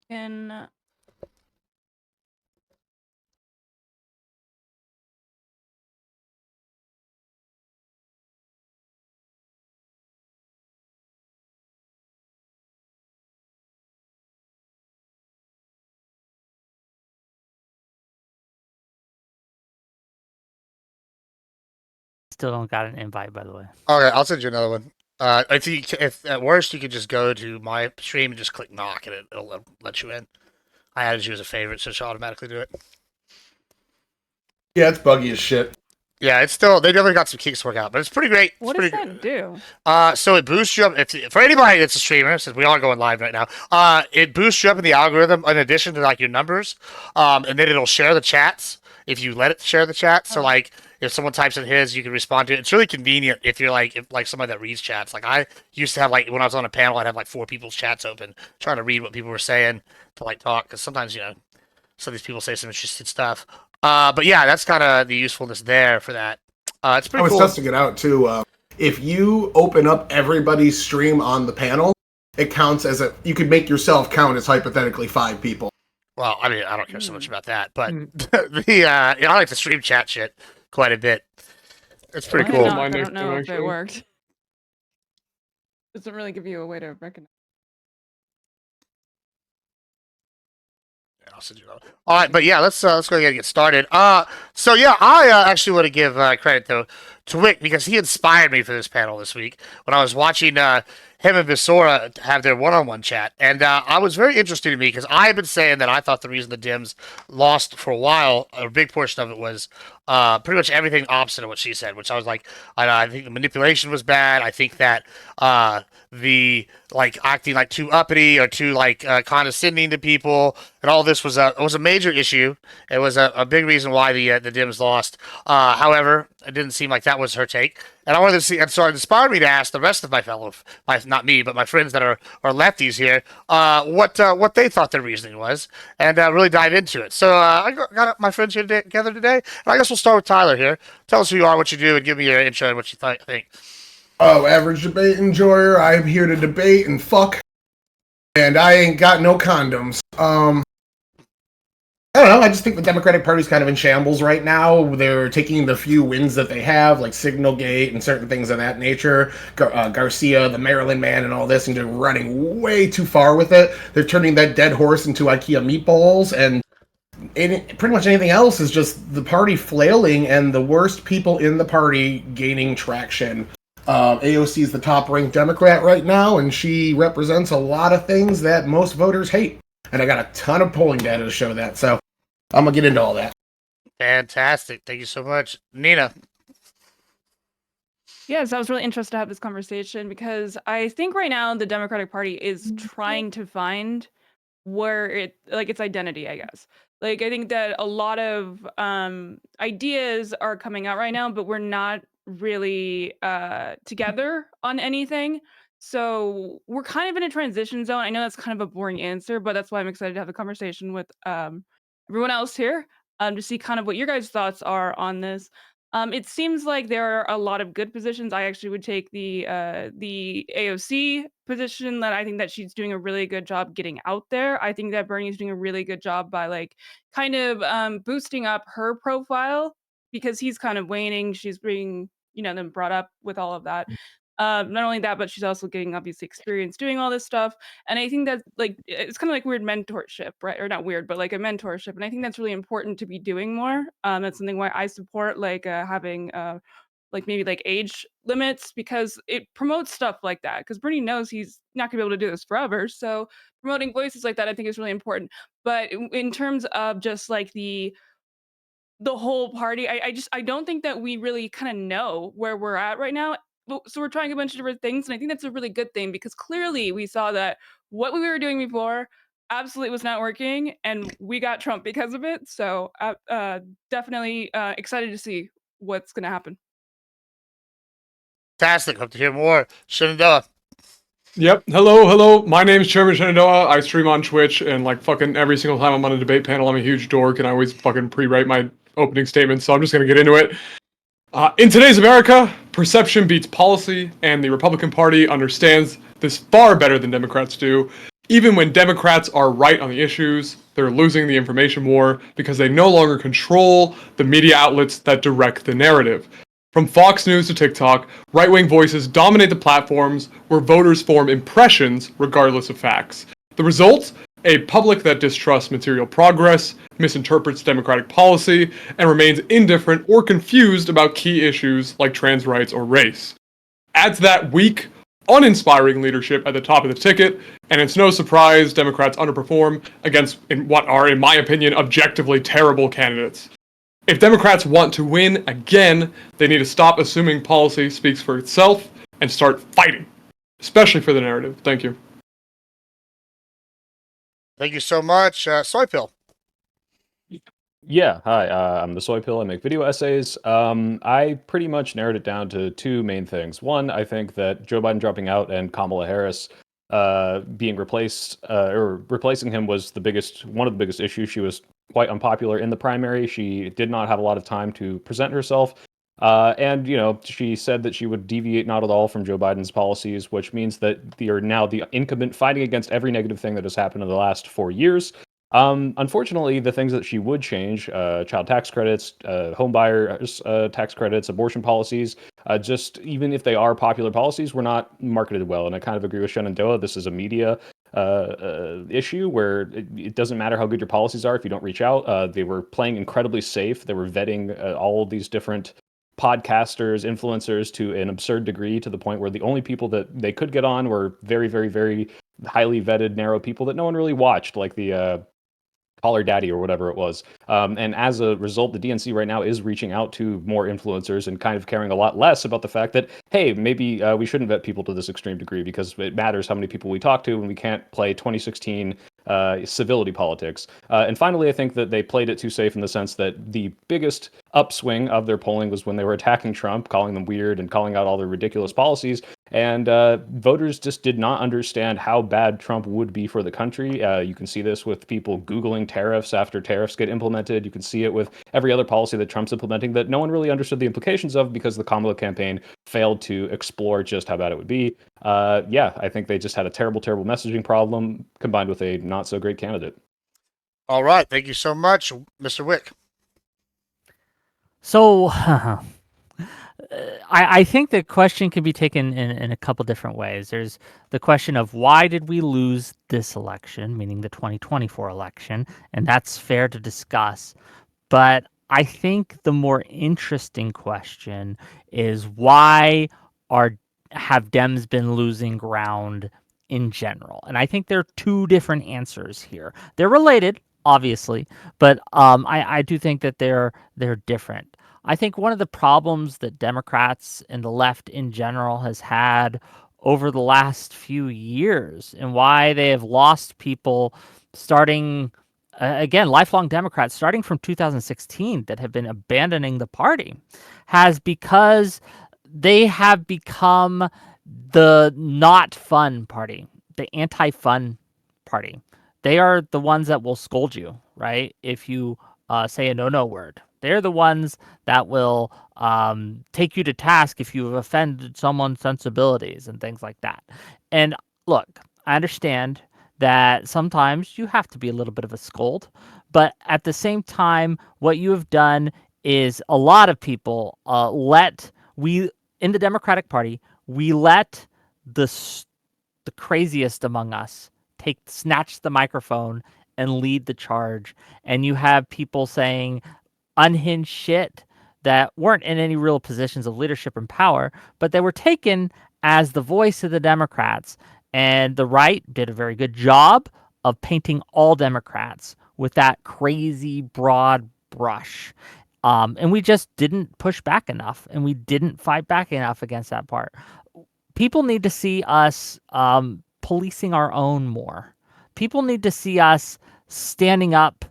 Can Still don't got an invite, by the way. Okay, I'll send you another one. I think if at worst you could just go to my stream and just click knock and it'll let you in. I added you as a favorite, so she'll automatically do it. Yeah, it's buggy as shit. Yeah, it's still they definitely got some kinks to work out, but it's pretty great. what does that do? So it boosts you up. For anybody that's a streamer, since we are going live right now, it boosts you up in the algorithm in addition to like your numbers, and then it'll share the chats if you let it share the chat. So like if someone types in his, you can respond to it. It's really convenient if you're like somebody that reads chats. Like I used to have like when I was on a panel, I'd have like 4 people's chats open, trying to read what people were saying to like talk because sometimes some of these people say some interesting stuff. But yeah, that's kind of the usefulness there for that. It's pretty cool. I was testing it out too. If you open up everybody's stream on the panel, it counts as you could make yourself count as hypothetically 5 people. Well, I mean, I don't care so much about that, but I like to stream chat shit quite a bit. It's pretty cool. I don't know if it worked. Doesn't really give you a way to recognize. I'll send you that. All right, but yeah, let's go ahead and get started. So yeah, I actually want to give credit to Wick because he inspired me for this panel this week when I was watching him and Visora have their one-on-one chat, and I was very interesting to me because I have been saying that I thought the reason the Dems lost for a while, a big portion of it was pretty much everything opposite of what she said, which I was like, I think the manipulation was bad. I think that the like acting like too uppity or too like condescending to people and all this was a major issue. It was a big reason why the Dems lost. However, it didn't seem like that was her take. And I wanted to see, and so it inspired me to ask the rest of not me, but my friends that are lefties here, what they thought their reasoning was, and really dive into it. So I got my friends here together today, and I guess we'll start with Tyler here. Tell us who you are, what you do, and give me your intro and what you think. Oh, average debate enjoyer. I'm here to debate and fuck, and I ain't got no condoms. I don't know, I just think the Democratic Party's kind of in shambles right now. They're taking the few wins that they have, like Signalgate and certain things of that nature, Garcia, the Maryland man, and all this, and they're running way too far with it. They're turning that dead horse into IKEA meatballs, and pretty much anything else is just the party flailing and the worst people in the party gaining traction. AOC is the top-ranked Democrat right now, and she represents a lot of things that most voters hate. And I got a ton of polling data to show that, so I'm going to get into all that. Fantastic. Thank you so much. Nina. Yes, I was really interested to have this conversation because I think right now the Democratic Party is trying to find where its identity, I guess. Like, I think that a lot of ideas are coming out right now, but we're not really together on anything. So we're kind of in a transition zone. I know that's kind of a boring answer, but that's why I'm excited to have a conversation with everyone else here to see kind of what your guys' thoughts are on this. It seems like there are a lot of good positions. I actually would take the AOC position. That I think that she's doing a really good job getting out there. I think that Bernie's doing a really good job by like kind of boosting up her profile because he's kind of waning. She's being then brought up with all of that. Not only that, but she's also getting obviously experience doing all this stuff. And I think that like it's kind of like weird mentorship, right? Or not weird, but like a mentorship. And I think that's really important to be doing more. That's something why I support like having like maybe like age limits because it promotes stuff like that. Because Bernie knows he's not gonna be able to do this forever. So promoting voices like that I think is really important. But in terms of just like the whole party, I don't think that we really kind of know where we're at right now. So we're trying a bunch of different things, and I think that's a really good thing because clearly we saw that what we were doing before absolutely was not working, and we got Trump because of it. So definitely excited to see what's going to happen. Fantastic. Hope to hear more. Shenandoah. Yep. Hello. My name's Chairman Shenandoah. I stream on Twitch, and like fucking every single time I'm on a debate panel, I'm a huge dork, and I always fucking pre-write my opening statements, so I'm just gonna get into it. In today's America, perception beats policy, and the Republican Party understands this far better than Democrats do. Even when Democrats are right on the issues, they're losing the information war because they no longer control the media outlets that direct the narrative. From Fox News to TikTok, right-wing voices dominate the platforms where voters form impressions regardless of facts. The result? A public that distrusts material progress, misinterprets democratic policy, and remains indifferent or confused about key issues like trans rights or race. Add to that weak, uninspiring leadership at the top of the ticket, and it's no surprise Democrats underperform against what are, in my opinion, objectively terrible candidates. If Democrats want to win again, they need to stop assuming policy speaks for itself and start fighting, especially for the narrative. Thank you. Thank you so much, Soy Pill. Yeah, hi, I'm the Soy Pill. I make video essays. I pretty much narrowed it down to two main things. One, I think that Joe Biden dropping out and Kamala Harris being replaced or replacing him was one of the biggest issues. She was quite unpopular in the primary. She did not have a lot of time to present herself. And, she said that she would deviate not at all from Joe Biden's policies, which means that you're now the incumbent fighting against every negative thing that has happened in the last 4 years. Unfortunately, the things that she would change, child tax credits, home buyers tax credits, abortion policies, just even if they are popular policies, were not marketed well. And I kind of agree with Shenandoah. This is a media issue where it doesn't matter how good your policies are if you don't reach out. They were playing incredibly safe. They were vetting all of these different podcasters, influencers to an absurd degree, to the point where the only people that they could get on were very, very, very highly vetted, narrow people that no one really watched, like the Call Her Daddy or whatever it was. And as a result, the DNC right now is reaching out to more influencers and kind of caring a lot less about the fact that, hey, maybe we shouldn't vet people to this extreme degree because it matters how many people we talk to and we can't play 2016 civility politics. And finally, I think that they played it too safe in the sense that the biggest upswing of their polling was when they were attacking Trump, calling them weird and calling out all their ridiculous policies. And voters just did not understand how bad Trump would be for the country. You can see this with people Googling tariffs after tariffs get implemented. You can see it with every other policy that Trump's implementing that no one really understood the implications of because the Kamala campaign failed to explore just how bad it would be. I think they just had a terrible, terrible messaging problem combined with a not so great candidate. All right. Thank you so much, Mr. Wick. So, I think the question can be taken in a couple different ways. There's the question of why did we lose this election, meaning the 2024 election, and that's fair to discuss. But I think the more interesting question is why have Dems been losing ground in general? And I think there are two different answers here. They're related, obviously, but I do think that they're different. I think one of the problems that Democrats and the left in general has had over the last few years and why they have lost people starting, again, lifelong Democrats, starting from 2016 that have been abandoning the party, has because they have become the not fun party, the anti-fun party. They are the ones that will scold you, right? If you say a no word. They're the ones that will take you to task if you have offended someone's sensibilities and things like that. And look, I understand that sometimes you have to be a little bit of a scold, but at the same time, what you have done is a lot of people in the Democratic Party, we let the craziest among us snatch the microphone and lead the charge. And you have people saying unhinged shit that weren't in any real positions of leadership and power, but they were taken as the voice of the Democrats. And the right did a very good job of painting all Democrats with that crazy broad brush. And we just didn't push back enough, and we didn't fight back enough against that part. People need to see us policing our own more. People need to see us standing up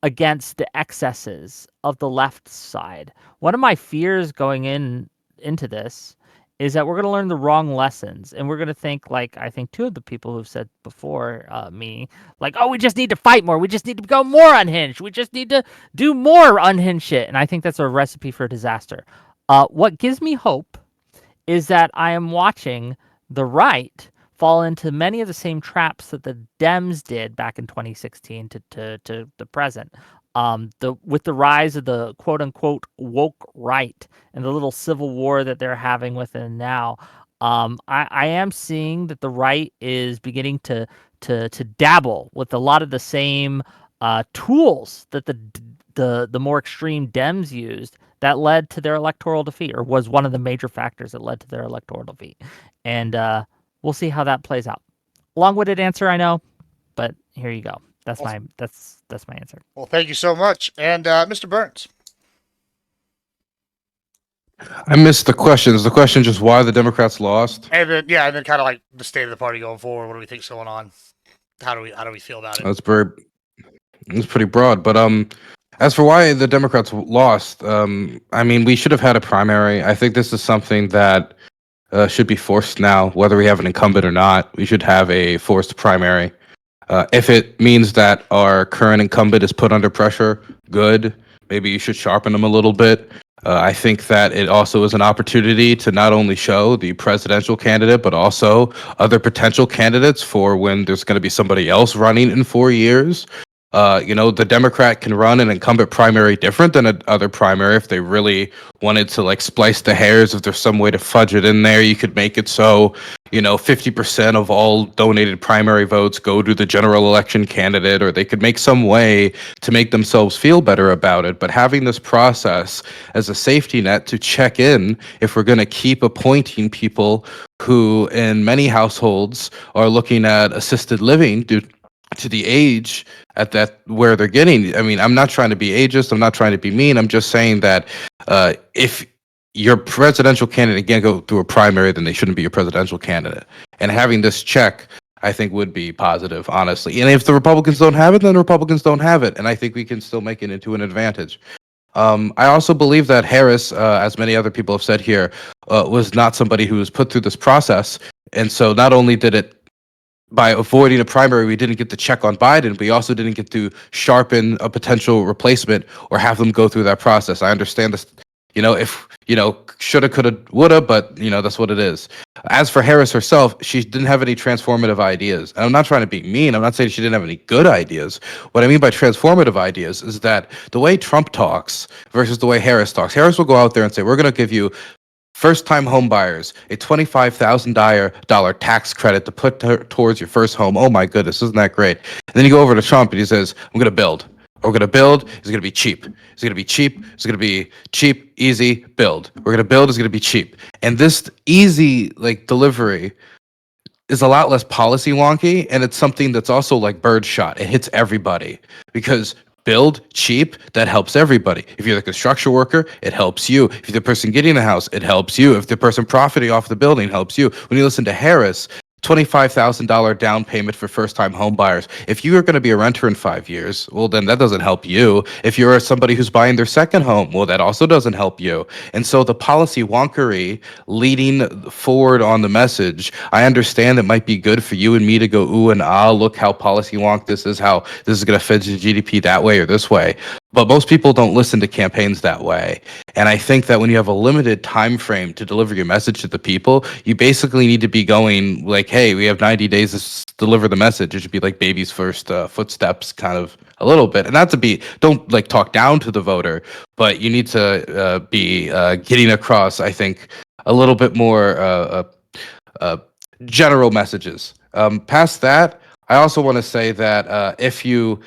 against the excesses of the left side. One of my fears going into this is that we're going to learn the wrong lessons, and we're going to think, like I think two of the people who've said before me, like, oh, we just need to fight more. We just need to go more unhinged. We just need to do more unhinged shit. And I think that's a recipe for disaster. What gives me hope is that I am watching the right fall into many of the same traps that the Dems did back in 2016 to the present. With the rise of the quote unquote woke right and the little civil war that they're having within now, I am seeing that the right is beginning to dabble with a lot of the same tools that the more extreme Dems used that led to their electoral defeat, or was one of the major factors that led to their electoral defeat. And we'll see how that plays out. Long-winded answer, I know, but here you go. That's my answer. Well, thank you so much. And Mr. Burns. I missed the questions. The question just why the Democrats lost. And then kind of like the state of the party going forward. What do we think's going on? How do we feel about it? That's pretty broad. But as for why the Democrats lost, I mean, we should have had a primary. I think this is something that should be forced now, whether we have an incumbent or not. We should have a forced primary. If it means that our current incumbent is put under pressure, good. Maybe you should sharpen them a little bit. I think that it also is an opportunity to not only show the presidential candidate, but also other potential candidates for when there's going to be somebody else running in 4 years. The Democrat can run an incumbent primary different than another primary if they really wanted to like splice the hairs. If there's some way to fudge it in there, you could make it so 50% of all donated primary votes go to the general election candidate, or they could make some way to make themselves feel better about it. But having this process as a safety net to check in if we're going to keep appointing people who in many households are looking at assisted living due to the age at that where they're getting. I mean, I'm not trying to be ageist. I'm not trying to be mean. I'm just saying that if your presidential candidate can't go through a primary, then they shouldn't be your presidential candidate. And having this check, I think, would be positive, honestly. And if the Republicans don't have it, then the Republicans don't have it. And I think we can still make it into an advantage. I also believe that Harris, as many other people have said here, was not somebody who was put through this process. And so not only did it, by avoiding a primary, we didn't get to check on Biden, we also didn't get to sharpen a potential replacement or have them go through that process. I understand this, if, shoulda, coulda, woulda, but, that's what it is. As for Harris herself, she didn't have any transformative ideas. And I'm not trying to be mean. I'm not saying she didn't have any good ideas. What I mean by transformative ideas is that the way Trump talks versus the way Harris talks, Harris will go out there and say, we're going to give you first-time home buyers a $25,000 tax credit to put towards your first home. Oh my goodness, isn't that great? And then you go over to Trump and he says, I'm going to build. We're going to build. It's going to be cheap. It's going to be cheap. It's going to be cheap, easy, build. We're going to build. It's going to be cheap. And this easy delivery is a lot less policy wonky, and it's something that's also like birdshot. It hits everybody because build cheap, that helps everybody. If you're the construction worker, it helps you. If you're the person getting the house, it helps you. If the person profiting off the building, helps you. When you listen to Harris, $25,000 down payment for first-time home buyers. If you are going to be a renter in 5 years, well, then that doesn't help you. If you're somebody who's buying their second home, well, that also doesn't help you. And so the policy wonkery leading forward on the message, I understand it might be good for you and me to go, ooh and ah, look how policy wonk this is, how this is going to fit the GDP that way or this way. But most people don't listen to campaigns that way. And I think that when you have a limited time frame to deliver your message to the people, you basically need to be going like, hey, we have 90 days to deliver the message. It should be like baby's first footsteps, kind of a little bit. And not to be, don't talk down to the voter, but you need to be getting across, I think, a little bit more general messages. Past that, I also want to say that if you...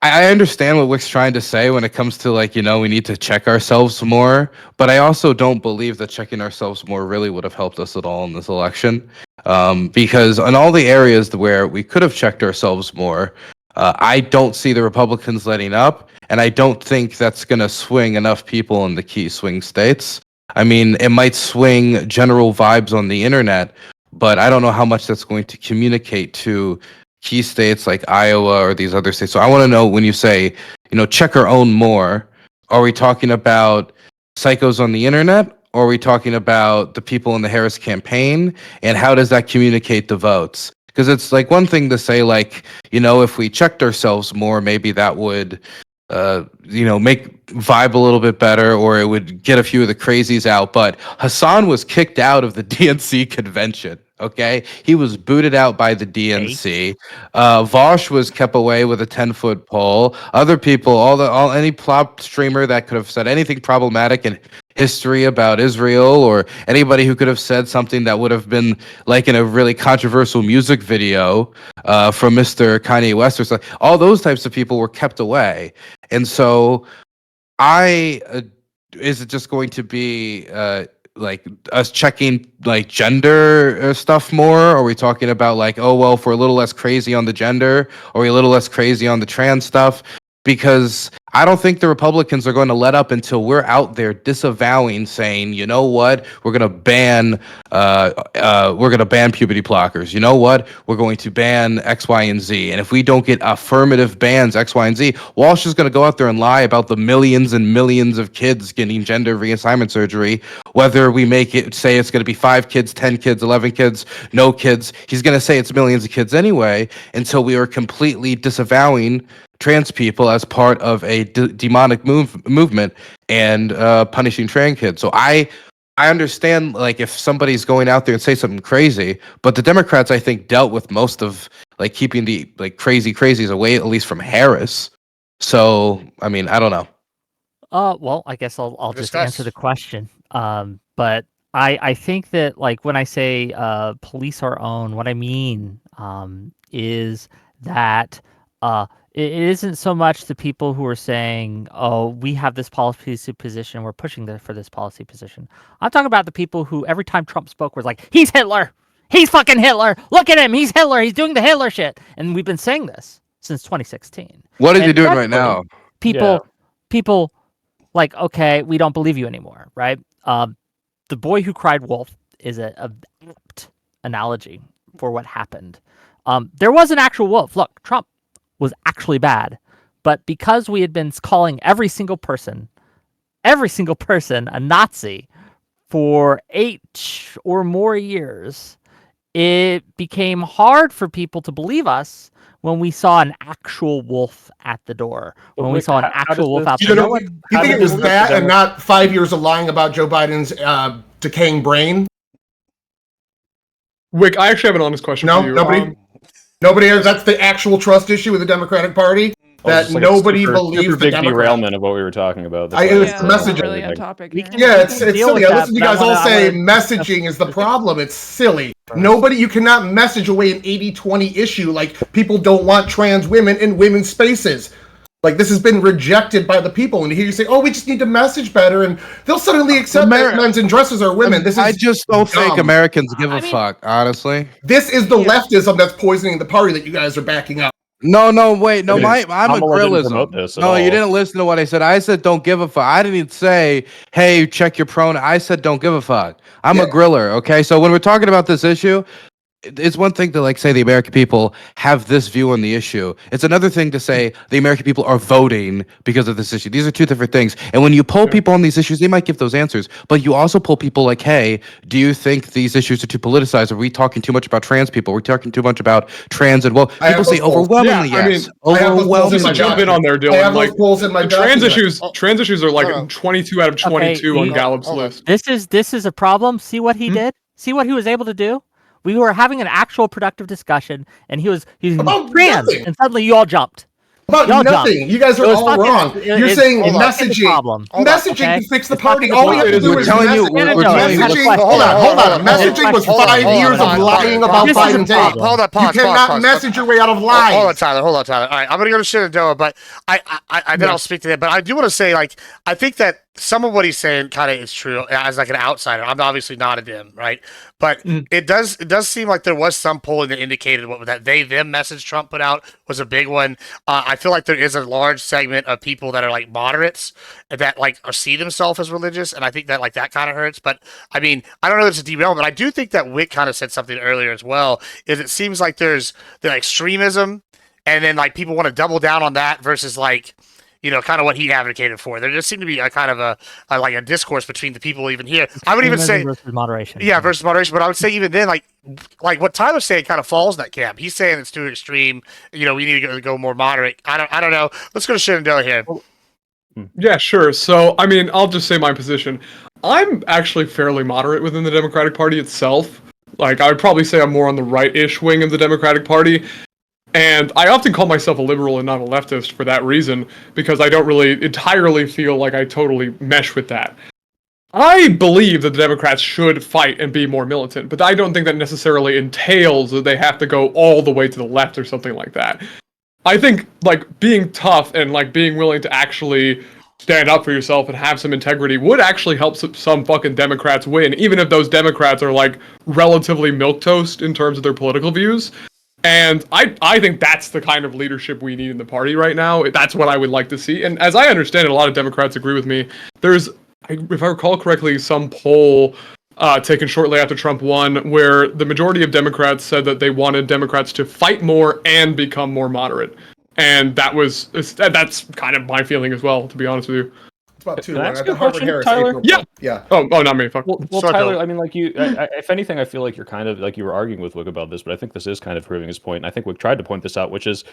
I understand what Wick's trying to say when it comes to we need to check ourselves more, but I also don't believe that checking ourselves more really would have helped us at all in this election. Because in all the areas where we could have checked ourselves more, I don't see the Republicans letting up, and I don't think that's going to swing enough people in the key swing states. I mean, it might swing general vibes on the internet, but I don't know how much that's going to communicate to key states like Iowa or these other states. So I want to know, when you say, check our own more, are we talking about psychos on the internet, or are we talking about the people in the Harris campaign, and how does that communicate the votes? Because it's one thing to say if we checked ourselves more, maybe that would make vibe a little bit better, or it would get a few of the crazies out. But Hassan was kicked out of the DNC convention. Okay, he was booted out by the DNC. Vosh was kept away with a 10-foot pole. Other people, any plop streamer that could have said anything problematic in history about Israel, or anybody who could have said something that would have been like in a really controversial music video from Mr. Kanye West or something, all those types of people were kept away. And so is it just going to be like us checking like gender stuff more? Are we talking about like, oh, well, if we're a little less crazy on the gender, or are we a little less crazy on the trans stuff? Because I don't think the Republicans are going to let up until we're out there disavowing, saying, you know what, we're going to ban puberty blockers. You know what, we're going to ban X, Y, and Z. And if we don't get affirmative bans X, Y, and Z, Walsh is going to go out there and lie about the millions and millions of kids getting gender reassignment surgery. Whether we say it's going to be 5 kids, 10 kids, 11 kids, no kids, he's going to say it's millions of kids anyway, until we are completely disavowing trans people as part of a demonic movement and punishing trans kids. So I understand, like, if somebody's going out there and say something crazy, but the Democrats, I think, dealt with most of like keeping the like crazies away, at least from Harris. So I mean, I don't know. Well, I guess I'll just answer the question. But I think that, like, when I say police our own, what I mean is that it isn't so much the people who are saying, oh, we have this policy position, we're pushing for this policy position. I'm talking about the people who, every time Trump spoke, was like, he's Hitler! He's fucking Hitler! Look at him! He's Hitler! He's doing the Hitler shit! And we've been saying this since 2016. What is he doing right now? People, like, okay, we don't believe you anymore, right? The boy who cried wolf is a apt analogy for what happened. There was an actual wolf. Look, Trump was actually bad, but because we had been calling every single person a Nazi for 8 or more years, it became hard for people to believe us when we saw an actual wolf at the door. When we saw an actual wolf out there. You think it was that and not 5 years of lying about Joe Biden's decaying brain? Wick, I actually have an honest question for you. Nobody has. That's the actual trust issue with the Democratic Party. That like nobody believes the Democrats. Derailment of what we were talking about. It's the messaging. Really on topic. It's silly. I listen to you guys all say messaging is the problem. It's silly. You cannot message away an 80-20 issue like people don't want trans women in women's spaces. Like, this has been rejected by the people, and here you say, "Oh, we just need to message better," and they'll suddenly accept that men's and dresses are women. I just don't think Americans give a fuck, honestly. This is the leftism that's poisoning the party that you guys are backing up. No, wait, no, I'm a grillism. No, you didn't listen to what I said. I said don't give a fuck. I didn't even say, hey, check your pronoun. I said don't give a fuck. I'm a griller, okay? So when we're talking about this issue, it's one thing to, like, say the American people have this view on the issue. It's another thing to say the American people are voting because of this issue. These are two different things. And when you poll people on these issues, they might give those answers. But you also poll people like, hey, do you think these issues are too politicized? Are we talking too much about trans people? Are we talking too much about trans and people say overwhelmingly yes. Overwhelmingly. Jump in on there, Dylan. I have like polls in my trans issues are like 22 out of 22 on Gallup's list. This is a problem. See what he did? See what he was able to do? We were having an actual productive discussion, and he was trans, and suddenly you all jumped. About nothing. You guys are all wrong. You're saying messaging. Messaging can fix the party. All we have to do is messaging. Hold on. Messaging was 5 years of lying about Biden tape. Hold on, pause. You cannot message your way out of lies. Hold on, Tyler. All right, I'm gonna go to Shenandoah, but then I'll speak to that. But I do want to say, like, I think that some of what he's saying kind of is true as like an outsider. I'm obviously not a Dem, right? But it does seem like there was some polling that indicated what that them message Trump put out was a big one. I feel like there is a large segment of people that are like moderates that like see themselves as religious, and I think that like that kind of hurts. But I mean, I don't know if it's a derailment. I do think that Wick kind of said something earlier as well. Is it seems like there's the extremism, and then like people want to double down on that versus like, kind of what he advocated for. There just seemed to be a kind of a discourse between the people even here. I would even say versus moderation. yeah, versus moderation. But I would say even then, like what Tyler's saying kind of falls in that camp. He's saying it's too extreme. We need to go more moderate. I don't know. Let's go to Shenandoah here. Yeah, sure. So, I mean, I'll just say my position. I'm actually fairly moderate within the Democratic Party itself. Like, I would probably say I'm more on the right-ish wing of the Democratic Party. And I often call myself a liberal and not a leftist for that reason, because I don't really entirely feel like I totally mesh with that. I believe that the Democrats should fight and be more militant, but I don't think that necessarily entails that they have to go all the way to the left or something like that. I think, like, being tough and, like, being willing to actually stand up for yourself and have some integrity would actually help some fucking Democrats win, even if those Democrats are, like, relatively milquetoast in terms of their political views. And I think that's the kind of leadership we need in the party right now. That's what I would like to see. And as I understand it, a lot of Democrats agree with me. There's, if I recall correctly, some poll taken shortly after Trump won, where the majority of Democrats said that they wanted Democrats to fight more and become more moderate. And that's kind of my feeling as well, to be honest with you. It's about 2 Can I to 1 ask at you the a Harvard question, Harris. Tyler? April Yeah. poll. Yeah. Oh, not me. Fuck. Well, Sorry, Tyler, Bill. I mean, like if anything, I feel like you're kind of like you were arguing with Wick about this, but I think this is kind of proving his point. And I think Wick tried to point this out, which is,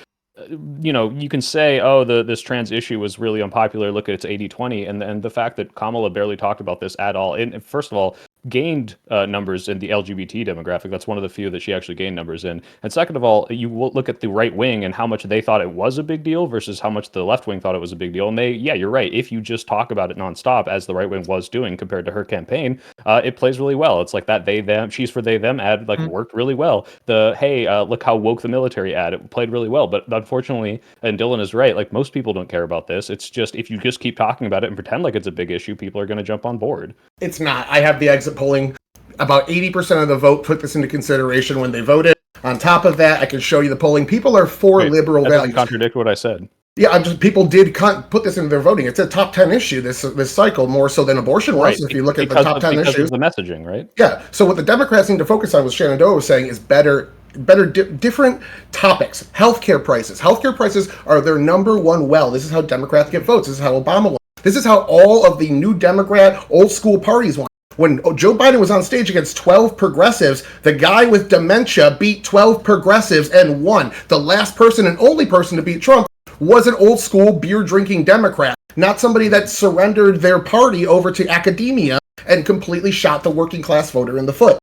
you can say, oh, this trans issue was really unpopular. Look at its 80-20, and the fact that Kamala barely talked about this at all. And first of all, gained numbers in the LGBT demographic. That's one of the few that she actually gained numbers in. And second of all, you look at the right wing and how much they thought it was a big deal versus how much the left wing thought it was a big deal. And you're right. If you just talk about it nonstop, as the right wing was doing compared to her campaign, it plays really well. It's like that they them, she's for they them ad worked really well. The hey, look how woke the military ad, it played really well. But unfortunately, and Dylan is right, like most people don't care about this. It's just if you just keep talking about it and pretend like it's a big issue, people are going to jump on board. It's not. I have the exit polling. About 80% of the vote took this into consideration when they voted. On top of that, I can show you the polling. People are for liberal That doesn't values. contradict what I said. Yeah, people did put this into their voting. It's a top 10 issue this cycle, more so than abortion was. If you look at the top 10 because issues, of the messaging, right? yeah. So what the Democrats need to focus on, what Shenandoah was saying, is different topics. Healthcare prices. Healthcare prices are their number one well. This is how Democrats get votes. This is how Obama won. This is how all of the new Democrat old school parties won. When Joe Biden was on stage against 12 progressives, the guy with dementia beat 12 progressives and won. The last person and only person to beat Trump was an old school beer drinking Democrat, not somebody that surrendered their party over to academia and completely shot the working class voter in the foot.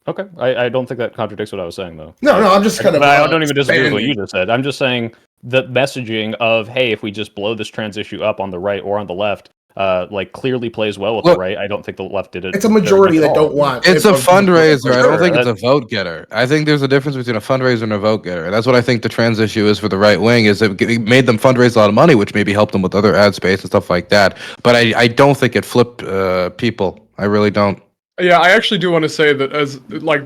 Okay, I don't think that contradicts what I was saying, though. No, I'm just kind of. I don't even disagree with what expanding. you just said. I'm just saying the messaging of, hey, if we just blow this trans issue up on the right or on the left, clearly plays well with the right. I don't think the left did it. It's a majority that don't want. It's a fundraiser. I don't think Sure. it's a vote getter. I think there's a difference between a fundraiser and a vote getter. And that's what I think the trans issue is for the right wing, is it made them fundraise a lot of money, which maybe helped them with other ad space and stuff like that. But I don't think it flipped people. I really don't. Yeah, I actually do want to say that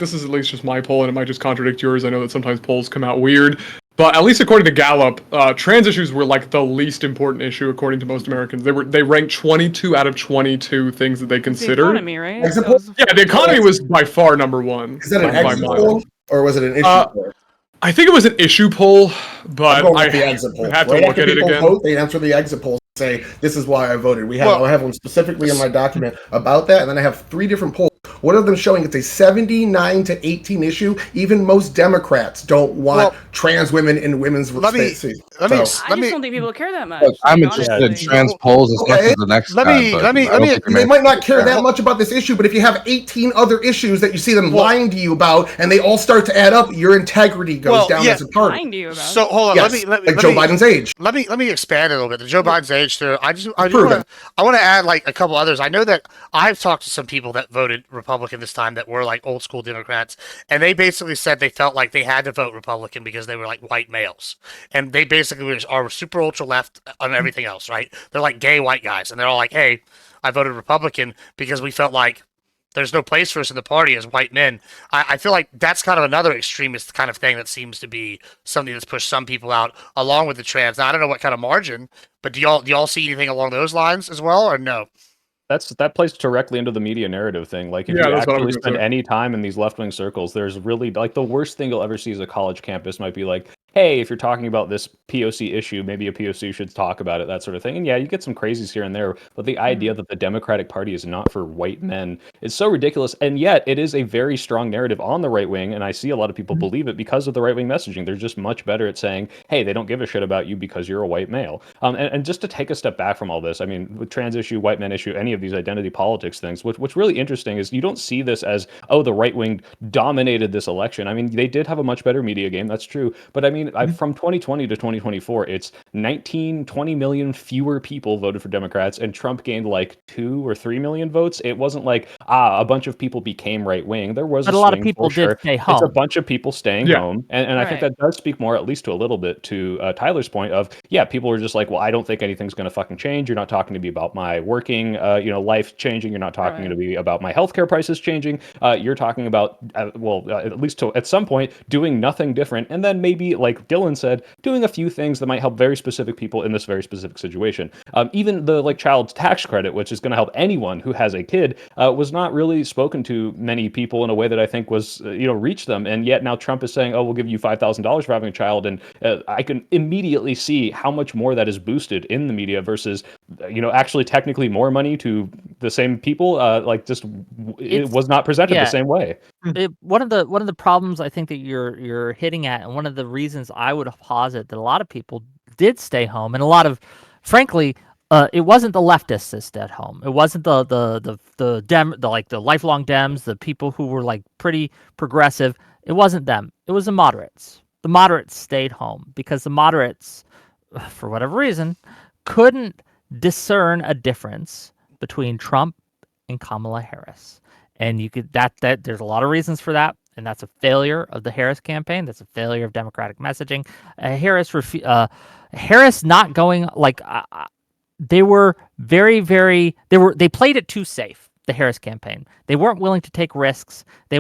this is at least just my poll, and it might just contradict yours. I know that sometimes polls come out weird, but at least according to Gallup, trans issues were like the least important issue according to most Americans. They ranked 22 out of 22 things that they The considered. economy, right? Exit That was- Yeah, the economy was by far number one. Is that an by exit miles. poll or was it an issue poll? I think it was an issue poll, but I'm going I with the exit poll. have to Right look after at it people again. vote, they answer the exit polls and say, "This is why I voted." I have one specifically in my document about that, and then I have 3 different polls. One of them showing it's a 79 to 18 issue. Even most Democrats don't want trans women in women's spaces. I just don't think people care that much. Look, I'm like, interested in honestly. trans polls as much as the next let guy, me- but let me- I don't let me- think They might not care that much about this issue, but if you have 18 other issues that you see them lying to you about, and they all start to add up, your integrity goes down as a party. Lying to you about. So hold on, Yes, like Joe Biden's age. Let me expand a little bit. The Joe Biden's age too. I Proven. want to add like a couple others. I know that I've talked to some people that voted Republican this time that were like old school Democrats, and they basically said they felt like they had to vote Republican because they were like white males, and they basically are super ultra left on everything else. Right? They're like gay white guys, and they're all like, "Hey, I voted Republican because we felt like there's no place for us in the party as white men." I feel like that's kind of another extremist kind of thing that seems to be something that's pushed some people out along with the trans. Now I don't know what kind of margin, but do y'all see anything along those lines as well, or no? That plays directly into the media narrative thing. Like, if Yeah, you that's what I actually was gonna spend say. any time in these left-wing circles, there's really, like, the worst thing you'll ever see is a college campus might be like, hey, if you're talking about this POC issue, maybe a POC should talk about it, that sort of thing. And yeah, you get some crazies here and there, but the idea that the Democratic Party is not for white men is so ridiculous. And yet it is a very strong narrative on the right wing. And I see a lot of people believe it because of the right wing messaging. They're just much better at saying, hey, they don't give a shit about you because you're a white male. And just to take a step back from all this, I mean, with trans issue, white men issue, any of these identity politics things, what's really interesting is you don't see this as, oh, the right wing dominated this election. I mean, they did have a much better media game, that's true. But I mean, from 2020 to 2024, it's 20 million fewer people voted for Democrats, and Trump gained like 2 or 3 million votes. It wasn't like, a bunch of people became right wing. There was But a lot of people did stay home. It's a bunch of people staying home. And I think Right. that does speak more, at least to a little bit, to Tyler's point of, yeah, people were just like, well, I don't think anything's going to fucking change. You're not talking to me about my working, life changing. You're not talking Right. to me about my healthcare prices changing. You're talking about, at least at some point, doing nothing different. And then maybe, like Dylan said, doing a few things that might help very specific people in this very specific situation. Even the child tax credit, which is going to help anyone who has a kid, was not really spoken to many people in a way that I think was, reach them. And yet now Trump is saying, oh, we'll give you $5,000 for having a child. And I can immediately see how much more that is boosted in the media versus, actually technically more money to the same people. It was not presented the same way. One of the problems I think that you're hitting at, and one of the reasons I would posit that a lot of people did stay home, and a lot of, frankly, it wasn't the leftists that stayed home. It wasn't the lifelong Dems, the people who were like pretty progressive. It wasn't them. It was the moderates. The moderates stayed home because the moderates, for whatever reason, couldn't discern a difference between Trump and Kamala Harris. And you could that there's a lot of reasons for that, and that's a failure of the Harris campaign. That's a failure of Democratic messaging. Harris not going they were they played it too safe. The Harris campaign. They weren't willing to take risks. They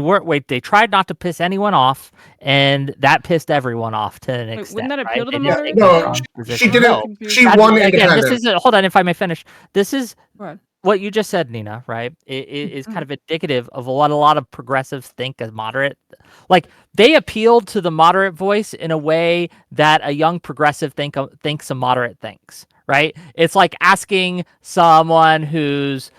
tried not to piss anyone off, and that pissed everyone off to an extent. Wouldn't that appeal right? to the They just moderates? stayed in the No, wrong she position. didn't. No. She That- won again, independent. this is hold on, if I may finish. This is Right. what you just said, Nina, right? It is kind of indicative of what a lot of progressives think as moderate. Like, they appealed to the moderate voice in a way that a young progressive thinks a moderate thinks, right? It's like asking someone who's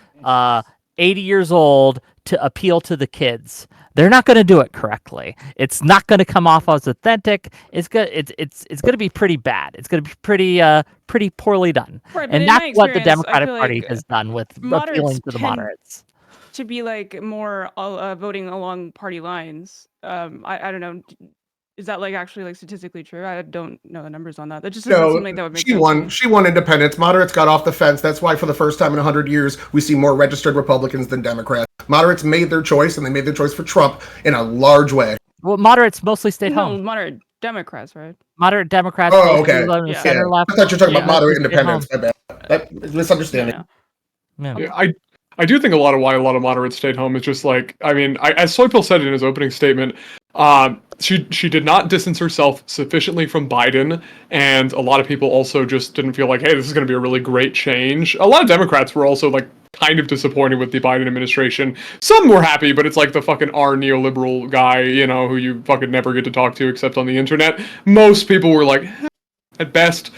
80 years old to appeal to the kids. They're not going to do it correctly. It's not going to come off as authentic. It's going to be pretty bad. It's going to be pretty poorly done. Right, but And in that's my what the experience, I Democratic feel Party like has done with moderates appealing to the tend moderates. to be like more voting along party lines. I don't know. Is that actually statistically true? I don't know the numbers on that. That just doesn't No, seem like that would make she sense. won. She won independence. Moderates got off the fence. That's why, for the first time in 100 years, we see more registered Republicans than Democrats. Moderates made their choice, and they made their choice for Trump in a large way. Well, moderates mostly stayed No, home. moderate Democrats, right? Moderate Democrats, Oh, mostly okay. on the Yeah. center left. I thought you were talking Yeah. about moderate Mostly stayed home. independence. My bad. That misunderstanding. No. Yeah. Yeah, I do think why a lot of moderates stayed home is just as Soypil said in his opening statement, she did not distance herself sufficiently from Biden, and a lot of people also just didn't feel like, hey, this is going to be a really great change. A lot of Democrats were also kind of disappointed with the Biden administration. Some were happy, but it's like the fucking R neoliberal guy, who you fucking never get to talk to except on the internet. Most people were like, at best.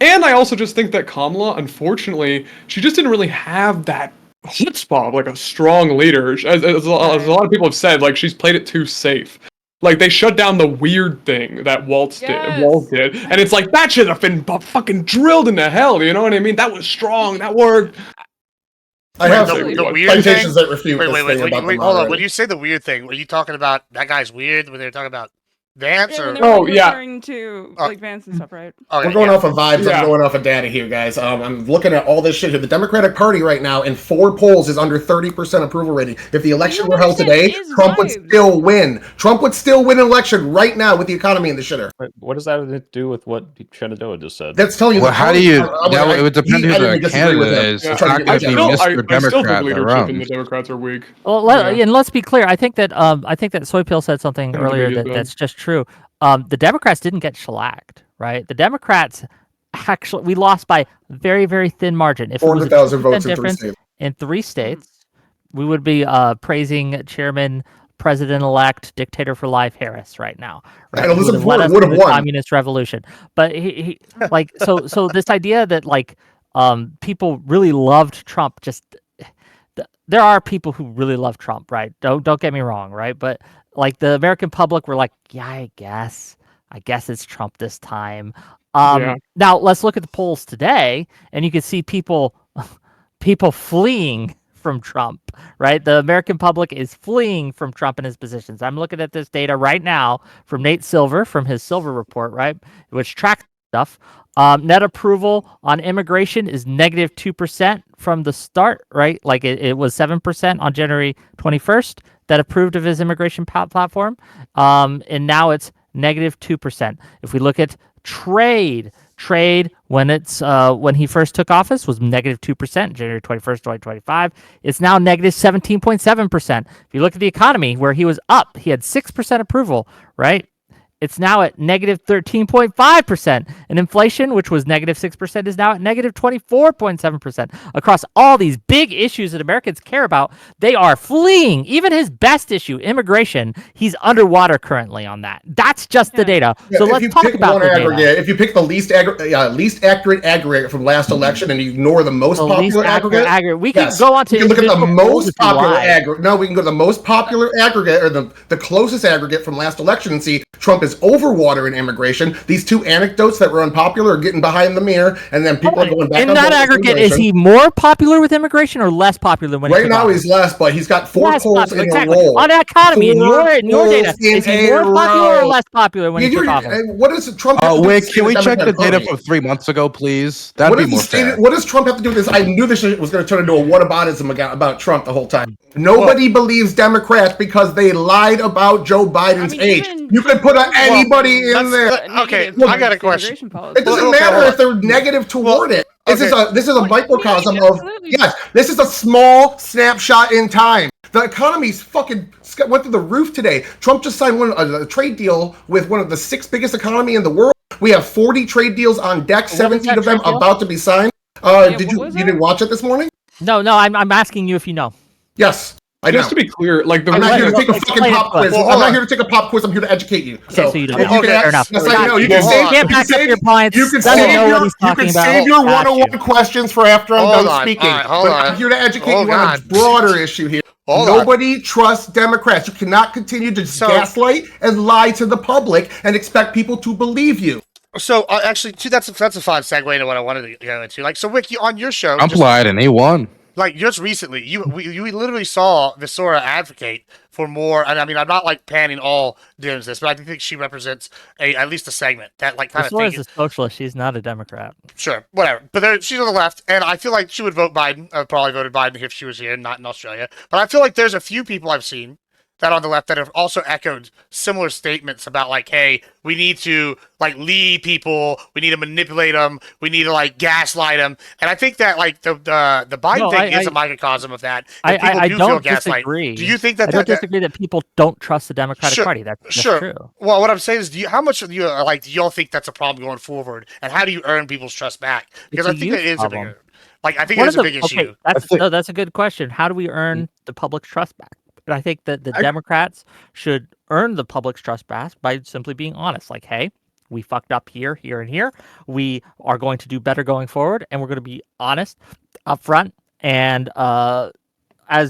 And I also just think that Kamala, unfortunately, she just didn't really have that chutzpah of a strong leader. As a lot of people have said, she's played it too safe. They shut down the weird thing that Walt did, and it's that should have been fucking drilled into hell. You know what I mean? That was strong. That worked. I have the weird thing. citations that refute this thing about the Wait, hold on. When moderate. you say the weird thing, were you talking about that guy's weird? When they were talking about Vance, Yeah, or when they were Oh, yeah. referring to Vance and stuff, right? okay, We're going off of vibes. Yeah. I'm going off of data here, guys. I'm looking at all this shit here. The Democratic Party right now in 4 polls is under 30% approval rating. If the election were held today, Trump would still win. Trump would still win an election right now with the economy in the shitter. What does that have to do with what Shenandoah just said? That's telling you. Well, the how do party- you? I It would depend I who didn't the disagree with candidate him. is. I'm It's trying not to going get to be my I Mr. still think Democrat that leadership in the runs. Democrats are weak. Well, and let's be clear. I think that Soypil said something Yeah, earlier they did, that's just true. The Democrats didn't get shellacked, right? The Democrats actually, we lost by very, very thin margin. If it was a 400,000 2% votes in 3 difference states. in 3 states, we would be praising Chairman President-elect, dictator for life Harris right now. Right? And Elizabeth Who would let us Warren would through have the won. communist revolution. But he like so this idea that like people really loved Trump there are people who really love Trump, right? Don't get me wrong, right? But like the American public were like, yeah, I guess it's Trump this time. Yeah. Now let's look at the polls today, and you can see people fleeing from Trump, right? The American public is fleeing from Trump and his positions. I'm looking at this data right now from Nate Silver from his Silver report, right, which tracks stuff. Net approval on immigration is negative 2% from the start, right? Like it was 7% on January 21st that approved of his immigration platform. And now it's negative 2%. If we look at trade when he first took office was negative 2%, January 21st, 2025. It's now negative 17.7%. If you look at the economy where he was up, he had 6% approval, right? It's now at negative 13.5%. And inflation, which was negative 6%, is now at negative 24.7%. Across all these big issues that Americans care about, they are fleeing. Even his best issue, immigration, he's underwater currently on that. That's just the data. Yeah, so let's talk about the data. If you pick the least accurate aggregate from last election and you ignore the most popular aggregate, we can go on to you can look at the most popular aggregate. No, we can go to the most popular aggregate or the closest aggregate from last election and see Trump is overwater in immigration. These two anecdotes that were unpopular are getting behind the mirror, and then people are going back. In that aggregate, is he more popular with immigration or less popular when right now? He's less, but he's got four polls in a row. On the economy, in your data, is he more popular or less popular when he took office? What is Trump? Wait, can we check the data from 3 months ago, please? That'd be more fair. What does Trump have to do with this? I knew this was going to turn into a whataboutism about Trump the whole time. Nobody believes Democrats because they lied about Joe Biden's age. You could put anybody in there. Okay, I got a question. It doesn't matter if they're negative toward it. This is a microcosm of this is a small snapshot in time. The economy's fucking went through the roof today. Trump just signed a trade deal with one of the 6 biggest economy in the world. We have 40 trade deals on deck, 17 of them about to be signed. You didn't watch it this morning? No, I'm asking you if you know. Yes. Just to be clear, like I'm not here to take a fucking pop quiz. I'm not here to take a pop quiz. I'm here to educate you. So you don't if know. you can Fair enough. yes, I know. You can save your points. You can save your one-on-one questions for after I'm done speaking. But I'm here to educate you on a broader issue here. Nobody trusts Democrats. You cannot continue to gaslight and lie to the public and expect people to believe you. So actually, too, that's a fun segue into what I wanted to go into. Like, so Wiki, on your show, Trump lied and he won. Like just recently, you literally saw Visora advocate for more. And I mean, I'm not like panning all Dems this, but I think she represents at least a segment that like kind of. Visora's a socialist. She's not a Democrat. Sure, whatever. But she's on the left, and I feel like she would vote Biden. Probably voted Biden if she was here, not in Australia. But I feel like there's a few people I've seen that on the left that have also echoed similar statements about like, hey, we need to like lead people, we need to manipulate them, we need to like gaslight them, and I think that like the Biden thing is a microcosm of that. I don't disagree. Do you think that I don't disagree that people don't trust the Democratic Party? That's true. Well, what I'm saying is, how much of you like do y'all think that's a problem going forward, and how do you earn people's trust back? Because I think it is a bigger, like I think it is a big issue. That's a good question. How do we earn the public's trust back? But I think that the Democrats should earn the public's trust back by simply being honest. Like, hey, we fucked up here, here, and here. We are going to do better going forward, and we're going to be honest up front. And as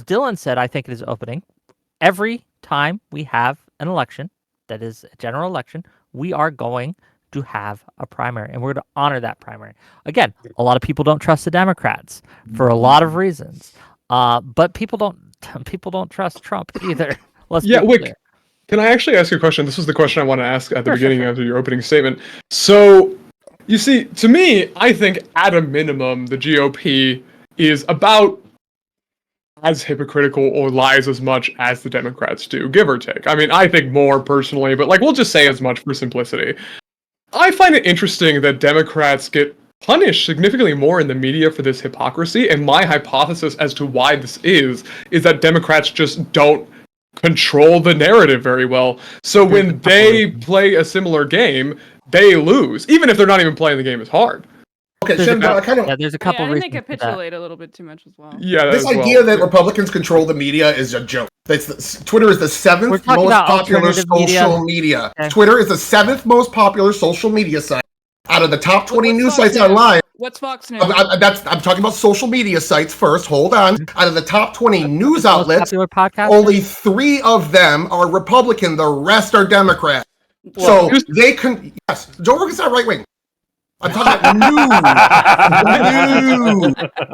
Dylan said, I think it is opening. Every time we have an election that is a general election, we are going to have a primary, and we're going to honor that primary. Again, a lot of people don't trust the Democrats for a lot of reasons, but people don't trust Trump either. Wick, can I actually ask you a question? This was the question I want to ask at the beginning of your opening statement. So, you see, to me, I think at a minimum, the GOP is about as hypocritical or lies as much as the Democrats do, give or take. I mean, I think more personally, but like we'll just say as much for simplicity. I find it interesting that Democrats get punished significantly more in the media for this hypocrisy, and my hypothesis as to why this is that Democrats just don't control the narrative very well. So when they play a similar game, they lose, even if they're not even playing the game as hard. Okay, there's a couple I reasons. think they capitulate a little bit too much as well. Yeah, this idea that Republicans control the media is a joke. Twitter is the seventh We're talking most about popular alternative social media. Okay. Twitter is the seventh most popular social media site. Out of the top 20 What's news Fox sites News? online, What's Fox News? I'm talking about social media sites first. Hold on. Out of the top 20 news Most outlets, popular podcast. only 3 of them are Republican. The rest are Democrat. So they can. Yes, Joe Rogan's not right wing. I'm talking about news.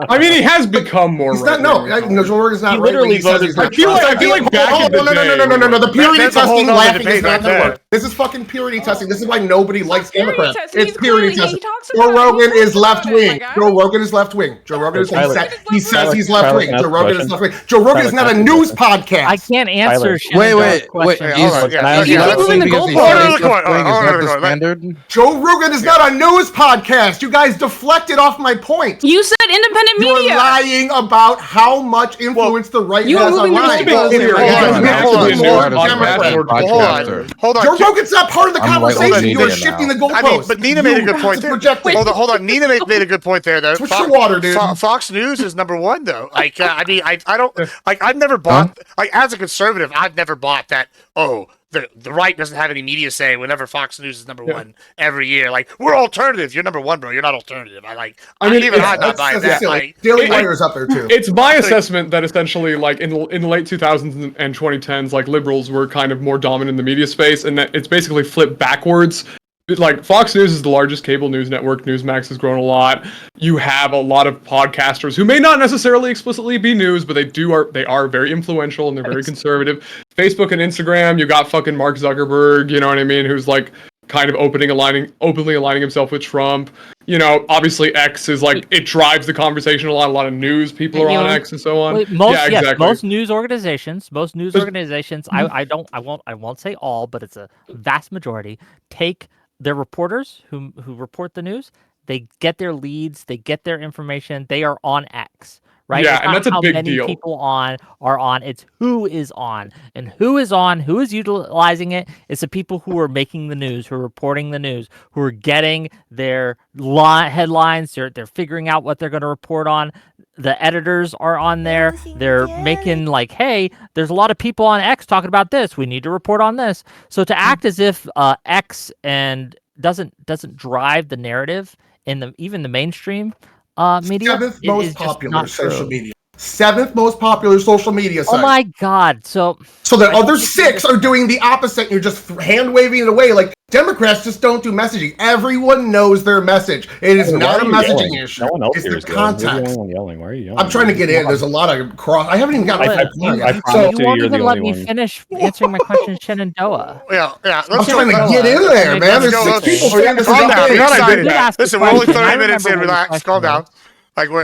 I mean, he has become more. He's not. No, Joe Rogan's not He right literally wing. He says voted he's for not. I feel like back in the day. No. The purity That's a whole testing nother laughing debate is not right gonna there. work. This is fucking purity testing. This is why nobody likes Purity Democrats. testing. It's He's purity clearly- testing. he talks Joe about it. He Rogan is talks about left it, wing. my guy. Joe Rogan is left wing. Joe Rogan is Tyler- he says he's left Tyler, wing. can I ask Joe a Rogan is question? left wing. Joe Rogan is not a Tyler, news I podcast. can't answer Tyler. Shenandoah's Wait. question. Yeah, hold on. Yeah, He's yeah, moving let's- the because he's goalposts. left Hold on, wing, is hold that on, the hold on. standard? Joe Rogan is not a news podcast. You guys deflected off my point. You said independent You're media. lying about how much influence the right you has were moving the online. goalposts. Period. Hold on, It's hold on, actually hold on, more hold on. Democrat. Hold on. Joe Rogan's not part of the I'm white conversation. media You're now. shifting the goalposts. I mean, but Nina made a good point there. Projecting. Hold on. Nina made a good point there, though. Switch to water, dude. Fox News is number one, though. Like, I mean, I don't like. I've never bought like as a conservative. I've never bought that. Oh, the right doesn't have any media say whenever Fox News is number one every year. Like, we're alternative. You're number one, bro. You're not alternative. I mean, even I'm not That's buying that. silly. Like, Daily Wire's up there too. It's my assessment that essentially, like in the late 2000s and 2010s, like liberals were kind of more dominant in the media space, and that it's basically flipped backwards. Like Fox News is the largest cable news network. Newsmax has grown a lot. You have a lot of podcasters who may not necessarily explicitly be news, but they are very influential and they're very conservative. Facebook and Instagram, you got fucking Mark Zuckerberg, you know what I mean, who's like kind of openly aligning himself with Trump. You know, obviously X is like it drives the conversation a lot. A lot of news people are on X and so on. Most news organizations, I won't say all, but it's a vast majority, take their reporters who report the news. They get their leads, they get their information. They are on X, right? Yeah, it's and not that's a how big many deal. people are on. It's who is on, and who is on, who is utilizing it. It's the people who are making the news, who are reporting the news, who are getting their headlines. They're figuring out what they're going to report on. The editors are on there. They're making like, hey, there's a lot of people on X talking about this. We need to report on this. So to act as if X and doesn't drive the narrative in even the mainstream media, Seventh is most just popular not social true. media. Seventh most popular social media site. Oh my God! So the other 6 are doing the opposite. You're just hand waving it away. Like Democrats just don't do messaging. Everyone knows their message. It is not a messaging issue. No one else It's here the is yelling. You're the context. only one yelling. Why are you yelling? I'm trying to get in. There's a lot of cross. I haven't even gotten I my point promise yet. you you, won't you're even the let only me one. finish answering my question, Shenandoah. yeah. I'm trying to get in there, man. There's 6 people saying this is Calm down. okay. You're not excited. did ask a Listen, we're only question. 30 I minutes in. remember what your Relax. question Calm down. was. Like, go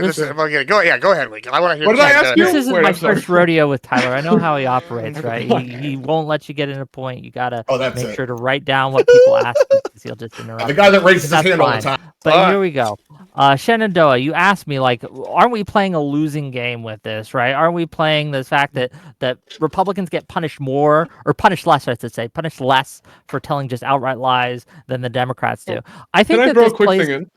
ahead, Wick. I want to hear. What did I ask you? This isn't Wait, my I'm sorry. first rodeo with Tyler. I know how he operates, right? He won't let you get in a point. You gotta That's make it. sure to write down what people ask you because he'll just interrupt. The guy that raises his That's hand all the fine. time. But here we go. Shenandoah, you asked me, like, aren't we playing a losing game with this, right? Aren't we playing the fact that Republicans get punished more, or punished less, I should say, punished less for telling just outright lies than the Democrats do? I think Can I that throw this a quick plays... thing in?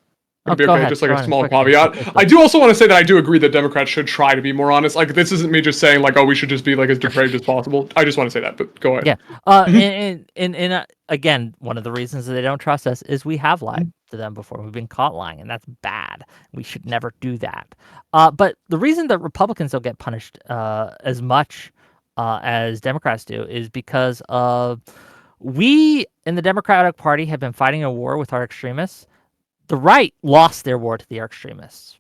Oh, Be go okay, ahead, just like go a ahead, small quickly, caveat. quickly. I do also want to say that I do agree that Democrats should try to be more honest. Like, this isn't me just saying like, oh, we should just be like as depraved as possible. I just want to say that, but go ahead. Yeah. Again, one of the reasons that they don't trust us is we have lied to them before. We've been caught lying, and that's bad. We should never do that. But the reason that Republicans don't get punished as much as Democrats do is because we in the Democratic Party have been fighting a war with our extremists. The right lost their war to the extremists.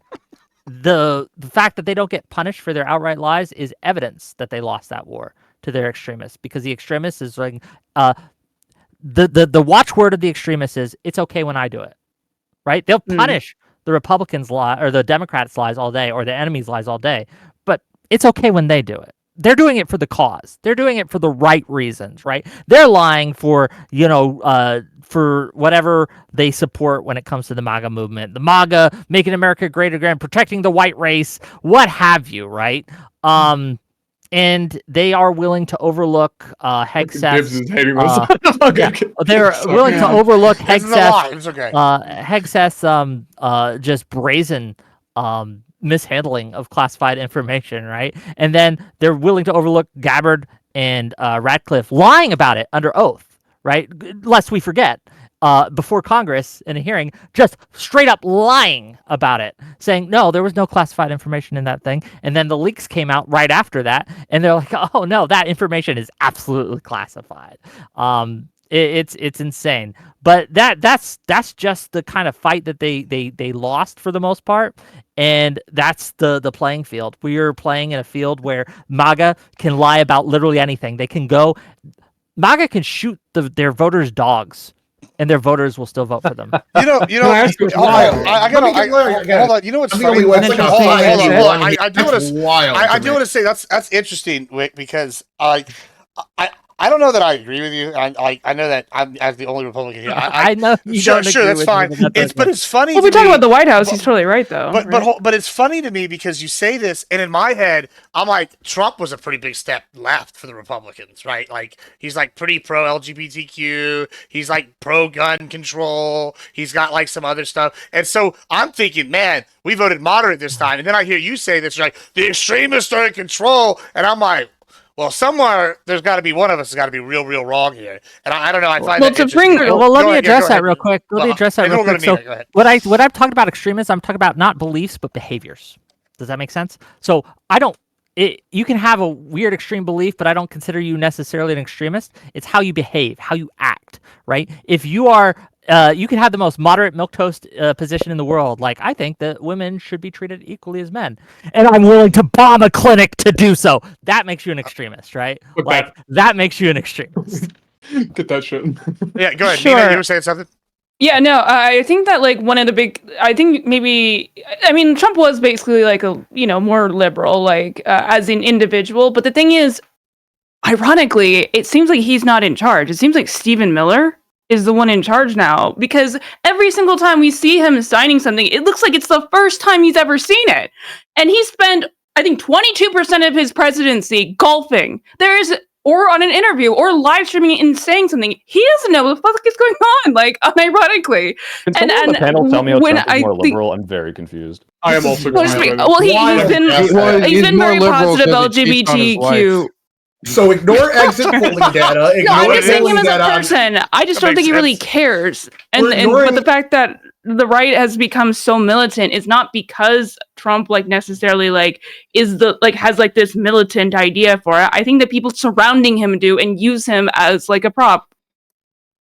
The fact that they don't get punished for their outright lies is evidence that they lost that war to their extremists, because the extremists is like the watchword of the extremists is it's okay when I do it, right? They'll punish the Republicans' lie or the Democrats' lies all day, or the enemy's lies all day, but it's okay when they do it. They're doing it for the cause. They're doing it for the right reasons, right? They're lying for, for whatever they support when it comes to the MAGA movement, the MAGA, making America great again, protecting the white race, what have you, right? And they are willing to overlook Hegseth's. Gibbs is hating this. They're willing to overlook This is a lie. Hegseth's It's okay. Hegseth's just brazen mishandling of classified information, right? And then they're willing to overlook Gabbard and Ratcliffe lying about it under oath, right? Lest we forget, before Congress in a hearing, just straight up lying about it, saying, no, there was no classified information in that thing. And then the leaks came out right after that, and they're like, oh, no, that information is absolutely classified. It's insane. But that's just the kind of fight that they lost for the most part. And that's the playing field. We are playing in a field where MAGA can lie about literally anything. They can go, MAGA can shoot their voters' dogs, and their voters will still vote for them. I got. Hold on. You know what's funny? Hold on. I do want to say that's interesting, Wick, because I don't know that I agree with you. I know that I'm as the only Republican here. I know. Sure, that's fine. But it's funny. Well, we talk about the White House. He's totally right, though. But it's funny to me because you say this, and in my head, I'm like, Trump was a pretty big step left for the Republicans, right? Like he's like pretty pro LGBTQ. He's like pro gun control. He's got like some other stuff, and so I'm thinking, man, we voted moderate this time. And then I hear you say this, like the extremists are in control, and I'm like, well, somewhere there's got to be one of us has got to be real wrong here, and I don't know. I find that interesting. Let me address that real quick. So, what I'm talking about extremists, I'm talking about not beliefs but behaviors. Does that make sense? So, you can have a weird extreme belief, but I don't consider you necessarily an extremist. It's how you behave, how you act, right? If you are, you can have the most moderate milquetoast position in the world. Like, I think that women should be treated equally as men, and I'm willing to bomb a clinic to do so. That makes you an extremist, right? Like, that makes you an extremist. Get that shit. Yeah, go ahead. Sure. Nina, you were saying something? Yeah, no, I think that like one of the big, I think maybe, I mean, Trump was basically like a, more liberal, like as an individual. But the thing is, ironically, it seems like he's not in charge. It seems like Stephen Miller is the one in charge now, because every single time we see him signing something, it looks like it's the first time he's ever seen it. And he spent, I think, 22% of his presidency golfing. Or on an interview, or live streaming and saying something. He doesn't know what the fuck is going on, like, unironically. Can someone on the panel tell me how Trump is more liberal? I'm very confused. I am also well, he's been very positive LGBTQ. So ignore exit polling data. No, I'm just saying him as a person. I just don't think he really cares. But the fact that the right has become so militant is not because Trump necessarily has this militant idea for it. I think that people surrounding him do and use him as a prop.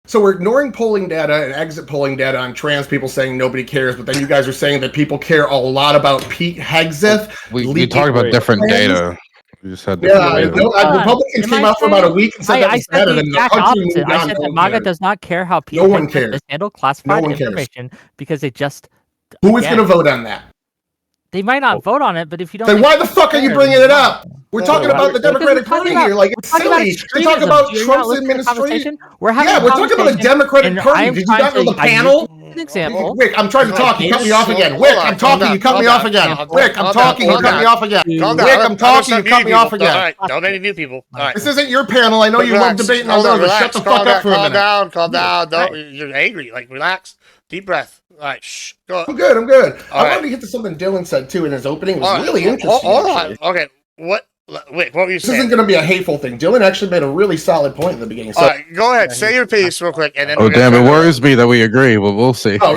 So we're ignoring polling data and exit polling data on trans people saying nobody cares, but then you guys are saying that people care a lot about Pete Hegseth. We talked about different data. We just had Republicans came out for about a week and said that was better than the country moved on. I said that MAGA does not care how no one cares. Handle classified information because they just. Who is going to vote on that? They might not vote on it, but if you don't. Then why the fuck are you bringing it up? We're talking about the Democratic Party here. It's silly. We're talking about Trump's administration. We're talking about the Democratic Party. Did you not know the panel? An example. Wick, I'm trying to talk. You cut me off again. Wick, I'm talking. You cut me off again. Wick, I'm talking. You cut me off again. Wick, I'm talking. You cut me off again. All right, don't any new people. All right. This isn't your panel. I know you love debating on those. Shut the fuck up for a minute. Calm down. You're angry. Relax. Deep breath. All right, shh. Go. I'm good. I wanted to get to something Dylan said too in his opening. It was really interesting. Hold on. Okay. What were you saying? This isn't going to be a hateful thing. Dylan actually made a really solid point in the beginning. So, all right, go ahead. Say your piece real quick, and then. Oh damn! It worries me that we agree, but we'll see. Oh,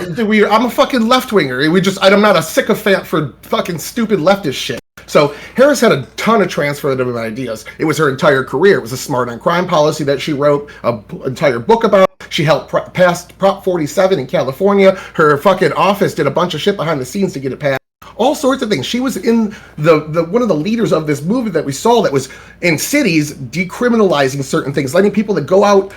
I'm a fucking left winger. I'm not a sycophant for fucking stupid leftist shit. So Harris had a ton of transformative ideas. It was her entire career. It was a smart on crime policy that she wrote an entire book about. She helped pass Prop 47 in California. Her fucking office did a bunch of shit behind the scenes to get it passed. All sorts of things. She was in the one of the leaders of this movement that we saw that was in cities decriminalizing certain things, letting people that go out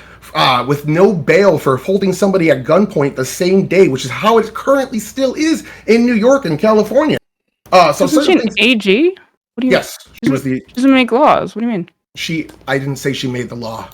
with no bail for holding somebody at gunpoint the same day, which is how it currently still is in New York and California. So she an AG? What do you? Yes, she was the. She doesn't make laws. What do you mean? I didn't say she made the law.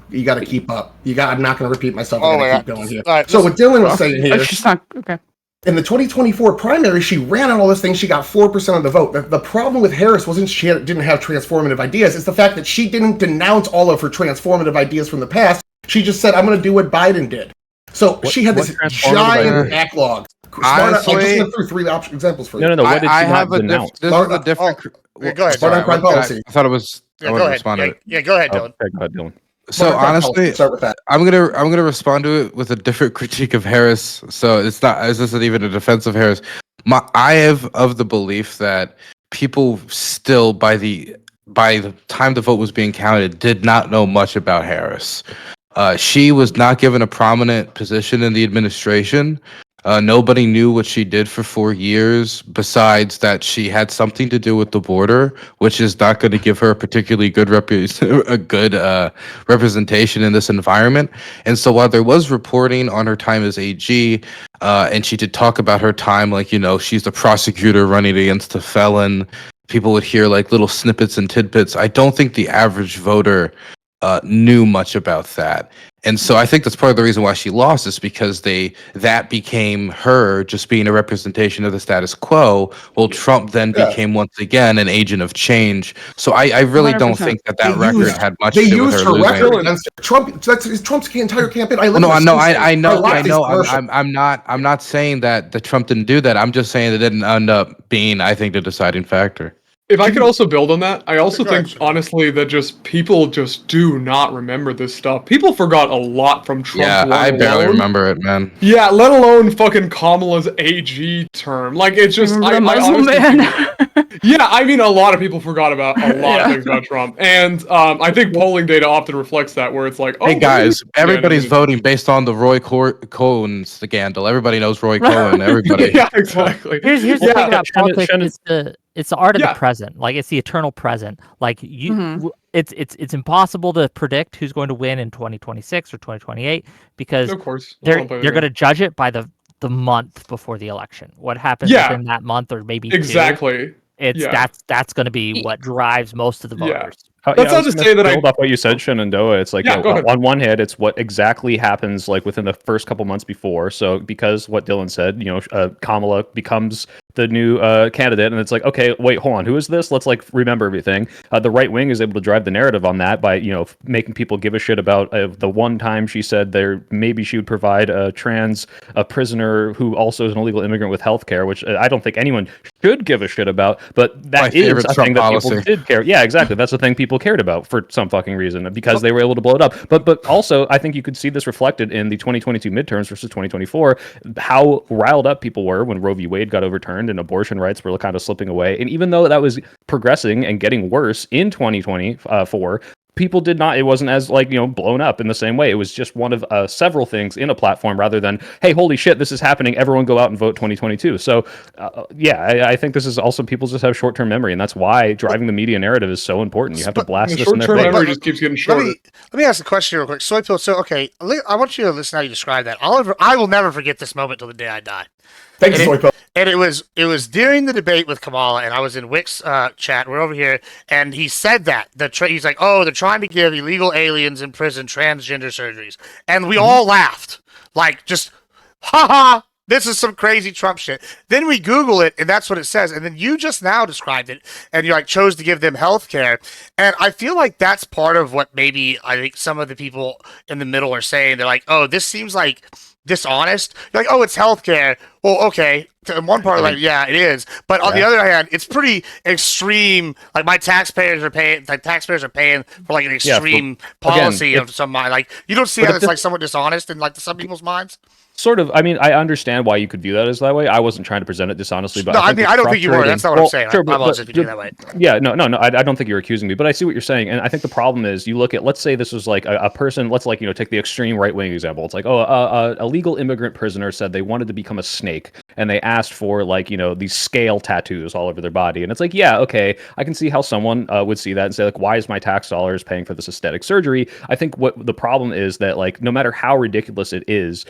You got to keep up. I'm not going to repeat myself. I'm going to keep going here. Right, so what Dylan was saying here. She's not okay. In the 2024 primary, she ran on all this thing. She got 4% of the vote. The problem with Harris wasn't she didn't have transformative ideas. It's the fact that she didn't denounce all of her transformative ideas from the past. She just said, I'm going to do what Biden did. So she had this giant backlog I just Honestly- went through 3 examples for you. No. What did I she have not a denounce? this No, is a no, different. Yeah, go ahead. Smart on Sorry. crime policy. I thought it was. Yeah, I go would ahead. respond to it. Yeah, go ahead, Oh, Dylan. okay, go ahead, Dylan. So Smart on crime policy. honestly, Let's start with that. I'm gonna respond to it with a different critique of Harris. So this isn't even a defense of Harris. I have of the belief that people still by the time the vote was being counted did not know much about Harris. She was not given a prominent position in the administration. Nobody knew what she did for 4 years, besides that she had something to do with the border, which is not going to give her a particularly good representation in this environment. And so while there was reporting on her time as AG, and she did talk about her time, like, she's the prosecutor running against a felon, people would hear like little snippets and tidbits. I don't think the average voter knew much about that. And so I think that's part of the reason why she lost, is because that became her just being a representation of the status quo. Well, Trump then became once again an agent of change. So I really don't 100%. think that They record used- had much They to do with used her her losing. record against Trump. That's Trump's entire campaign. I live No, in no, this state. I know, watch I these know. commercials. I'm not saying that the Trump didn't do that. I'm just saying it didn't end up being, I think, the deciding factor. If I could also build on that, I also Go ahead, think Sean. honestly that just people just do not remember this stuff. People forgot a lot from Trump. Yeah, I barely alone. remember it, man. Yeah, let alone fucking Kamala's AG term. Like, it's just Remember the I Muslim honestly man? yeah, I mean, a lot of people forgot about a lot Yeah. of things about Trump, and I think polling data often reflects that, where it's like, oh, Hey guys, yeah, everybody's dude. voting based on the Roy Cohen scandal. Everybody knows Roy Cohen. Everybody. Yeah, exactly. Here's the Yeah, thing about Shannon- politics. Shannon- It's the art of Yeah. the present. Like, it's the eternal present. Like, Mhm. it's impossible to predict who's going to win in 2026 or 2028, because Of course, I they're don't play the they're going game. to judge it by the month before the election. What happens Yeah. within that month, or maybe two, Exactly. it's Yeah. that's going to be what drives most of the Yeah. voters. That's I not was to gonna say that I- build off what you said, Shenandoah. It's like, Yeah, go ahead. on one hand, it's what exactly happens like within the first couple months before. So because what Dylan said, Kamala becomes the new candidate, and it's like, okay, wait, hold on, who is this? Let's like remember everything. The right wing is able to drive the narrative on that by making people give a shit about the one time she said maybe she would provide a prisoner who also is an illegal immigrant with health care, which I don't think anyone should give a shit about, but My that is favorite a Trump thing that policy. people did care. Yeah, exactly. That's the thing people cared about for some fucking reason, because they were able to blow it up. But also, I think you could see this reflected in the 2022 midterms versus 2024, how riled up people were when Roe v. Wade got overturned and abortion rights were kind of slipping away. And even though that was progressing and getting worse in 2024, people did not, it wasn't as blown up in the same way. It was just one of several things in a platform, rather than, hey, holy shit, this is happening, everyone go out and vote 2022. So I think this is also, people just have short-term memory, and that's why driving the media narrative is so important. You have to blast The this in their short-term face. memory just keeps getting shorter. Let me ask a question real quick. Soy Pill. So, okay, I want you to listen how you describe that. I will never forget this moment till the day I die. Thanks, And Soy Pill. And it was during the debate with Kamala, and I was in Wick's chat. We're over here, and he said that he's like, "Oh, they're trying to give illegal aliens in prison transgender surgeries," and we all laughed, like, just, ha ha. This is some crazy Trump shit. Then we Google it, and that's what it says. And then you just now described it, and you chose to give them health care. And I feel like that's part of what maybe I think some of the people in the middle are saying. They're like, "Oh, this seems like dishonest." You're like, "Oh, it's healthcare." Well, okay. In one part, like, yeah, it is. But on the other hand, it's pretty extreme. Like, my taxpayers are paying. Like, taxpayers are paying for like an extreme policy of some mind. Like, you don't see how it's like somewhat dishonest in like some people's minds. Sort of. I mean, I understand why you could view that as that way. I wasn't trying to present it dishonestly, but No, I mean, I don't think you were. That's not what I'm saying. Sure, I'm honest if you do that way. Yeah, no. I don't think you're accusing me, but I see what you're saying, and I think the problem is you look at, let's say this was like a person. Let's take the extreme right wing example. It's like, a legal immigrant prisoner said they wanted to become a snake, and they asked for these scale tattoos all over their body, and it's like, yeah, okay, I can see how someone would see that and say, like, why is my tax dollars paying for this aesthetic surgery? I think what the problem is that, like, no matter how ridiculous it is,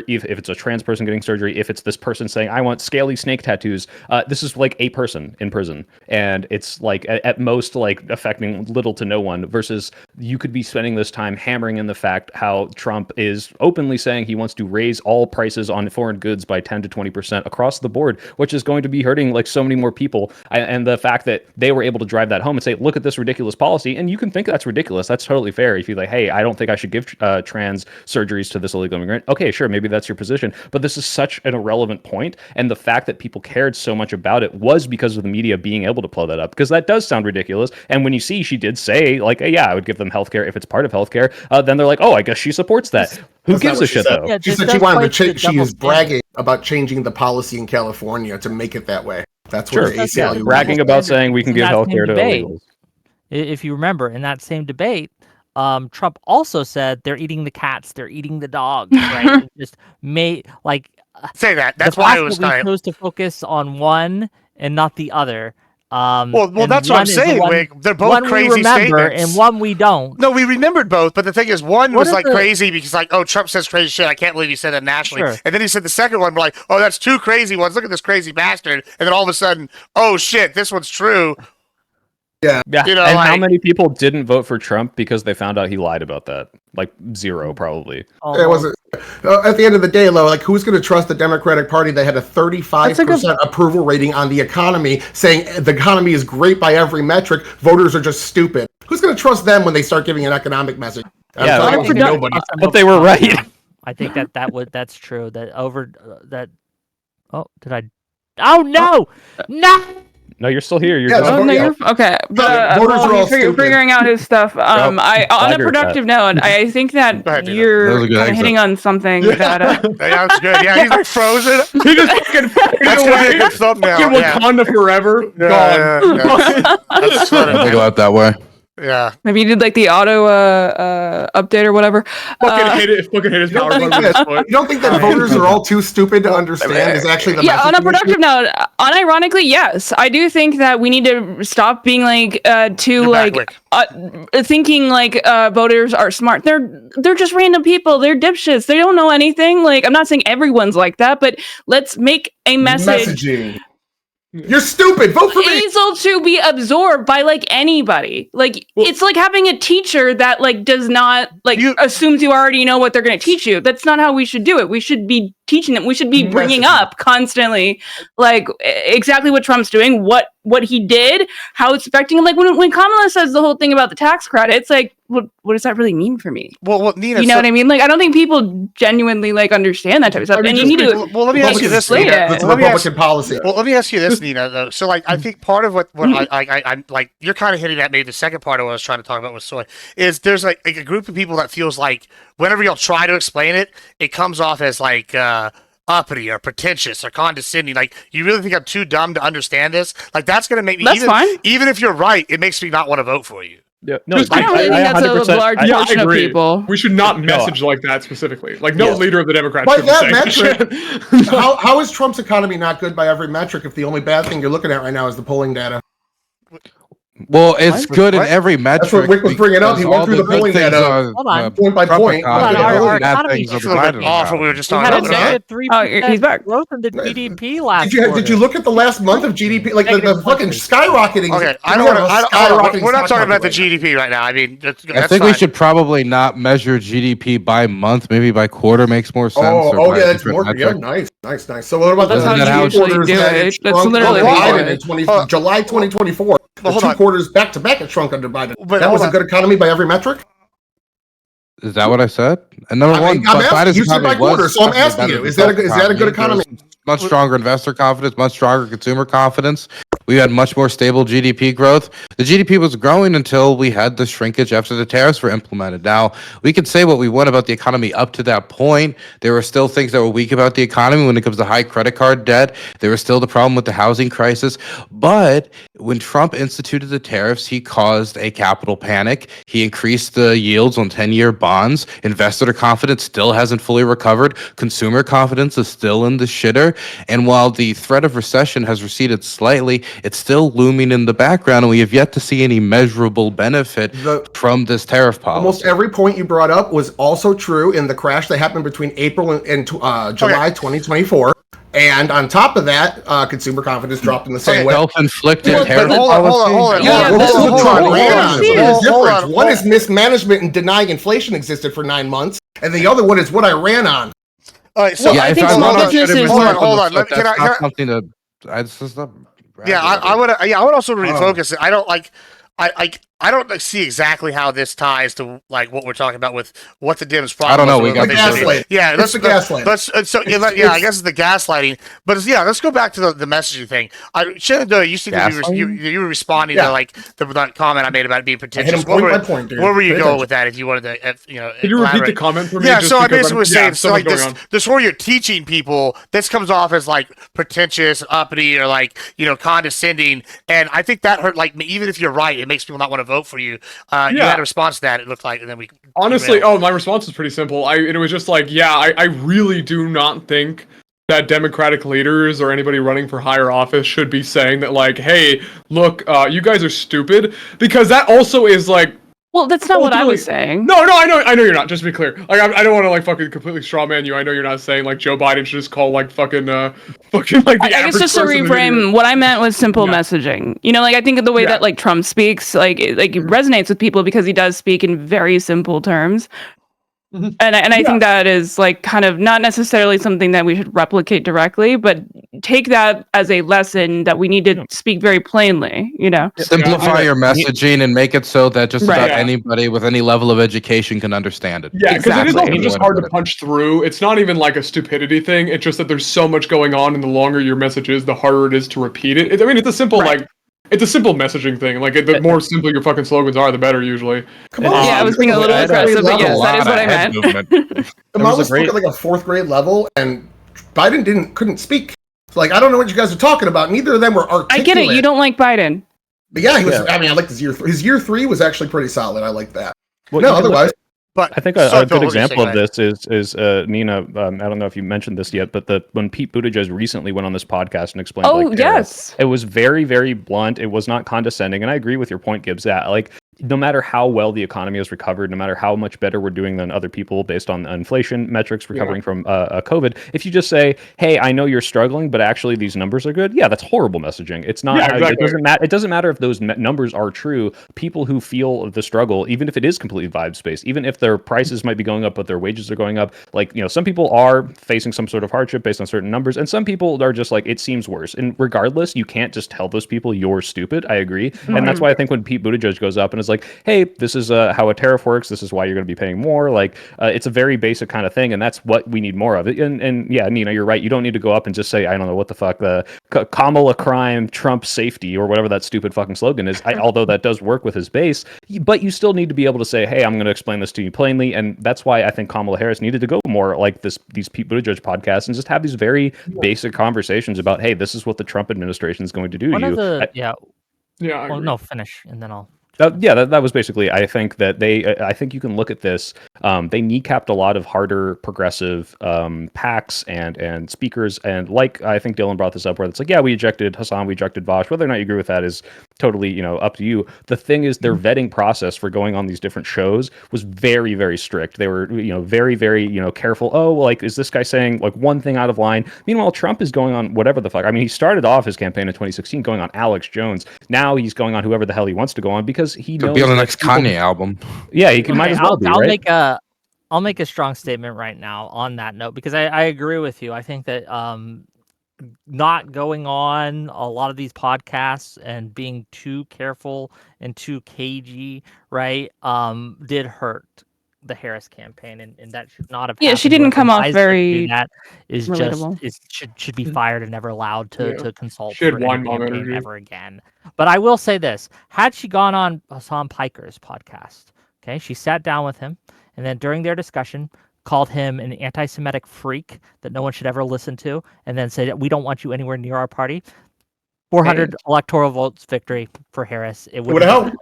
if it's a trans person getting surgery, if it's this person saying, I want scaly snake tattoos, this is like a person in prison, and it's like at most like affecting little to no one, versus you could be spending this time hammering in the fact how Trump is openly saying he wants to raise all prices on foreign goods by 10 to 20% across the board, which is going to be hurting like so many more people. And the fact that they were able to drive that home and say, look at this ridiculous policy, and you can think that's ridiculous, that's totally fair. If you're like, hey, I don't think I should give trans surgeries to this illegal immigrant, okay, okay, sure, maybe that's your position, but this is such an irrelevant point, and the fact that people cared so much about it was because of the media being able to blow that up, because that does sound ridiculous. And when you see she did say, like, yeah, I would give them healthcare if it's part of healthcare, then they're like, oh, I guess she supports that. Who gives a shit, though? Yeah, She this said does she wanted play to to the change. She double is standard. bragging about changing the policy in California to make it that way. That's Sure, what the Yeah, ACLU bragging about saying we can In give that same healthcare to debate, illegals. If you remember, in that same debate, Trump also said they're eating the cats, they're eating the dogs, right? It just made like Say that. That's the why fact it was that we kind of. chose to focus on one and not the other. Well, And that's what I'm one is the saying, one, Wick. They're both one we crazy remember statements. and one we don't. No, we remembered both, but the thing is, one What was are like the- crazy because like, oh, Trump says crazy shit. I can't believe he said that nationally. Sure. And then he said the second one, we're like, oh, that's two crazy ones. Look at this crazy bastard. And then all of a sudden, oh shit, this one's true. Yeah, You know, and how like- many people didn't vote for Trump because they found out he lied about that? Like zero, probably. It wasn't. At the end of the day, though, like who's going to trust the Democratic Party that had a 35% approval rating on the economy, saying the economy is great by every metric? Voters are just stupid. Who's going to trust them when they start giving an economic message? I'm Yeah, talking I to think nobody. But they were right. I think that's true. That. Oh, did I? Oh no, no. No, you're still here. You're Yeah, just- the Oh, no, yeah. you're okay. But voters are all he's stupid. figuring out his stuff. I on a Tiger, productive note, I think that Go ahead, Dina. That you're was a good kind of exit. hitting on something that. Yeah, that's good. Yeah, he's like frozen. He just fucking faded That's gonna be a away. good thumbnail. Fucking Yeah. Wakanda forever. Gone. Yeah. That's I think funny. about it that way. Yeah. Maybe you did like the auto update or whatever. Fucking hit it. Fucking hit his power button with his foot. You don't think that voters are all too stupid to understand is actually the Yeah, on a message productive note, unironically, yes, I do think that we need to stop being like too You're back, like Wick. thinking like voters are smart. They're just random people. They're dipshits. They don't know anything. Like I'm not saying everyone's like that, but let's make a message messaging. You're stupid. Vote for me. easy to be absorbed by like anybody. Like it's like having a teacher that like does not like assumes you already know what they're going to teach you. That's not how we should do it. We should be teaching them. We should be bringing up constantly like exactly what Trump's doing, what he did, how it's affecting him. Like when Kamala says the whole thing about the tax credit, it's like what does that really mean for me? Well, Nina, You know what I mean? Like I don't think people genuinely like understand that type of stuff. And you need to Well, let me ask you this, explain Nina. it. That's Let me ask- Republican policy. Well, let me ask you this, Nina. Though, so like, I think part of what I'm like, you're kind of hitting at maybe the second part of what I was trying to talk about with soy is there's like a group of people that feels like whenever you'll try to explain it, it comes off as like uppity or pretentious or condescending. Like you really think I'm too dumb to understand this? Like that's gonna make me That's fine. even if you're right, it makes me not want to vote for you. Yeah, no, Just I don't really think that's a 100% large Yeah, I portion of agree. people. We should not No. message like that specifically. Like no Yes. leader of the Democrats By should be that saying metric, shit. how is Trump's economy not good by every metric if the only bad thing you're looking at right now is the polling data? Well, it's What? good in What? every metric. what Wick was bringing up. He because went all through the good polling things data. are, Hold on. Point by Trump point. economy, Hold on, and our bad economy things are It's a little bit Biden off economy. what we were just We talking had a about. Okay. negative 3% he's back. growth in the GDP last Did you quarter. look at the last month of GDP? Like the Negative fucking numbers. skyrocketing. Okay, I we don't want have a to. skyrocketing We're not stock talking about the market right GDP right now. I mean, that's I think fine. we should probably not measure GDP by month. Maybe by quarter makes more sense. now. or Oh by yeah, that's different more. Yeah, metric. nice. So what about That's the how you two usually quarters do that it. That's shrunk literally under how you Biden do in it. 20 July 2024? The hold two on. quarters back to back it shrunk under Biden. But That hold was a on. good economy by every metric. Is that what I said? And number one, I'm but asking, Biden's you said economy by quarter, was so I'm definitely asking better you, than is that a good Trump's economy? There was much stronger investor confidence, much stronger consumer confidence. We had much more stable GDP growth. The GDP was growing until we had the shrinkage after the tariffs were implemented. Now, we could say what we want about the economy up to that point. There were still things that were weak about the economy when it comes to high credit card debt. There was still the problem with the housing crisis. But when Trump instituted the tariffs, he caused a capital panic. He increased the yields on 10-year bonds. Investor confidence still hasn't fully recovered. Consumer confidence is still in the shitter. And while the threat of recession has receded slightly, it's still looming in the background, and we have yet to see any measurable benefit from this tariff policy. Almost every point you brought up was also true in the crash that happened between April and July 2024. And on top of that, consumer confidence dropped in the same way. Self-inflicted Well, tariff but hold on, policy. hold on. Yeah, Yeah, this is hold what on, Trump hold on, ran hold on. on, So there's hold difference. on, One hold is mismanagement and denying inflation existed for 9 months, and the other one is what I ran on. All right, so Well, I if think I'm small not businesses- should've Hold on, been hold on. that's Can I- not something to. It's just not. I would also refocus it. I don't like. I I don't see exactly how this ties to like what we're talking about with what the Dems problem. I don't know. was We and got what the they should do. gaslighting. Yeah, It's the gaslighting. I guess it's the gaslighting. But let's go back to the messaging thing. Shenandoah, you seem to be you were responding to like that comment I made about it being I hit pretentious. him point by point, dude. Where were you Pay going attention. with that? If you wanted to, Could you repeat the elaborate? comment for me? Yeah, just so I because basically was saying, so like going on. this where you're teaching people, this comes off as like pretentious, uppity, or like condescending, and I think that hurt. Like even if you're right, it makes people not want to vote for you. You had a response to that. It looked like, and then we honestly, my response was pretty simple. It was just like, I really do not think that Democratic leaders or anybody running for higher office should be saying that, like, hey, look, you guys are stupid, because that also is like. Well, that's not what I was saying. No, I know you're not. Just to be clear, like, I don't want to like fucking completely straw man you. I know you're not saying like Joe Biden should just call like fucking like the I guess just to reframe, what I meant was simple messaging. Like I think of the way that like Trump speaks, like it resonates with people because he does speak in very simple terms. And I think that is like kind of not necessarily something that we should replicate directly, but take that as a lesson that we need to speak very plainly, Simplify your messaging and make it so that just about anybody with any level of education can understand it. Yeah, because it is also just hard to punch through. It's not even like a stupidity thing. It's just that there's so much going on, and the longer your message is, the harder it is to repeat it. I mean, it's a simple it's a simple messaging thing. Like, the more simple your fucking slogans are, the better usually. Come on. Yeah, I was being a little aggressive, but yes, that is what I meant. Kamala spoke at like a 4th grade level, and Biden couldn't speak. So, like, I don't know what you guys are talking about. Neither of them were articulate. I get it. You don't like Biden. But yeah, he was. I mean, I liked his year 3. His year 3 was actually pretty solid. I like that. Well, no, otherwise. But I think a good example of this is Nina. I don't know if you mentioned this yet, but when Pete Buttigieg recently went on this podcast and explained, it was very, very blunt. It was not condescending, and I agree with your point, Gibbs. That like no matter how well the economy has recovered, no matter how much better we're doing than other people based on inflation metrics recovering from COVID, if you just say, "Hey, I know you're struggling, but actually these numbers are good," that's horrible messaging. It's not. It doesn't matter. It doesn't matter if those numbers are true. People who feel the struggle, even if it is completely vibe space, even if their prices might be going up, but their wages are going up, like some people are facing some sort of hardship based on certain numbers, and some people are just like, it seems worse. And regardless, you can't just tell those people you're stupid. I agree, and that's why I think when Pete Buttigieg goes up and is like, hey, this is how a tariff works, this is why you're going to be paying more, like it's a very basic kind of thing, and that's what we need more of it. And yeah, Nina, you're right, you don't need to go up and just say, I don't know what the fuck, the Kamala crime, Trump safety, or whatever that stupid fucking slogan is, although that does work with his base, but you still need to be able to say, hey, I'm going to explain this to you plainly. And that's why I think Kamala Harris needed to go more like these Pete Buttigieg podcasts and just have these very basic conversations about, hey, this is what the Trump administration is going to do to you. Well, no, finish, and then I'll. That was basically, I think that I think you can look at this. They kneecapped a lot of harder progressive PACs and speakers. And like, I think Dylan brought this up where it's like, yeah, we ejected Hassan, we ejected Vosh. Whether or not you agree with that is totally, up to you. The thing is, their vetting process for going on these different shows was very, very strict. They were, very, very, careful. Oh, like, is this guy saying like one thing out of line? Meanwhile, Trump is going on whatever the fuck. I mean, he started off his campaign in 2016 going on Alex Jones. Now he's going on whoever the hell he wants to go on because he knows be on the next Kanye album. Yeah, he might as well be, right? I'll make a strong statement right now on that note because I agree with you. I think that not going on a lot of these podcasts and being too careful and too cagey, right, did hurt the Harris campaign, and that should not have. Yeah, she didn't come off very. That is relatable. should be fired and never allowed to consult she had for wine any mom campaign energy ever again. But I will say this: had she gone on Hassan Piker's podcast, okay, she sat down with him, and then during their discussion, called him an anti-Semitic freak that no one should ever listen to, and then said, "We don't want you anywhere near our party." 400 electoral votes victory for Harris. It would have helped.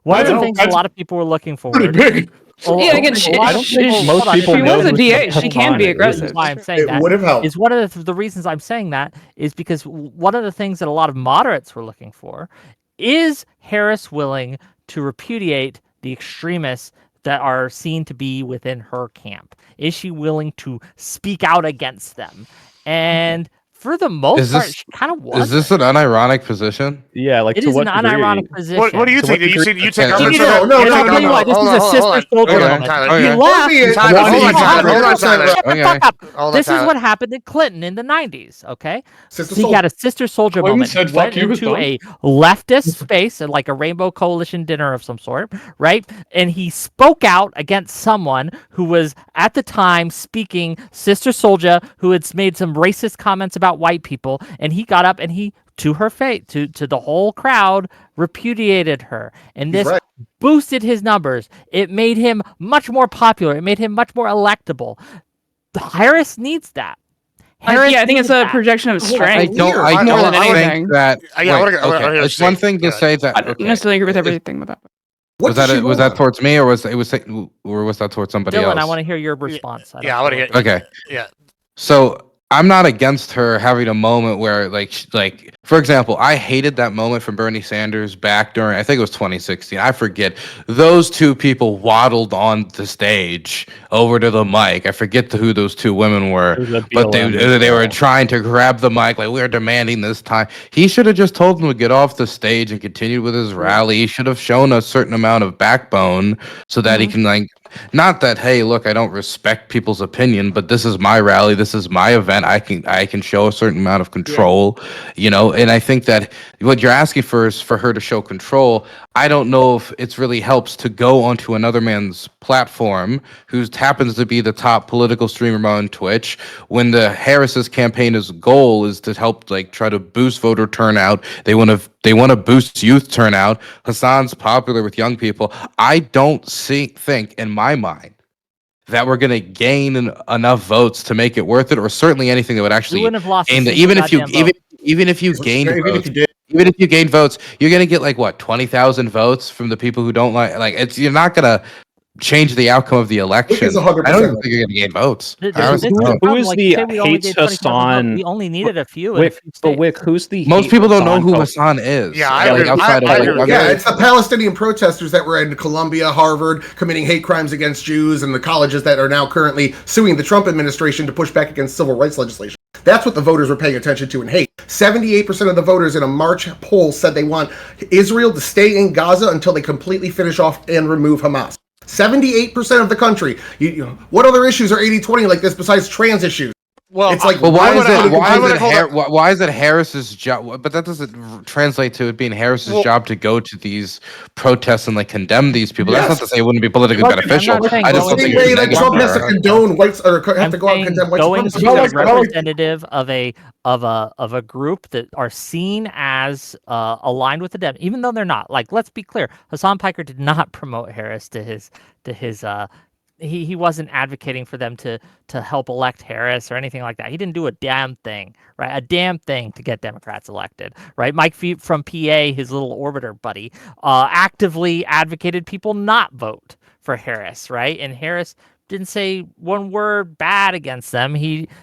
One of the things a lot of people were looking for. Pretty big. Yeah, again, I don't think most people she know was a who's DA. She going can on be it. aggressive. Why I'm saying that would have helped. is one of the reasons I'm saying that is because one of the things that a lot of moderates were looking for is Harris willing to repudiate the extremists that are seen to be within her camp? Is she willing to speak out against them? And For the most Is part, this- she kind of was. Is this an unironic position? Yeah, like It to is what an degree? unironic position. What do you To think? what degree- You take Okay. umbrage No, with no, it? no, I'll tell you what, this is a sister soldier Hold on, moment. Tyler. He Okay. left. Tyler, Tyler, hold on, Tyler. Hold on, Shut Tyler. the Okay. fuck up. Hold on, This is Tyler. what happened to Clinton in the 90s, okay? Sister He Soldier. got a sister soldier Clinton moment. said, He "Fuck went you," was into done. a leftist space, like a Rainbow Coalition dinner of some sort, right? And he spoke out against someone who was at the time speaking sister soldier, who had made some racist comments about white people, and he got up and he, to her face, to the whole crowd, repudiated her. And He's this right. boosted his numbers. It made him much more popular. It made him much more electable. Harris needs that. Harris Yeah, I think it's needs a that. projection of I strength. don't- I more don't than think anything. that. Yeah, I wait, wanna okay. hear It's one Steve. thing to Yeah. say that. I don't Okay. necessarily agree with If- everything with that. What did she was vote that towards me, or was that towards somebody Dylan, else? I want to hear your response. Yeah, I want to hear. Okay. Yeah. So I'm not against her having a moment where, like, for example, I hated that moment from Bernie Sanders back during, I think it was 2016. I forget. Those two people waddled on the stage over to the mic. I forget who those two women were, It was a but they BLM were girl. trying to grab the mic, like, we're demanding this time. He should have just told them to get off the stage and continue with his rally. He should have shown a certain amount of backbone so that he can, like, not that, hey, look, I don't respect people's opinion, but this is my rally, this is my event. I can show a certain amount of control, you know. And I think that what you're asking for is for her to show control. I don't know if it's really helps to go onto another man's platform who happens to be the top political streamer on Twitch when the Harris's campaign's goal is to help, like, try to boost voter turnout. They want to boost youth turnout. Hassan's popular with young people. I don't think in my mind that we're going to gain enough votes to make it worth it, or certainly anything that would We actually wouldn't have lost a gain the, single even if you goddamn vote. even if you gained Even if votes, you did. even if you gain votes, you're going to get, like, what, 20,000 votes from the people who don't like it's, you're not going to change the outcome of the election. is 100% I don't even think you're going to gain votes. This I is honestly the don't. Who problem, is like, the say we only hates did 20,000 votes, Hassan- We only needed a few. in a Wick, few but states. Wick, who's the Most hate people don't know who Hassan Hassan is. Yeah, I like, agree. outside of, I like, agree with other- Yeah, it's the Palestinian protesters that were in Columbia, Harvard, committing hate crimes against Jews, and the colleges that are now currently suing the Trump administration to push back against civil rights legislation. That's what the voters were paying attention to and hate. 78% of the voters in a March poll said they want Israel to stay in Gaza until they completely finish off and remove Hamas. 78% of the country. What other issues are 80-20 like this besides trans issues? Well, It's like, But why I is would- it? I would- hold on. Why is it Harris's job? But that doesn't translate to it being Harris's Well- job to go to these protests and, like, condemn these people. That's Yes. not to say it wouldn't be politically Look, I'm beneficial. not saying I just going don't Same think way it's that Trump has to negative. condone whites or have I'm to go out and saying condemn white going supremacy. to Not a like- not like- representative of a group that are seen as aligned with the Dems, even though they're not. Like, let's be clear, Hassan Piker did not promote Harris to his he wasn't advocating for them to help elect Harris or anything like that. He didn't do a damn thing, right? A damn thing to get Democrats elected, right? Mike from PA, his little orbiter buddy, actively advocated people not vote for Harris, right? And Harris didn't say one word bad against them.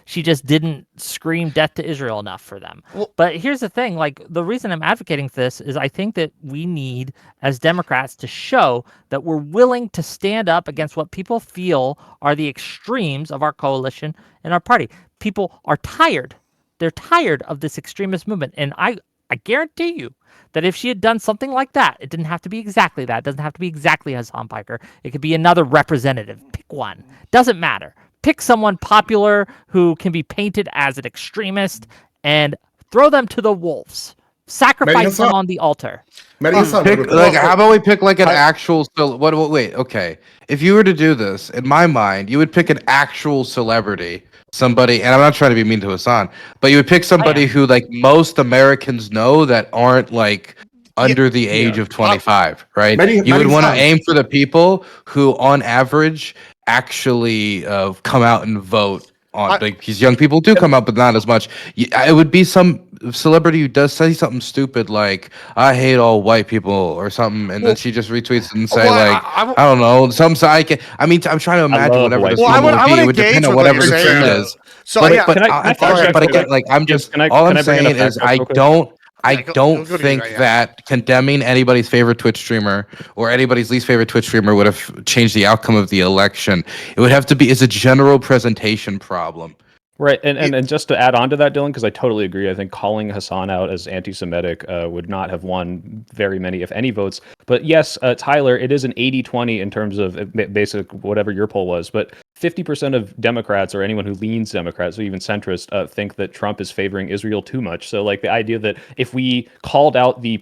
She just didn't scream death to Israel enough for them. Well- But here's the thing, like, the reason I'm advocating for this is I think that we need, as Democrats, to show that we're willing to stand up against what people feel are the extremes of our coalition and our party. People are tired. They're tired of this extremist movement. And I guarantee you that if she had done something like that, it didn't have to be exactly that. It doesn't have to be exactly Hassan Piker. It could be another representative. Pick one. Doesn't matter. Pick someone popular who can be painted as an extremist and throw them to the wolves. Sacrifice them Hassan. on the altar. Mehdi Hassan Pick, would- like, how about we pick, like, an actual? Wait, okay. If you were to do this, in my mind, you would pick an actual celebrity, somebody, and I'm not trying to be mean to Hassan, but you would pick somebody who, like, most Americans know that aren't, like, under the age of 25, right? Mehdi- You would Mehdi want to Hassan. aim for the people who, on average, actually come out and vote. Like, these young people do come out, but not as much. It would be some celebrity who does say something stupid like "I hate all white people" or something, and then she just retweets it and say, Well, like, I I don't know, some psychic. I mean, I'm trying to imagine love whatever white this people. woman I would would be. It would engage depend on with what whatever you're the saying. thing is. So But, yeah, but, Can I but interject? again, like, I'm just Can I all I'm bring up saying a fact is real I quick? don't. I Yeah, don't go to think you, yeah. that condemning anybody's favorite Twitch streamer or anybody's least favorite Twitch streamer would have changed the outcome of the election. It would have to be, it's a general presentation problem. Right, and just to add on to that, Dylan, because I totally agree. I think calling Hassan out as anti-Semitic would not have won very many, if any, votes. But yes, Tyler, it is an 80-20 in terms of basic whatever your poll was. But 50% of Democrats, or anyone who leans Democrat, so even centrist, think that Trump is favoring Israel too much. So like the idea that if we called out the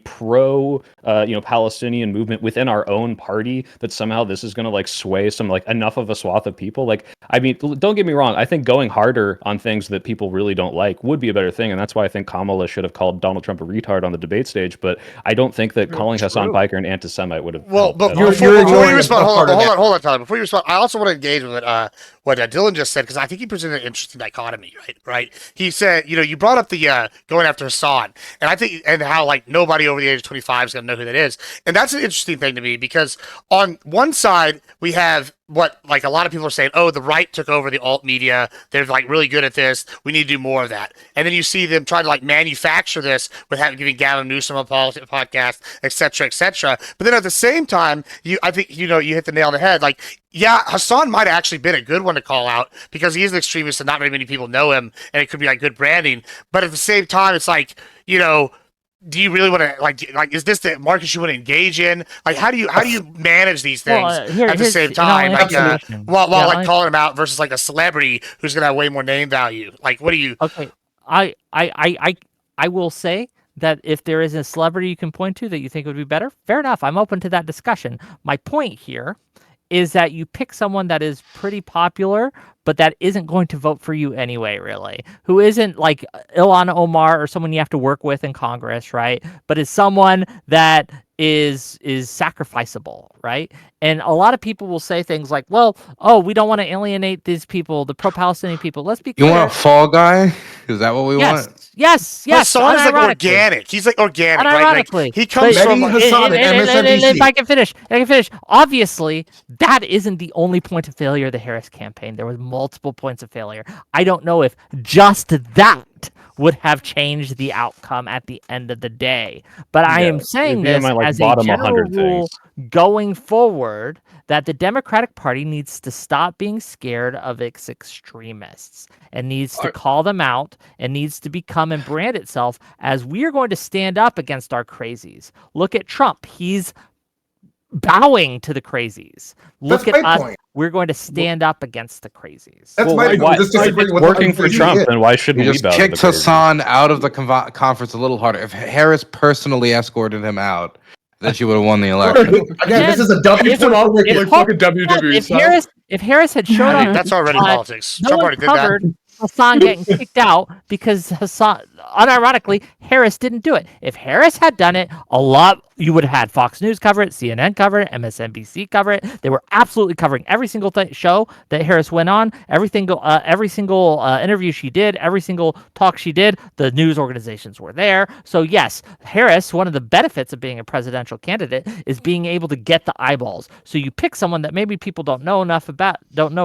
Palestinian movement within our own party, that somehow this is going to like sway some like enough of a swath of people. Like, I mean, don't get me wrong. I think going harder on things that people really don't like would be a better thing, and that's why I think Kamala should have called Donald Trump a retard on the debate stage. But I don't think that calling Hassan Piker an anti-Semite would have. Well, helped but at all. before you respond, hold on, Tyler. Before you respond, I also want to engage with what Dylan just said, because I think he presented an interesting dichotomy, right? He said, you brought up the going after Hassan, and I think, and how like nobody over the age of 25 is going to know who that is, and that's an interesting thing to me, because on one side we have what like a lot of people are saying, oh, the right took over the alt media, they're like really good at this, we need to do more of that. And then you see them try to like manufacture this with giving Gavin Newsom a podcast, etc. But then at the same time, I think you hit the nail on the head. Like, yeah, Hassan might have actually been a good one to call out, because he is an extremist and not very many people know him, and it could be like good branding. But at the same time, it's like, do you really want to like? Is this the market you want to engage in? Like, how do you manage these things at the same time? While calling him out versus like a celebrity who's gonna have way more name value. Like, what do you? Okay, I will say that if there is a celebrity you can point to that you think would be better, fair enough. I'm open to that discussion. My point here is that you pick someone that is pretty popular, but that isn't going to vote for you anyway, really, who isn't like Ilhan Omar or someone you have to work with in Congress, right? But is someone that is sacrificable, right? And a lot of people will say things like, well, we don't want to alienate these people, the pro-Palestinian people. Let's be clear. You want a fall guy? Is that what we want? Yes. Hassan is like organic. He's like organic, right? Like, he comes from Hassan at MSNBC. If I can finish. Obviously, that isn't the only point of failure of the Harris campaign. There was multiple points of failure. I don't know if just that would have changed the outcome at the end of the day. But I am saying this as a general rule going forward, that the Democratic Party needs to stop being scared of its extremists and needs to call them out and needs to become and brand itself as we are going to stand up against our crazies. Look at Trump. He's bowing to the crazies. Look at us. Point. We're going to stand up against the crazies. That's my point. It's working for Trump, then why shouldn't we just kicked Hassan out of the conference a little harder? If Harris personally escorted him out, then she would have won the election. Again, this is a W. If Harris had shown up, that's already politics. Trump already did that. Hassan getting kicked out because Hassan, unironically, Harris didn't do it. If Harris had done it, you would have had Fox News cover it, CNN cover it, MSNBC cover it. They were absolutely covering every single show that Harris went on, every single interview she did, every single talk she did. The news organizations were there. So yes, Harris, one of the benefits of being a presidential candidate is being able to get the eyeballs. So you pick someone that maybe people don't know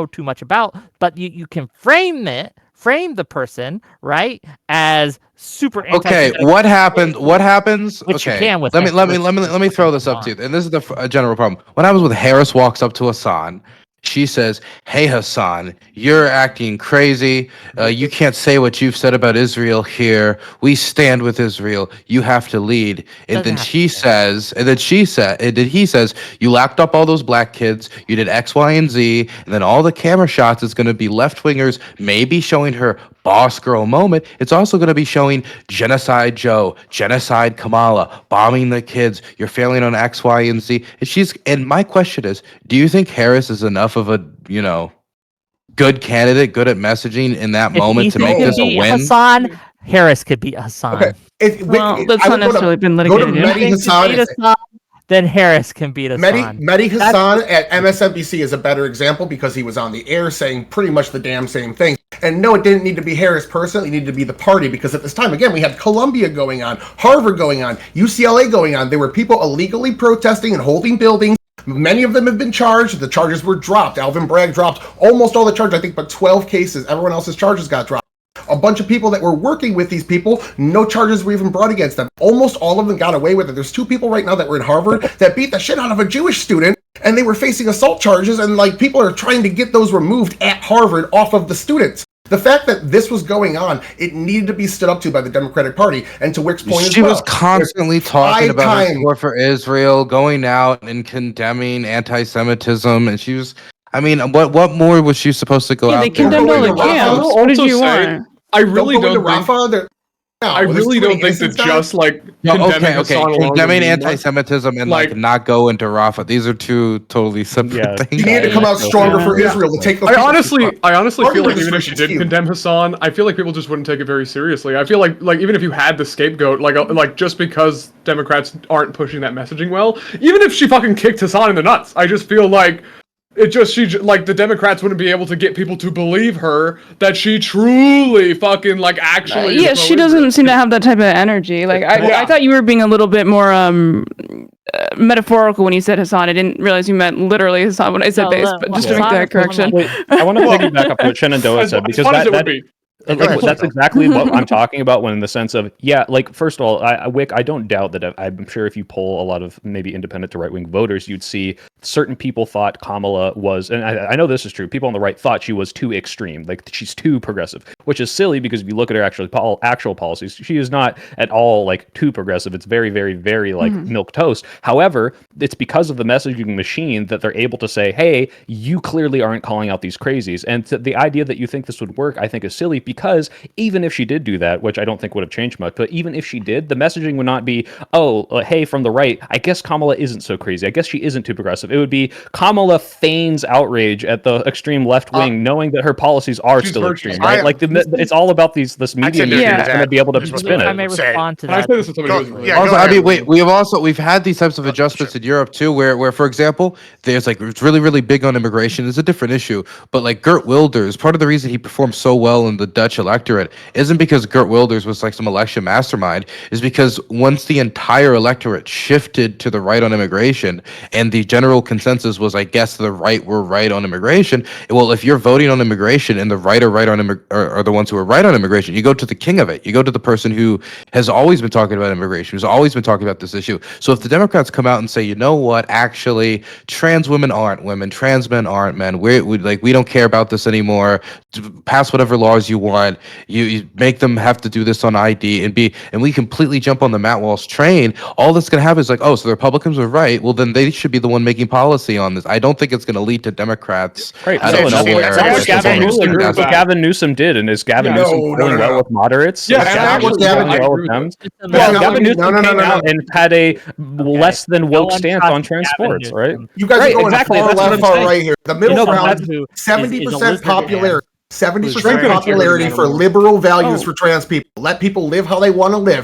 too much about, but you can frame the person, right, as super okay. What happens? Which okay, you can with let me throw this up to you. And this is the general problem. What happens when Harris walks up to Hassan? She says, "Hey Hassan, you're acting crazy. You can't say what you've said about Israel here. We stand with Israel. You have to lead." And then he says, "You locked up all those black kids. You did X, Y, and Z. And then all the camera shots is going to be left wingers, maybe showing her boss girl moment. It's also going to be showing genocide Joe, genocide Kamala, bombing the kids. You're failing on X, Y, and Z." And my question is, do you think Harris is enough of a, good candidate, good at messaging in that moment to make this a win? Hassan, Harris could beat Hassan. Okay. That's not necessarily been litigated. Then Harris can beat Hassan. Mehdi Hassan at MSNBC is a better example because he was on the air saying pretty much the damn same thing. And no, it didn't need to be Harris personally. It needed to be the party, because at this time, again, we had Columbia going on, Harvard going on, UCLA going on. There were people illegally protesting and holding buildings. Many of them have been charged. The charges were dropped. Alvin Bragg dropped almost all the charges, I think, but 12 cases. Everyone else's charges got dropped. A bunch of people that were working with these people, no charges were even brought against them. Almost all of them got away with it. There's 2 people right now that were in Harvard that beat the shit out of a Jewish student, and they were facing assault charges, and people are trying to get those removed at Harvard off of the students. The fact that this was going on, it needed to be stood up to by the Democratic Party. And to Wick's point as She well, was constantly talking about her support for Israel, going out and condemning anti-Semitism, and she was. I mean, what more was she supposed to go out? They there? condemned all the Rafa. camps. I'll What did also you say- want? I really don't go don't into think. Rafa. I really don't think that just like No, condemning okay. Hassan alone Condemning would mean much. anti-Semitism and Like- like not go into Rafah. These are two totally separate Yeah. things. You need to come out stronger for Yeah. Israel to take those. I people honestly from- feel like even if she Argument did is condemn Hassan, I feel like people just wouldn't take it very seriously. I feel like even if you had the scapegoat, like just because Democrats aren't pushing that messaging well, even if she fucking kicked Hassan in the nuts, I just feel like the Democrats wouldn't be able to get people to believe her that she truly fucking like actually. is Yeah, she pro-Israel. doesn't seem to have that type of energy. Like Yeah. I thought you were being a little bit more metaphorical when you said Hassan. I didn't realize you meant literally Hassan when I said No, base. no, But well, just to make Hassan that is correction. Wait, I want to piggyback up what Shenandoah As said because fun as it would that be. Go ahead, that's Shenandoah. exactly what I'm talking about when in the sense of, yeah, like, first of all, Wick, I don't doubt that I'm sure if you poll a lot of maybe independent to right-wing voters, you'd see certain people thought Kamala was, and I know this is true, people on the right thought she was too extreme, like she's too progressive, which is silly because if you look at her actual policies, she is not at all like too progressive. It's very, very, very like milk toast. However, it's because of the messaging machine that they're able to say, hey, you clearly aren't calling out these crazies. And the idea that you think this would work, I think is silly because even if she did do that, which I don't think would have changed much, but even if she did, the messaging would not be, oh, hey, from the right, I guess Kamala isn't so crazy. I guess she isn't too progressive. It would be Kamala feigns outrage at the extreme left wing, knowing that her policies are she's still heard- extreme, I- right? Like it's all about this media tend to machine agree that's with going to be able to Just spin I may it. Say- respond to Can I that. say this to somebody who's Yeah, Also, go I ahead. mean, we've had these types of adjustments in Europe too, where for example, there's like it's really big on immigration. It's a different issue, but like Geert Wilders, part of the reason he performed so well in the Dutch electorate isn't because Geert Wilders was like some election mastermind. Is because once the entire electorate shifted to the right on immigration, and the general consensus was, I guess, the right were right on immigration. Well, if you're voting on immigration and the right are right on are the ones who are right on immigration, you go to the king of it. You go to the person who has always been talking about immigration, who's always been talking about this issue. So if the Democrats come out and say, you know what, actually, trans women aren't women, trans men aren't men. We don't care about this anymore. Pass whatever laws you want. You make them have to do this on ID and we completely jump on the Matt Walsh train. All that's going to happen is like, oh, so the Republicans are right. Well, then they should be the one making policy on this. I don't think it's going to lead to Democrats. Right, I no, don't know no, where- that's that's what Gavin the Newsom thing. did. What Gavin Newsom did, and is Gavin Yeah. Newsom No, going no, well no. with moderates? Yeah, Is and Gavin actually, Newsom yeah, going I well agree with with Dems? No, Well, no, Gavin no, Newsom no, no, came no, no. out and had a less than No woke one stance trusts on trans Gavin sports, right? Newsom. You guys Right, are going exactly, far that's what left, I'm far saying. right here. The You middle know, ground, who is 70% Elizabeth popularity. 70% Strength and popularity integrity for matter more. liberal values Oh. for trans people. Let people live how they want to live.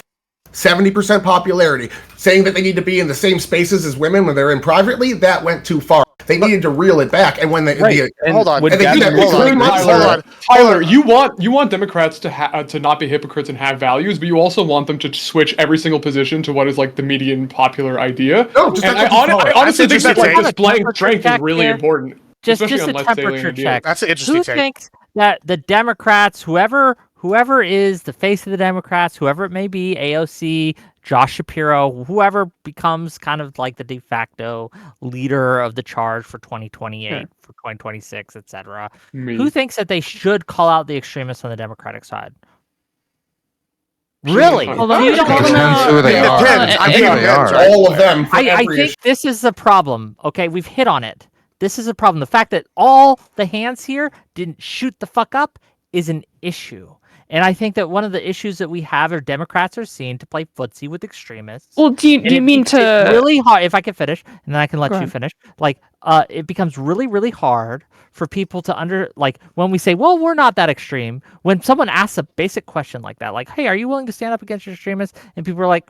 70% popularity. Saying that they need to be in the same spaces as women when they're in privately, that went too far. They needed to reel it back. And when they, Right. And Hold on. would And they do Gavin that Newsom- pretty much Hold so. on. Tyler, you want Democrats to not be hypocrites and have values, but you also want them to switch every single position to what is like the median popular idea. No, just And that's I what you call it. honestly think That's that like interesting. displaying Temperature strength is check really here. important, just especially a on less salient temperature ideas. check. That's an interesting Who take. thinks that the Democrats, whoever is the face of the Democrats, whoever it may be, AOC, Josh Shapiro, whoever becomes kind of like the de facto leader of the charge for 2028, Sure. for 2026, etc. Me. Who thinks that they should call out the extremists on the Democratic side? Really? Hold on, you don't It call them depends out. who they It are. depends. I Who mean, they are. all of them. For I every think issue. this is the problem. Okay, we've hit on it. This is a problem. The fact that all the hands here didn't shoot the fuck up is an issue. And I think that one of the issues that we have are Democrats are seen to play footsie with extremists. Well, do you And it mean makes it to? really hard? If I can finish, and then I can let Go you ahead. finish. Like, it becomes really hard for people to like when we say, "Well, we're not that extreme." When someone asks a basic question like that, like, "Hey, are you willing to stand up against your extremists?" and people are like,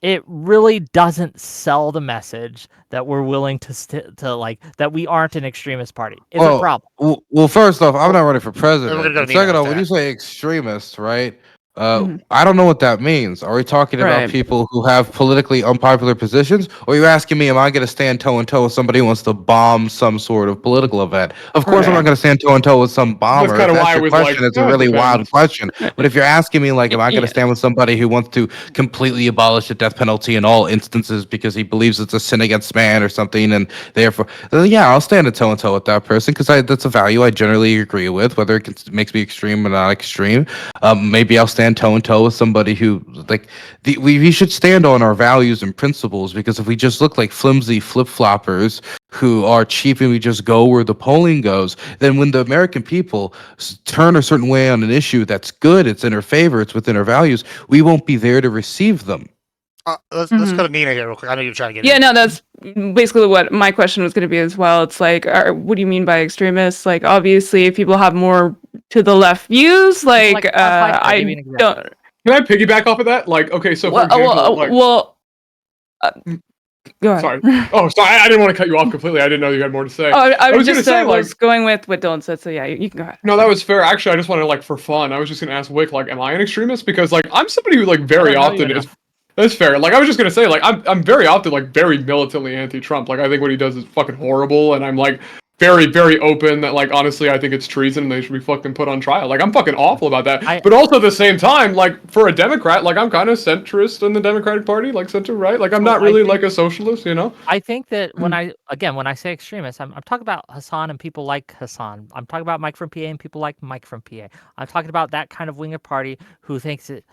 it really doesn't sell the message that we're willing to like that we aren't an extremist party. It's a problem. Well, first off, I'm not running for president. We're gonna go And to Nina second off, after when you that. say extremists, right? I don't know what that means. Are we talking about Right. people who have politically unpopular positions? Or are you asking me, am I going to stand toe and toe with somebody who wants to bomb some sort of political event? Of course, I'm not Right. going to stand toe and toe with some bomber. kinda If why that's I your was question, like, it's a "Yeah, it really wild depends." question. But if you're asking me, like, am I going to Yeah. stand with somebody who wants to completely abolish the death penalty in all instances because he believes it's a sin against man or something, and therefore, then yeah, I'll stand toe and toe with that person because that's a value I generally agree with, whether makes me extreme or not extreme. Maybe I'll stand toe and toe with somebody who like we should stand on our values and principles, because if we just look like flimsy flip floppers who are cheap and we just go where the polling goes, then when the American people turn a certain way on an issue that's good, it's in our favor, it's within our values, we won't be there to receive them. Let's Mhm. go to Nina here real quick. I know you're trying to get Yeah, in. no, that's basically what my question was going to be as well. It's like, what do you mean by extremists? Like, obviously, if people have more to the left views, like, Like, I'll give you I an example. don't. Can I piggyback off of that? Like, okay, so for Well, example, like, go ahead. sorry. Oh, sorry, I didn't want to cut you off completely. I didn't know you had more to say. Oh, I was was gonna just say, like, was going with what Dylan said. So yeah, you can go ahead. no, that was fair. Actually, I just wanted, like, for fun, I was just gonna ask Wick, like, am I an extremist? Because, like, I'm somebody who, like, very don't know you often is. enough. That's fair. Like, I was just gonna say, like, I'm very often, like, very militantly anti-Trump. Like, I think what he does is fucking horrible, and I'm like very, very open that, like, honestly, I think it's treason and they should be fucking put on trial. Like, I'm fucking awful about that. But also at the same time, like, for a Democrat, like, I'm kind of centrist in the Democratic Party, like center right. Like, I'm not really like a socialist, you know? I think that when I say extremists, I'm talking about Hassan and people like Hassan. I'm talking about Mike from PA and people like Mike from PA. I'm talking about that kind of wing of party who thinks it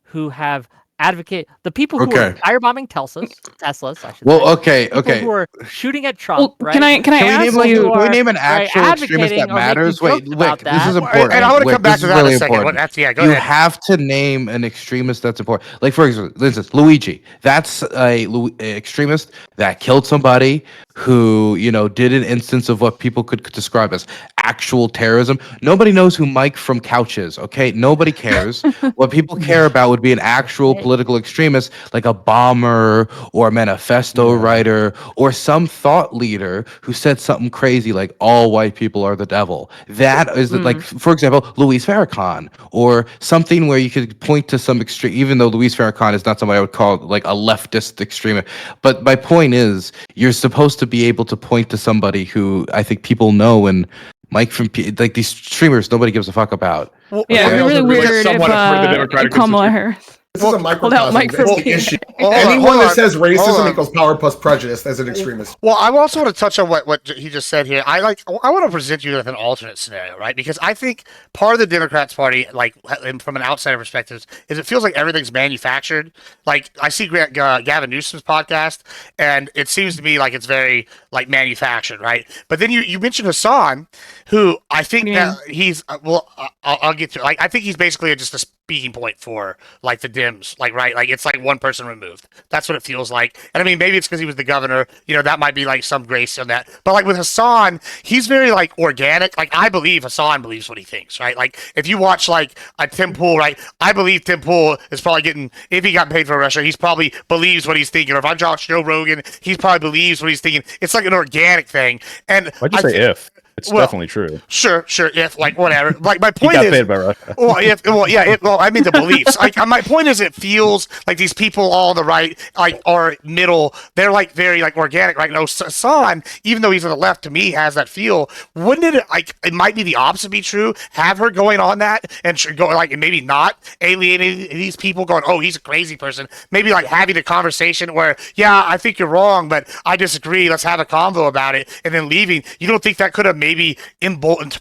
who have advocate the people who are Okay. firebombing Teslas, I should Well, say. okay, People okay. who are shooting at Trump, Well, right? can I Can we ask name you? can we name an right, actual extremist that advocating or making matters? Wait, jokes about Wick, this is that, important. And I want to Wick, come back this to is that in really a second. important. Yeah, go You ahead. have to name an extremist that's important. Like, for instance, Luigi. That's a extremist that killed somebody who, did an instance of what people could describe as actual terrorism. Nobody knows who Mike from Couch is, okay? Nobody cares. What people care about would be an actual political extremist, like a bomber or a manifesto writer or some thought leader who said something crazy like all white people are the devil. That is like, for example, Luis Farrakhan, or something where you could point to some extreme, even though Luis Farrakhan is not somebody I would call like a leftist extremist. But my point is, you're supposed to be able to point to somebody who I think people know, and Mike from like these streamers, nobody gives a fuck about. Well, Yeah, it'd be also really be, like, weird if somewhat for the Democratic Kamala constituency. Harris. This is a Hold out microcosm. Mike That's from the PA. issue. Hold on, Anyone hold that on, says hold racism on. equals power plus prejudice as an extremist. Well, I also want to touch on what he just said here. I want to present you with an alternate scenario, right? Because I think part of the Democrats' Party, like from an outsider perspective, is it feels like everything's manufactured. Like I see Gavin Newsom's podcast, and it seems to me like it's very like manufactured, right? But then you mentioned Hassan, who I think that he's I'll get to. Like I think he's basically just a speaking point for like the Dems, like right, like it's like one person removed. That's what it feels like. And I mean, maybe it's because he was the governor. That might be like some grace on that. But like with Hassan, he's very like organic. Like I believe Hassan believes what he thinks, right? Like if you watch like a Tim Pool, right? I believe Tim Pool is probably getting, if he got paid for Russia, he's probably believes what he's thinking. Or if I watch Joe Rogan, he probably believes what he's thinking. It's like an organic thing. And Why'd you say if? It's definitely true. Sure. If like whatever. Like my He point got is, paid by Russia. I mean the beliefs. Like my point is, it feels like these people all on the right, like are middle. They're like very like organic, right? No, Hassan, even though he's on the left, to me has that feel. Wouldn't it like it might be the opposite be true? Have her going on that and go like and maybe not alienating these people, going, oh, he's a crazy person. Maybe like having a conversation where, yeah, I think you're wrong, but I disagree. Let's have a convo about it, and then leaving. You don't think that could have maybe emboldened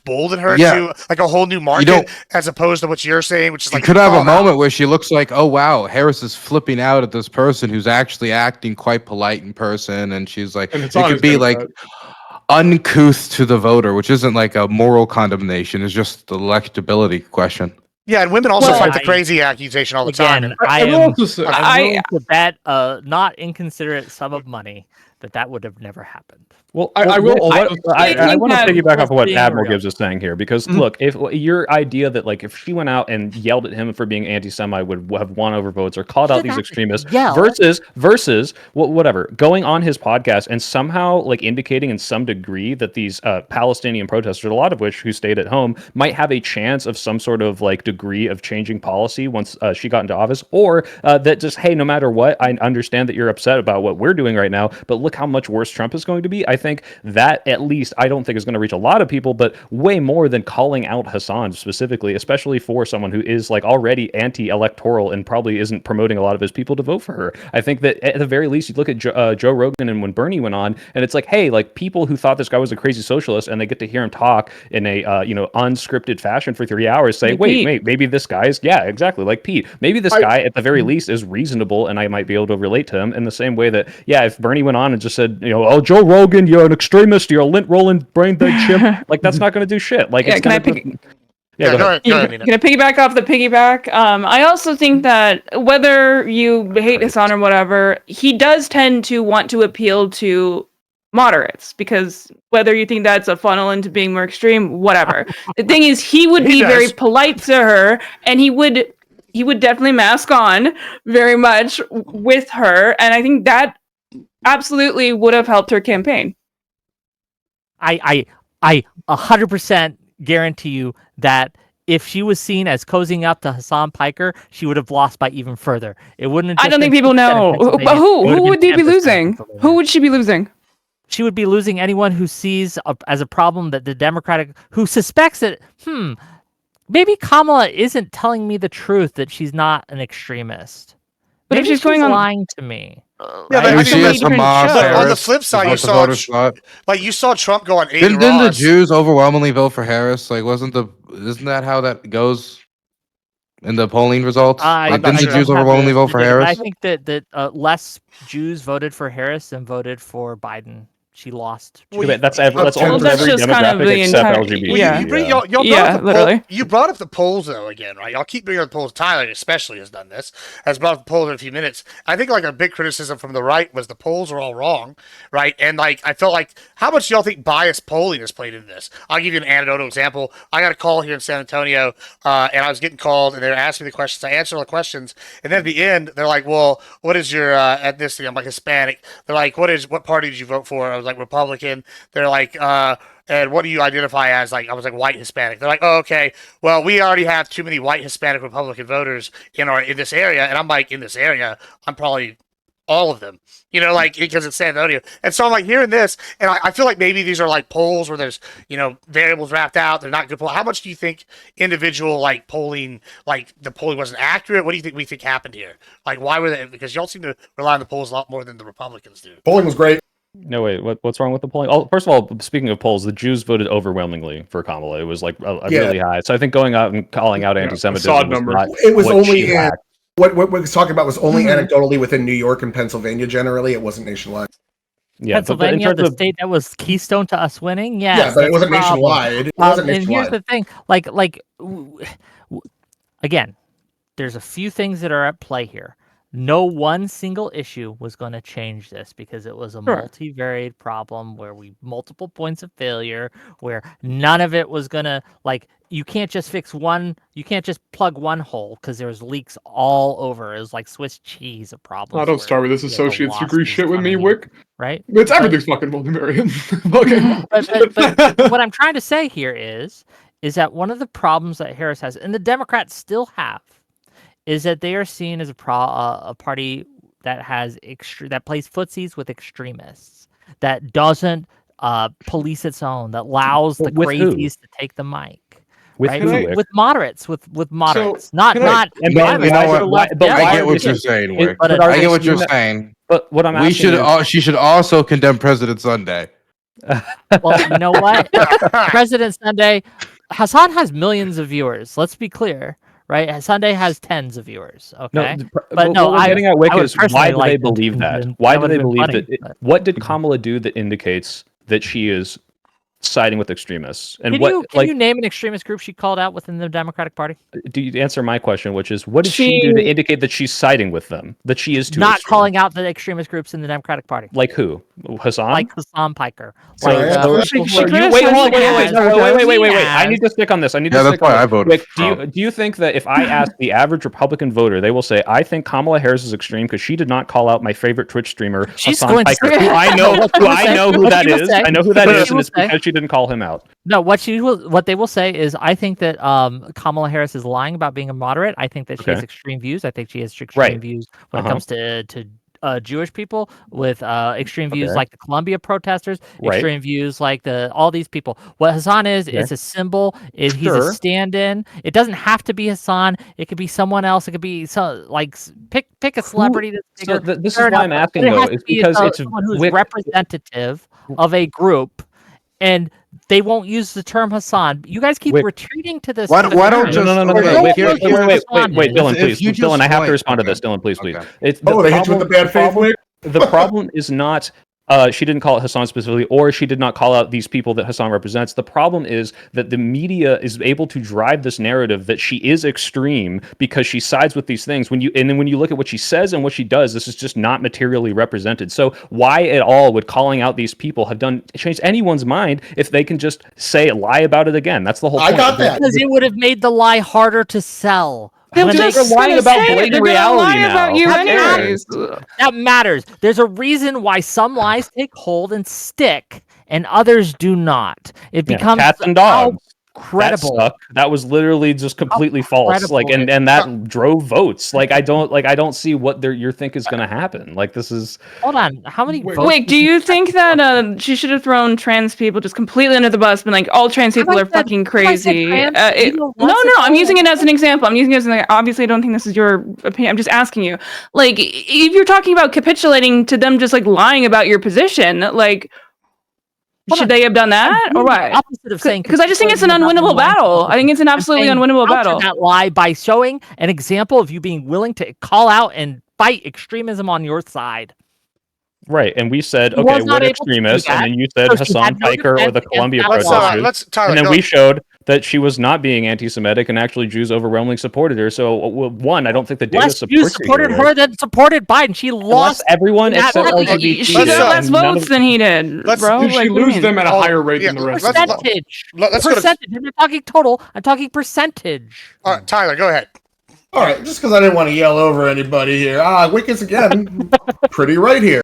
her to like a whole new market, as opposed to what you're saying, which is like you could have a moment where she looks like, oh wow, Harris is flipping out at this person who's actually acting quite polite in person, and she's like, And it could be like uncouth to the voter, which isn't like a moral condemnation; it's just the electability question. Yeah, and women also fight the crazy accusation all the time. Again, And I am also say, willing to bet a not inconsiderate sum of money that would have never happened. Well, I will. I I think want to that piggyback was off of what being Admiral real. Gibbs is saying here, because look, if your idea that like if she went out and yelled at him for being anti-Semite would have won over votes or called out didn't these have to extremists, yell. versus whatever, going on his podcast and somehow like indicating in some degree that these Palestinian protesters, a lot of which who stayed at home, might have a chance of some sort of like degree of changing policy once she got into office, or that just, hey, no matter what, I understand that you're upset about what we're doing right now, but look how much worse Trump is going to be. I think that at least I don't think is going to reach a lot of people, but way more than calling out Hassan specifically, especially for someone who is like already anti-electoral and probably isn't promoting a lot of his people to vote for her. I think that at the very least, you look at Joe Rogan and when Bernie went on, and it's like, hey, like people who thought this guy was a crazy socialist and they get to hear him talk in a unscripted fashion for 3 hours, say, Like wait, Pete. maybe this guy's exactly like Pete. Maybe this guy at the very least is reasonable, and I might be able to relate to him in the same way that if Bernie went on and just said, oh, Joe Rogan, you're an extremist, you're a lint rolling brain dead chimp, like that's not going to do shit. Like, it's can I gonna pick? go ahead. Go ahead, Nina. Can I piggyback off the piggyback? I also think that whether you hate Hassan or whatever, he does tend to want to appeal to moderates, because whether you think that's a funnel into being more extreme, whatever. The thing is, he would be very polite to her, and he would definitely mask on very much with her, and I think that absolutely would have helped her campaign. I 100% guarantee you that if she was seen as cozying up to Hassan Piker, she would have lost by even further. It wouldn't. Have I don't think people know. But who would they be losing? Who would she be losing? She would be losing anyone who sees as a problem that the Democratic, who suspects that, maybe Kamala isn't telling me the truth that she's not an extremist. But maybe if she's going on lying to me. Yeah, but Maybe I she think has that's- Hamas. but on the Harris, flip side, is what the voters thought. you saw Trump go on Aiden Didn't the Ross. Jews overwhelmingly vote for Harris? Like, isn't that how that goes in the polling results? Like, didn't the Jews overwhelmingly vote for Harris? I think that less Jews voted for Harris than voted for Biden. She lost. That's Well, almost that's every just kind of demographic the except entire- LGBT. yeah. Y'all Yeah, brought up literally. you brought up the polls though again, right? Y'all keep bringing up the polls. Tyler especially has done this. Has brought up the polls in a few minutes. I think like a big criticism from the right was the polls are all wrong, right? And like I felt like how much do y'all think biased polling has played in this? I'll give you an anecdotal example. I got a call here in San Antonio, and I was getting called, and they were asking me the questions. I answered all the questions, and then at the end, they're like, "Well, what is your ethnicity?" I'm like Hispanic. They're like, what party did you vote for?" I was like Republican. They're like, and what do you identify as? Like, I was like white Hispanic. They're like, oh, okay. Well, we already have too many white Hispanic Republican voters in this area. And I'm like, in this area, I'm probably all of them, like, because it's San Antonio. And so I'm like hearing this, and I feel like maybe these are like polls where there's, variables wrapped out. They're not good polls. How much do you think individual, like, polling, like, the polling wasn't accurate? What do you think happened here? Like, why were they? Because y'all seem to rely on the polls a lot more than the Republicans do. Polling was great. No, wait, what's wrong with the polling? Oh, first of all, speaking of polls, the Jews voted overwhelmingly for Kamala. It was like really high. So I think going out and calling out anti-Semitism was number. not It was what only she in lacked. what we was talking about was only anecdotally within New York and Pennsylvania. Generally, it wasn't nationwide. Yeah, but in Pennsylvania, terms the of state that was keystone to us winning. Yes, Yeah, but it that's wasn't the problem. nationwide. It wasn't And here's nationwide. the thing, again, there's a few things that are at play here. No one single issue was going to change this because it was a multivariate problem where multiple points of failure, where none of it was going to, you can't just fix one, you can't just plug one hole because there's leaks all over. It was like Swiss cheese of problems. Oh, don't start with this the associate's degree losses shit with me, coming in, Wick. right? It's everything's fucking multivariate. But what I'm trying to say here is that one of the problems that Harris has, and the Democrats still have, is that they are seen as a party that has that plays footsies with extremists, that doesn't police its own, that allows the With who? crazies to take the mic. With right? who, Wick? With moderates, with moderates, not. And I I get what you're saying, Wick. but I get what you're saying. But what I'm asking is, she should also condemn President Sunday. Well, you know what? President Sunday, Hassan has millions of viewers. Let's be clear. Right, Sunday has tens of viewers. Okay, but no, what I'm getting at, Wick, is why do they believe that? Why do they believe that? What did Kamala do that indicates that she is siding with extremists. And Can you name an extremist group she called out within the Democratic Party? do you answer my question, which is what did she do to indicate that she's siding with them? That she is too not extreme? calling out the extremist groups in the Democratic Party. Like who? Hassan? Like Hassan Piker. So Like, I- people she who could've are- said Wait. I need to stick on this. I need to Yeah, that's stick on why I this. voted Rick, for Trump. do you think that if I ask the average Republican voter, they will say, I think Kamala Harris is extreme because she did not call out my favorite Twitch streamer, She's Hassan going to Piker, say- who I know who What that she will is. say- I know who that what is, she and will it's say- because she didn't call him out. No, what they will say is, I think that Kamala Harris is lying about being a moderate. I think that she has Okay. extreme views. I think she has extreme Right. views when it Uh-huh. comes to Jewish people, with extreme views Okay. like the Columbia protesters, Right. extreme views like all these people. What Hassan is Okay. a symbol. He's Sure. a stand-in. It doesn't have to be Hassan. It could be someone else. It could be pick a celebrity that's So bigger. this is Fair why enough, I'm but asking, it though, has to is be because it's someone who's Wick- representative of a group, and they won't use the term Hassan. You guys keep Wick- retreating to this. Why to don't the don't term. just- No. okay, Wait, here- wait, here's Dylan, If please. you Dylan, just I have to wait, respond to okay. this. Dylan, please. Okay. It's Oh, they hit you with the bad faith, Wick? The problem is not she didn't call it Hassan specifically, or she did not call out these people that Hassan represents. The problem is that the media is able to drive this narrative that she is extreme because she sides with these things. And then when you look at what she says and what she does, this is just not materially represented. So why at all would calling out these people have changed anyone's mind if they can just lie about it again? That's the whole I point. got that. Because it would have made the lie harder to sell. They're When they- just lying gonna about say it. blatant They're gonna reality lie now. about you That anyways. That matters. There's a reason why some lies take hold and stick, and others do not. It Yeah, becomes cats and dogs. credible. That sucked. That was literally just completely false. Incredible. And that drove votes. I don't see what you think is going to happen. This is Hold on. How many votes? Wait, do you think that she should have thrown trans people just completely under the bus, been like, all trans Have people I are said- fucking have I said crazy? trans people No, once I'm ago? using it as an example. Obviously, I don't think this is your opinion. I'm just asking you. If you're talking about capitulating to them just lying about your position, Hold should on. they have done that or what? Opposite of saying, Because I just think it's an unwinnable battle. I think it's an absolutely unwinnable battle. That lie by showing an example of you being willing to call out and fight extremism on your side. right. And we said, He was okay, not what able to do extremists? And that, then you said so she Hassan had no Piker or defense the against Columbia that protesters. Let's Tyler. And then go. we showed that she was not being anti-Semitic, and actually Jews overwhelmingly supported her. So, I don't think the data Less supports Jews supported her than supported Biden. She Unless lost. everyone that except vote. LGBT. She Let's, got less and none votes of- than he did, let's- bro. Did she What do you lose mean? them at a higher rate yeah, than the rest let's- of them? Percentage. Let's go to- Percentage. I'm not talking total. I'm talking percentage. All right, Tyler, go ahead. All right, just because I didn't want to yell over anybody here. Wick is again pretty right here.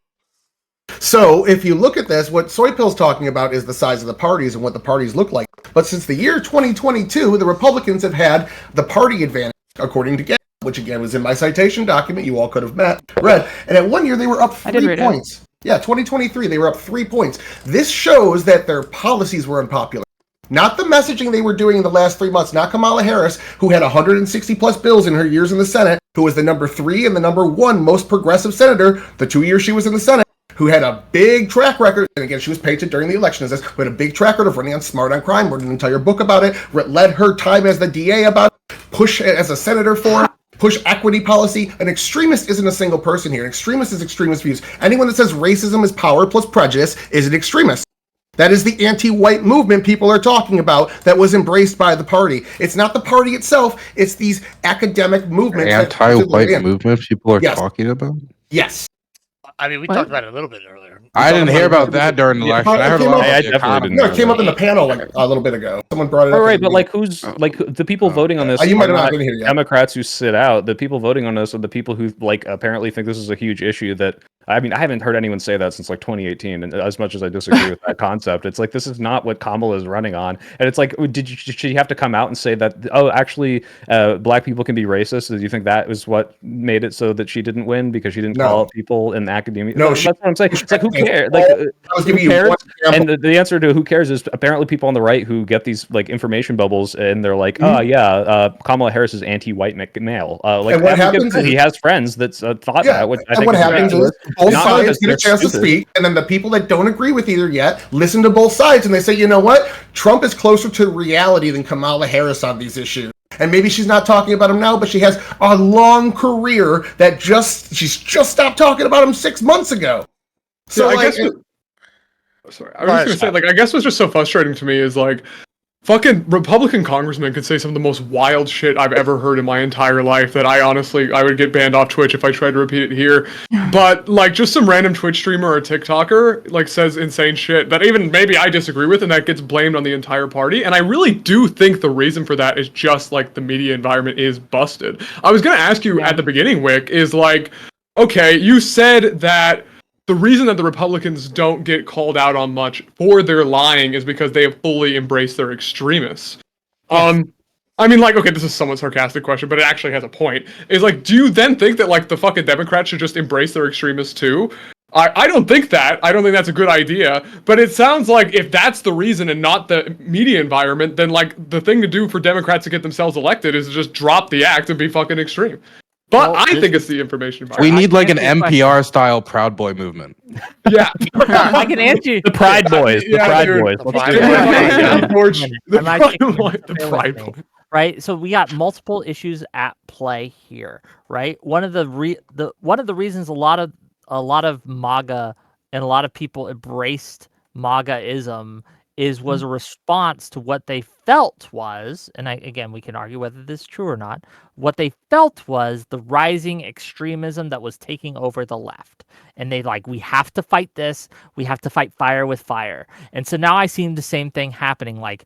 So if you look at this, what Soypill's talking about is the size of the parties and what the parties look like. But since the year 2022, the Republicans have had the party advantage, according to GIBB, which again was in my citation document. You all could have read. And at one year, they were up I did 3 read it. points. Yeah, 2023, they were up 3 points. This shows that their policies were unpopular. Not the messaging they were doing in the last 3 months. Not Kamala Harris, who had 160 plus bills in her years in the Senate, who was the number 3 and the number 1 most progressive senator the 2 years she was in the Senate, who had a big track record. And again, she was painted during the election as this, who had a big track record of running on Smart on Crime, wrote an entire book about it, led her time as the DA about it, push as a senator for it, push equity policy. An extremist isn't a single person here. An extremist is extremist views. Anyone that says racism is power plus prejudice is an extremist. That is the anti-white movement people are talking about that was embraced by the party. It's not the party itself. It's these academic movements. Anti-white movement people are Yes. talking about? Yes. I mean, we What? talked about it a little bit earlier. I didn't hear about that during the election. I heard a lot I about the definitely economy. didn't No, it came up in the panel a little bit ago. Someone brought it up. Right, but who's the people voting on this? You might are have not not been here yet. Democrats who sit out. The people voting on this are the people who apparently think this is a huge issue. That I mean, I haven't heard anyone say that since 2018. And as much as I disagree with that concept, it's this is not what Kamala is running on. And it's did she have to come out and say that? Oh, actually, black people can be racist. Do you think that was what made it so that she didn't win because she didn't No. call out people in academia? No, that's what I'm saying. It's who cares? I was Who giving you cares? one example. And the answer to who cares is apparently people on the right who get these information bubbles and they're like, Mm-hmm. oh yeah, Kamala Harris is anti-white male. And what Adam Gibb happens said is- he has friends that thought Yeah, that. Which I and think what is happens ridiculous. is both Not sides because get a they're chance to stupid. speak, and then the people that don't agree with either yet listen to both sides, and they say, you know what? Trump is closer to reality than Kamala Harris on these issues. And maybe she's not talking about him now, but she has a long career that she's just stopped talking about him 6 months ago. So Yeah, I guess Sorry, I was just gonna say, like, I guess what's just so frustrating to me is like, fucking Republican congressmen could say some of the most wild shit I've ever heard in my entire life that I would get banned off Twitch if I tried to repeat it here. But like just some random Twitch streamer or TikToker like says insane shit that even maybe I disagree with, and that gets blamed on the entire party. And I really do think the reason for that is just like the media environment is busted. I was gonna ask you at the beginning, Wick, is like, okay, you said that the reason that the Republicans don't get called out on much for their lying is because they have fully embraced their extremists. Yes. I mean, like, okay, this is a somewhat sarcastic question, but it actually has a point. Is like, do you then think that like the fucking Democrats should just embrace their extremists too? I don't think that. I don't think that's a good idea. But it sounds like if that's the reason and not the media environment, then like the thing to do for Democrats to get themselves elected is to just drop the act and be fucking extreme. But I think it's the information environment. We need like an NPR style Proud Boy movement. Yeah. I can answer you. The Pride Boys. The Pride Boys. The Pride Boys. Right, so we got multiple issues at play here, right? One of the reasons a lot of MAGA and a lot of people embraced MAGAism was a response to what they felt was, and again, we can argue whether this is true or not, what they felt was the rising extremism that was taking over the left. And they like, we have to fight this. We have to fight fire with fire. And so now I see the same thing happening, like,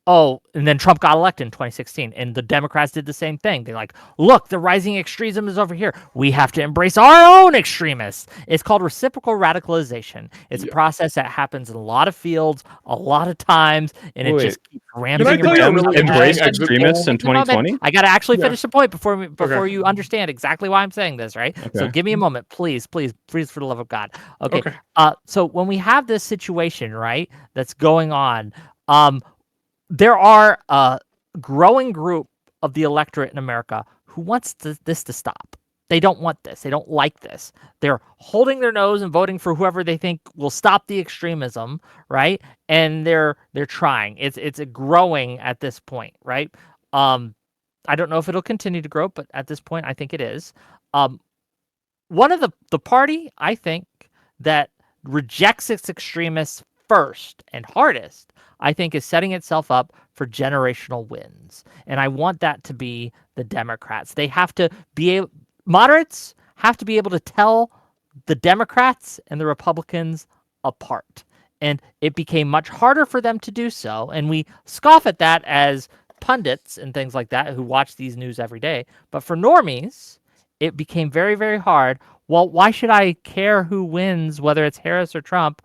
oh, and then Trump got elected in 2016, and the Democrats did the same thing. They're like, look, the rising extremism is over here. We have to embrace our own extremists. It's called reciprocal radicalization. It's a process that happens in a lot of fields, a lot of times, and it just keeps ramping. Embrace extremists in 2020? I got to actually finish the point before you understand exactly why I'm saying this, right? Okay. So give me a moment, please, for the love of God. Okay. So when we have this situation, right, that's going on, there are a growing group of the electorate in America who wants this to stop. They don't want this. They don't like this. They're holding their nose and voting for whoever they think will stop the extremism, right? And they're trying. It's a growing at this point, right? I don't know if it'll continue to grow, but at this point, I think it is. One of the party, I think, that rejects its extremists first and hardest, I think, is setting itself up for generational wins. And I want that to be the Democrats. They have to be moderates have to be able to tell the Democrats and the Republicans apart. And it became much harder for them to do so. And we scoff at that as pundits and things like that who watch these news every day. But for normies, it became very, very hard. Well, why should I care who wins, whether it's Harris or Trump?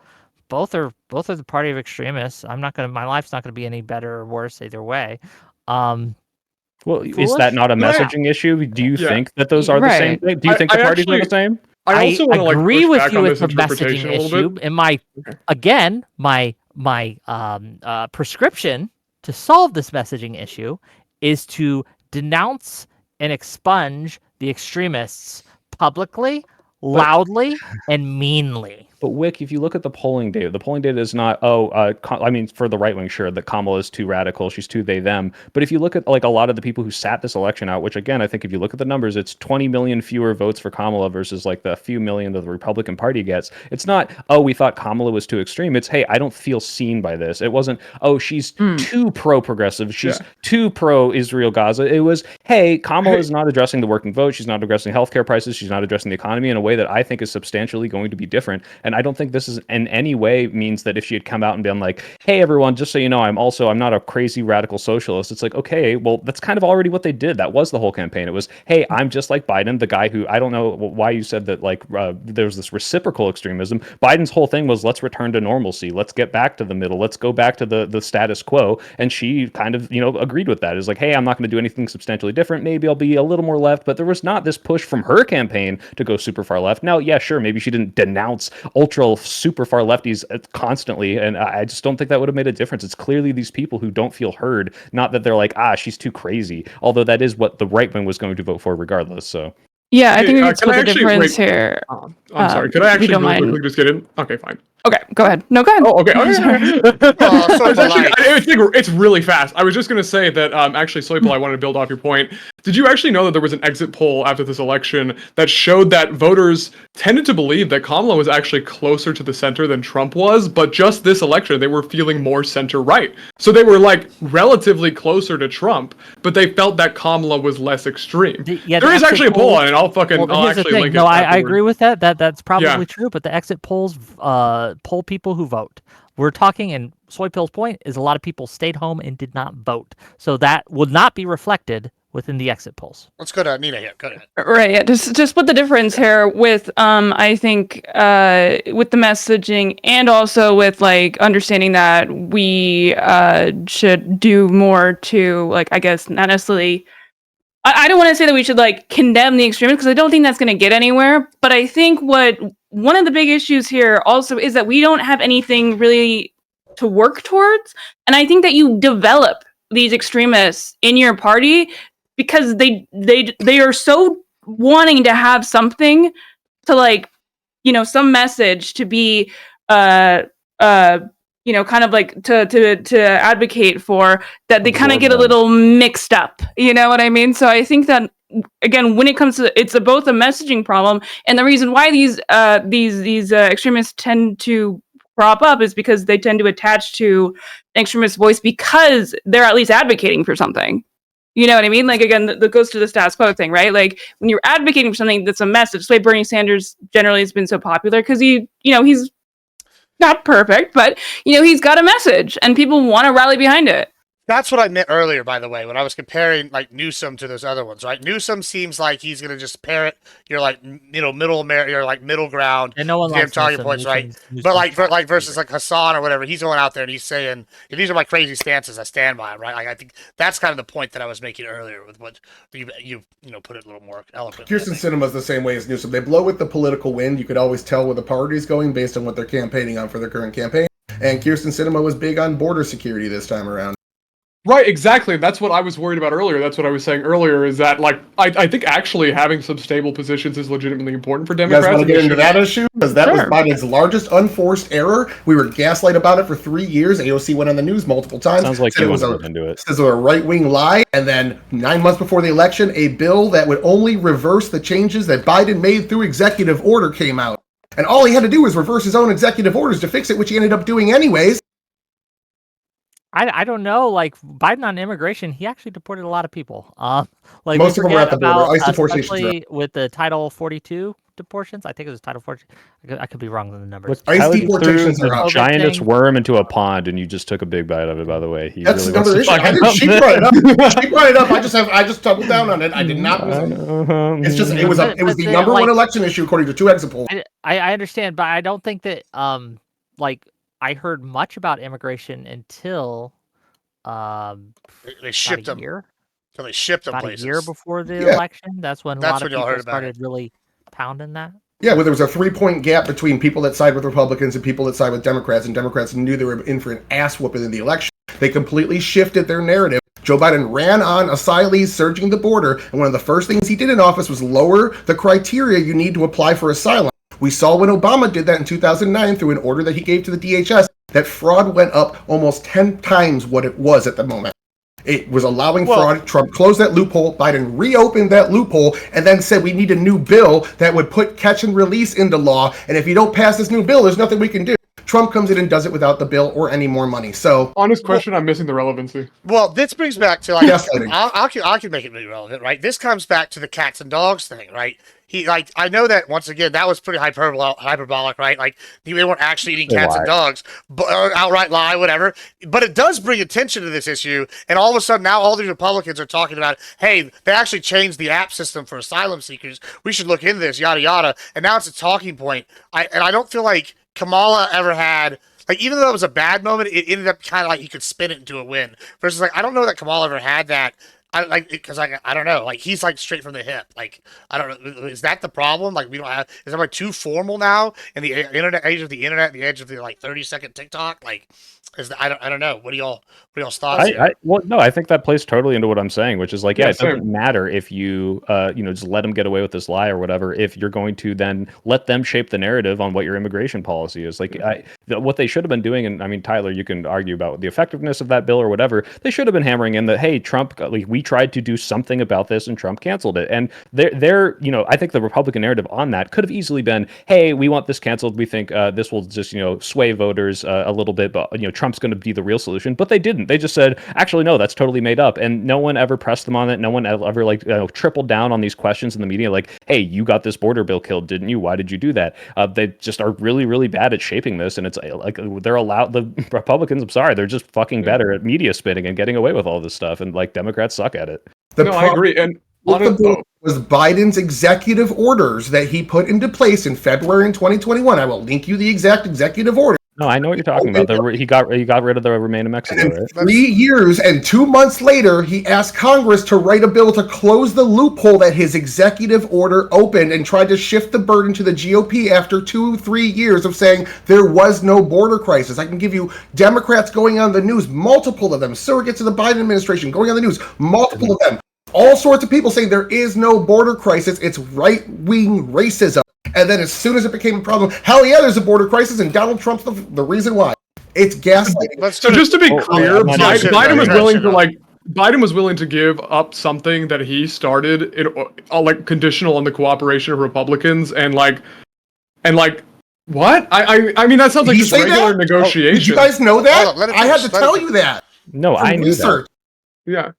Both are the party of extremists. My life's not gonna be any better or worse either way. Well, is that not a messaging issue? Do you think that those are the same thing? Do you think the parties are the same? I also agree with you with the messaging issue. And my prescription to solve this messaging issue is to denounce and expunge the extremists publicly, loudly, and meanly. But Wick, if you look at the polling data is not, I mean, for the right wing, sure, that Kamala is too radical, she's too they, them. But if you look at like a lot of the people who sat this election out, which again, I think if you look at the numbers, it's 20 million fewer votes for Kamala versus like the few million that the Republican Party gets. It's not, oh, we thought Kamala was too extreme. It's, hey, I don't feel seen by this. It wasn't, oh, she's too pro-progressive, she's too pro-Israel Gaza. It was, hey, Kamala is not addressing the working vote, she's not addressing healthcare prices, she's not addressing the economy in a way that I think is substantially going to be different. And I don't think this is in any way means that if she had come out and been like, hey, everyone, just so you know, I'm not a crazy radical socialist. It's like, okay, well, that's kind of already what they did. That was the whole campaign. It was, hey, I'm just like Biden, the guy who, I don't know why you said that, like, there's this reciprocal extremism. Biden's whole thing was, let's return to normalcy. Let's get back to the middle. Let's go back to the status quo. And she kind of, agreed with that. It's like, hey, I'm not going to do anything substantially different. Maybe I'll be a little more left. But there was not this push from her campaign to go super far left. Now, yeah, sure, maybe she didn't denounce super far lefties constantly, and I just don't think that would have made a difference. It's clearly these people who don't feel heard, not that they're like, she's too crazy, although that is what the right wing was going to vote for regardless. So yeah, I think we can split the difference here. I'm sorry, could I actually really quickly just get in? Okay, fine. Okay, go ahead. No, go ahead. Oh, okay. I'm sorry. Oh, so It's really fast. I was just going to say that actually, Soypol, I wanted to build off your point. Did you actually know that there was an exit poll after this election that showed that voters tended to believe that Kamala was actually closer to the center than Trump was, but just this election, they were feeling more center-right. So they were, like, relatively closer to Trump, but they felt that Kamala was less extreme. There is actually a poll on it. I'll actually link it. No, I agree with that. That's probably Yeah. true, but the exit polls poll people who vote. We're talking, and Soypill's point is a lot of people stayed home and did not vote. So that would not be reflected within the exit polls. Let's go to Nina here. Go ahead. Right. Yeah. Just split the difference here with I think with the messaging and also with like understanding that we should do more to like I guess not necessarily. I don't want to say that we should like condemn the extremists because I don't think that's going to get anywhere. But I think one of the big issues here also is that we don't have anything really to work towards, and I think that you develop these extremists in your party because they are so wanting to have something to like, some message to be kind of like to advocate for that they kind of get a little mixed up. You know what I mean? So I think that again, when it comes to it's both a messaging problem and the reason why these extremists tend to crop up is because they tend to attach to an extremist voice because they're at least advocating for something. You know what I mean? Like, again, that goes to the status quo thing, right? Like, when you're advocating for something that's a message, that's why Bernie Sanders generally has been so popular because he's not perfect, but, he's got a message and people want to rally behind it. That's what I meant earlier, by the way, when I was comparing like Newsom to those other ones, right? Newsom seems like he's gonna just parrot your like middle America, your like middle ground, And no one likes talking Newsom. points, right? Newsom's But like not versus like Hassan or whatever, he's going out there and he's saying, "These are my crazy stances. I stand by them." Right? Like I think that's kind of the point that I was making earlier with what you put it a little more eloquently. Kirsten Sinema's the same way as Newsom. They blow with the political wind. You could always tell where the party's going based on what they're campaigning on for their current campaign. And Kirsten Sinema was big on border security this time around. Right, exactly. That's what I was worried about earlier. That's what I was saying earlier, is that, like, I think actually having some stable positions is legitimately important for Democrats. You guys want to get into that issue? Because that was Biden's largest unforced error. We were gaslight about it for 3 years. AOC went on the news multiple times. Sounds like you want to look into it. Says it was a right-wing lie. And then 9 months before the election, a bill that would only reverse the changes that Biden made through executive order came out. And all he had to do was reverse his own executive orders to fix it, which he ended up doing anyways. I don't know. Like Biden on immigration, he actually deported a lot of people. Like most of them were at the border. ICE deportations, especially with the Title 42 deportations. I think it was Title 42. I could be wrong on the numbers. ICE deportations are the giantest worm into a pond, and you just took a big bite of it. By the way, that's another issue. She brought it up. She brought it up. I just doubled down on it. I did not. It's just it was the number one election issue according to 2 exit polls. I understand, but I don't think that like. I heard much about immigration until they shipped them. So they shipped them about places. a year before the election. That's when a lot of people started really pounding that. Yeah, well, there was a 3-point gap between people that side with Republicans and people that side with Democrats, and Democrats knew they were in for an ass whooping in the election. They completely shifted their narrative. Joe Biden ran on asylees surging the border, and one of the first things he did in office was lower the criteria you need to apply for asylum. We saw when Obama did that in 2009 through an order that he gave to the DHS, that fraud went up almost 10 times what it was at the moment. It was allowing fraud. Trump closed that loophole. Biden reopened that loophole and then said we need a new bill that would put catch and release into law. And if you don't pass this new bill, there's nothing we can do. Trump comes in and does it without the bill or any more money. So, honest question, I'm missing the relevancy. Well, this brings back to like I can make it really relevant, right? This comes back to the cats and dogs thing, right? I know that once again that was pretty hyperbolic, right? Like they weren't actually eating cats and dogs, but outright lie, whatever. But it does bring attention to this issue, and all of a sudden now all these Republicans are talking about, hey, they actually changed the app system for asylum seekers. We should look into this, yada yada. And now it's a talking point. I don't feel like Kamala ever had. Like, even though it was a bad moment, it ended up kind of like you could spin it into a win. Versus, like, I don't know that Kamala ever had that I like because I don't know. Like he's like straight from the hip. Like I don't know. Is that the problem? Like we don't have. Is everybody too formal now in the internet age of the internet, the age of the like 30-second TikTok? Like I don't know. What do y'all's thoughts here? Well, no, I think that plays totally into what I'm saying, which is like, yeah, Yeah, it doesn't same. matter if you, just let them get away with this lie or whatever. If you're going to then let them shape the narrative on what your immigration policy is, like, what they should have been doing, and I mean, Tyler, you can argue about the effectiveness of that bill or whatever. They should have been hammering in that, hey, Trump, like, we tried to do something about this, and Trump canceled it. And I think the Republican narrative on that could have easily been, hey, we want this canceled. We think this will just, sway voters a little bit, but Trump's going to be the real solution. But they didn't. They just said, actually, no, that's totally made up. And no one ever pressed them on it. No one ever like tripled down on these questions in the media. Like, hey, you got this border bill killed, didn't you? Why did you do that? They just are really, really bad at shaping this. And it's like they're allowed, the Republicans, I'm sorry, they're just fucking better at media spinning and getting away with all this stuff. And like Democrats suck at it. No, I agree. And What the bill was Biden's executive orders that he put into place in February in 2021. I will link you the exact executive order. No, I know what you're talking about. He got rid of the Remain in Mexico, And right? 3 years and 2 months later, he asked Congress to write a bill to close the loophole that his executive order opened and tried to shift the burden to the GOP after 2-3 years of saying there was no border crisis. I can give you Democrats going on the news, multiple of them, surrogates of the Biden administration going on the news, multiple of them. All sorts of people saying there is no border crisis. It's right-wing racism. And then as soon as it became a problem, hell yeah, there's a border crisis, and Donald Trump's the reason why. It's gaslighting. So just to be clear, Biden was willing to like. Biden was willing to give up something that he started, like conditional on the cooperation of Republicans, and what? I mean that sounds like just regular negotiation. Did you guys know that? I had to tell you that. No, I knew that. Yeah.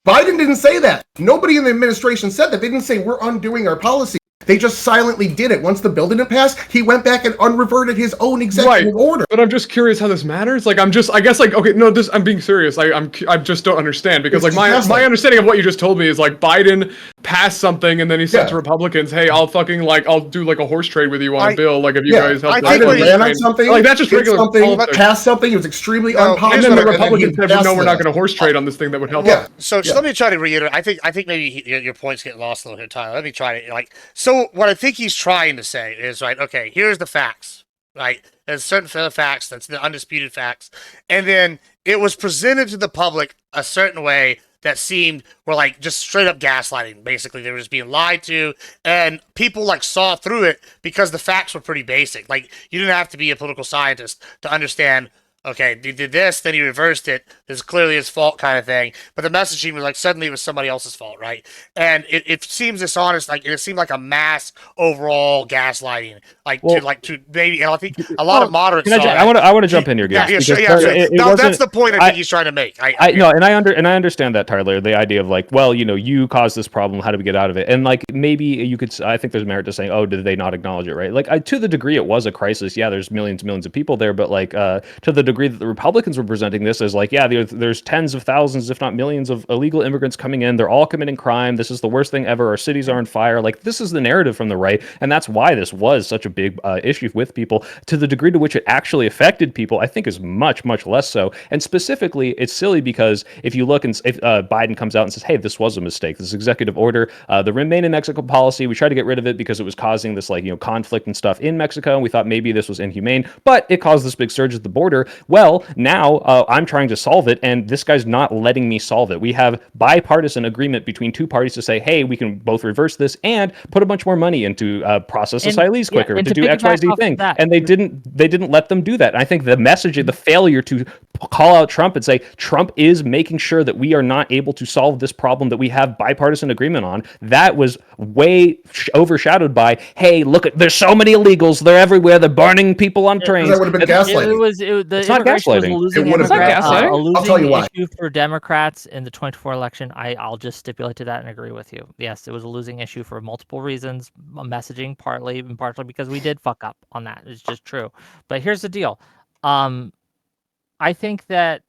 Biden didn't say that. Nobody in the administration said that. They didn't say we're undoing our policy. They just silently did it. Once the bill didn't pass, he went back and unreverted his own executive order. But I'm just curious how this matters. Like, I'm being serious. I just don't understand because It's my understanding of what you just told me is like Biden passed something and then he said to Republicans, "Hey, I'll do like a horse trade with you on a bill. Like, if you guys help." Biden ran on something. Like that's just regular politics. Passed something. It was extremely unpopular. And then the Republicans said, "No, we're not going to horse trade on this thing that would help." Yeah. So let me try to reiterate. I think maybe your point's getting lost a little here, Tyler. Let me try to So what I think he's trying to say is okay. Here's the facts. Right. There's certain set of facts. That's the undisputed facts. And then it was presented to the public a certain way that seemed were like just straight up gaslighting. Basically, they were just being lied to, and people like saw through it because the facts were pretty basic. Like you didn't have to be a political scientist to understand. Okay, he did this, then he reversed it. This is clearly his fault, kind of thing. But the messaging was like suddenly it was somebody else's fault, right? And it seems dishonest. Like it seemed like a mass overall gaslighting, to maybe. And I think a lot of moderates. I want to jump in here, guys. That's the point I think he's trying to make. I understand that, Tyler. The idea of like, well, you caused this problem. How do we get out of it? And like maybe you could. I think there's merit to saying, oh, did they not acknowledge it, right? Like to the degree it was a crisis. Yeah, there's millions of people there, but like to the degree that the Republicans were presenting this as like, yeah, there's tens of thousands, if not millions, of illegal immigrants coming in. They're all committing crime. This is the worst thing ever. Our cities are on fire. Like this is the narrative from the right, and that's why this was such a big issue with people. To the degree to which it actually affected people, I think is much less so. And specifically, it's silly because if you look and if Biden comes out and says, hey, this was a mistake. This executive order, the Remain in Mexico policy, we tried to get rid of it because it was causing this conflict and stuff in Mexico, and we thought maybe this was inhumane, but it caused this big surge at the border. Well, now I'm trying to solve it, and this guy's not letting me solve it. We have bipartisan agreement between two parties to say, hey, we can both reverse this and put a bunch more money into process asylees quicker, to do XYZ thing. And they didn't let them do that. And I think the message, the failure to call out Trump and say Trump is making sure that we are not able to solve this problem that we have bipartisan agreement on, that was way overshadowed by, hey, look, there's so many illegals, they're everywhere, they're burning people on trains. That would have been gaslighting. It's not gaslighting. A losing I'll tell you why. issue for Democrats in the 2024 election. I'll just stipulate to that and agree with you. Yes, it was a losing issue for multiple reasons. Messaging partly because we did fuck up on that. It's just true. But here's the deal. I think that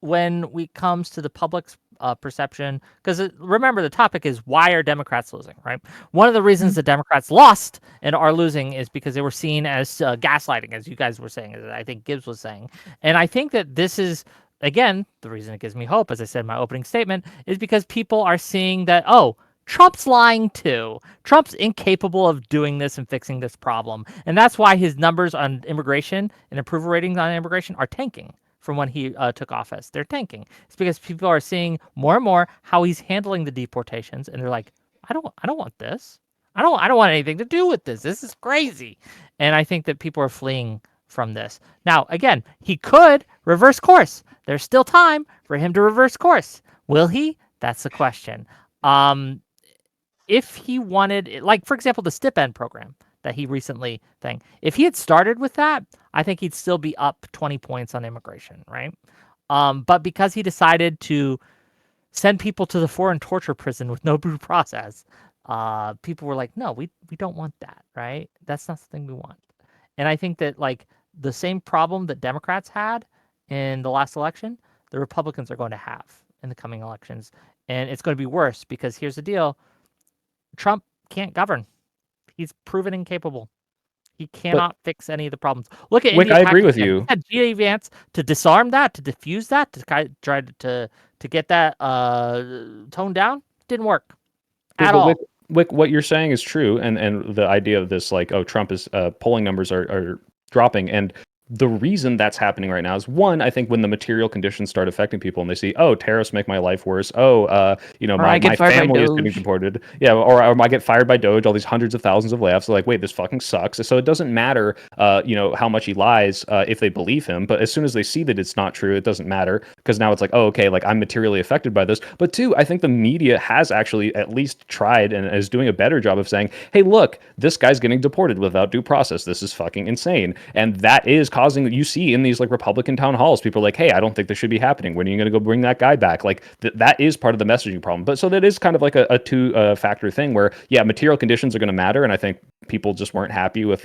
when it comes to the public's perception, because remember the topic is why are Democrats losing, right? One of the reasons the Democrats lost and are losing is because they were seen as gaslighting, as you guys were saying, as I think Gibbs was saying. And I think that this is again, the reason it gives me hope, as I said in my opening statement, is because people are seeing that, oh, Trump's lying too. Trump's incapable of doing this and fixing this problem. And that's why his numbers on immigration and approval ratings on immigration are tanking from when he took office. They're tanking. It's because people are seeing more and more how he's handling the deportations, and they're like, I don't want this. I don't want anything to do with this. This is crazy. And I think that people are fleeing from this. Now, again, he could reverse course. There's still time for him to reverse course. Will he? That's the question. If he wanted, like, for example, the stipend program that he recently if he had started with that, I think he'd still be up 20 points on immigration, right? But because he decided to send people to the foreign torture prison with no due process, people were like, no, we don't want that, right? That's not something we want. And I think that, like, the same problem that Democrats had in the last election, the Republicans are going to have in the coming elections. And it's going to be worse because here's the deal. Trump can't govern. He's proven incapable. He cannot fix any of the problems. Look at Wick, India, I agree with Pakistan. you. He had GA Vance to disarm that, to diffuse that, to try to get that toned down. Didn't work at all. Wick, what you're saying is true, and the idea of this, like, oh, Trump is polling numbers are dropping, and the reason that's happening right now is, one, I think when the material conditions start affecting people and they see, oh, tariffs make my life worse. Oh, my family is getting deported. Yeah, or I get fired by Doge, all these hundreds of thousands of layoffs. They're like, wait, this fucking sucks. So it doesn't matter, how much he lies if they believe him. But as soon as they see that it's not true, it doesn't matter because now it's like, oh, okay, like I'm materially affected by this. But two, I think the media has actually at least tried and is doing a better job of saying, hey, look, this guy's getting deported without due process. This is fucking insane. And that is causing, you see in these like Republican town halls, people are like, hey, I don't think this should be happening. When are you going to go bring that guy back? Like that is part of the messaging problem. But so that is kind of like a two factor thing where, yeah, material conditions are going to matter. And I think people just weren't happy with,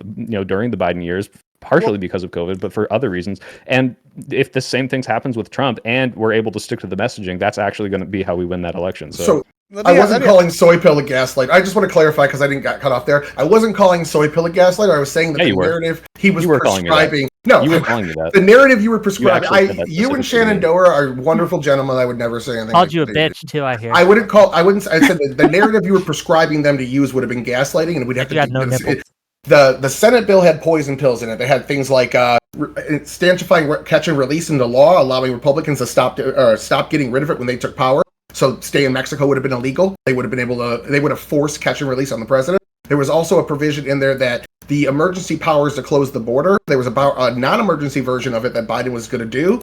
during the Biden years, partially because of COVID, but for other reasons. And if the same things happens with Trump and we're able to stick to the messaging, that's actually going to be how we win that election. So I wasn't calling soy pill a gaslight. I just want to clarify because I didn't get cut off there. I wasn't calling soy pill a gaslight. I was saying that the narrative he was prescribing. No, you were calling me that. The narrative you were prescribing. You and Shenandoah are wonderful gentlemen. I would never say anything. Called you a bitch too. I hear. I said that the narrative you were prescribing them to use would have been gaslighting, and we'd have to. The Senate bill had poison pills in it. They had things like stanchifying catch and release into law, allowing Republicans to stop getting rid of it when they took power. So stay in Mexico would have been illegal. They would have forced catch and release on the president. There was also a provision in there that the emergency powers to close the border, there was about a non-emergency version of it that Biden was going to do.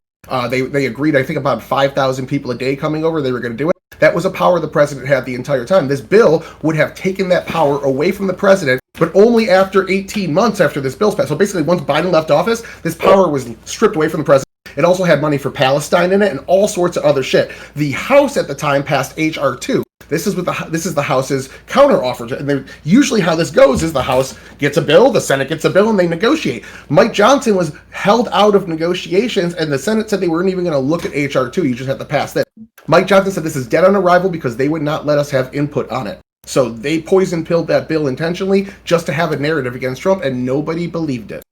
They agreed, I think, about 5,000 people a day coming over, they were going to do it. That was a power the president had the entire time. This bill would have taken that power away from the president, but only after 18 months after this bill's passed. So basically, once Biden left office, this power was stripped away from the president. It also had money for Palestine in it and all sorts of other shit. The House at the time passed H.R. 2. This is the House's counteroffer. And usually how this goes is the House gets a bill, the Senate gets a bill, and they negotiate. Mike Johnson was held out of negotiations, and the Senate said they weren't even going to look at H.R. 2. You just have to pass that. Mike Johnson said this is dead on arrival because they would not let us have input on it. So they poison-pilled that bill intentionally just to have a narrative against Trump, and nobody believed it.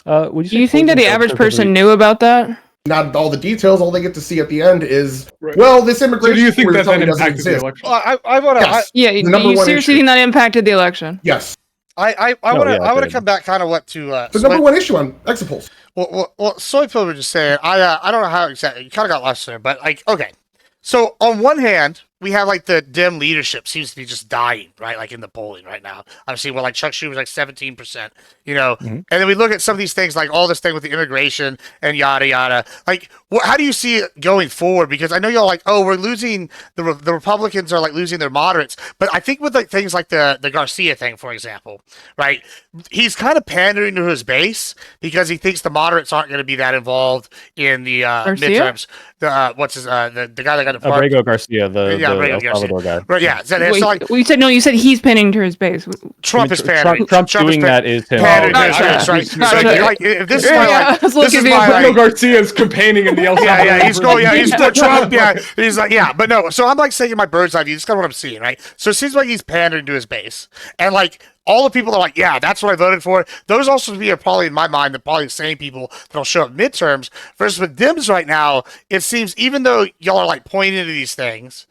Do you think that the average person knew about that? Not all the details. All they get to see at the end is, well, this immigration. So do you think that impacted the election? I want to. Yeah, you seriously think that impacted the election? Yes. I want to come back kind of what to the number one issue on exit polls. Well, soy pill was just saying. I don't know how exactly. You kind of got lost there, but like, okay. So on one hand, we have like the Dem leadership seems to be just dying, right? Like in the polling right now. Obviously, well, like Chuck Schumer's like 17%, and then we look at some of these things, like all this thing with the immigration and yada yada. Like, how do you see it going forward? Because I know y'all like, oh, we're losing the Republicans are like losing their moderates, but I think with like things like the Garcia thing, for example, right? He's kind of pandering to his base because he thinks the moderates aren't going to be that involved in the midterms. The guy that got deported? Abrego Garcia, the El Salvador guy. Right, yeah. You said he's pandering to his base. Trump is pandering. Trump doing that is him. Pandering to his base, right? So like, if this is my Abrego Garcia is campaigning in the El Salvador. Yeah, he's going. Yeah, he's for Trump. Yeah, he's like, yeah, but no. So I'm like saying my bird's eye view. This is kind of what I'm seeing, right? So it seems like he's pandering to his base, and like all the people that are like, yeah, that's what I voted for. Those also are probably in my mind the same people that'll show up midterms. Versus with Dems right now, it seems even though y'all are like pointing to these things,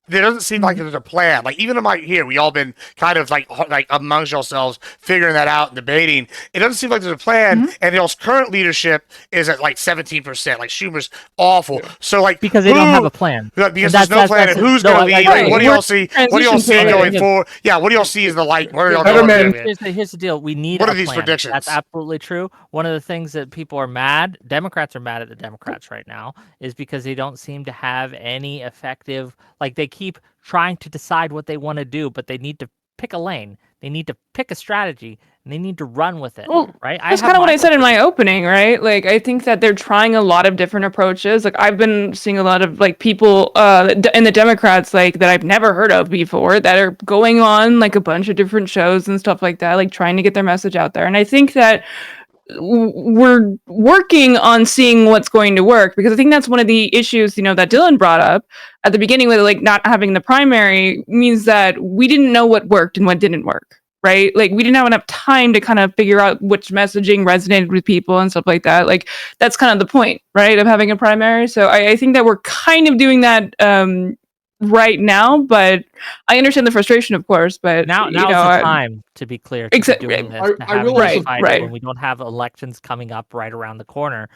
there doesn't seem like there's a plan. Like even in my here, we all been kind of like amongst yourselves figuring that out and debating. It doesn't seem like there's a plan, and y'all's current leadership is at like 17%. Like Schumer's awful. So like because they don't have a plan. Because there's no plan, and who's going to lead? Like, what do y'all see? What do y'all see going forward? Yeah, what do y'all see as the light? Where are y'all going? Here's the deal: we need. What a are these plan. predictions? That's absolutely true. One of the things that people are mad, Democrats are mad at the Democrats right now, is because they don't seem to have any effective. Like they keep trying to decide what they want to do, but they need to pick a lane. They need to pick a strategy, and they need to run with it. Well, right? That's kind of what I said in my opening, right? Like, I think that they're trying a lot of different approaches. Like, I've been seeing a lot of like people in the Democrats like that I've never heard of before that are going on like a bunch of different shows and stuff like that, like trying to get their message out there. And I think that we're working on seeing what's going to work, because I think that's one of the issues, that Dylan brought up at the beginning with like not having the primary means that we didn't know what worked and what didn't work, right? Like we didn't have enough time to kind of figure out which messaging resonated with people and stuff like that. Like that's kind of the point, right, of having a primary. So I think that we're kind of doing that right now, but I understand the frustration, of course. But now's the time to be clear. To be doing this, to have this fight when we don't have elections coming up right around the corner.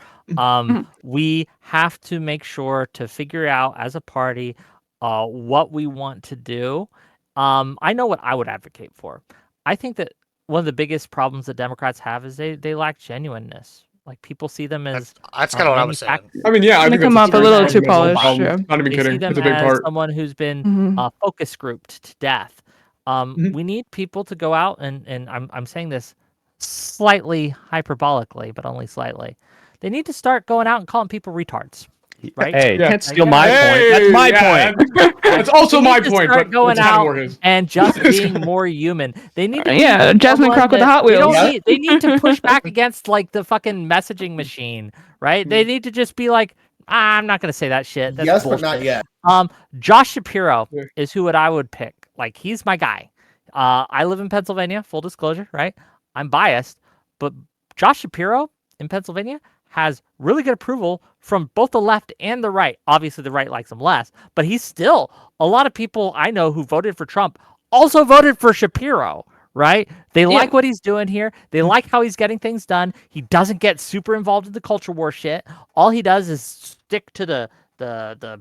We have to make sure to figure out as a party what we want to do. I know what I would advocate for. I think that one of the biggest problems that Democrats have is they lack genuineness. Like people see them as that's kind of what I was saying. I mean, yeah, I think come up a little too polished. Not even kidding. It's a big part. Someone who's been focus grouped to death. We need people to go out and I'm saying this slightly hyperbolically, but only slightly. They need to start going out and calling people retards. Right? Hey, can't steal my point. That's my point. That's also my point. But going out and just being more human. They need to Jasmine Croc with the Hot Wheels. They need to push back against like the fucking messaging machine, right? They need to just be like, I'm not gonna say that shit. That's bullshit. But not yet. Josh Shapiro is who I would pick. Like he's my guy. I live in Pennsylvania. Full disclosure, right? I'm biased, but Josh Shapiro in Pennsylvania has really good approval from both the left and the right. Obviously, the right likes him less, but he's still, a lot of people I know who voted for Trump also voted for Shapiro, right? They like what he's doing here. They like how he's getting things done. He doesn't get super involved in the culture war shit. All he does is stick to the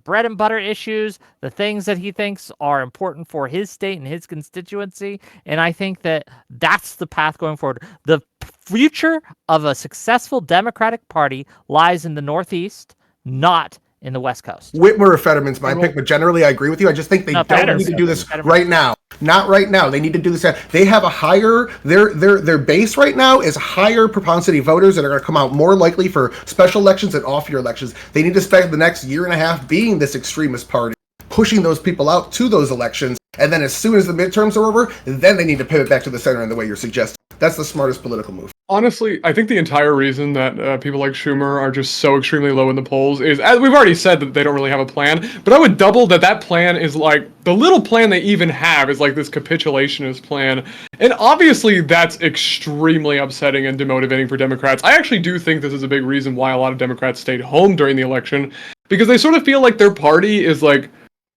bread and butter issues, the things that he thinks are important for his state and his constituency. And I think that that's the path going forward. The future of a successful Democratic Party lies in the Northeast, not in the West Coast. Whitmer or Fetterman's my pick, but generally I agree with you. I just think they don't need to do this right now. Not right now. They need to do this. They have a higher, their base right now is higher propensity voters that are going to come out more likely for special elections and off-year elections. They need to spend the next year and a half being this extremist party, pushing those people out to those elections. And then as soon as the midterms are over, then they need to pivot back to the center in the way you're suggesting. That's the smartest political move. Honestly, I think the entire reason that people like Schumer are just so extremely low in the polls is, as we've already said, that they don't really have a plan. But I would double that plan is like, the little plan they even have is like this capitulationist plan. And obviously that's extremely upsetting and demotivating for Democrats. I actually do think this is a big reason why a lot of Democrats stayed home during the election, because they sort of feel like their party is like,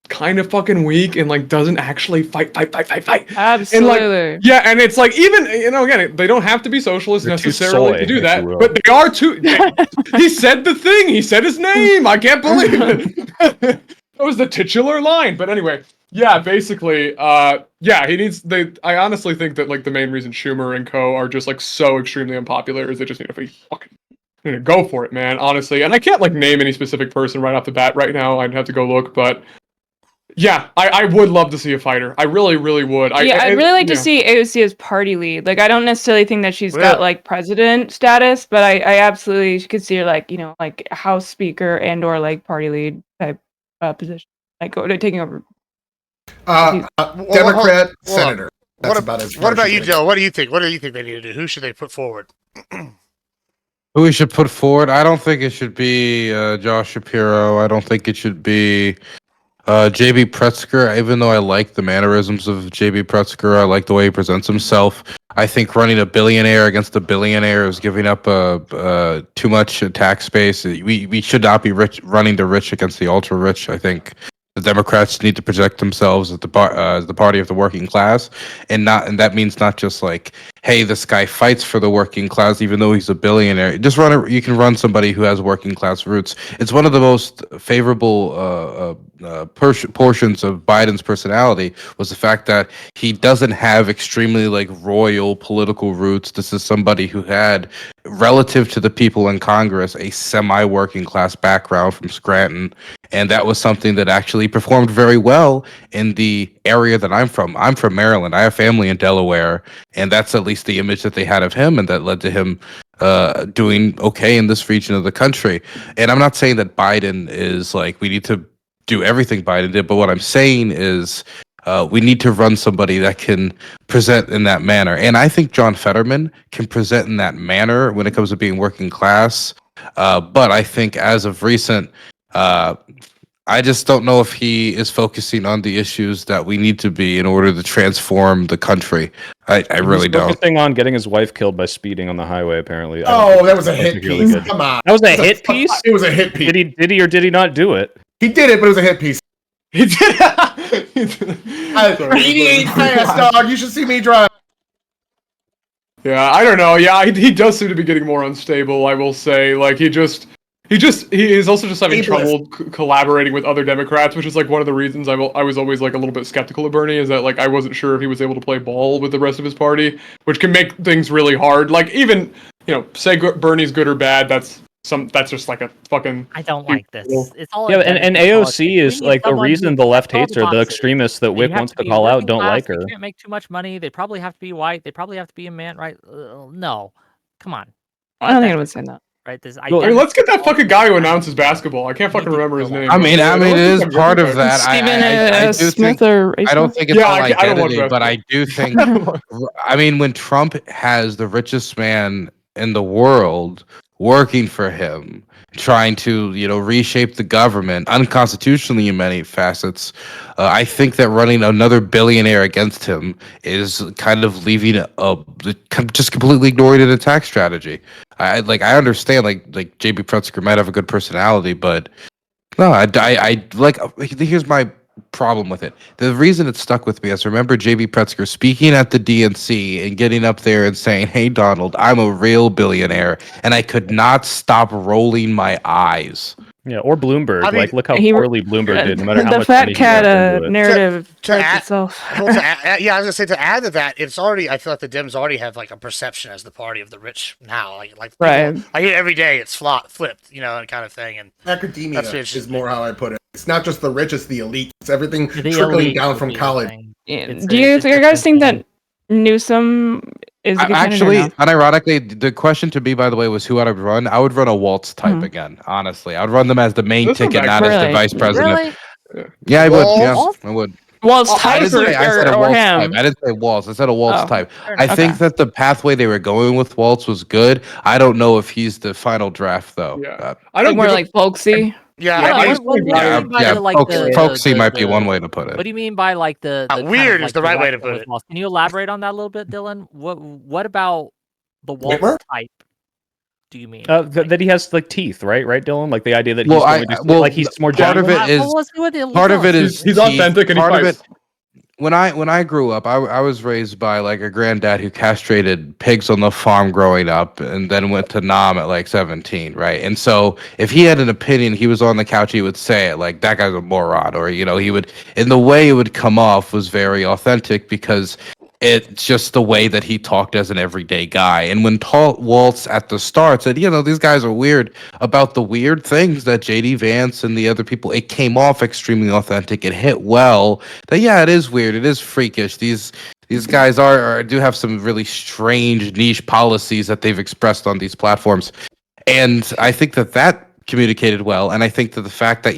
kind of fucking weak and like doesn't actually fight. Absolutely. And like, and it's like, even, again, they don't have to be socialists necessarily to do that, but they are too. He said the thing. He said his name. I can't believe it. That was the titular line. But anyway, basically, he needs. I honestly think that like the main reason Schumer and co are just like so extremely unpopular is they just need to fucking go for it, man. Honestly, and I can't like name any specific person right off the bat right now. I'd have to go look, but. Yeah, I would love to see a fighter. I really, really would. I'd really like to see AOC as party lead. Like, I don't necessarily think that she's got like president status, but I absolutely could see her like, like House Speaker and or like party lead type position, like taking over. Democrat senator. That's about as. What about you, Joe? What do you think? What do you think they need to do? Who should they put forward? Who we should put forward? I don't think it should be Josh Shapiro. I don't think it should be JB Pritzker, even though I like the mannerisms of JB Pritzker, I like the way he presents himself. I think running a billionaire against a billionaire is giving up too much tax space. We should not be running the rich against the ultra rich. I think the Democrats need to project themselves as the party of the working class, and that means not just like, hey, this guy fights for the working class even though he's a billionaire. Just you can run somebody who has working class roots. It's one of the most favorable portions of Biden's personality was the fact that he doesn't have extremely like royal political roots. This is somebody who had, relative to the people in Congress, a semi-working class background from Scranton, and that was something that actually performed very well in the area that I'm from. I'm from Maryland. I have family in Delaware, and that's at least the image that they had of him, and that led to him doing okay in this region of the country. And I'm not saying that Biden is like, we need to do everything Biden did, but what I'm saying is we need to run somebody that can present in that manner. And I think John Fetterman can present in that manner when it comes to being working class. But I think as of recent, I just don't know if he is focusing on the issues that we need to be in order to transform the country. I really don't. Focusing on getting his wife killed by speeding on the highway. Apparently. Oh, that was a hit piece. Come on. That was a hit piece. It was a hit piece. Did he or did he not do it? He did it, but it was a hit piece. He did. 88 fast, dog. You should see me drive. Yeah, I don't know. Yeah, he does seem to be getting more unstable. I will say, like he is also just having trouble collaborating with other Democrats, which is like one of the reasons I was always like a little bit skeptical of Bernie, is that like I wasn't sure if he was able to play ball with the rest of his party, which can make things really hard. Like even say Bernie's good or bad, that's just like a fucking. I don't like this. It's all and AOC is like the reason the left hates her. The extremists that Wick wants to call out don't like her. They can't make too much money. They probably have to be white. They probably have to be a man, right? No, come on. I don't think I would say that. Right? Let's get that fucking guy who announces basketball. I can't fucking remember his name. I mean, it is part of that. I do Smith think, or I don't think it's all identity, I but I do think. I mean, when Trump has the richest man in the world working for him, trying to reshape the government unconstitutionally in many facets, I think that running another billionaire against him is kind of leaving just completely ignoring an attack strategy. I understand like JB Pritzker might have a good personality, but no, I like. Here's my problem with it. The reason it stuck with me is, remember JB Pritzker speaking at the DNC and getting up there and saying, "Hey Donald, I'm a real billionaire," and I could not stop rolling my eyes. Yeah, or Bloomberg. I mean, look how poorly Bloomberg did. No matter how the much fat money cat narrative to writes itself. I was gonna say, to add to that, it's already. I feel like the Dems already have like a perception as the party of the rich now. Like Right. people, I hear every day it's flipped, and kind of thing. And Academia That's is more how I put it. It's not just the rich, it's the elite. It's everything trickling down from college. Do you guys think that Newsom is a good candidate Actually, or not? unironically, the question to me, by the way, was who I'd run. I would run a Waltz type again. Honestly, I would run them as the main This one's ticket, not as the Really? vice president. Really? Yeah, I would. Yeah, Waltz? I would. Waltz I type didn't say I said a or Waltz him? type. I didn't say Waltz. I said a Waltz Oh, type. fair I enough. think Okay. that the pathway they were going with Waltz was good. I don't know if he's the final draft though. Yeah. I don't More give a- like folksy. yeah, Yeah, I mean, what do you Yeah, mean by yeah. the, like, Folksy might be the- one way to put What it. do you mean by like the kind of, weird is like, the right way to direction put with it. Waltz? Can you elaborate on that a little bit, Dylan? What about the Waltz Whitmer? type do you mean? that he has like teeth, right, Dylan? Like the idea that Well, he's more part of genuine. it is part of it is He's authentic and he part of fights. it. When I grew up, I was raised by like a granddad who castrated pigs on the farm growing up, and then went to Nam at like 17, right? And so if he had an opinion, he was on the couch, he would say it like, "That guy's a moron," or he would, in the way it would come off was very authentic because it's just the way that he talked as an everyday guy. And when Waltz at the start said, these guys are weird, about the weird things that JD Vance and the other people, it came off extremely authentic. It hit well. That it is weird. It is freakish. These guys do have some really strange niche policies that they've expressed on these platforms. And I think that communicated well, and I think that the fact that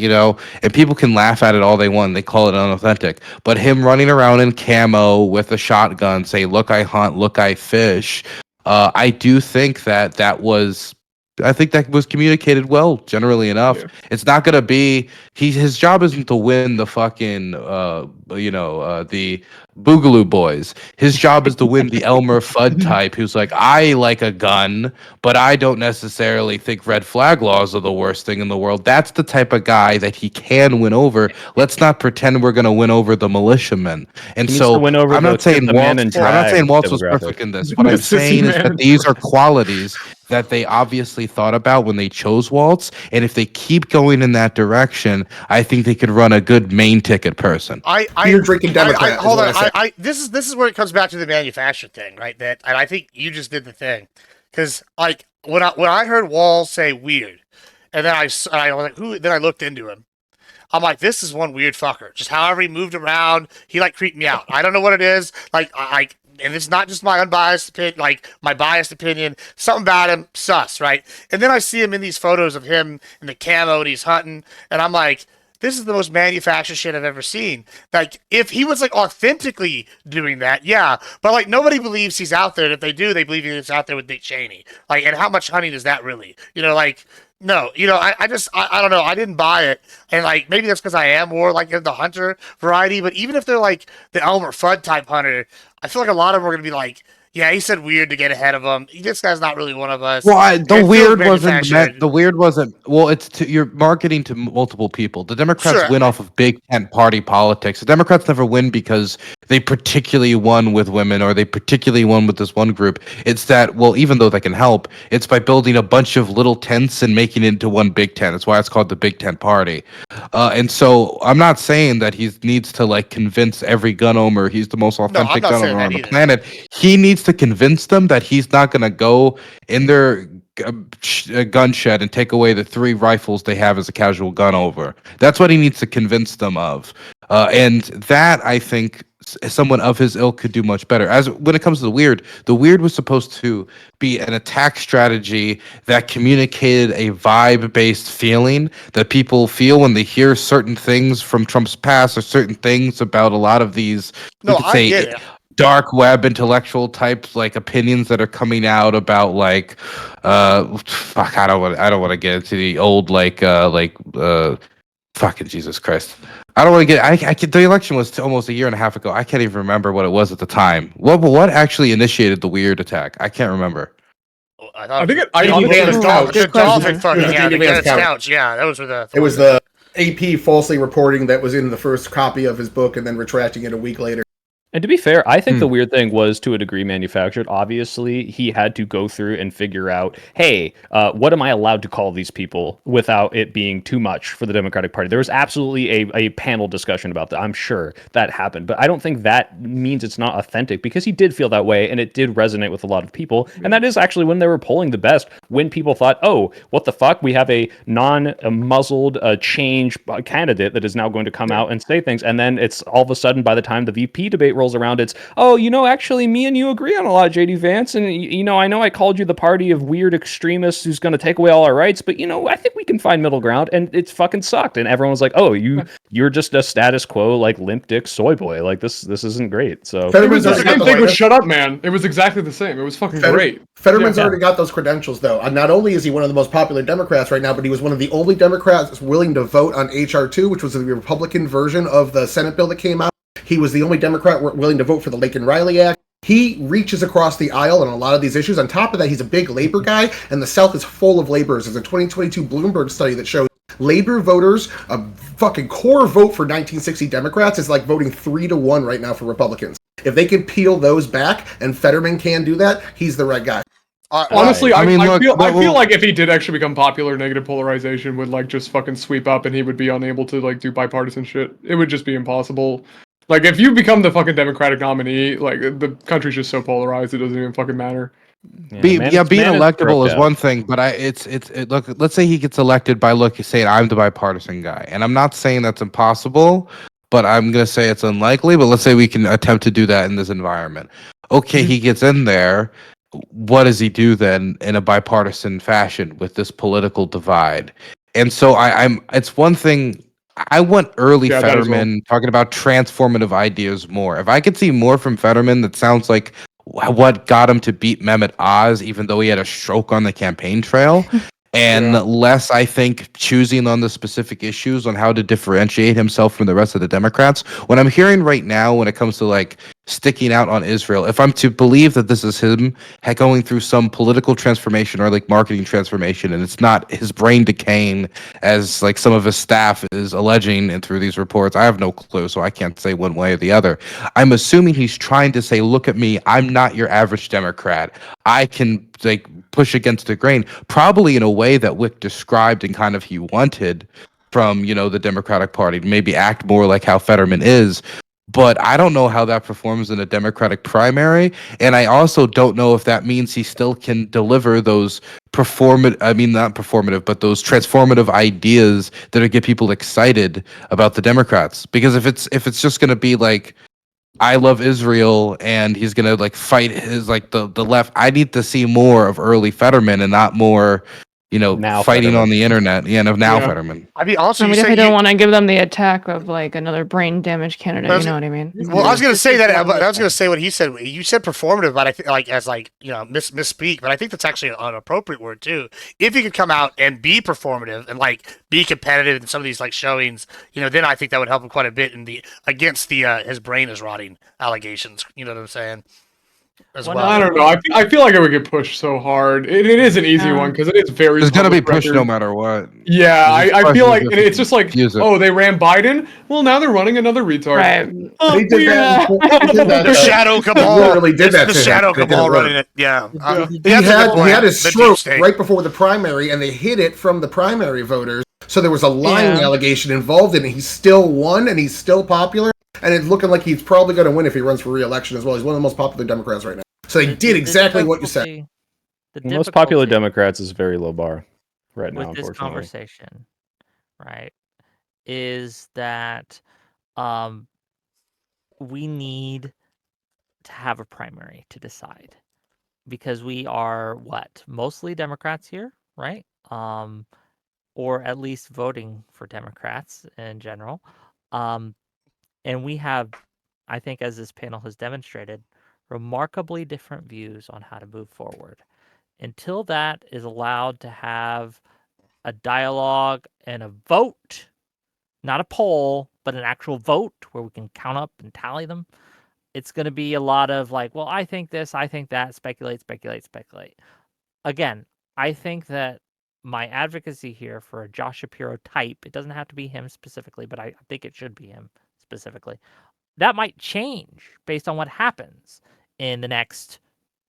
and people can laugh at it all they want, they call it unauthentic, but him running around in camo with a shotgun, say, "Look, I hunt, look, I fish," I do think that was I think that was communicated well, generally enough. Yeah. It's not gonna be his job isn't to win the fucking the Boogaloo Boys. His job is to win the Elmer Fudd type who's like, I like a gun, but I don't necessarily think red flag laws are the worst thing in the world. That's the type of guy that he can win over. Let's not pretend we're gonna win over the militiamen. And He needs so to win over I'm not saying the man Waltz. in I'm not saying drag Waltz was demographic. perfect in this. What The I'm sissy saying is man that in these are qualities that they obviously thought about when they chose Waltz, and if they keep going in that direction, I think they could run a good main ticket person. Beer drinking Democrat. Hold on. Is what I said. This is where it comes back to the manufactured thing, right? That, and I think you just did the thing, because like when I heard Wall say weird, and then I was like, who? Then I looked into him. I'm like, this is one weird fucker. Just however he moved around, he like creeped me out. I don't know what it is. Like and it's not just my unbiased opinion, like my biased opinion. Something about him, sus, right? And then I see him in these photos of him in the camo and he's hunting, and I'm like, this is the most manufactured shit I've ever seen. Like, if he was like authentically doing that, yeah, but like nobody believes he's out there. And if they do, they believe he's out there with Dick Cheney. Like, and how much hunting is that really? Like. No, I don't know. I didn't buy it. And like, maybe that's because I am more like the hunter variety, but even if they're like the Elmer Fudd type hunter, I feel like a lot of them are going to be like, yeah, he said weird to get ahead of him. This guy's not really one of us. Well, the weird wasn't manufactured. meant. The weird wasn't. Well, you're marketing to multiple people. The Democrats Sure. win off of big tent party politics. The Democrats never win because they particularly won with women or they particularly won with this one group. It's that, well, even though that can help, it's by building a bunch of little tents and making it into one big tent. That's why it's called the Big Tent Party. And so I'm not saying that he needs to like convince every gun owner he's the most authentic not gun saying owner that on the either. planet. He needs to convince them that he's not going to go in their gun shed and take away the 3 rifles they have as a casual gun over. That's what he needs to convince them of. And that, I think, someone of his ilk could do much better. As when it comes to the weird was supposed to be an attack strategy that communicated a vibe-based feeling that people feel when they hear certain things from Trump's past or certain things about a lot of these, we No, could I say, get it. dark web intellectual types, like opinions that are coming out about like fuck, I don't want to get into the old fucking Jesus Christ. I don't want to get the election was almost a year and a half ago. I can't even remember what it was at the time. What actually initiated the weird attack? I can't remember. I think it. JD honestly, Vance the couch. Good The dolphin question. fucking, It was yeah, JD the Vance Vance couch. couch. Yeah, that was the. It was the AP falsely reporting that was in the first copy of his book and then retracting it a week later. And to be fair, I think the weird thing was to a degree manufactured. Obviously, he had to go through and figure out, hey, what am I allowed to call these people without it being too much for the Democratic Party? There was absolutely a panel discussion about that. I'm sure that happened. But I don't think that means it's not authentic because he did feel that way and it did resonate with a lot of people. And that is actually when they were polling the best, when people thought, oh, what the fuck? We have a non-muzzled change candidate that is now going to come out and say things. And then it's all of a sudden, by the time the VP debate rolls around, it's, oh, actually me and you agree on a lot, JD Vance, and I know I called you the party of weird extremists who's going to take away all our rights, but I think we can find middle ground, and it's fucking sucked. And everyone was like, oh, you're just a status quo like limp dick soy boy, like this isn't great. So it was the already got same the thing with right- Shut Up Man. It was exactly the same. It was fucking great. Fetterman's Yeah. already got those credentials, though. Not only is he one of the most popular Democrats right now, but he was one of the only Democrats willing to vote on H.R. 2, which was the Republican version of the Senate bill that came out. He was the only Democrat willing to vote for the Laken Riley Act. He reaches across the aisle on a lot of these issues. On top of that, he's a big labor guy, and the South is full of laborers. There's a 2022 Bloomberg study that shows labor voters, a fucking core vote for 1960 Democrats is like voting 3-1 right now for Republicans. If they can peel those back, and Fetterman can do that, he's the right guy. Honestly, I mean, I look, feel like if he did actually become popular, negative polarization would like just fucking sweep up, and he would be unable to like do bipartisan shit. It would just be impossible. Like if you become the fucking Democratic nominee, like the country's just so polarized, it doesn't even fucking matter. Being electable is one thing, but look. Let's say he gets elected by saying I'm the bipartisan guy, and I'm not saying that's impossible, but I'm gonna say it's unlikely. But let's say we can attempt to do that in this environment. Okay, he gets in there. What does he do then in a bipartisan fashion with this political divide? And so it's one thing. I want early Fetterman talking about transformative ideas more. If I could see more from Fetterman that sounds like what got him to beat Mehmet Oz, even though he had a stroke on the campaign trail. And less, I think, choosing on the specific issues on how to differentiate himself from the rest of the Democrats. What I'm hearing right now when it comes to like sticking out on Israel, if I'm to believe that this is him going through some political transformation or like marketing transformation, and it's not his brain decaying as like some of his staff is alleging and through these reports, I have no clue, so I can't say one way or the other. I'm assuming he's trying to say, look at me, I'm not your average Democrat. I can like push against the grain, probably in a way that Wick described and kind of he wanted from, you know, the Democratic Party to maybe act more like how Fetterman is. But I don't know how that performs in a Democratic primary. And I also don't know if that means he still can deliver those not performative, but those transformative ideas that would get people excited about the Democrats. Because if it's just going to be like, I love Israel and he's gonna like fight his like the left. I need to see more of early Fetterman and not more, you know, Now fighting Fetterman. on the internet. Yeah, of now Yeah. Fetterman. I mean, also, I you mean, if say I don't want to give them the attack of like another brain damaged candidate, Well, you know what I mean? Well, I was gonna This say is that. one of I the was gonna things. say what he said. You said performative, but I think like as like you know misspeak. But I think that's actually an appropriate word too. If you could come out and be performative and like be competitive in some of these like showings, you know, then I think that would help him quite a bit in the against the his brain is rotting allegations. You know what I'm saying? As Well, well. I don't know. I feel like it would get pushed so hard. It is an easy one because it is very. It's gonna be pushed public no record. matter what. Yeah, This I question feel is like if and you it's just like, confuse it. oh, they ran Biden. Well, now they're running another retard. Right. Oh, They did that. weird. They did that The shadow cabal. literally did It's that the to him. shadow They did cabal it right. running it. Yeah. Yeah. He That's a good had point. his The deep stroke state. right before the primary, and they hid it from the primary voters. So there was a lying Yeah. allegation involved in it. He still won, and he's still popular. And it's looking like he's probably going to win if he runs for re-election as well. He's one of the most popular Democrats right now. So they did exactly what you said. The most popular Democrats is a very low bar right now, with this unfortunately. conversation, right, is that we need to have a primary to decide because we are mostly Democrats here, right? Or at least voting for Democrats in general. And we have, I think, as this panel has demonstrated, remarkably different views on how to move forward. Until that is allowed to have a dialogue and a vote, not a poll, but an actual vote where we can count up and tally them, it's going to be a lot of like, well, I think this, I think that, speculate. Again, I think that my advocacy here for a Josh Shapiro type, it doesn't have to be him specifically, but I think it should be him specifically. That might change based on what happens in the next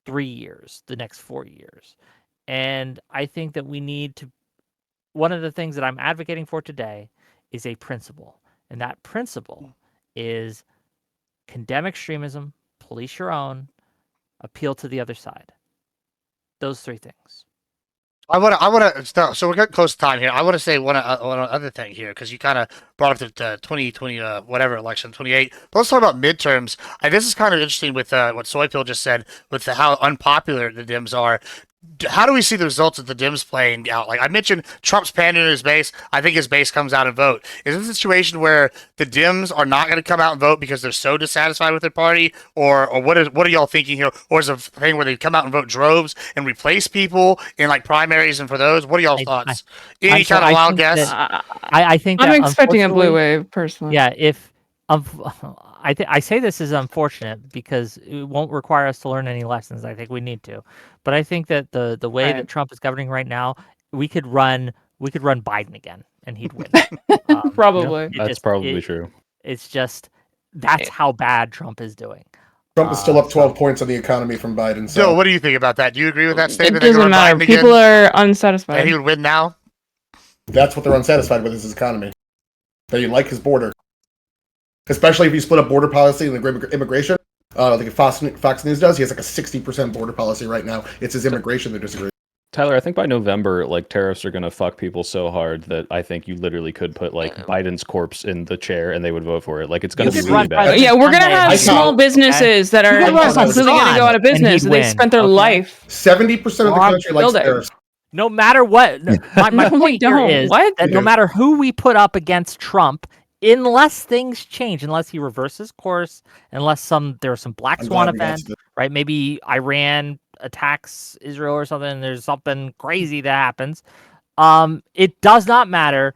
3 years, the next 4 years. And I think that we need to, one of the things that I'm advocating for today is a principle. And that principle is condemn extremism, police your own, appeal to the other side. Those 3 things. I want to. So we're getting close to time here. I want to say one other thing here because you kind of brought up the 2020 whatever election 28. But let's talk about midterms. This is kind of interesting with what Soypill just said with how unpopular the Dems are. How do we see the results of the Dems playing out? Like I mentioned, Trump's pandering his base. I think his base comes out and vote. Is this a situation where the Dems are not going to come out and vote because they're so dissatisfied with their party, or what are y'all thinking here? Or is it a thing where they come out and vote droves and replace people in like primaries and for those? What are y'all's thoughts? Any kind of wild guess? I think I'm that, expecting a blue unfortunately, wave personally. Yeah, if I say this is unfortunate because it won't require us to learn any lessons. I think we need to, but I think that the way Right. that Trump is governing right now, we could run Biden again and he'd win. Probably. That's probably true. It's just that's how bad Trump is doing. Trump is still up 12 points on the economy from Biden. So Joe, what do you think about that? Do you agree with that It statement? They could doesn't run matter. Biden People again, are unsatisfied. and he would win now. that's what they're unsatisfied with is his economy. They like his border. Especially if you split up border policy and the immigration. Like Fox News does, he has like a 60% border policy right now. It's his immigration that disagrees. Tyler, I think by November, like tariffs are gonna fuck people so hard that I think you literally could put like Biden's corpse in the chair and they would vote for it. Like it's gonna You be could really run bad. President Yeah, we're gonna Sunday have and small vote, businesses that are You could run completely gonna Hassan go out of and business, he'd and they win, spent their okay? life. 70% of the Rob country likes building. tariffs. No matter what, my No, we point here don't. is What? that no matter who we put up against Trump unless things change, unless he reverses course, unless there are some black I'm swan glad we got event, to this. right? Maybe Iran attacks Israel or something, and there's something crazy that happens. It does not matter.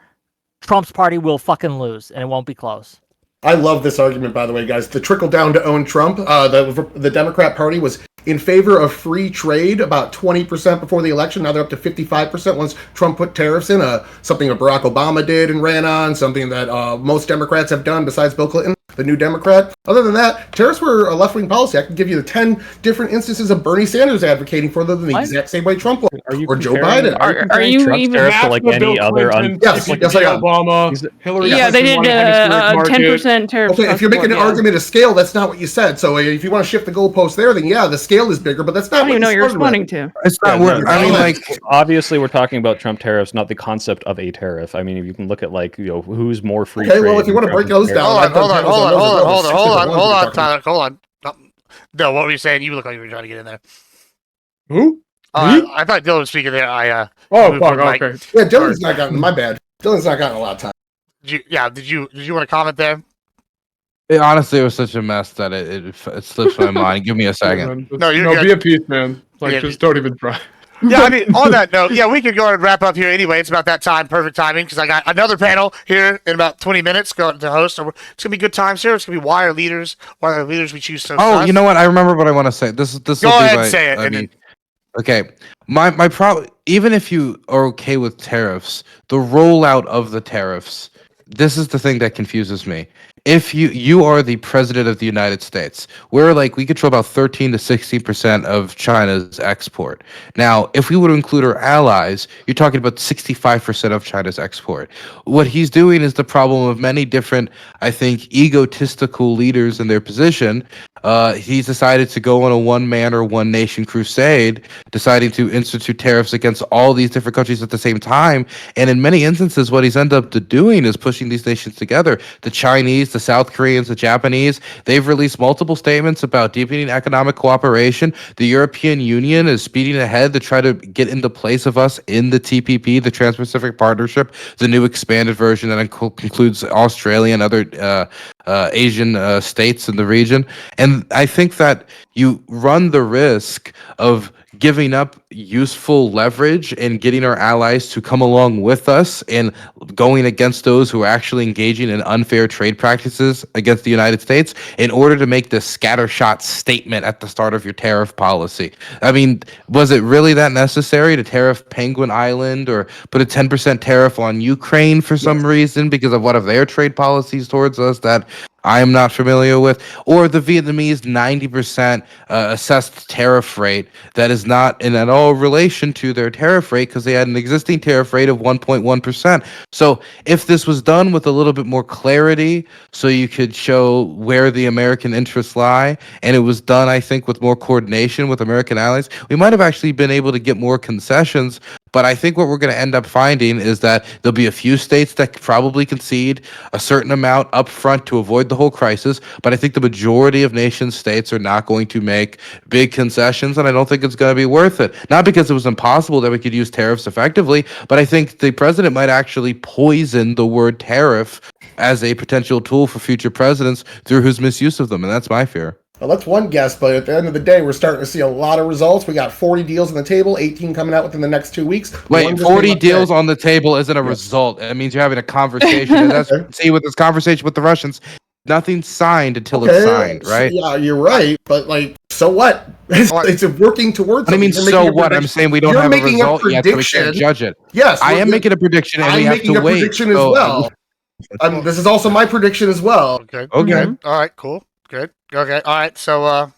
Trump's party will fucking lose, and it won't be close. I love this argument, by the way, guys. The trickle down to own Trump. The Democrat Party was in favor of free trade about 20% before the election. Now they're up to 55% once Trump put tariffs in. Something that Barack Obama did and ran on. Something that most Democrats have done besides Bill Clinton, the new Democrat. Other than that, tariffs were a left-wing policy. I can give you the 10 different instances of Bernie Sanders advocating for them the exact same way Trump was, or Joe Biden. Are you Trump's even tariffs to like Bill any other Clinton, Yes, like yes, I am. Obama, Hillary Yeah, they did Clinton wanted hemispheric market. 10% tariff. Okay, if you're making an argument of scale, that's not what you said. So if you want to shift the goalpost there, then yeah, the scale is bigger, but that's I not don't even what know what you're started with. responding to. It's not. Yeah, no, I mean, like, obviously we're talking about Trump tariffs, not the concept of a tariff. I mean, if you can look at like who's more free Okay, trade. well, if you want to break those down, Hold I've done panels on those as well. The specific ones hold we're on, talking Tyler, hold on. No, what were you saying? You look like you were trying to get in there. Who? I thought Dylan was speaking there. Oh, moved fuck. from Mike. Okay. Yeah, Dylan's not gotten. My bad. Dylan's not gotten a lot of time. Did you want to comment there? honestly, it was such a mess that it slips my mind. Give me a second. Man, just- No, you're no, good. be at peace, man. Like, Yeah, just don't even try. Yeah, I mean, on that note, yeah, we could go ahead and wrap up here anyway. It's about that time, perfect timing, because I got another panel here in about 20 minutes going to host. So it's gonna be good times here. It's gonna be why are leaders we choose so. Oh, sus. you know what? I remember what I want to say. This Go will be ahead my, and say it. I and mean, okay. My problem, even if you are okay with tariffs, the rollout of the tariffs, this is the thing that confuses me. If you are the president of the United States, we control about 13 to 16% of China's export. Now, if we were to include our allies, you're talking about 65% of China's export. What he's doing is the problem of many different, I think, egotistical leaders in their position. He's decided to go on a one-man or one-nation crusade, deciding to institute tariffs against all these different countries at the same time. And in many instances, what he's ended up doing is pushing these nations together. The Chinese, the South Koreans, the Japanese, they've released multiple statements about deepening economic cooperation. The European Union is speeding ahead to try to get into place of us in the TPP, the Trans-Pacific Partnership, the new expanded version that includes Australia and other Asian states in the region. And I think that you run the risk of giving up useful leverage and getting our allies to come along with us and going against those who are actually engaging in unfair trade practices against the United States in order to make this scattershot statement at the start of your tariff policy. I mean, was it really that necessary to tariff Penguin Island or put a 10% tariff on Ukraine for some reason because of one of their trade policies towards us that I am not familiar with, or the Vietnamese 90% assessed tariff rate that is not in at all relation to their tariff rate because they had an existing tariff rate of 1.1%. So if this was done with a little bit more clarity so you could show where the American interests lie, and it was done, I think, with more coordination with American allies, we might have actually been able to get more concessions. But I think what we're going to end up finding is that there'll be a few states that probably concede a certain amount up front to avoid the whole crisis. But I think the majority of nation states are not going to make big concessions, and I don't think it's going to be worth it. Not because it was impossible that we could use tariffs effectively, but I think the president might actually poison the word tariff as a potential tool for future presidents through his misuse of them, and that's my fear. Well, that's one guess, but at the end of the day, we're starting to see a lot of results. We got 40 deals on the table, 18 coming out within the next 2 weeks. Wait, 40 deals on the table isn't a result. It means you're having a conversation. And that's see with this conversation with the Russians, nothing's signed until it's signed, right? Yeah, you're right, but so what? It's working towards. What I mean, so what? I'm saying we don't have a result yet, so we can't judge it. Yes, I am making a prediction, and we have to wait. I'm making a prediction as well. This is also my prediction as well. Okay. Okay. All right. Cool. Good. Okay. All right. So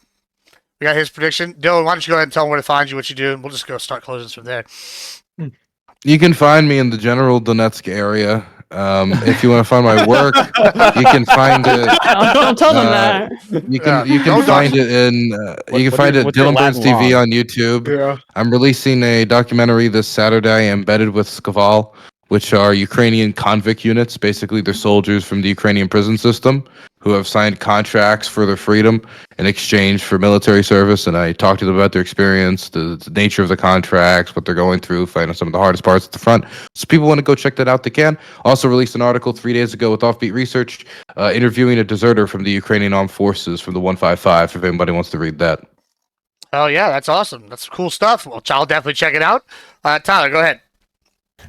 we got his prediction. Dylan, why don't you go ahead and tell him where to find you, what you do, and we'll just go start closing from there. You can find me in the general Donetsk area. If you want to find my work, you can find it. Don't tell them that. You can find it in you can find it what's your Dylan Burns Latin TV law? on YouTube. Yeah. I'm releasing a documentary this Saturday embedded with Skaval, which are Ukrainian convict units. Basically, they're soldiers from the Ukrainian prison system who have signed contracts for their freedom in exchange for military service, and I talked to them about their experience, the nature of the contracts, what they're going through, finding some of the hardest parts at the front. So people want to go check that out, they can. Also released an article 3 days ago with Offbeat Research, interviewing a deserter from the Ukrainian Armed Forces from the 155, if anybody wants to read that. Oh yeah, that's awesome. That's cool stuff. Well, I'll definitely check it out. Tyler, go ahead.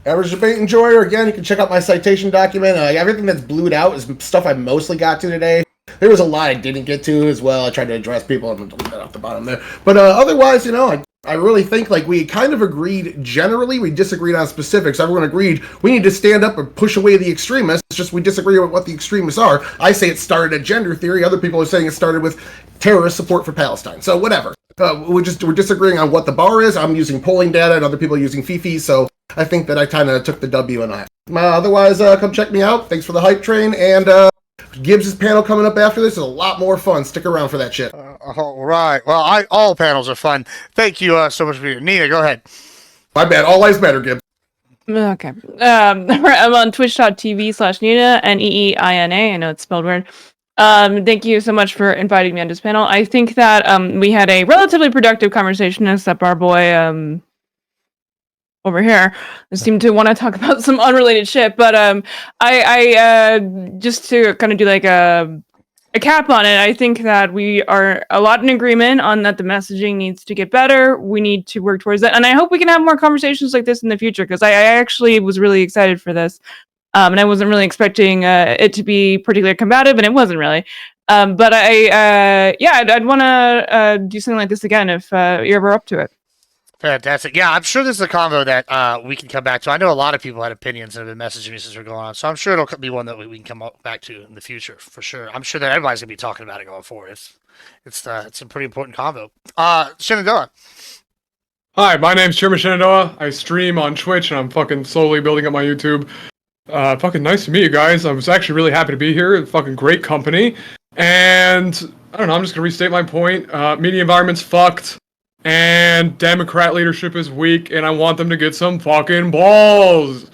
Average debate enjoyer. Again, you can check out my citation document. Everything that's blued out is stuff I mostly got to today. There was a lot I didn't get to as well. I tried to address people. I'm going to leave that off the bottom there. But otherwise, I really think like we kind of agreed generally. We disagreed on specifics. Everyone agreed we need to stand up and push away the extremists. It's just we disagree with what the extremists are. I say it started at gender theory. Other people are saying it started with terrorist support for Palestine. So whatever. We're disagreeing on what the bar is. I'm using polling data and other people are using Fifi. So I think that I kind of took the W and I. Otherwise, come check me out. Thanks for the hype train. And Gibbs' panel coming up after this is a lot more fun. Stick around for that shit. All right. Well, all panels are fun. Thank you so much for your Nina. Go ahead. My bad. All lives matter, Gibbs. Okay. I'm on twitch.tv/Nina, Neeina. I know it's spelled weird. Thank you so much for inviting me on this panel. I think that we had a relatively productive conversation, except our boy over here seemed to want to talk about some unrelated shit. But I just to kind of do like a cap on it, I think that we are a lot in agreement on that the messaging needs to get better. We need to work towards that. And I hope we can have more conversations like this in the future, because I actually was really excited for this. And I wasn't really expecting it to be particularly combative, and it wasn't really. But I'd want to do something like this again if you're ever up to it. Fantastic. Yeah, I'm sure this is a convo that we can come back to. I know a lot of people had opinions and have been messaging me since we're going on, so I'm sure it'll be one that we can come back to in the future for sure. I'm sure that everybody's gonna be talking about it going forward. It's a pretty important convo. Shenandoah. Hi, my name's Chairman Shenandoah. I stream on Twitch, and I'm fucking slowly building up my YouTube. Fucking nice to meet you guys. I was actually really happy to be here. Fucking great company. And I don't know, I'm just gonna restate my point. Media environment's fucked. And Democrat leadership is weak, and I want them to get some fucking balls.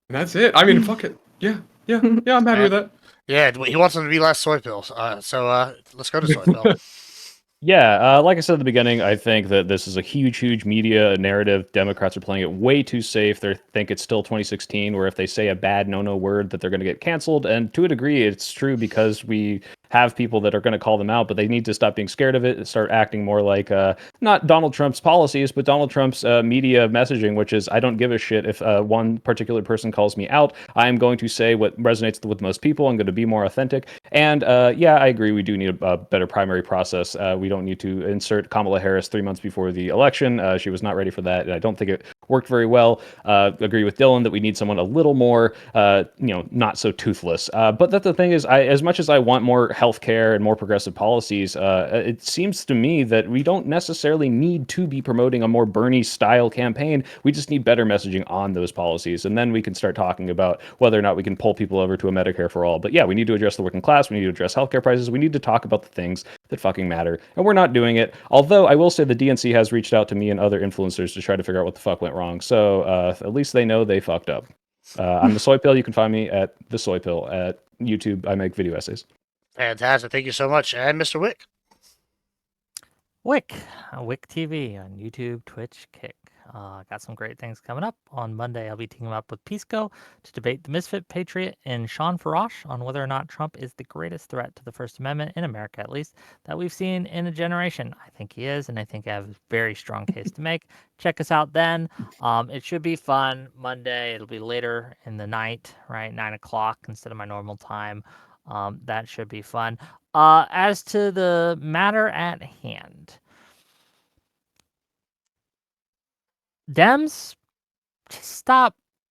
And that's it. I mean, fuck it. Yeah, I'm happy with that. Yeah, he wants them to be less soy pills. So let's go to soy pill. Yeah, like I said at the beginning, I think that this is a huge media narrative. Democrats are playing it way too safe. They think it's still 2016, where if they say a bad no word that they're going to get canceled. And to a degree, it's true because we have people that are going to call them out, but they need to stop being scared of it and start acting more like not Donald Trump's policies, but Donald Trump's media messaging, which is I don't give a shit if one particular person calls me out. I'm going to say what resonates with most people. I'm going to be more authentic. And yeah, I agree. We do need a better primary process. We don't need to insert Kamala Harris 3 months before the election. She was not ready for that. And I don't think it worked very well. Agree with Dylan that we need someone a little more, not so toothless. But that's the thing is, as much as I want more healthcare and more progressive policies, it seems to me that we don't necessarily need to be promoting a more Bernie-style campaign. We just need better messaging on those policies, and then we can start talking about whether or not we can pull people over to a Medicare for all. But yeah, we need to address the working class. We need to address healthcare prices. We need to talk about the things that fucking matter, and we're not doing it. Although I will say the DNC has reached out to me and other influencers to try to figure out what the fuck went wrong. So at least they know they fucked up. I'm the Soy Pill. You can find me at the Soy Pill at YouTube. I make video essays. Fantastic. Thank you so much. And Mr. Wick. Wick TV on YouTube, Twitch, Kick. Got some great things coming up. On Monday, I'll be teaming up with Pisco to debate the Misfit Patriot and Sean Farash on whether or not Trump is the greatest threat to the First Amendment, in America at least, that we've seen in a generation. I think he is, and I think I have a very strong case to make. Check us out then. It should be fun. Monday, it'll be later in the night, right? 9 o'clock instead of my normal time. That should be fun. As to the matter at hand, Dems, just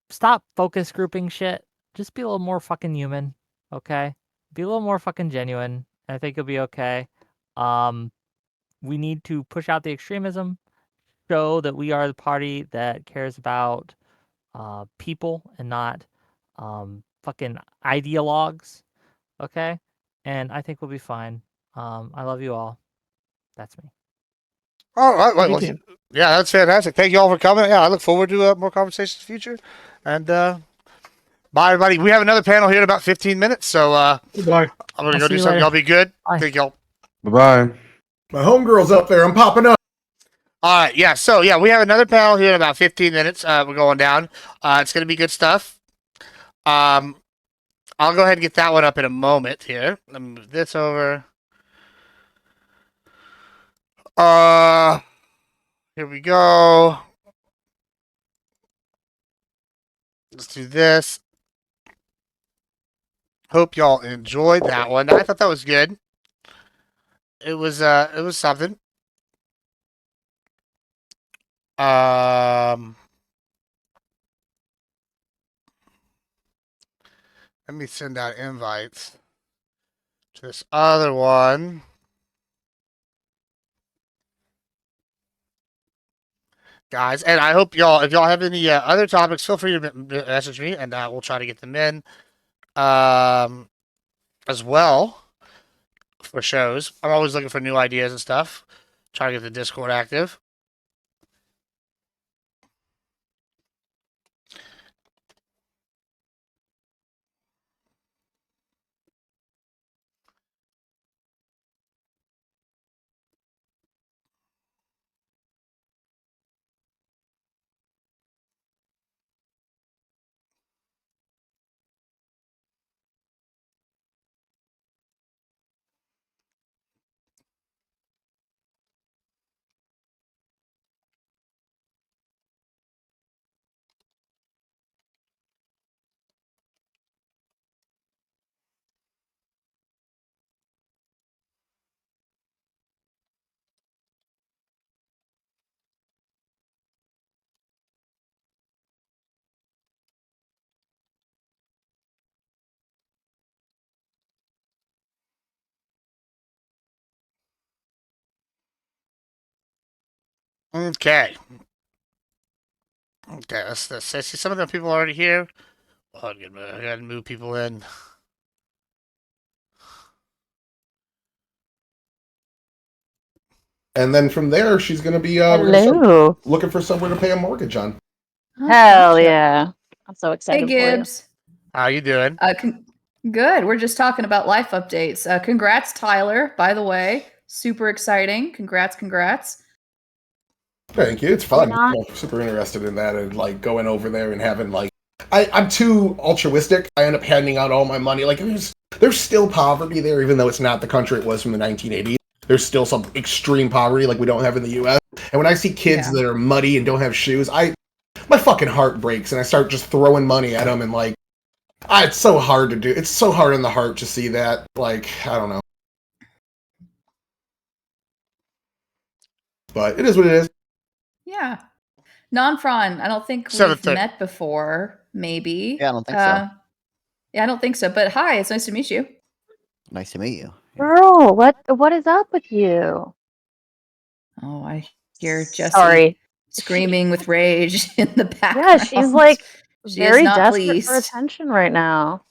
stop focus grouping shit. Just be a little more fucking human, okay? Be a little more fucking genuine. I think it'll be okay. We need to push out the extremism, show that we are the party that cares about people and not fucking ideologues, okay? And I think we'll be fine. I love you all. That's me. All right. Well, yeah, that's fantastic. Thank you all for coming. Yeah, I look forward to more conversations in the future. And Bye, everybody. We have another panel here in about 15 minutes, so Goodbye. I'm gonna I'll go see do you something. later. Y'all be good. Bye. Thank y'all. Bye-bye. My homegirl's up there. I'm popping up. All right, yeah. So yeah, we have another panel here in about 15 minutes. We're going down. It's gonna be good stuff. I'll go ahead and get that one up in a moment here. Let me move this over. Here we go. Let's do this. Hope y'all enjoyed that one. I thought that was good. It was something. Let me send out invites to this other one. Guys, and I hope y'all, if y'all have any other topics, feel free to message me, and we'll try to get them in as well for shows. I'm always looking for new ideas and stuff. Try to get the Discord active. Okay. Okay, let's I see some of the people already here. Oh, I gotta move people in. And then from there, she's going to be Hello. looking for somewhere to pay a mortgage on. Hell yeah. I'm so excited Hey, Gibbs. How you doing? Good. We're just talking about life updates. Congrats, Tyler, by the way. Super exciting. Congrats. Thank you. It's fun. Not- I'm super interested in that and like going over there and having like I'm too altruistic. I end up handing out all my money. Like there's still poverty there, even though it's not the country it was from the 1980s. There's still some extreme poverty like we don't have in the U.S. And when I see kids that are muddy and don't have shoes, my fucking heart breaks, and I start just throwing money at them, and like, it's so hard to do. It's so hard on the heart to see that. Like, I don't know, but it is what it is. Yeah. Non-Fron, I don't think we've 7:30. met before, maybe. Yeah, I don't think so. Yeah, I don't think so. But hi, it's nice to meet you. Nice to meet you. Girl, what is up with you? Oh, I hear Jessie Sorry. screaming with rage in the background. Yeah, she's like She is very not desperate pleased. for attention right now.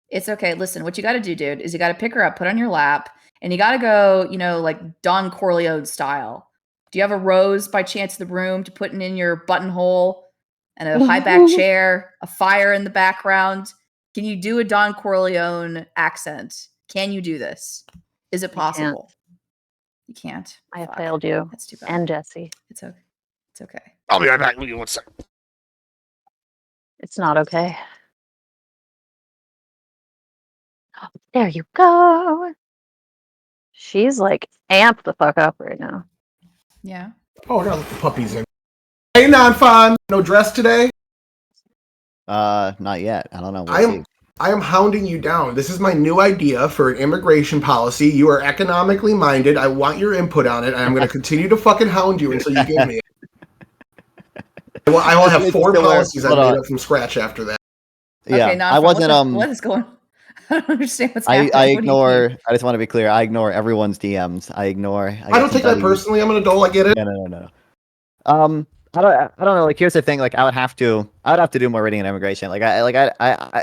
It's okay. Listen, what you got to do, dude, is you got to pick her up, put her on your lap, and you got to go, like Don Corleone style. Do you have a rose by chance in the room to put in your buttonhole and a high back chair, a fire in the background? Can you do a Don Corleone accent? Can you do this? Is it possible? You can't. I have Fuck. failed you That's too bad. and Jesse. It's okay. It's okay. I'll be right back. Give me 1 second. It's not okay. There you go. She's like amped the fuck up right now. Yeah. Oh, I gotta let the puppies in. Hey, non-fun. No dress today. Not yet. I don't know. We'll see. I am hounding you down. This is my new idea for an immigration policy. You are economically minded. I want your input on it, and I'm going to continue to fucking hound you until you give me it. I will have 4 policies I made up from scratch after that. Yeah, Okay, I wasn't. What is going? I don't understand what's happening. I What do you ignore. mean? I just want to be clear. I ignore everyone's DMs. I don't take that personally. I'm an adult. I get it. No. I don't know. Like, here's the thing. Like, I would have to do more reading on immigration. I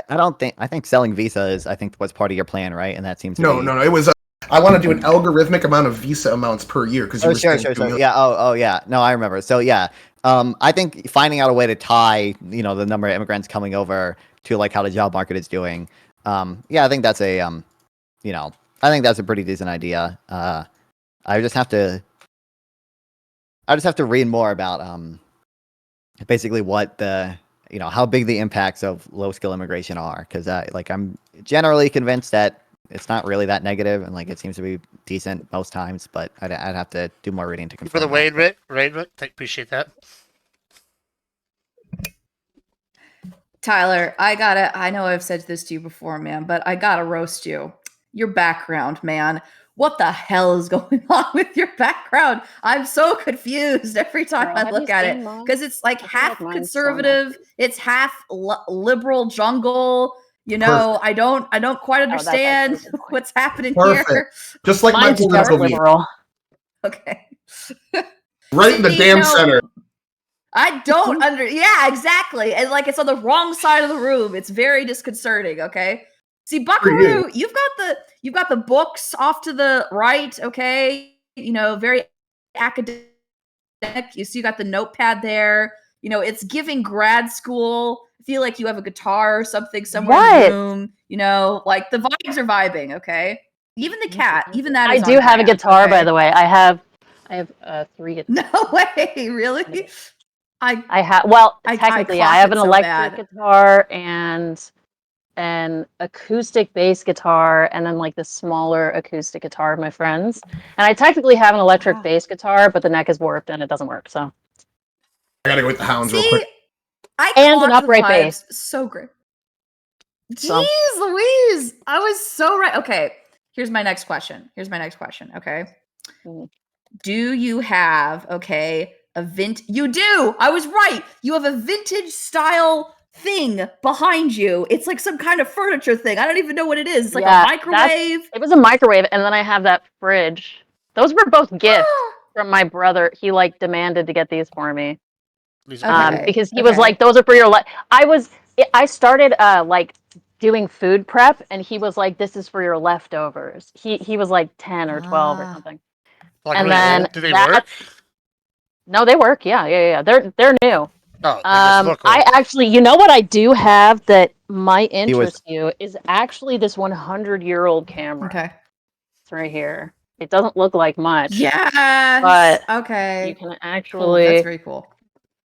don't think. I think selling visa is. I think what's part of your plan, right? And that seems to be... No. It was. I want to do an algorithmic amount of visa amounts per year because you were sure. Yeah. Oh, yeah. No, I remember. So yeah. I think finding out a way to tie, the number of immigrants coming over to like how the job market is doing. Yeah, I think that's a I think that's a pretty decent idea. I just have to read more about basically what the how big the impacts of low skill immigration are, because like I'm generally convinced that it's not really that negative, and like it seems to be decent most times, but I'd have to do more reading to confirm. For the that. Raid, appreciate that. Tyler, I know I've said this to you before, man, but I gotta roast you. Your background, man. What the hell is going on with your background? I'm so confused every time Girl, I have look you at seen it. mine? Because it's like I feel half like mine's so conservative, it's half liberal jungle. I don't quite that's understand actually a good point. what's happening Perfect. here. Just like my Mine's just political view. liberal. Okay. Right in the See, damn no. center. I don't yeah, exactly. And like it's on the wrong side of the room. It's very disconcerting, okay? See, Buckaroo, you've got the books off to the right, okay? Very academic. You see you got the notepad there. It's giving grad school. I feel like you have a guitar or something somewhere in the room. Like the vibes are vibing, okay? Even the cat, even that I is do on have a brand, guitar, by okay? the way. I have 3 guitars. No way, really? I have technically clock I have it an so electric bad. guitar and an acoustic bass guitar, and then like the smaller acoustic guitar of my friends. And I technically have an electric Wow. bass guitar, but the neck is warped and it doesn't work. So I gotta go with the hounds real See, quick. I And an clocked the upright vibes bass. so great. Jeez So- Louise, I was so right. Okay, here's my next question. Okay, Mhm. do you have You do. I was right. You have a vintage style thing behind you. It's like some kind of furniture thing. I don't even know what it is. It's like Yeah, a microwave. It was a microwave, and then I have that fridge. Those were both gifts from my brother. He like demanded to get these for me. Okay, Because he was like, "Those are for your life." I started like doing food prep, and he was like, "This is for your leftovers." He was like 10 or 12 or Ah. something. Like, And really then old? Do they work? No, they work. Yeah. They're new. Oh, they just look old. I actually, what I do have that might interest you is actually this 100-year-old camera. Okay. It's right here. It doesn't look like much. Yes. But okay. you can Cool. actually That's very cool.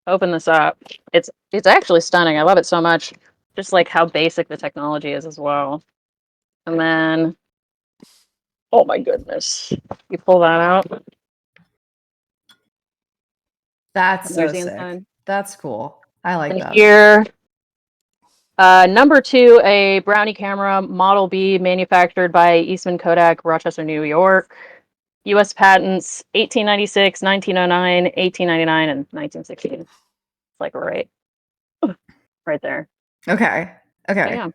open this up. It's actually stunning. I love it so much. Just like how basic the technology is as well. And then, oh my goodness, you pull that out. That's and so there's the sick. inside. That's cool. I like And that. here, number 2, a Brownie camera, Model B, manufactured by Eastman Kodak, Rochester, New York. U.S. patents 1896, 1909, 1899, and 1916. It's like right there. Okay. Okay. Yeah.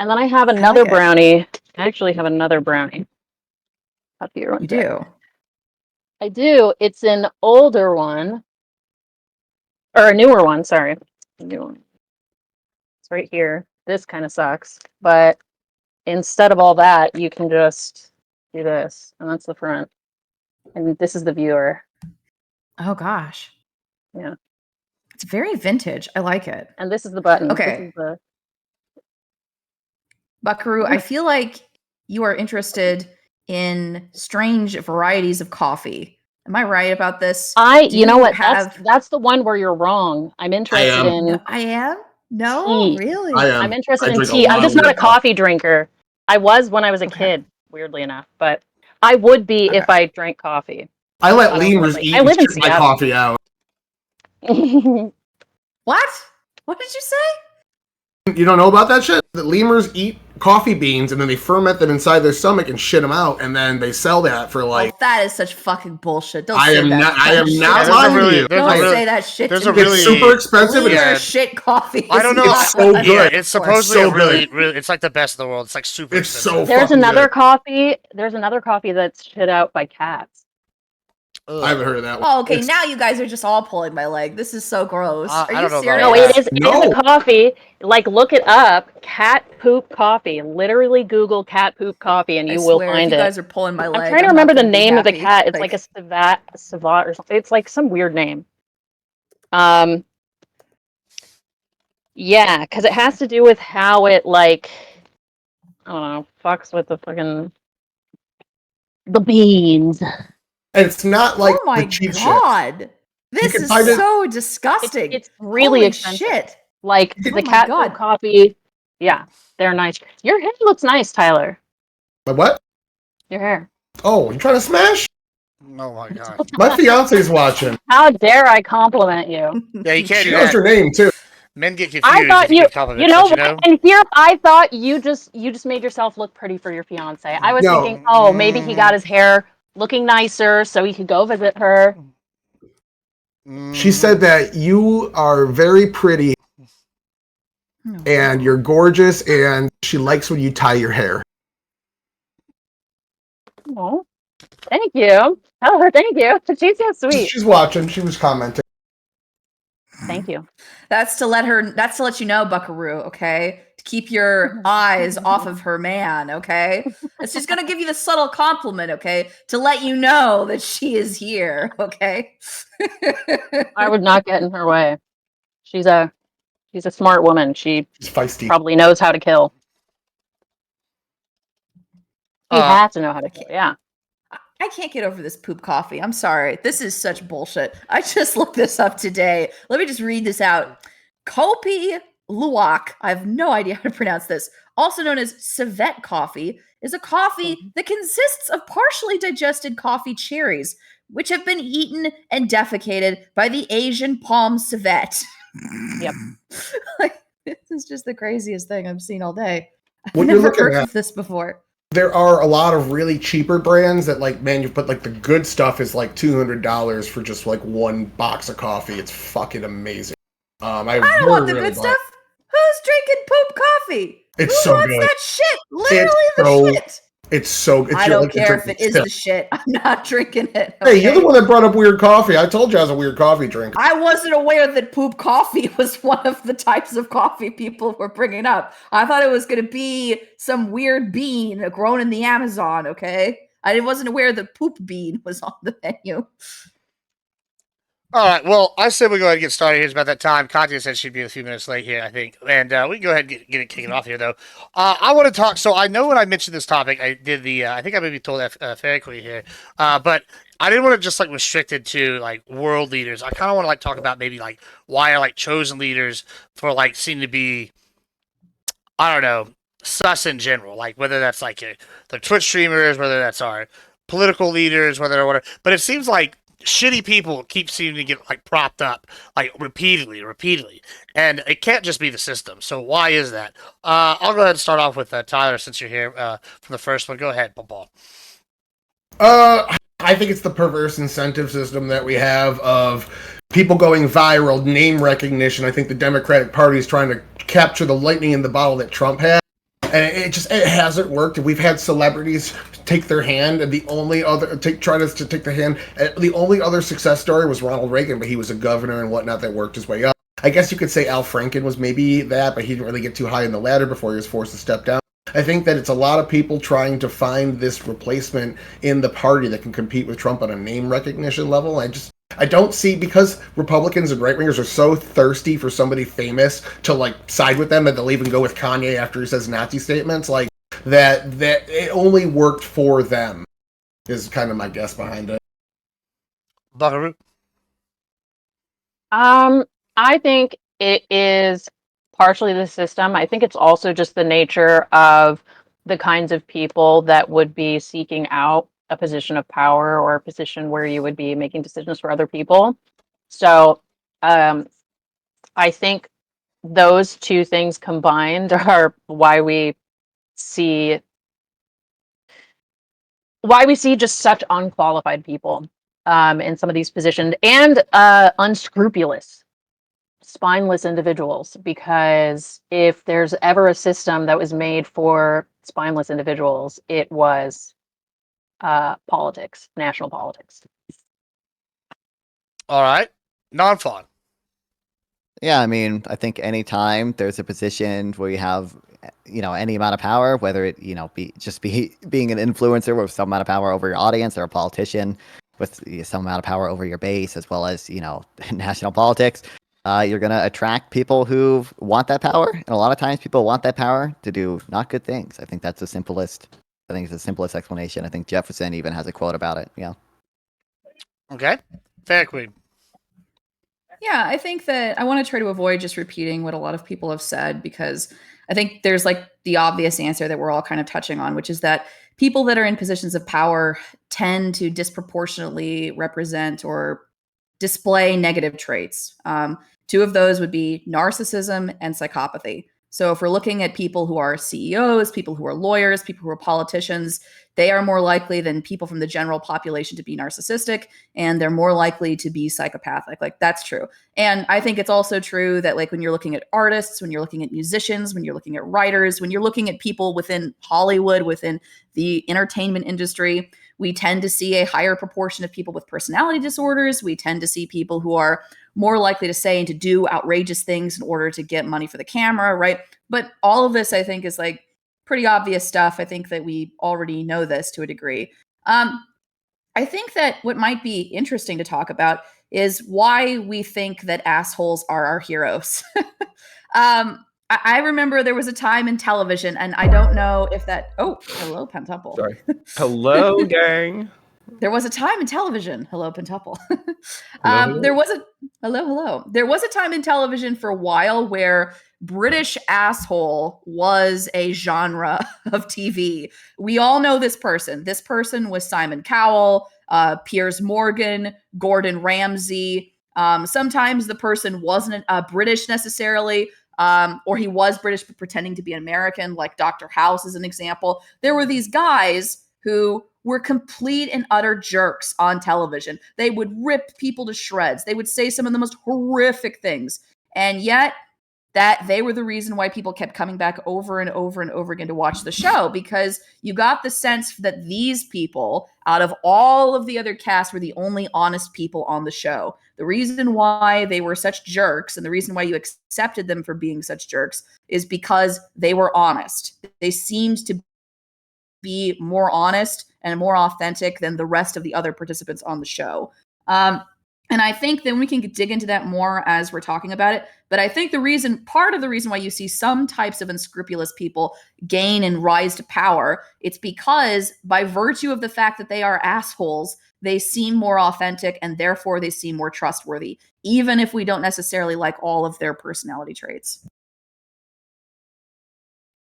And then I have another brownie. I actually have another brownie up here. You do. I do. It's an older one, or a newer one. Sorry, a new one. It's right here. This kind of sucks, but instead of all that, you can just do this, and that's the front. And this is the viewer. Oh gosh. Yeah. It's very vintage. I like it. And this is the button. Okay. This is the... Buckaroo, I feel like you are interested in strange varieties of coffee. Am I right about this? You know what? That's the one where you're wrong. I'm interested in. I am? No, tea. really? I'm interested in tea. I'm just not a coffee drinker. I was when I was a kid, weirdly enough, but I would be if I drank coffee. I let lemurs eat I live in and my coffee out. What? What did you say? You don't know about that shit? The lemurs eat coffee beans and then they ferment them inside their stomach and shit them out, and then they sell that for like. Oh, that is such fucking bullshit. Don't I say am that. not. I am shit. not lying to you. Don't say that shit. There's to a me. really It's super expensive. Leader shit coffee. I don't know. It's so good. Yeah, it's supposedly so really, good. really. It's like the best in the world. It's like super. It's expensive. so. There's another coffee. There's another coffee that's shit out by cats. I haven't heard of that one. Oh, okay. Now you guys are just all pulling my leg. This is so gross. Are you serious? No, it is a coffee. Like, look it up. Cat poop coffee. Literally Google cat poop coffee, and you will find if it. you guys are pulling my leg. I'm trying to remember the name of the cat. It's like a Savat or something. It's like some weird name. Yeah, Yeah, because it has to do with how it like I don't know, fucks with the beans. And it's not like Oh my the cheap shit. god. This can is find it- so disgusting. It's really Holy expensive. shit. Like Oh the my cat God. food coffee. Yeah, they're nice. Your hair looks nice, Tyler. My what? Your hair. Oh, you trying to smash? Oh my god. My fiance's watching. How dare I compliment you? Yeah, you can't She do knows that. your name too. Men get confused. I thought if you you, give compliments, you know, don't you know? and here I thought you just made yourself look pretty for your fiance. I was No. thinking, oh, maybe he got his hair looking nicer so he could go visit her. She said that you are very pretty and you're gorgeous, and she likes when you tie your hair. Oh, thank you. Tell her thank you. She's so sweet. She's watching. She was commenting. Thank you. That's to let you know, Buckaroo, okay? To keep your eyes off of her man, okay? It's just gonna give you the subtle compliment, okay? To let you know that she is here, okay? I would not get in her way. She's a smart woman. She She's feisty. probably knows how to kill. He has to know how to kill. Yeah. I can't get over this poop coffee. I'm sorry. This is such bullshit. I just looked this up today. Let me just read this out. Kopi Luwak, I have no idea how to pronounce this, also known as civet coffee, is a coffee that consists of partially digested coffee cherries, which have been eaten and defecated by the Asian palm civet. Yep. Like, this is just the craziest thing I've seen all day. I've What you're never looking heard at- of this before. There are a lot of really cheaper brands that but like the good stuff is like $200 for just like one box of coffee. It's fucking amazing. I don't want the good stuff. Who's drinking poop coffee? It's Who so wants good. that shit? Literally the so- shit. It's I don't like care if it is drinking the shit. I'm not drinking it. Hey, you're okay? the one that brought up weird coffee. I told you I was a weird coffee drinker. I wasn't aware that poop coffee was one of the types of coffee people were bringing up. I thought it was going to be some weird bean grown in the Amazon, okay? I wasn't aware that poop bean was on the menu. All right, well, I said we go ahead and get started. It's about that time. Katya said she'd be a few minutes late here, I think. And we can go ahead and get it kicking off here, though. I want to talk. So I know when I mentioned this topic, I did I think I maybe told that fairly here. But I didn't want to just like restrict it to like world leaders. I kind of want to like talk about maybe like why are like chosen leaders for like seem to be, I don't know, sus in general. Like whether that's like the Twitch streamers, whether that's our political leaders, whether or whatever. But it seems like shitty people keep seeming to get like propped up like repeatedly, and it can't just be the system. So why is that? I'll go ahead and start off with Tyler since you're here from the first one. Go ahead, Paul. I think it's the perverse incentive system that we have of people going viral, name recognition. I think the Democratic Party is trying to capture the lightning in the bottle that Trump had. And it hasn't worked. We've had celebrities take their hand, and the only other try to take the hand. The only other success story was Ronald Reagan, but he was a governor and whatnot that worked his way up. I guess you could say Al Franken was maybe that, but he didn't really get too high in the ladder before he was forced to step down. I think that it's a lot of people trying to find this replacement in the party that can compete with Trump on a name recognition level. I don't see, because Republicans and right-wingers are so thirsty for somebody famous to like side with them that they'll even go with Kanye after he says Nazi statements, like that it only worked for them is kind of my guess behind it. Buckaroo. I think it is partially the system. I think it's also just the nature of the kinds of people that would be seeking out a position of power or a position where you would be making decisions for other people. So I think those two things combined are why we see just such unqualified people in some of these positions, and unscrupulous, spineless individuals. Because if there's ever a system that was made for spineless individuals, it was politics, national politics. All right, non-fun. Yeah, I mean, I think anytime there's a position where you have, any amount of power, whether it, being an influencer with some amount of power over your audience, or a politician with some amount of power over your base, as well as, national politics, you're gonna attract people who want that power, and a lot of times people want that power to do not good things. I think that's the simplest. I think it's the simplest explanation. I think Jefferson even has a quote about it. Yeah. Okay. Fair Queen. Yeah, I think that I want to try to avoid just repeating what a lot of people have said, because I think there's like the obvious answer that we're all kind of touching on, which is that people that are in positions of power tend to disproportionately represent or display negative traits. Two of those would be narcissism and psychopathy. So if we're looking at people who are CEOs, people who are lawyers, people who are politicians, they are more likely than people from the general population to be narcissistic, and they're more likely to be psychopathic. Like, that's true. And I think it's also true that, like, when you're looking at artists, when you're looking at musicians, when you're looking at writers, when you're looking at people within Hollywood, within the entertainment industry, we tend to see a higher proportion of people with personality disorders. We tend to see people who are more likely to say and to do outrageous things in order to get money for the camera, right? But all of this, I think, is like pretty obvious stuff. I think that we already know this to a degree. I think that what might be interesting to talk about is why we think that assholes are our heroes. I remember there was a time in television, and I don't know if that. Oh, hello, Pentuple. Sorry. Hello, gang. There was a time in television. Hello, Pentuple. Hello. There was a hello. There was a time in television for a while where British asshole was a genre of TV. We all know this person. This person was Simon Cowell, Piers Morgan, Gordon Ramsay. Sometimes the person wasn't British necessarily, or he was British but pretending to be an American, like Dr. House is an example. There were these guys who were complete and utter jerks on television. They would rip people to shreds. They would say some of the most horrific things. And yet, that they were the reason why people kept coming back over and over and over again to watch the show, because you got the sense that these people, out of all of the other cast, were the only honest people on the show. The reason why they were such jerks, and the reason why you accepted them for being such jerks, is because they were honest. They seemed to be more honest and more authentic than the rest of the other participants on the show. And I think then we can dig into that more as we're talking about it. But I think part of the reason why you see some types of unscrupulous people gain and rise to power, it's because by virtue of the fact that they are assholes, they seem more authentic and therefore they seem more trustworthy, even if we don't necessarily like all of their personality traits.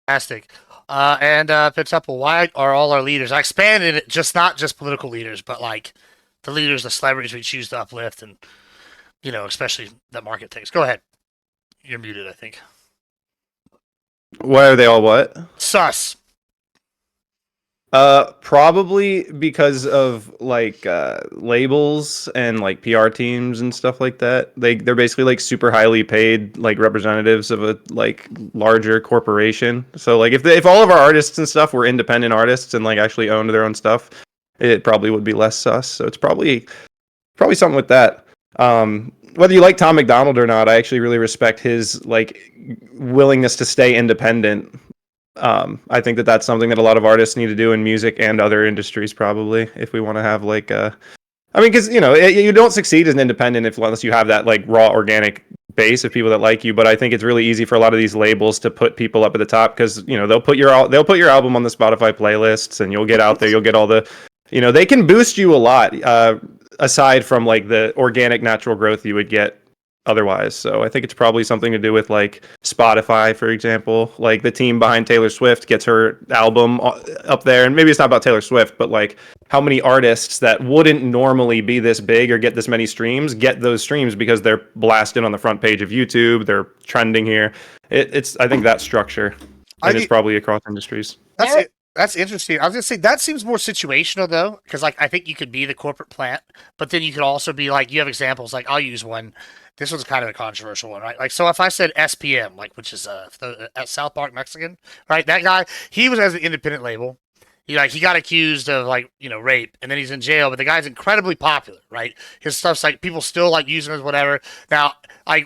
Fantastic. And Pentuple, why are all our leaders? I expanded it, not just political leaders, but like the leaders, the celebrities we choose to uplift, and especially that market takes. Go ahead. You're muted, I think. Why are they all what? Sus. Probably because of like labels and like PR teams and stuff like that. They're basically like super highly paid like representatives of a like larger corporation. So like if all of our artists and stuff were independent artists and like actually owned their own stuff, it probably would be less sus. So it's probably something with that. Whether you like Tom McDonald or not, I actually really respect his like willingness to stay independent. I think that that's something that a lot of artists need to do in music and other industries, probably, if we want to have like because you don't succeed as an independent unless you have that like raw organic base of people that like you. But I think it's really easy for a lot of these labels to put people up at the top because they'll put your album on the Spotify playlists and you'll get out there, you'll get all the they can boost you a lot aside from like the organic natural growth you would get otherwise. So I think it's probably something to do with like Spotify, for example. Like the team behind Taylor Swift gets her album up there, and maybe it's not about Taylor Swift, but like how many artists that wouldn't normally be this big or get this many streams get those streams because they're blasted on the front page of YouTube, they're trending here. It's I think that structure, and it's probably across industries. That's it. That's interesting. I was gonna say that seems more situational though, because like I think you could be the corporate plant, but then you could also be like you have examples. Like I'll use one. This one's kind of a controversial one, right? Like so, if I said SPM, like which is at South Park Mexican, right? That guy, he was as an independent label. He got accused of rape, and then he's in jail. But the guy's incredibly popular, right? His stuff's like people still like use him as whatever. Now,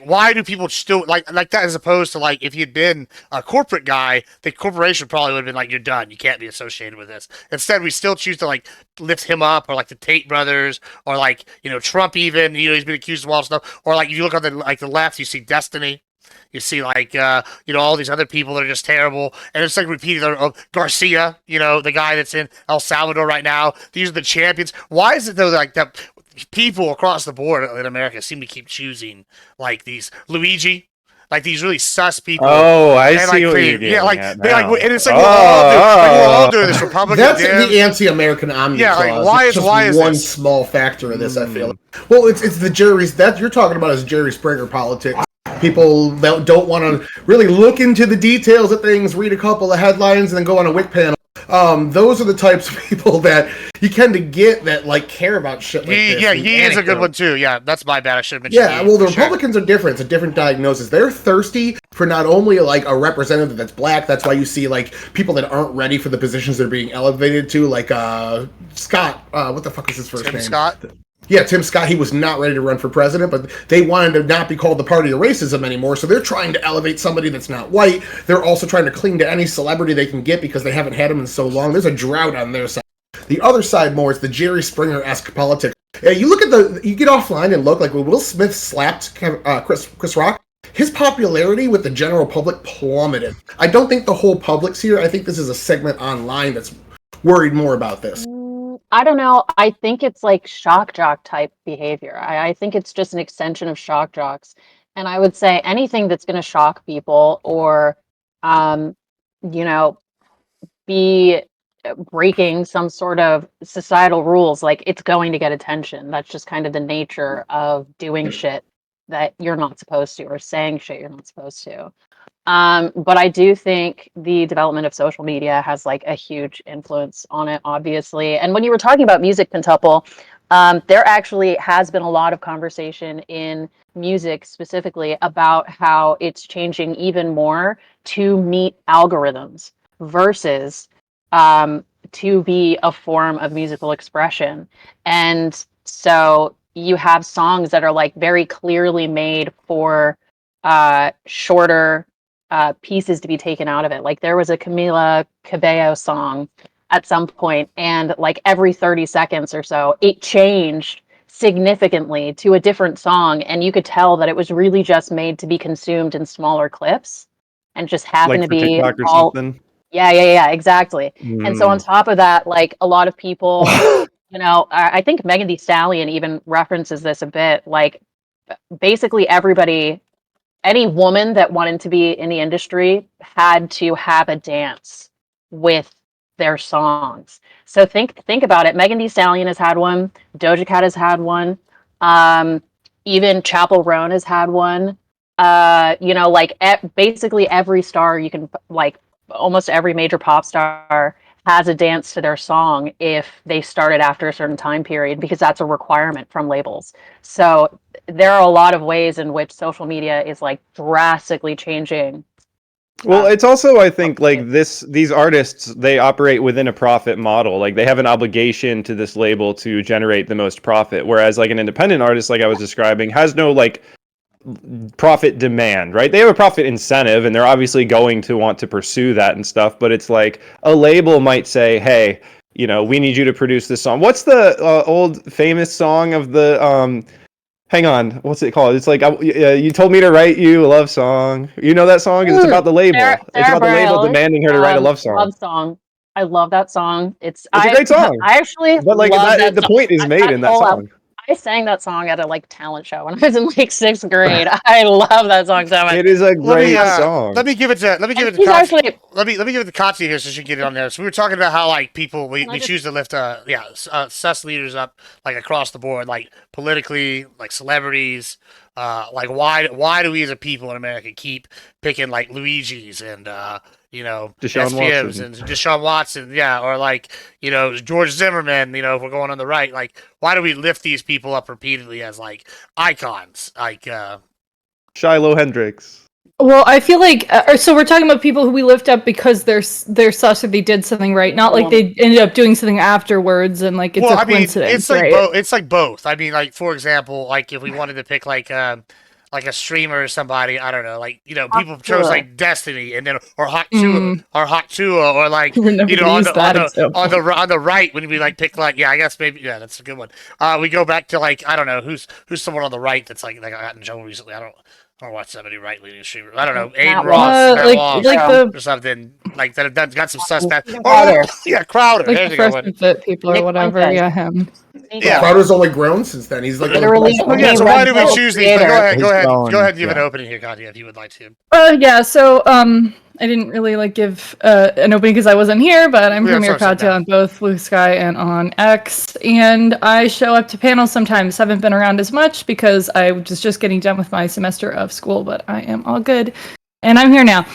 why do people still like that as opposed to if he had been a corporate guy, the corporation probably would have been like, you're done, you can't be associated with this. Instead, we still choose to lift him up, or the Tate brothers, or Trump even. He's been accused of all stuff. Or if you look on the left, you see Destiny. You see, all these other people that are just terrible. And it's repeating Garcia, the guy that's in El Salvador right now. These are the champions. Why is it, though, that people across the board in America seem to keep choosing, these Luigi? These really sus people. Oh, I and, see what you're getting at now. And it's we're all doing this. Republican. That's Dems. the anti-American omni clause. Why it's is just why is one this? small factor of this? I feel. Well, it's the Jerry's that you're talking about is Jerry Springer politics. People that don't want to really look into the details of things, read a couple of headlines, and then go on a WIC panel. Those are the types of people that you tend to get that care about shit like this. Yeah, he is a good one too. Yeah, that's my bad. I should have mentioned. Yeah, well, the Republicans are different. It's a different diagnosis. They're thirsty for not only a representative that's black. That's why you see people that aren't ready for the positions they're being elevated to, Scott. What the fuck is his first name? Scott. Yeah, Tim Scott, he was not ready to run for president, but they wanted to not be called the party of racism anymore, so they're trying to elevate somebody that's not white. They're also trying to cling to any celebrity they can get because they haven't had him in so long. There's a drought on their side. The other side more is the Jerry Springer-esque politics. Yeah, you look at you get offline and look, when Will Smith slapped Chris Rock, his popularity with the general public plummeted. I don't think the whole public's here. I think this is a segment online that's worried more about this. I don't know. I think it's shock jock type behavior. I think it's just an extension of shock jocks. And I would say anything that's going to shock people or, be breaking some sort of societal rules, it's going to get attention. That's just kind of the nature of doing shit that you're not supposed to or saying shit you're not supposed to. But I do think the development of social media has a huge influence on it, obviously. And when you were talking about music, Pentuple, there actually has been a lot of conversation in music specifically about how it's changing even more to meet algorithms versus to be a form of musical expression. And so you have songs that are very clearly made for shorter pieces to be taken out of it. There was a Camila Cabello song at some point, and every 30 seconds or so, it changed significantly to a different song, and you could tell that it was really just made to be consumed in smaller clips, and just happened to be TikTok or all. something. Yeah, exactly. And so on top of that, a lot of people, I think Megan Thee Stallion even references this a bit. Basically everybody. Any woman that wanted to be in the industry had to have a dance with their songs. So think about it. Megan Thee Stallion has had one. Doja Cat has had one. Even Chappell Roan has had one. Basically every star you can almost every major pop star has a dance to their song if they started after a certain time period, because that's a requirement from labels. So there are a lot of ways in which social media is drastically changing. Well, it's also, I think, these artists, they operate within a profit model. They have an obligation to this label to generate the most profit, whereas an independent artist, I was describing, has no profit demand, right? They have a profit incentive, and they're obviously going to want to pursue that and stuff, but it's a label might say, hey, we need you to produce this song. What's the old famous song of the hang on, what's it called? It's you told me to write you a love song. You know that song? It's about the label. It's about the label demanding her to write a love song. Love song. I love that song. It's a great song. I actually but love that the song. point is made in that song. I sang that song at a talent show when I was in 6th grade. I love that song so much. It is a great song. Let me give it to Katya here so she can get it on there. So we were talking about how people we choose to lift sus leaders up across the board, politically, celebrities. Why do we as a people in America keep picking Luigi's and Deshaun Watson. and Deshaun Watson, or George Zimmerman, if we're going on the right, why do we lift these people up repeatedly as icons, Shiloh Hendrix. Well, I feel like so we're talking about people who we lift up because they're sus or they did something right, not like they ended up doing something afterwards and like it's Well, a I mean, coincidence, it's like right? both. It's like both. I mean, like for example, like if we wanted to pick like a streamer or somebody, I don't know, like people chose like Destiny and then or Hot Tua or like We're never gonna on use the that example. on the right when we like pick like I guess maybe that's a good one. We go back to like I don't know who's someone on the right that's like got in trouble recently. I don't watch that many right leaning streamers. I don't know, Aiden Matt Ross, Matt like Loss, the or something like that. Have got some suspect. Crowder. Oh yeah, Crowder. like There the you go. first and fit people or Nick whatever. Fuentes. Yeah, him. Yeah. Crowder's only grown since then. He's like Literally Oh yeah, so why do we Red Bull choose these? But creator. go ahead, grown, go ahead and give an yeah. opening here, Katya, if you would like to. Yeah, so I didn't really like give an opening because I wasn't here, but I'm Yeah, Premier sorry, Katya down. on both Blue Sky and on X, and I show up to panels sometimes. Haven't been around as much because I was just getting done with my semester of school, but I am all good, and I'm here now.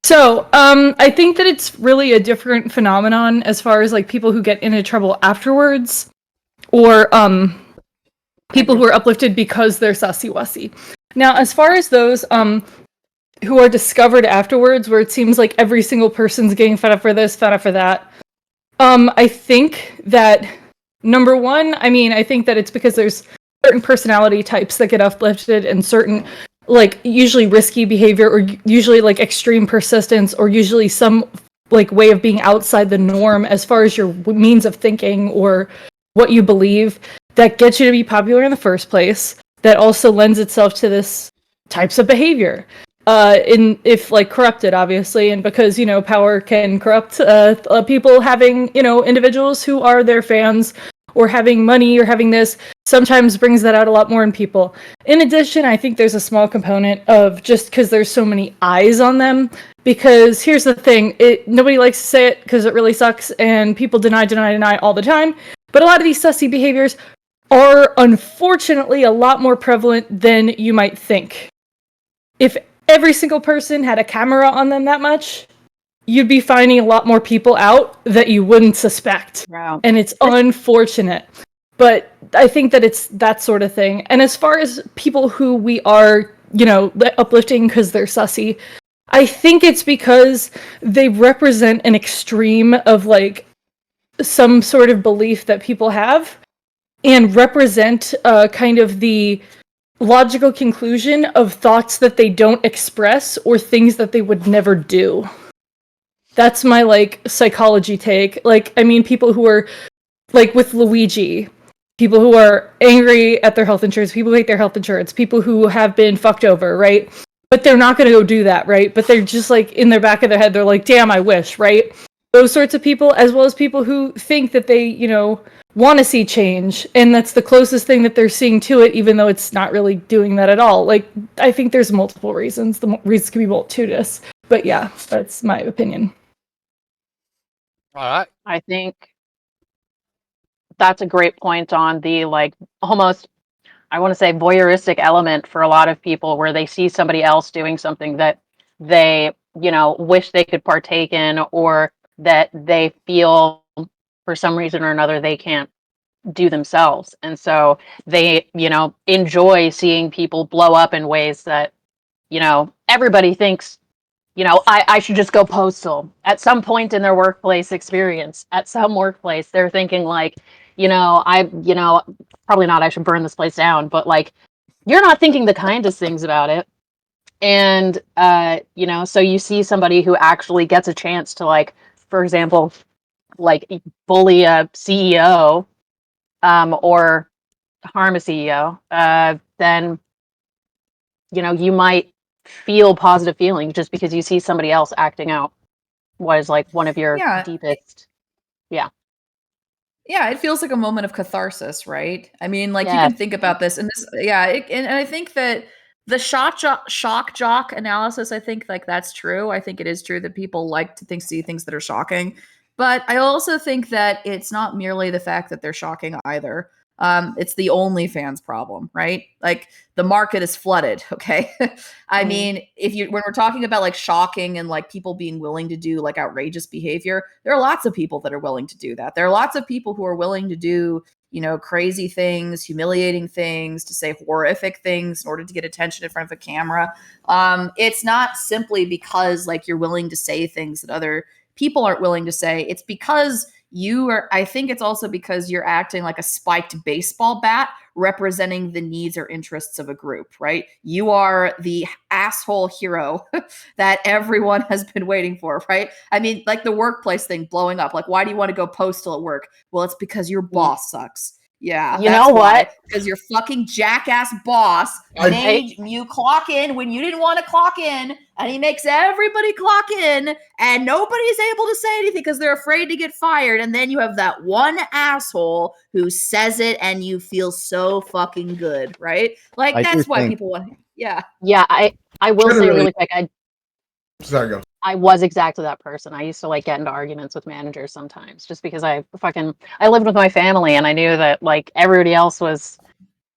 So I think that it's really a different phenomenon as far as like people who get into trouble afterwards, or people who are uplifted because they're sussy wussy. Now, as far as those who are discovered afterwards, where it seems like every single person's getting fed up for this, fed up for that. I think that number one, I think that it's because there's certain personality types that get uplifted and certain like usually risky behavior or usually like extreme persistence or usually some like way of being outside the norm as far as your means of thinking or what you believe that gets you to be popular in the first place, that also lends itself to this types of behavior. If like corrupted, obviously, and because power can corrupt people, having individuals who are their fans or having money or having this sometimes brings that out a lot more in people. In addition, I think there's a small component of just because there's so many eyes on them. Because here's the thing, nobody likes to say it because it really sucks, and people deny all the time. But a lot of these sussy behaviors are unfortunately a lot more prevalent than you might think. If every single person had a camera on them that much, you'd be finding a lot more people out that you wouldn't suspect. Wow. And it's unfortunate. But I think that it's that sort of thing. And as far as people who we are, uplifting because they're sussy, I think it's because they represent an extreme of like some sort of belief that people have and represent kind of the logical conclusion of thoughts that they don't express or things that they would never do. That's my like psychology take. Like, people who are like with Luigi, people who are angry at their health insurance, people who hate their health insurance, people who have been fucked over, right? But they're not going to go do that, right? But they're just like in their back of their head, they're like, damn, I wish, right? Those sorts of people, as well as people who think that they, want to see change, and that's the closest thing that they're seeing to it, even though it's not really doing that at all. Like, I think there's multiple reasons. The reasons can be multitudinous. But yeah, that's my opinion. All right. I think that's a great point on the like almost, I want to say, voyeuristic element for a lot of people where they see somebody else doing something that they, wish they could partake in, or that they feel for some reason or another they can't do themselves. And so they, enjoy seeing people blow up in ways that, everybody thinks, I should just go postal. At some point in their workplace experience, at some workplace, they're thinking like, probably not, I should burn this place down, but like, you're not thinking the kindest things about it. And, so you see somebody who actually gets a chance to like, for example, like bully a CEO, or harm a CEO, then, you might feel positive feelings just because you see somebody else acting out what is like one of your Yeah. deepest. Yeah. Yeah, it feels like a moment of catharsis, right? I mean, like you Yes. can think about this, and this, yeah, and I think that the shock jock analysis, I think like that's true. I think it is true that people like to see things that are shocking, but I also think that it's not merely the fact that they're shocking either. It's the OnlyFans problem, right? Like the market is flooded. Okay, I mean, when we're talking about like shocking and like people being willing to do like outrageous behavior, there are lots of people that are willing to do that. There are lots of people who are willing to do, crazy things, humiliating things, to say horrific things in order to get attention in front of a camera. It's not simply because like you're willing to say things that other people aren't willing to say. It's because I think it's also because you're acting like a spiked baseball bat representing the needs or interests of a group, right? You are the asshole hero that everyone has been waiting for, right? I mean, like the workplace thing blowing up. Like, why do you want to go postal at work? Well, it's because your boss sucks. Yeah, You know what? Because your fucking jackass boss made you clock in when you didn't want to clock in, and he makes everybody clock in, and nobody's able to say anything because they're afraid to get fired. And then you have that one asshole who says it, and you feel so fucking good, right? Like that's why people want. Yeah. Yeah, I will say really quick. Sorry, go. I was exactly that person. I used to like get into arguments with managers sometimes just because I lived with my family and I knew that like everybody else was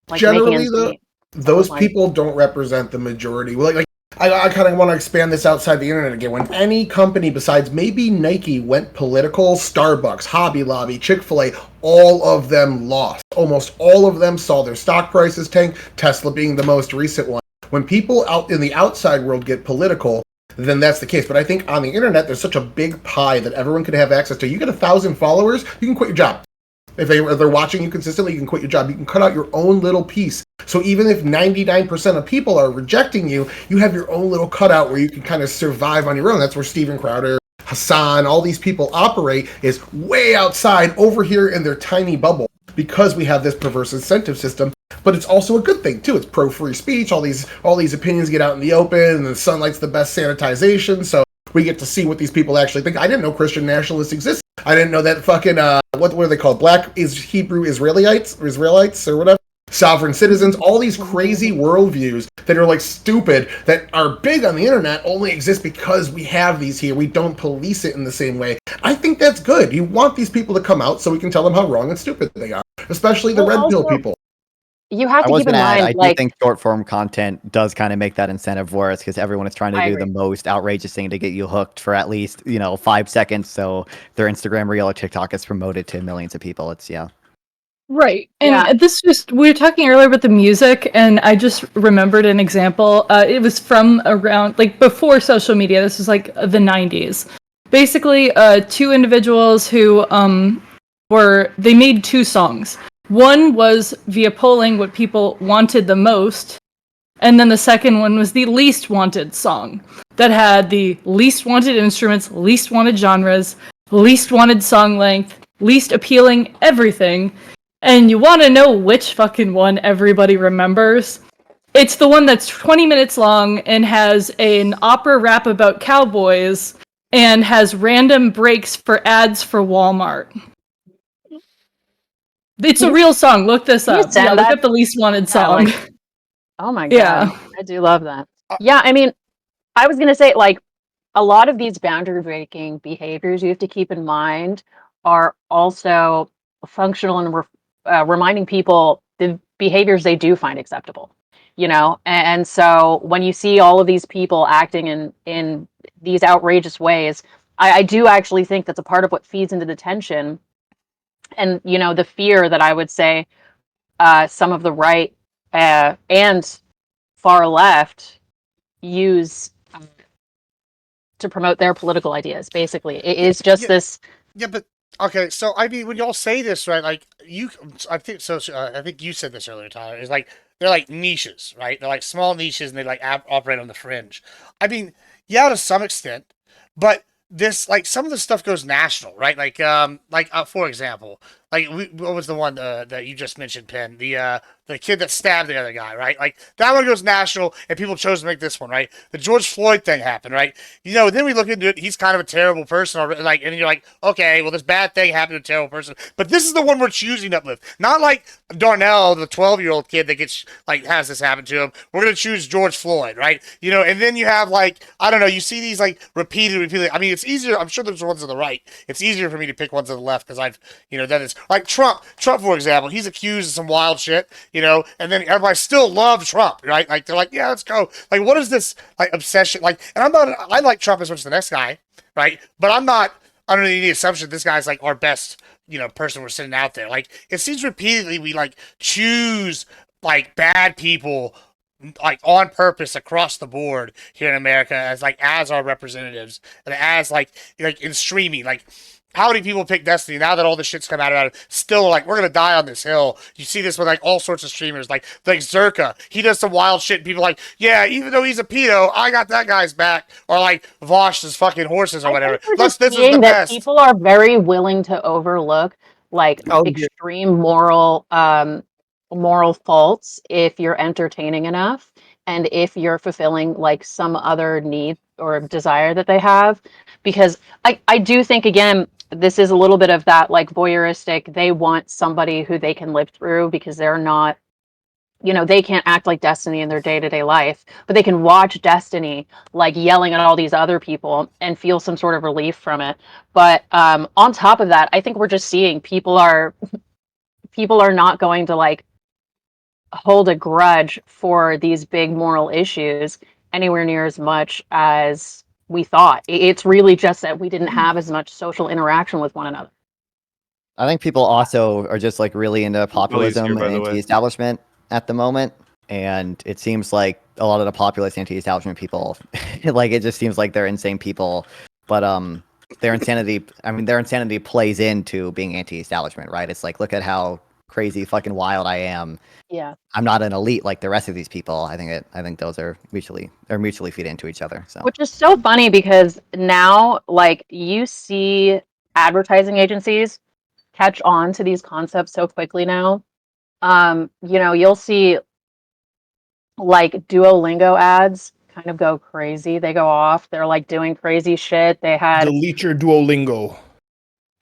like generally those people don't represent the majority. Like I kind of want to expand this outside the internet again. When any company besides maybe Nike went political, Starbucks, Hobby Lobby, Chick-fil-A, all of them lost. Almost all of them saw their stock prices tank, Tesla being the most recent one. When people out in the outside world get political, then that's the case. But I think on the internet, there's such a big pie that everyone could have access to. You get 1,000 followers, you can quit your job. If they're watching you consistently, you can quit your job. You can cut out your own little piece. So even if 99% of people are rejecting you, you have your own little cutout where you can kind of survive on your own. That's where Steven Crowder, Hassan, all these people operate, is way outside over here in their tiny bubble because we have this perverse incentive system. But it's also a good thing too. It's pro-free speech. All these opinions get out in the open, and the sunlight's the best sanitization. So we get to see what these people actually think. I didn't know Christian nationalists existed. I didn't know that fucking what are they called? Black Hebrew Israelites or whatever. Sovereign citizens. All these crazy worldviews that are like stupid that are big on the internet only exist because we have these here. We don't police it in the same way. I think that's good. You want these people to come out so we can tell them how wrong and stupid they are, especially the red pill people. You have to keep in mind, I do think short form content does kind of make that incentive worse because everyone is trying to do the most outrageous thing to get you hooked for at least 5 seconds. So their Instagram reel or TikTok is promoted to millions of people. It's Right. And we were talking earlier about the music, and I just remembered an example. It was from around, like, before social media. This was, like, the 90s. Basically, two individuals who they made 2 songs. One was via polling what people wanted the most, and then the second one was the least wanted song that had the least wanted instruments, least wanted genres, least wanted song length, least appealing everything. And you want to know which fucking one everybody remembers? It's the one that's 20 minutes long and has an opera rap about cowboys and has random breaks for ads for Walmart. It's a real song. Look this up. Yeah, look up the least wanted song. Oh my god. Yeah. I do love that. Yeah, I mean, I was going to say, like, a lot of these boundary breaking behaviors you have to keep in mind are also functional and reminding people the behaviors they do find acceptable, and so when you see all of these people acting in these outrageous ways, I do actually think that's a part of what feeds into the tension and the fear that I would say some of the right and far left use to promote their political ideas. Basically, it is just this. Yeah, but okay. So I mean, when y'all say this, right? Like I think so. I think you said this earlier, Tyler. Is like they're like niches, right? They're like small niches, and they like operate on the fringe. I mean, yeah, to some extent, but this like some of the stuff goes national, right? Like for example, like what was the one that you just mentioned, Penn? The kid that stabbed the other guy, right? Like that one goes national, and people chose to make this one, right? The George Floyd thing happened, right? Then we look into it. He's kind of a terrible person, like, and you're like, okay, well, this bad thing happened to a terrible person, but this is the one we're choosing to uplift, not like Darnell, the 12-year-old kid that gets like has this happen to him. We're gonna choose George Floyd, right? And then you have like I don't know, you see these like repeatedly. I mean, it's easier. I'm sure there's ones on the right. It's easier for me to pick ones on the left because I've done this. Like Trump, for example, he's accused of some wild shit, and then everybody still loves Trump, right? Like they're like, yeah, let's go. Like, what is this like obsession? Like, and I like Trump as much as the next guy, right? But I'm not under the assumption this guy's like our best, person we're sending out there. Like it seems repeatedly we like choose like bad people like on purpose across the board here in America as our representatives and as like in streaming like. How many people pick Destiny now that all this shit's come out about it? Still, like, we're gonna die on this hill. You see this with like all sorts of streamers, like Zerka. He does some wild shit. And people are like, yeah, even though he's a pedo, I got that guy's back. Or like Vosh's fucking horses or whatever. This is the that best. people are very willing to overlook like extreme moral faults if you're entertaining enough and if you're fulfilling like some other need or desire that they have. Because I do think again this is a little bit of that like voyeuristic, they want somebody who they can live through because they're not, they can't act like Destiny in their day-to-day life, but they can watch Destiny like yelling at all these other people and feel some sort of relief from it. But on top of that, I think we're just seeing people are not going to like hold a grudge for these big moral issues anywhere near as much as we thought. It's really just that we didn't have as much social interaction with one another. I think people also are just like really into populism here, by and the way. anti-establishment at the moment, and it seems like a lot of the populist anti-establishment people, like it just seems like they're insane people, but their insanity plays into being anti-establishment, right? It's like, look at how crazy fucking wild I am. Yeah. I'm not an elite like the rest of these people. I think those are mutually feed into each other. So Which is so funny because now like you see advertising agencies catch on to these concepts so quickly now. You'll see like Duolingo ads kind of go crazy. They go off. They're like doing crazy shit. They had Delete your Duolingo.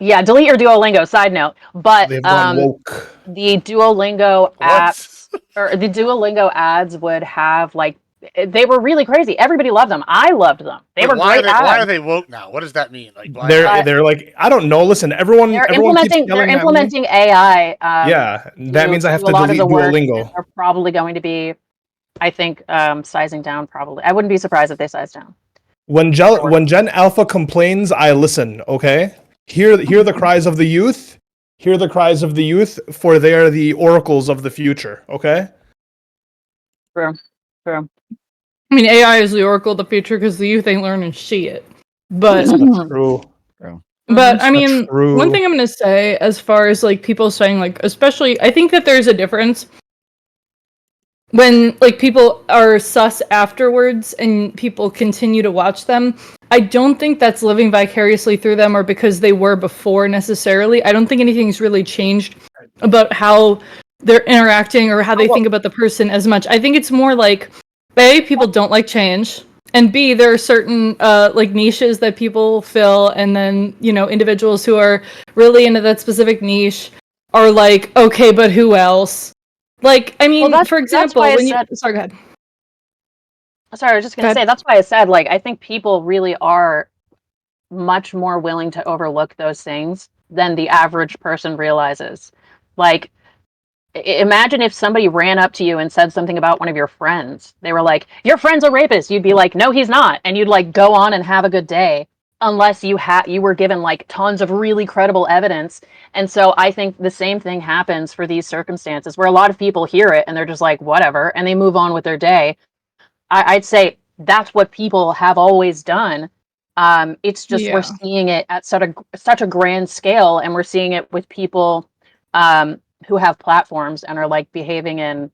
Yeah, delete your Duolingo. Side note, but They've gone woke. the Duolingo apps or the Duolingo ads would have like they were really crazy. Everybody loved them. I loved them. They were great ads. Why are they woke now? What does that mean? Like why They're like, I don't know. Listen, everyone keeps they're yelling at me. implementing AI. Yeah, that means I have do to a lot of delete the work. Duolingo. They're probably going to be, I think, sizing down. Probably, I wouldn't be surprised if they size down. When Gen Alpha complains, I listen. Okay, hear the cries of the youth. Hear the cries of the youth, for they are the oracles of the future. Okay. True. I mean, AI is the oracle of the future because the youth ain't learning shit. But True. But I mean, one thing I'm going to say as far as like people saying like, especially, I think that there's a difference when like people are sus afterwards and people continue to watch them. I don't think that's living vicariously through them or because they were before necessarily. I don't think anything's really changed about how they're interacting or how they think about the person as much. I think it's more like, A, people don't like change. And B, there are certain like niches that people fill, and then individuals who are really into that specific niche are like, okay, but who else? Like, I mean, for example, sorry, go ahead. Sorry, I was just gonna say that's why I said like I think people really are much more willing to overlook those things than the average person realizes. Like, imagine if somebody ran up to you and said something about one of your friends. They were like, your friend's a rapist. You'd be like, no, he's not. And you'd like go on and have a good day unless you were given like tons of really credible evidence. And so I think the same thing happens for these circumstances where a lot of people hear it and they're just like, whatever, and they move on with their day. I'd say that's what people have always done. It's just we're seeing it at such a grand scale, and we're seeing it with people who have platforms and are like behaving in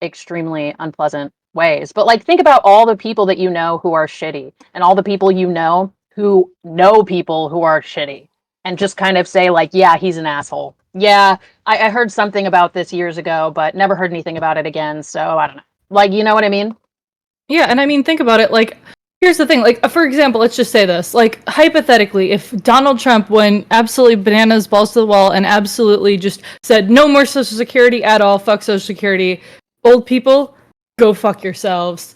extremely unpleasant ways. But like think about all the people that who are shitty and all the people who know people who are shitty and just kind of say like, yeah, he's an asshole. Yeah, I heard something about this years ago, but never heard anything about it again. So I don't know. Like, you know what I mean? Yeah, and I mean, think about it. Like, here's the thing. Like, for example, let's just say this. Like, hypothetically, if Donald Trump went absolutely bananas, balls to the wall, and absolutely just said, no more Social Security at all, fuck Social Security, old people, go fuck yourselves.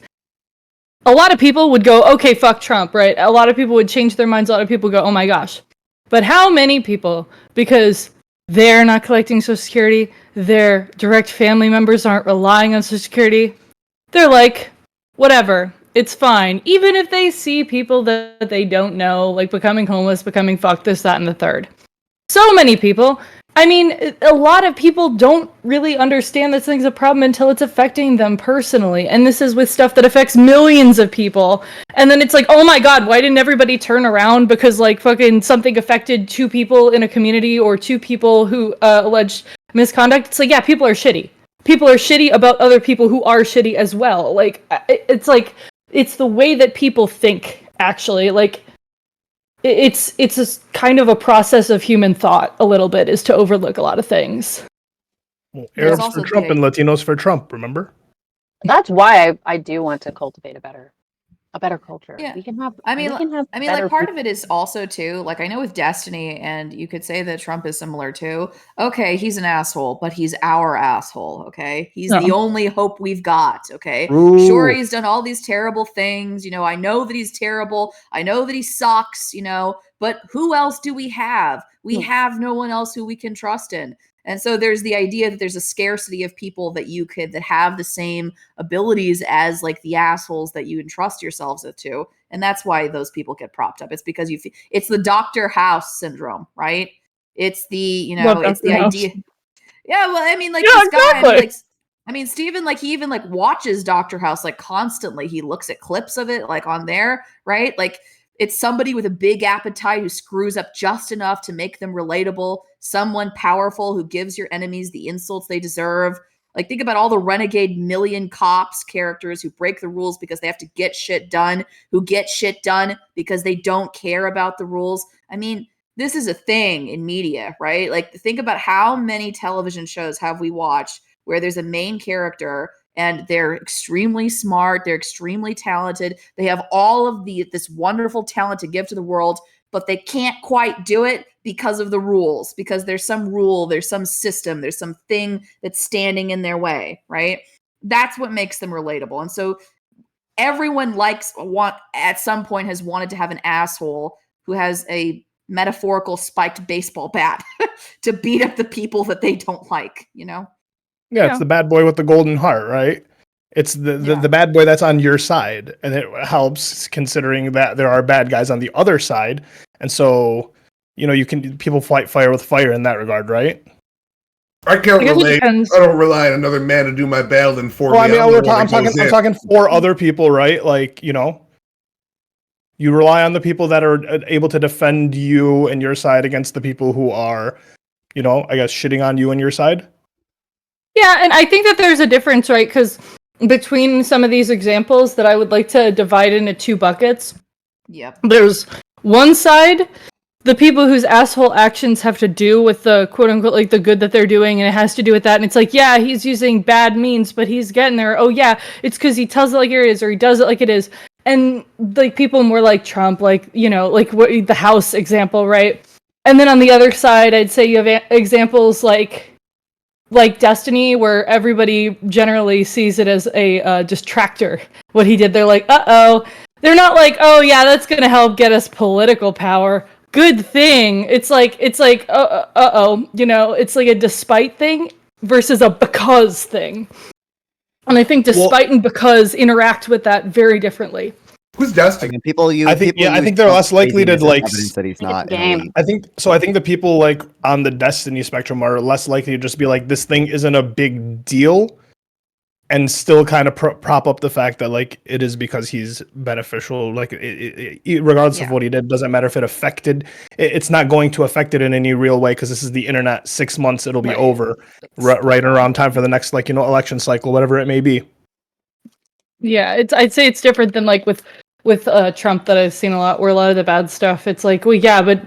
A lot of people would go, okay, fuck Trump, right? A lot of people would change their minds. A lot of people go, oh my gosh. But how many people, because they're not collecting Social Security, their direct family members aren't relying on Social Security, they're like, whatever, It's fine. Even if they see people that they don't know, like becoming homeless, becoming fucked, this, that, and the third. So many people. I mean, a lot of people don't really understand this thing's a problem until it's affecting them personally. And this is with stuff that affects millions of people. And then it's like, oh my God, why didn't everybody turn around because like fucking something affected 2 people in a community or 2 people who alleged misconduct? It's like, yeah, people are shitty. People are shitty about other people who are shitty as well. Like, it's like, it's the way that people think, actually. Like, it's a kind of a process of human thought, a little bit, is to overlook a lot of things. Well, There's Arabs also for Trump the- and Latinos for Trump, remember? That's why I do want to cultivate a better culture. Yeah. We can have. I mean, we can have like better part people. of it is also too, like I know with Destiny, and you could say that Trump is similar too. Okay, he's an asshole, but he's our asshole. Okay, he's the only hope we've got. Okay, sure, he's done all these terrible things. You know, I know that he's terrible. I know that he sucks. You know, but who else do we have? We have no one else who we can trust in. And so there's the idea that there's a scarcity of people that that have the same abilities as like the assholes that you entrust yourselves to. And that's why those people get propped up. It's because it's the Dr. House syndrome, right? It's the, it's the idea. Yeah, well, I mean, like this guy, I mean, Steven, like he even like watches Dr. House like constantly. He looks at clips of it like on there, right? Like it's somebody with a big appetite who screws up just enough to make them relatable, someone powerful who gives your enemies the insults they deserve. Like think about all the renegade million cops characters who break the rules because they have to get shit done, who get shit done because they don't care about the rules. I mean, this is a thing in media, right? Like think about how many television shows have we watched where there's a main character and they're extremely smart, they're extremely talented, they have all of this wonderful talent to give to the world, but they can't quite do it because of the rules, because there's some rule, there's some system, there's some thing that's standing in their way, right? That's what makes them relatable. And so everyone at some point has wanted to have an asshole who has a metaphorical spiked baseball bat to beat up the people that they don't like, you know? Yeah, it's the bad boy with the golden heart, right? It's the bad boy that's on your side, and it helps considering that there are bad guys on the other side, and so people fight fire with fire in that regard, right? I can't relate. I don't rely on another man to do my battling for me. Well, I mean, I'm talking for other people, right? Like you rely on the people that are able to defend you and your side against the people who are, I guess, shitting on you and your side. Yeah, and I think that there's a difference, right? Because between some of these examples that I would like to divide into 2 buckets. Yep. There's one side, the people whose asshole actions have to do with the quote unquote like the good that they're doing, and it has to do with that. And it's like, yeah, he's using bad means, but he's getting there. Oh yeah, it's because he tells it like it is, or he does it like it is. And like people more like Trump, like like what the House example, right? And then on the other side, I'd say you have examples like Destiny, where everybody generally sees it as a distractor. What he did, they're like, uh-oh. They're not like, oh yeah, that's gonna help get us political power. Good thing. It's like, uh-oh. It's like a despite thing versus a because thing. And I think despite and because interact with that very differently. Who's Destiny? I think they're less likely to like. Evidence that he's not. I think so. I think the people like on the Destiny spectrum are less likely to just be like, this thing isn't a big deal, and still kind of prop up the fact that like it is because he's beneficial. Like regardless of what he did, doesn't matter if it affected. It's not going to affect it in any real way because this is the internet. 6 months, it'll be over. Right around time for the next election cycle, whatever it may be. Yeah, I'd say it's different than like with Trump that I've seen a lot, where a lot of the bad stuff, it's like, well, yeah, but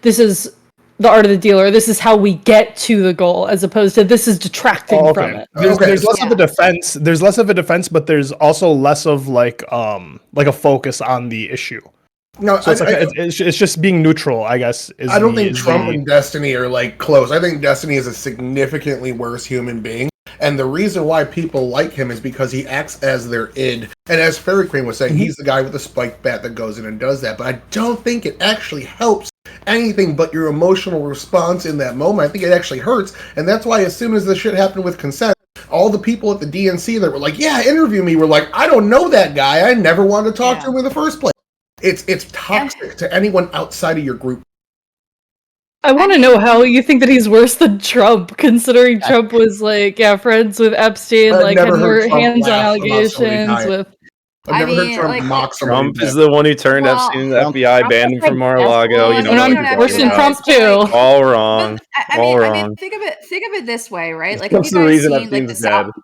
this is the art of the deal, or this is how we get to the goal, as opposed to this is detracting from it. There's less of a defense. There's less of a defense, but there's also less of like a focus on the issue. No, so it's just being neutral, I guess. I don't think Trump and Destiny are like close. I think Destiny is a significantly worse human being. And the reason why people like him is because he acts as their id. And as Fairy Queen was saying, he's the guy with the spiked bat that goes in and does that. But I don't think it actually helps anything but your emotional response in that moment. I think it actually hurts. And that's why as soon as the shit happened with consent, all the people at the DNC that were like, yeah, interview me, were like, I don't know that guy. I never wanted to talk to him in the first place. It's toxic to anyone outside of your group. I want to know how you think that he's worse than Trump, considering Trump was like, friends with Epstein, I've like never had more heard Trump hands-on laugh about somebody allegations dying. with. I've never heard Trump like, mock somebody. Trump is the one who turned Well, Epstein. The Trump- FBI Trump banned is him from like Mar-a-Lago. Well, You no, know no, what you I'm don't have Worse to than do Trump this, but, like, too. All wrong. But All I wrong. mean, think of it this way, right? Like, That's have you the guys reason seen like the Epstein's dead. South?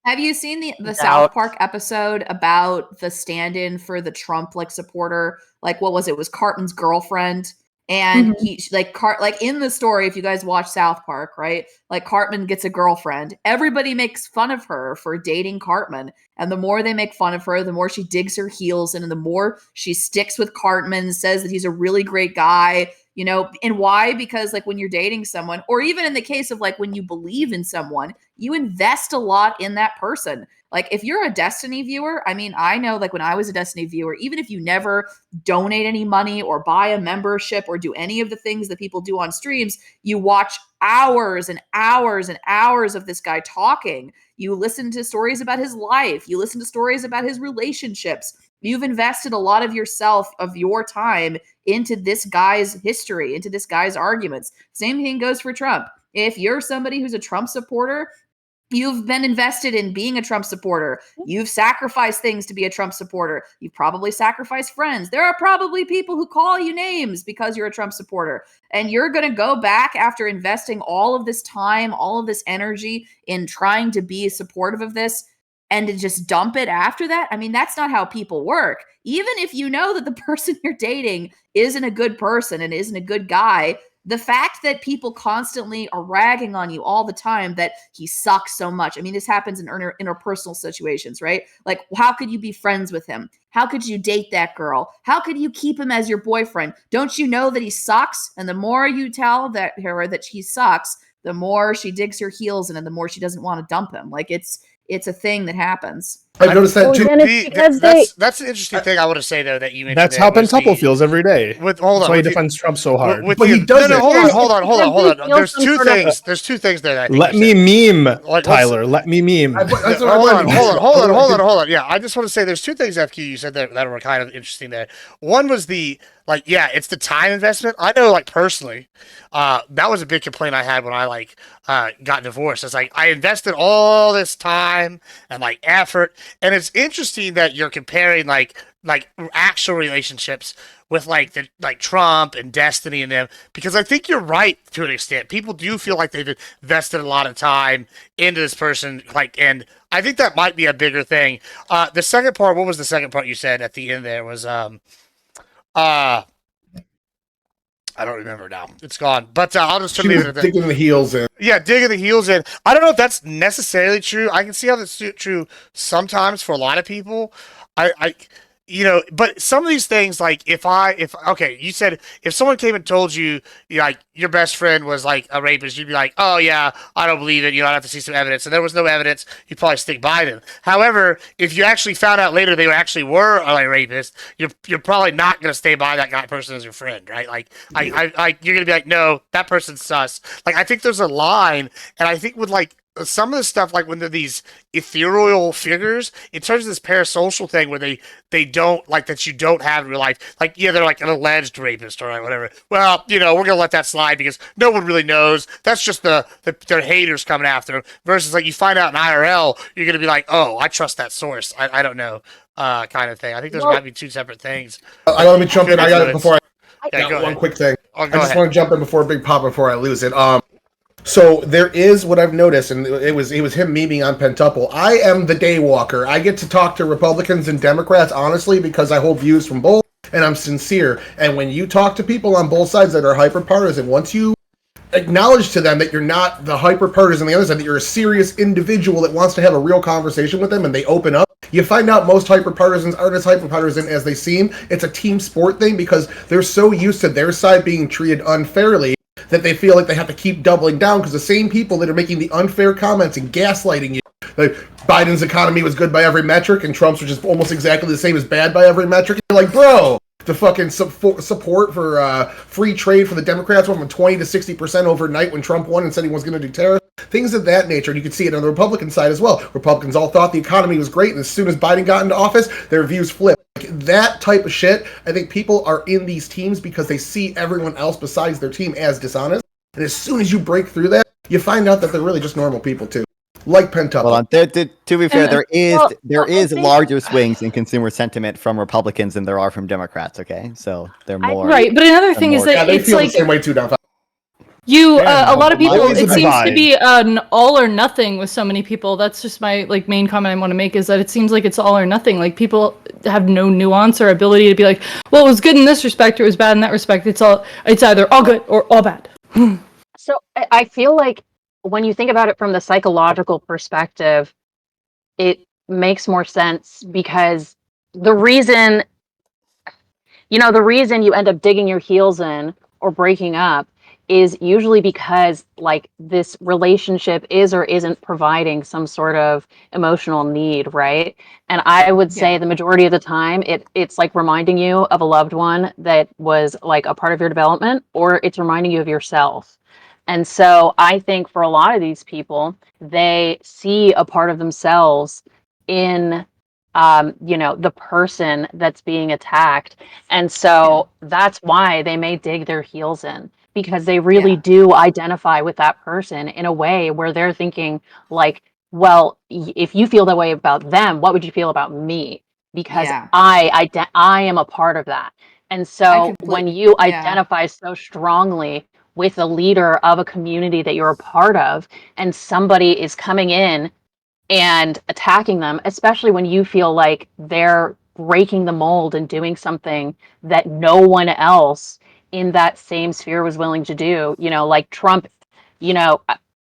Have you seen the Doubt. South Park episode about the stand-in for the Trump like supporter? Like, what was it? It was Cartman's girlfriend, and he like in the story. If you guys watch South Park, right? Like Cartman gets a girlfriend. Everybody makes fun of her for dating Cartman, and the more they make fun of her, the more she digs her heels in, and the more she sticks with Cartman, says that he's a really great guy. You know, and why? Because like when you're dating someone, or even in the case of like when you believe in someone, you invest a lot in that person. Like if you're a Destiny viewer, I mean, I know like when I was a Destiny viewer, even if you never donate any money or buy a membership or do any of the things that people do on streams, you watch hours and hours and hours of this guy talking. You listen to stories about his life. You listen to stories about his relationships. You've invested a lot of yourself, of your time into this guy's history, into this guy's arguments. Same thing goes for Trump. If you're somebody who's a Trump supporter, you've been invested in being a Trump supporter. You've sacrificed things to be a Trump supporter. You've probably sacrificed friends. There are probably people who call you names because you're a Trump supporter. And you're going to go back after investing all of this time, all of this energy in trying to be supportive of this, and to just dump it after that. I mean, that's not how people work. Even if you know that the person you're dating isn't a good person and isn't a good guy, the fact that people constantly are ragging on you all the time that he sucks so much. I mean, this happens in interpersonal situations, right? Like, how could you be friends with him? How could you date that girl? How could you keep him as your boyfriend? Don't you know that he sucks? And the more you tell her that he sucks, the more she digs her heels in and the more she doesn't want to dump him. Like it's a thing that happens. I've noticed that too. Well, it's because That's an interesting thing I want to say though that you mentioned. That's there how was Pentuple the- feels every day. Hold That's on, why he with the- defends Trump so hard. With But the- he does no, it. hold on. Feels There's some two sort of- things. There's two things there that I think Let you me said. meme, Like, what's- Tyler. Let me meme. That's what Hold I on. wanted to- Yeah, I just want to say there's two things FQ you said that were kind of interesting there. One was the it's the time investment. I know personally, that was a big complaint I had when I got divorced. It's like I invested all this time and effort, and it's interesting that you're comparing like actual relationships with Trump and Destiny and them, because I think you're right to an extent. People do feel like they've invested a lot of time into this person, and I think that might be a bigger thing. The second part, what was the second part you said at the end there was I don't remember now. It's gone. But I'll just She leave was it at that. digging the heels in. Yeah, digging the heels in. I don't know if that's necessarily true. I can see how that's true sometimes for a lot of people. But some of these things, you said if someone came and told you, your best friend was a rapist, you'd be like, oh yeah, I don't believe it. I'd have to see some evidence, and there was no evidence. You'd probably stick by them. However, if you actually found out later they actually were a rapist, you're probably not going to stay by that person as your friend, right? You're going to be like, no, that person's sus. I think there's a line, and I think with some of the stuff, when they're these ethereal figures, in terms of this parasocial thing where they don't that you don't have in real life, they're an alleged rapist or whatever. Well, we're gonna let that slide because no one really knows. That's just their haters coming after them. Versus you find out in IRL, you're gonna be like, oh, I trust that source. I don't know, kind of thing. I think those might be two separate things. Let me jump in. I got it before. Yeah, go one ahead. quick thing. Oh, I go just ahead. want to jump in before Big Pop before I lose it. So there is what I've noticed, and it was him memeing on Pentuple. I am the day walker. I get to talk to Republicans and Democrats honestly because I hold views from both, and I'm sincere. And when you talk to people on both sides that are hyper-partisan, once you acknowledge to them that you're not the hyper-partisan on the other side, that you're a serious individual that wants to have a real conversation with them, and they open up, you find out most hyper-partisans aren't as hyper-partisan as they seem. It's a team sport thing because they're so used to their side being treated unfairly that they feel like they have to keep doubling down because the same people that are making the unfair comments and gaslighting you, like Biden's economy was good by every metric and Trump's was just almost exactly the same as bad by every metric. You're like, bro, The fucking support for free trade for the Democrats went from 20 to 60% overnight when Trump won and said he was going to do tariffs. Things of that nature. And you can see it on the Republican side as well. Republicans all thought the economy was great, and as soon as Biden got into office, their views flipped. Like, that type of shit, I think people are in these teams because they see everyone else besides their team as dishonest. And as soon as you break through that, you find out that they're really just normal people too. Like Pentup. Well, to be fair, there is larger swings in consumer sentiment from Republicans than there are from Democrats. Okay, so they're more right. But another thing is that they it's feel like the same way too down. you, a lot of people. always It seems to divide. be an all or nothing with so many people. That's just my main comment I want to make is that it seems like it's all or nothing. Like people have no nuance or ability to be like, well, it was good in this respect, or it was bad in that respect. It's either all good or all bad. So I feel like when you think about it from the psychological perspective, it makes more sense because the reason you end up digging your heels in or breaking up is usually because like this relationship is or isn't providing some sort of emotional need, right? And I would say the majority of the time it's like reminding you of a loved one that was like a part of your development, or it's reminding you of yourself. And so I think for a lot of these people, they see a part of themselves in the person that's being attacked. And so that's why they may dig their heels in, because they really do identify with that person in a way where they're thinking like, well, if you feel that way about them, what would you feel about me? Because I am a part of that. And so when you identify so strongly with a leader of a community that you're a part of, and somebody is coming in and attacking them, especially when you feel like they're breaking the mold and doing something that no one else in that same sphere was willing to do, like Trump,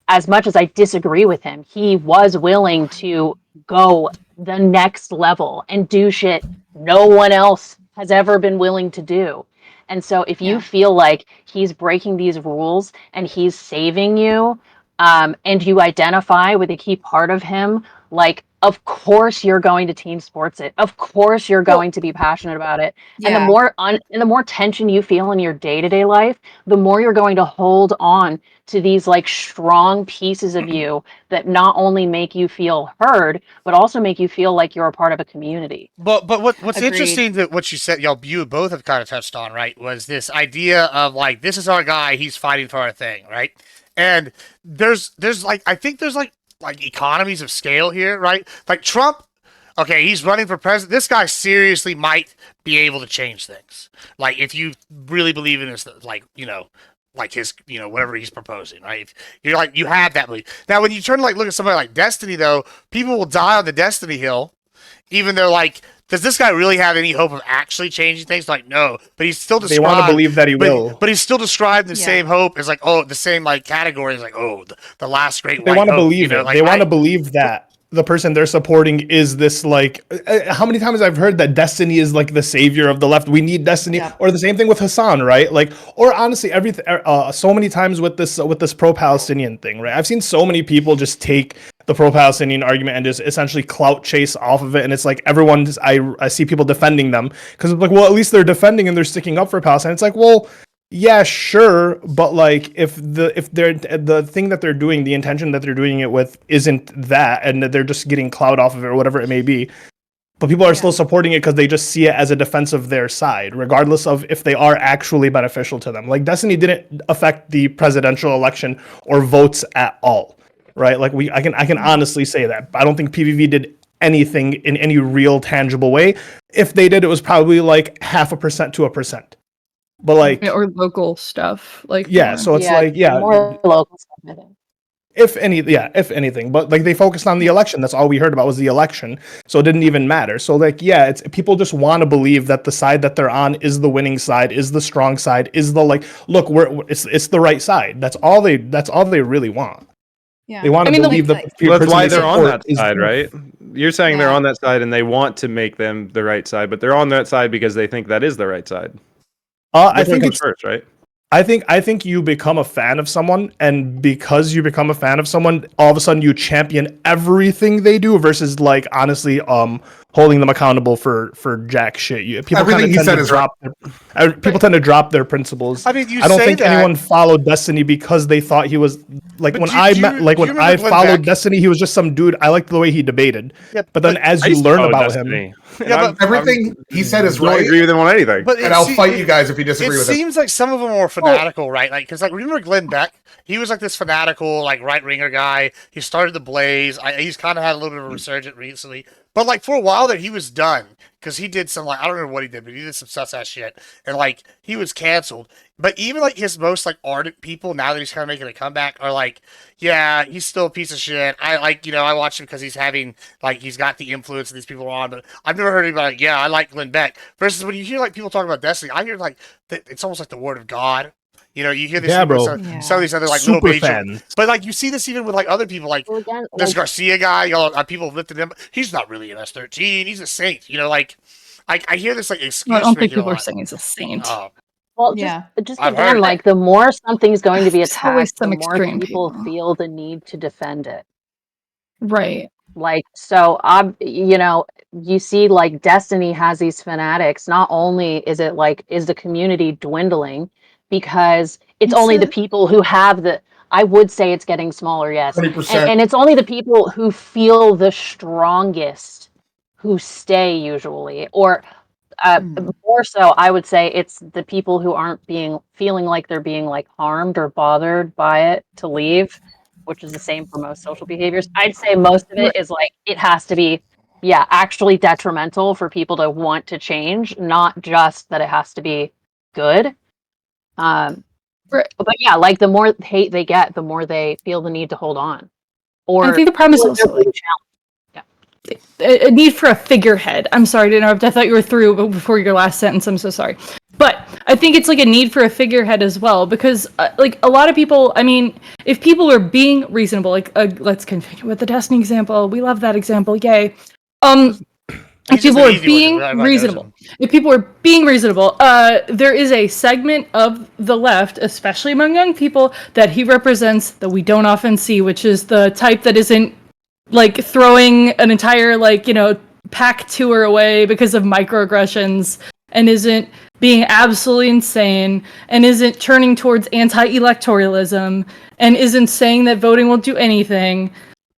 as much as I disagree with him, he was willing to go the next level and do shit no one else has ever been willing to do. And so if you feel like he's breaking these rules and he's saving you, and you identify with a key part of him, like, of course you're going to team sports it. Of course you're going to be passionate about it. And the more tension you feel in your day-to-day life, the more you're going to hold on to these like strong pieces of you that not only make you feel heard, but also make you feel like you're a part of a community. But what's interesting that what you said, you both have kind of touched on, right, was this idea of like, this is our guy, he's fighting for our thing, right? And there's like, I think there's like economies of scale here, right? Like Trump, okay, he's running for president. This guy seriously might be able to change things. Like if you really believe in this, like his, whatever he's proposing, right? If you're like, you have that belief. Now, when you turn to like look at somebody like Destiny, though, people will die on the Destiny hill, even though like, does this guy really have any hope of actually changing things? Like, no, but he's still described. They want to believe that he will. But he's still described the same hope as like, the same like category as like, the last great They white want to hope, believe it. Like, they want to believe that the person they're supporting is this like. How many times I've heard that Destiny is like the savior of the left? We need Destiny, or the same thing with Hassan, right? Like, or honestly, everything. So many times with this pro-Palestinian thing, right? I've seen so many people just take the pro-Palestinian argument and just essentially clout chase off of it, and it's like I see people defending them because it's like, well, at least they're defending and they're sticking up for Palestine. It's like, well, yeah, sure, but like if the thing that they're doing, the intention that they're doing it with isn't that, and that they're just getting clout off of it or whatever it may be, but people are still supporting it because they just see it as a defense of their side, regardless of if they are actually beneficial to them. Like Destiny didn't affect the presidential election or votes at all. Right, like I can honestly say that. I don't think PVV did anything in any real tangible way. If they did, it was probably like 0.5% to 1%. But like, or local stuff, like So it's more local stuff, I think. If anything, but like they focused on the election. That's all we heard about was the election. So it didn't even matter. So like, it's people just want to believe that the side that they're on is the winning side, is the strong side, is the like, look, it's the right side. That's all they really want. Yeah. They want to believe that that's why they're on that side, right? You're saying they're on that side and they want to make them the right side, but they're on that side because they think that is the right side. I think it's first, right? I think you become a fan of someone, and because you become a fan of someone, all of a sudden you champion everything they do versus like honestly, holding them accountable for jack shit. People Everything he said is right. People tend to drop their principles. I mean, I don't think anyone followed Destiny because they thought he was like But when do I you- met do like you when remember I Glenn followed Beck? Destiny, he was just some dude. I liked the way he debated. Yeah, but then as I you used to learn follow about Destiny. him, Yeah, but Everything he said is don't right. agree with him on anything. But And I'll fight you guys if you disagree it with it. seems like some of them are more fanatical, right? Like, because like remember Glenn Beck? He was like this fanatical, like right winger guy. He started the Blaze. He's kind of had a little bit of a resurgence recently, but like for a while there, he was done because he did some like I don't remember what he did, but he did some sus ass shit, and like he was canceled. But even like his most like ardent people, now that he's kind of making a comeback, are like, yeah, he's still a piece of shit. I like I watch him because he's having like he's got the influence that these people are on. But I've never heard anybody like, yeah, I like Glenn Beck. Versus when you hear like people talking about Destiny, I hear like it's almost like the word of God. You hear this Yeah, bro. some of these other like Super little major, fans. but like you see this even with like other people, like Well, again, this like, Garcia guy. People have lifted him. He's not really an S13. He's a saint. Like I hear this like excuse. I don't think making a people are lot. saying he's a saint. Oh, just I've again, heard like the more something's going to be There's always attacked, the some more extreme people people. feel the need to defend it. Right. Like, so you see like Destiny has these fanatics. Not only is it like, is the community dwindling because it's only the people who have I would say it's getting smaller, yes. 20%. And it's only the people who feel the strongest who stay usually, or more so, I would say it's the people who aren't feeling like they're being like harmed or bothered by it to leave, which is the same for most social behaviors. I'd say most of it is like it has to be, actually detrimental for people to want to change, not just that it has to be good. But yeah, like the more hate they get, the more they feel the need to hold on. Or I think the problem is feel also they're being a need for a figurehead. I'm sorry to interrupt. I thought you were through before your last sentence. I'm so sorry. But I think it's like a need for a figurehead as well, because like a lot of people, I mean, if people are being reasonable, like let's continue with the Destiny example. We love that example. Yay. If people are being reasonable, there is a segment of the left, especially among young people, that he represents that we don't often see, which is the type that isn't like throwing an entire pack tour away because of microaggressions, and isn't being absolutely insane, and isn't turning towards anti-electoralism, and isn't saying that voting will do anything.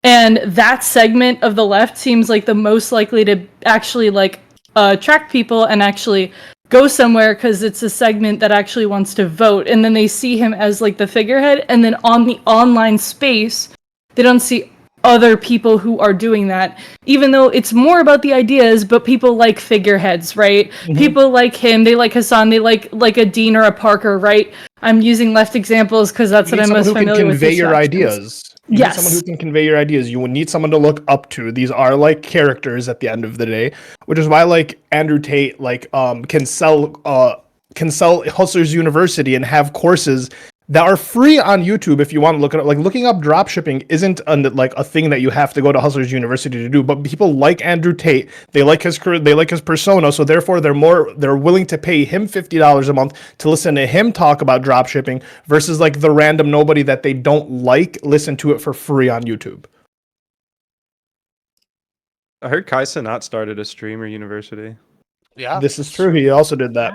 And that segment of the left seems like the most likely to actually attract people and actually go somewhere, because it's a segment that actually wants to vote. And then they see him as like the figurehead, and then on the online space they don't see other people who are doing that, even though it's more about the ideas. But people like figureheads, right? People like him, they like Hassan, they like a Dean or a Parker, right? I'm using left examples because that's what I'm most familiar with. Convey your ideas. You need someone who can convey your ideas. You will need someone to look up to. These are like characters at the end of the day, which is why like Andrew Tate can sell Hustlers University and have courses that are free on YouTube if you want to look at it. Like looking up dropshipping isn't a thing that you have to go to Hustlers University to do. But people like Andrew Tate, they like his persona, so therefore they're willing to pay him $50 a month to listen to him talk about dropshipping versus like the random nobody that they don't listen to it for free on YouTube. I heard Kai Cenat started a streamer university. Yeah, this is true. He also did that.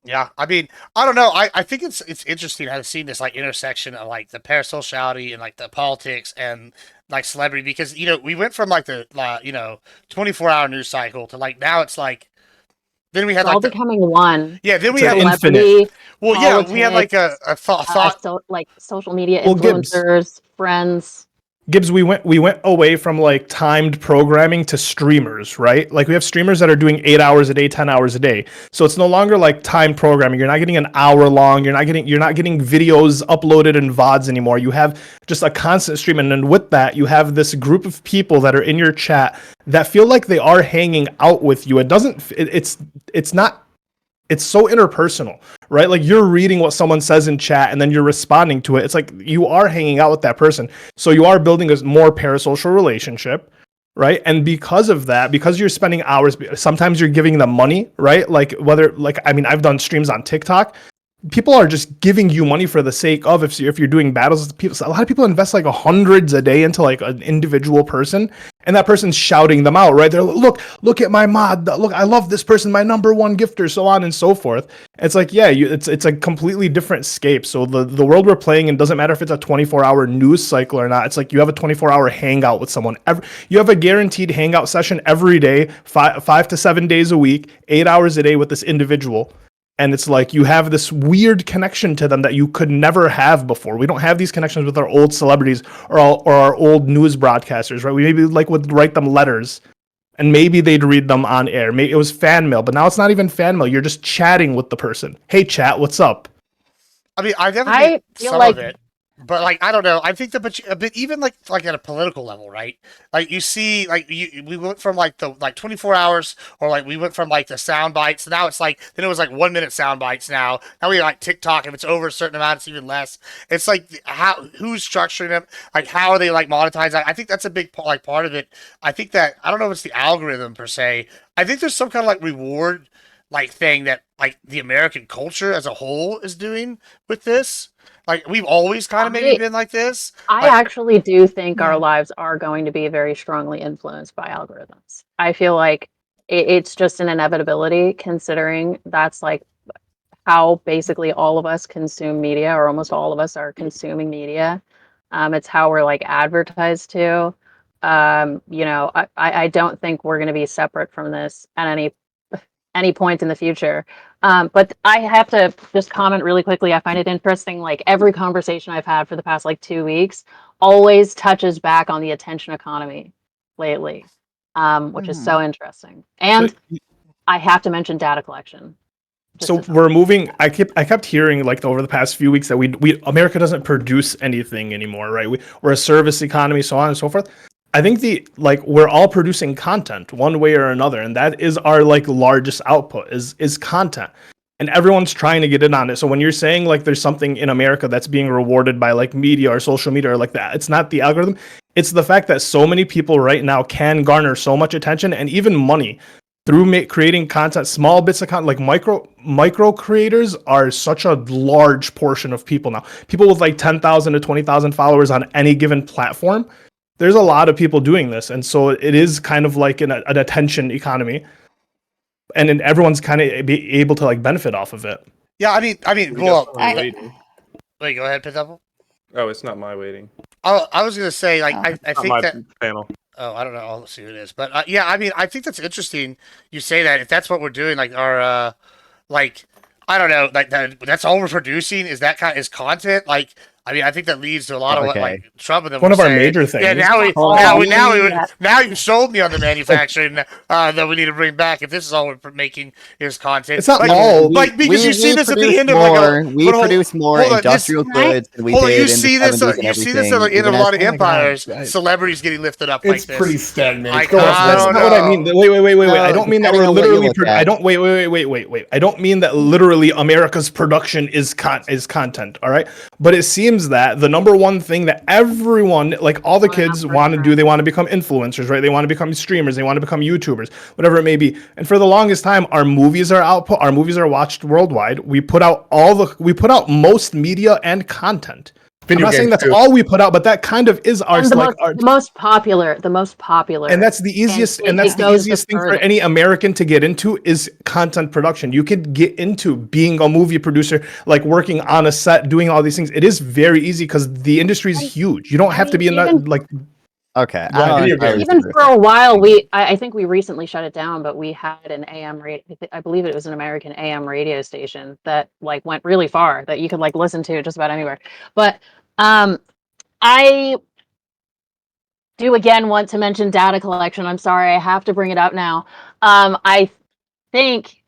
Yeah, I mean, I don't know. I think it's interesting how I've seen this like intersection of like the parasociality and like the politics and like celebrity, because we went from like the 24-hour news cycle to like now it's like then we had all like becoming one. Yeah, then we had infinite. Well, yeah, we had like a thought like social media Gibbs. influencers, friends. Gibbs, we went away from like timed programming to streamers, right? Like we have streamers that are doing 8 hours a day, 10 hours a day. So it's no longer like timed programming. You're not getting an hour long. You're not getting videos uploaded in VODs anymore. You have just a constant stream. And then with that, you have this group of people that are in your chat that feel like they are hanging out with you. It's so interpersonal, right? Like you're reading what someone says in chat and then you're responding to it. It's like you are hanging out with that person. So you are building a more parasocial relationship, right? And because of that, because you're spending hours, sometimes you're giving them money, right? I've done streams on TikTok. people are just giving you money for the sake of, if you're doing battles, a lot of people invest like hundreds a day into like an individual person, and that person's shouting them out, right? They're look at my mod, look, I love this person, my number one gifter, so on and so forth. It's like, yeah, it's a completely different scape. So the world we're playing in doesn't matter if it's a 24-hour news cycle or not. It's like you have a 24-hour hangout with someone. You have a guaranteed hangout session every day, 5 to 7 days a week, 8 hours a day with this individual. And it's like you have this weird connection to them that you could never have before. We don't have these connections with our old celebrities or our old news broadcasters, right? We maybe like would write them letters, and maybe they'd read them on air. Maybe it was fan mail, but now it's not even fan mail. You're just chatting with the person. Hey, chat, what's up? I mean, I've never I feel some like of it, but like I don't know. I think that, but even like at a political level, right? Like you see, like we went from like the 24 hours, or like we went from like the sound bites. Now it's like then it was like 1 minute sound bites. Now we like TikTok. If it's over a certain amount, it's even less. It's like who's structuring them? Like how are they like monetized? I think that's a big part of it. I think that I don't know if it's the algorithm per se. I think there's some kind of like reward like thing that like the American culture as a whole is doing with this. Like we've always kind of maybe been like this. I Like, actually do think our Yeah. lives are going to be very strongly influenced by algorithms. I feel like it's just an inevitability, considering that's like how basically all of us consume media, or almost all of us are consuming media. It's how we're like advertised to. I don't think we're going to be separate from this at any point in the future. But I have to just comment really quickly. I find it interesting. Like every conversation I've had for the past like 2 weeks always touches back on the attention economy lately, which is so interesting. And I have to mention data collection. So we're moving. I kept hearing like over the past few weeks that we America doesn't produce anything anymore, right? We're a service economy, so on and so forth. I think we're all producing content one way or another, and that is our like largest output is content, and everyone's trying to get in on it. So when you're saying like there's something in America that's being rewarded by like media or social media or like that, it's not the algorithm. It's the fact that so many people right now can garner so much attention and even money through creating content, small bits of content. Like micro creators are such a large portion of people now. People with like 10,000 to 20,000 followers on any given platform. There's a lot of people doing this, and so it is kind of like an attention economy, and then everyone's kind of be able to like benefit off of it. yeah, I mean, well, waiting. wait, go ahead, Pitapple. Oh, it's not my waiting. I was gonna say like I Not think my that. panel. Oh, I don't know. I'll see who it is, but yeah, I mean, I think that's interesting. You say that if that's what we're doing, like our like I don't know, like that's all we're producing is content. Like I mean, I think that leads to a lot of what Okay. like Trump and them One were of our saying. major things. Yeah, now you sold me on the manufacturing that we need to bring back. If this is all we're making is content, It's not like, all. like because you see this at the end of more, like we but hold- produce more hold on, this- industrial goods than we Hold on, did you in the see this? 70s and You see this at everything, the end of a even lot of Oh my God, empires. guys. Celebrities getting lifted up It's like this. pretty stagnant. I Go on. That's don't not what I mean. know. Wait. No, I don't mean that depending we're on what you literally. look at. I don't wait. I don't mean that literally America's production is content. All right, but it seems that the number one thing that everyone, like all the kids, want to do, they want to become influencers, right? They want to become streamers. They want to become YouTubers, whatever it may be. And for the longest time, our movies are output. Our movies are watched worldwide. We put out most media and content. Video I'm not saying games, that's too. all we put out, but that kind of is our And the, like our. the most popular, And that's the easiest, and that's it the goes easiest thing for furthest. any American to get into is content production. You could get into being a movie producer, like working on a set, doing all these things. It is very easy because the industry is huge. You don't have to be in that even- like. Okay. Go ahead. I don't Video entirely games. Even agree for a while, I think we recently shut it down, but we had an AM radio. I believe it was an American AM radio station that like went really far that you could like listen to just about anywhere. But I do again want to mention data collection. I'm sorry, I have to bring it up now. I think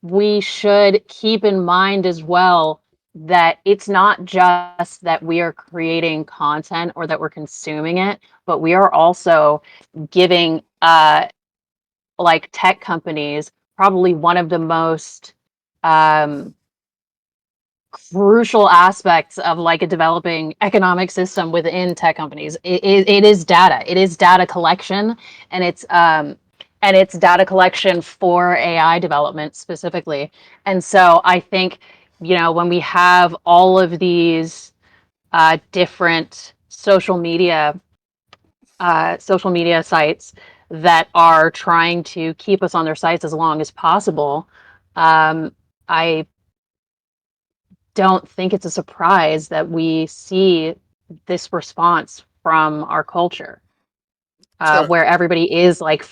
we should keep in mind as well that it's not just that we are creating content or that we're consuming it, but we are also giving like tech companies probably one of the most crucial aspects of like a developing economic system within tech companies. It is data. It is data collection, and it's data collection for AI development specifically. And so I think when we have all of these different social media sites that are trying to keep us on their sites as long as possible, I don't think it's a surprise that we see this response from our culture, where everybody is like,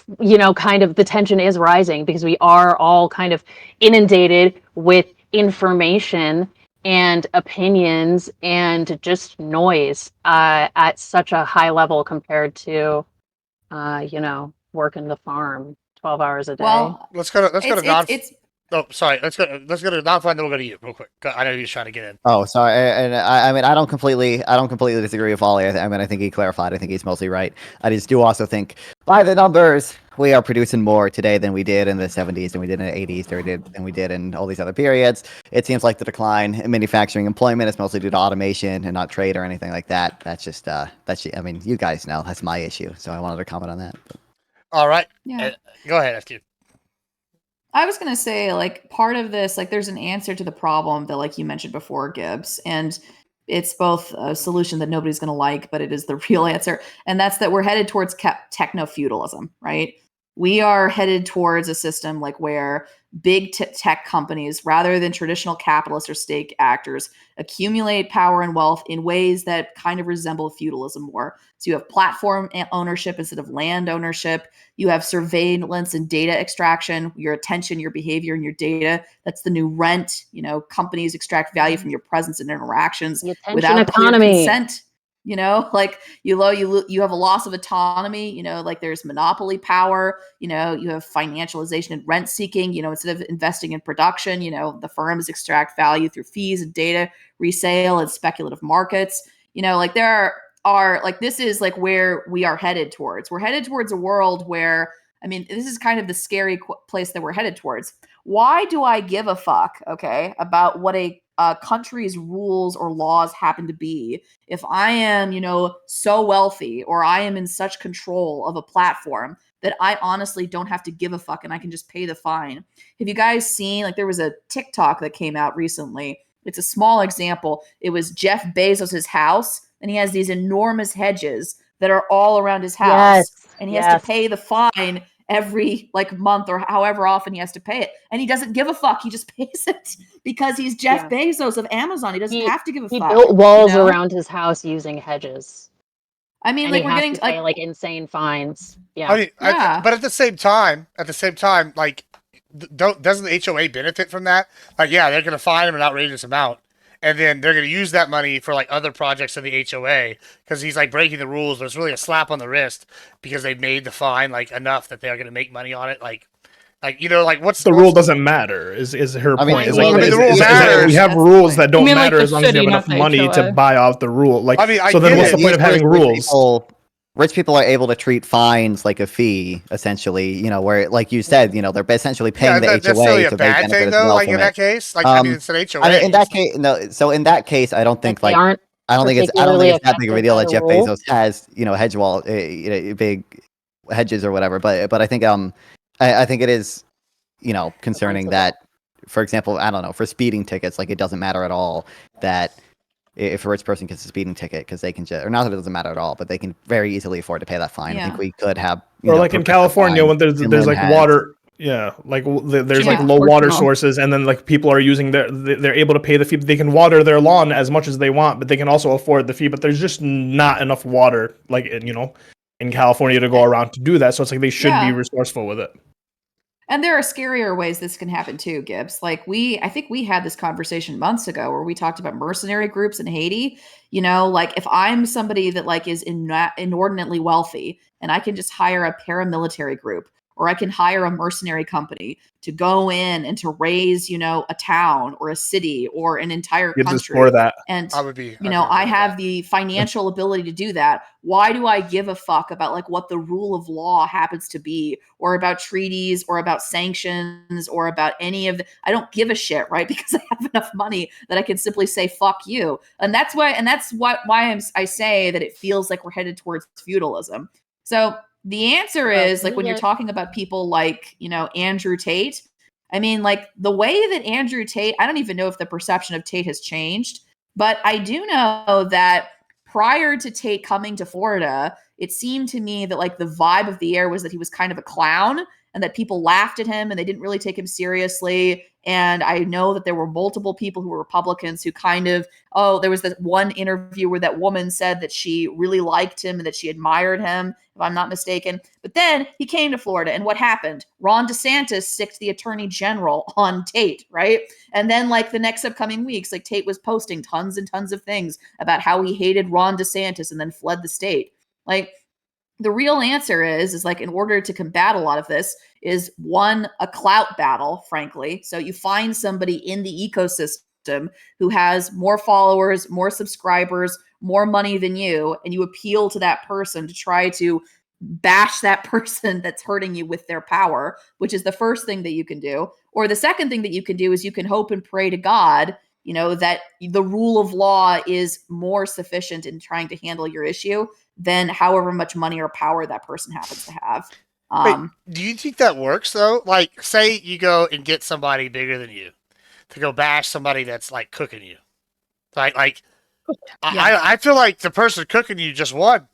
kind of the tension is rising because we are all kind of inundated with information and opinions and just noise at such a high level compared to, working the farm 12 hours a day. Well, Let's go to non. it's Oh, sorry. Let's go to non-fun. Then we'll go to you real quick. I know he was trying to get in. Oh, sorry. And I mean, I don't completely disagree with Ollie. I mean, I think he clarified. I think he's mostly right. I just do also think, by the numbers, we are producing more today than we did in the 70s, than we did in the 80s, than we did in all these other periods. It seems like the decline in manufacturing employment is mostly due to automation and not trade or anything like that. That's just, I mean, you guys know that's my issue. So I wanted to comment on that. But. All right. Yeah. Go ahead, FQ. I was going to say, like, part of this, like, there's an answer to the problem that, like you mentioned before, Gibbs, and it's both a solution that nobody's going to like, but it is the real answer. And that's that we're headed towards techno-feudalism, right? We are headed towards a system like where big tech companies, rather than traditional capitalists or state actors, accumulate power and wealth in ways that kind of resemble feudalism more. So you have platform ownership instead of land ownership. You have surveillance and data extraction, your attention, your behavior, and your data. That's the new rent. Companies extract value from your presence and interactions The attention without clear economy. consent. Like you have a loss of autonomy, like there's monopoly power, you have financialization and rent seeking, instead of investing in production, the firms extract value through fees and data resale and speculative markets. Like there are like, this is like where we are headed towards. We're headed towards a world where, I mean, this is kind of the scary place that we're headed towards. Why do I give a fuck, okay, about what a country's rules or laws happen to be if I am, so wealthy or I am in such control of a platform that I honestly don't have to give a fuck and I can just pay the fine? Have you guys seen, like, there was a TikTok that came out recently. It's a small example. It was Jeff Bezos's house, and he has these enormous hedges that are all around his house, and he has to pay the fine every like month or however often he has to pay it, and he doesn't give a fuck. He just pays it because he's Jeff Bezos of Amazon. He doesn't have to give a fuck. He built walls around his house using hedges. I mean, and like, we're getting to pay like insane fines. Yeah. I mean, but at the same time, like, doesn't the HOA benefit from that? Like, yeah, they're going to fine him an outrageous amount, and then they're going to use that money for like other projects in the HOA because he's like breaking the rules. But it's really a slap on the wrist because they made the fine like enough that they're going to make money on it. Like what's the rule doesn't matter is her I mean, point. well, Like, the rule matters. we have rules that don't mean, like, matter the as long as you city, have not enough the money HOA. to buy out the rule. Like, I mean, so then what's the These point of having rich rules? Rich people are able to treat fines like a fee, essentially. Where, like you said, they're essentially paying the that's HOA really a to bad thing, as though. well Like from in that it. case, like I mean, it's an HOA. I mean, in that case, no. So in that case, I don't think They aren't I don't think it's particularly that big of a affected deal by that the Jeff rule. Bezos has hedge wall, big hedges or whatever. But I think I think it is concerning that, for example, I don't know, for speeding tickets, like, it doesn't matter at all that if a rich person gets a speeding ticket because they can just, or not that it doesn't matter at all, but they can very easily afford to pay that fine. I think we could have, or like in California when there's like water. Yeah, like there's like low water sources, and then like people are using they're able to pay the fee. They can water their lawn as much as they want, but they can also afford the fee. But there's just not enough water, like in California to go around to do that. So it's like they should be resourceful with it. And there are scarier ways this can happen too, Gibbs. Like I think we had this conversation months ago where we talked about mercenary groups in Haiti. Like, if I'm somebody that like is inordinately wealthy and I can just hire a paramilitary group, or I can hire a mercenary company to go in and to raise, a town or a city or an entire country. For that. And I would be, I have the financial ability to do that. Why do I give a fuck about like what the rule of law happens to be, or about treaties, or about sanctions, or about any of I don't give a shit, right? Because I have enough money that I can simply say fuck you. And that's why I say that it feels like we're headed towards feudalism. So the answer is, like, when you're talking about people like, Andrew Tate, I mean, like the way that Andrew Tate, I don't even know if the perception of Tate has changed, but I do know that prior to Tate coming to Florida, it seemed to me that like the vibe of the air was that he was kind of a clown and that people laughed at him and they didn't really take him seriously. And I know that there were multiple people who were Republicans who kind of, there was this one interview where that woman said that she really liked him and that she admired him, if I'm not mistaken. But then he came to Florida, and what happened? Ron DeSantis sicked the attorney general on Tate, right? And then like the next upcoming weeks, like Tate was posting tons and tons of things about how he hated Ron DeSantis and then fled the state. Like, the real answer is like, in order to combat a lot of this, is one, a clout battle, frankly. So you find somebody in the ecosystem who has more followers, more subscribers, more money than you, and you appeal to that person to try to bash that person that's hurting you with their power, which is the first thing that you can do. Or the second thing that you can do is you can hope and pray to God, that the rule of law is more sufficient in trying to handle your issue than however much money or power that person happens to have. Wait, do you think that works though? Like, say you go and get somebody bigger than you to go bash somebody that's like cooking you. Like, I feel like the person cooking you just won.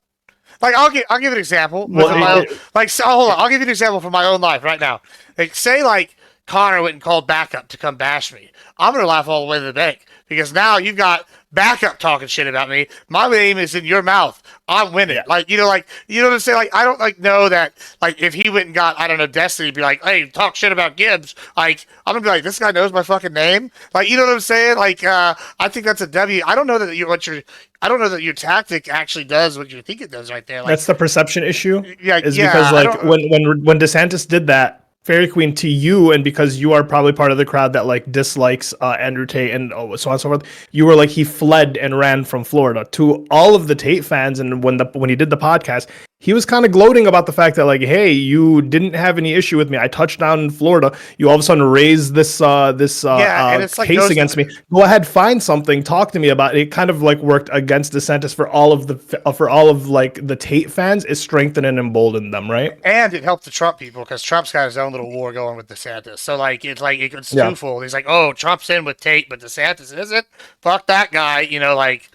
Like, I'll give an example. Well, Hold on. I'll give you an example from my own life right now. Like, say like Connor went and called backup to come bash me. I'm gonna laugh all the way to the bank because now you've got backup talking shit about me. My name is in your mouth. I'm winning. Yeah. Like, you know what I'm saying? Like, I don't like know that like if he went and got, I don't know, Destiny, be like, hey, talk shit about Gibbs. Like, I'm gonna be like, this guy knows my fucking name. Like, you know what I'm saying? Like, I think that's a W. I don't know that I don't know that your tactic actually does what you think it does right there. Like, that's the perception issue. Yeah, because like when DeSantis did that, Fairy Queen, to you, and because you are probably part of the crowd that like dislikes Andrew Tate and so on and so forth, you were like, he fled and ran from Florida. To all of the Tate fans, and when he did the podcast, he was kind of gloating about the fact that like, hey, you didn't have any issue with me. I touched down in Florida. You all of a sudden raised this case against me. Go ahead, find something. Talk to me about it. It kind of like worked against DeSantis for all of like the Tate fans. It strengthened and emboldened them, right? And it helped the Trump people because Trump's got his own little war going with DeSantis. So it's twofold. He's like, oh, Trump's in with Tate, but DeSantis isn't. Fuck that guy. Like,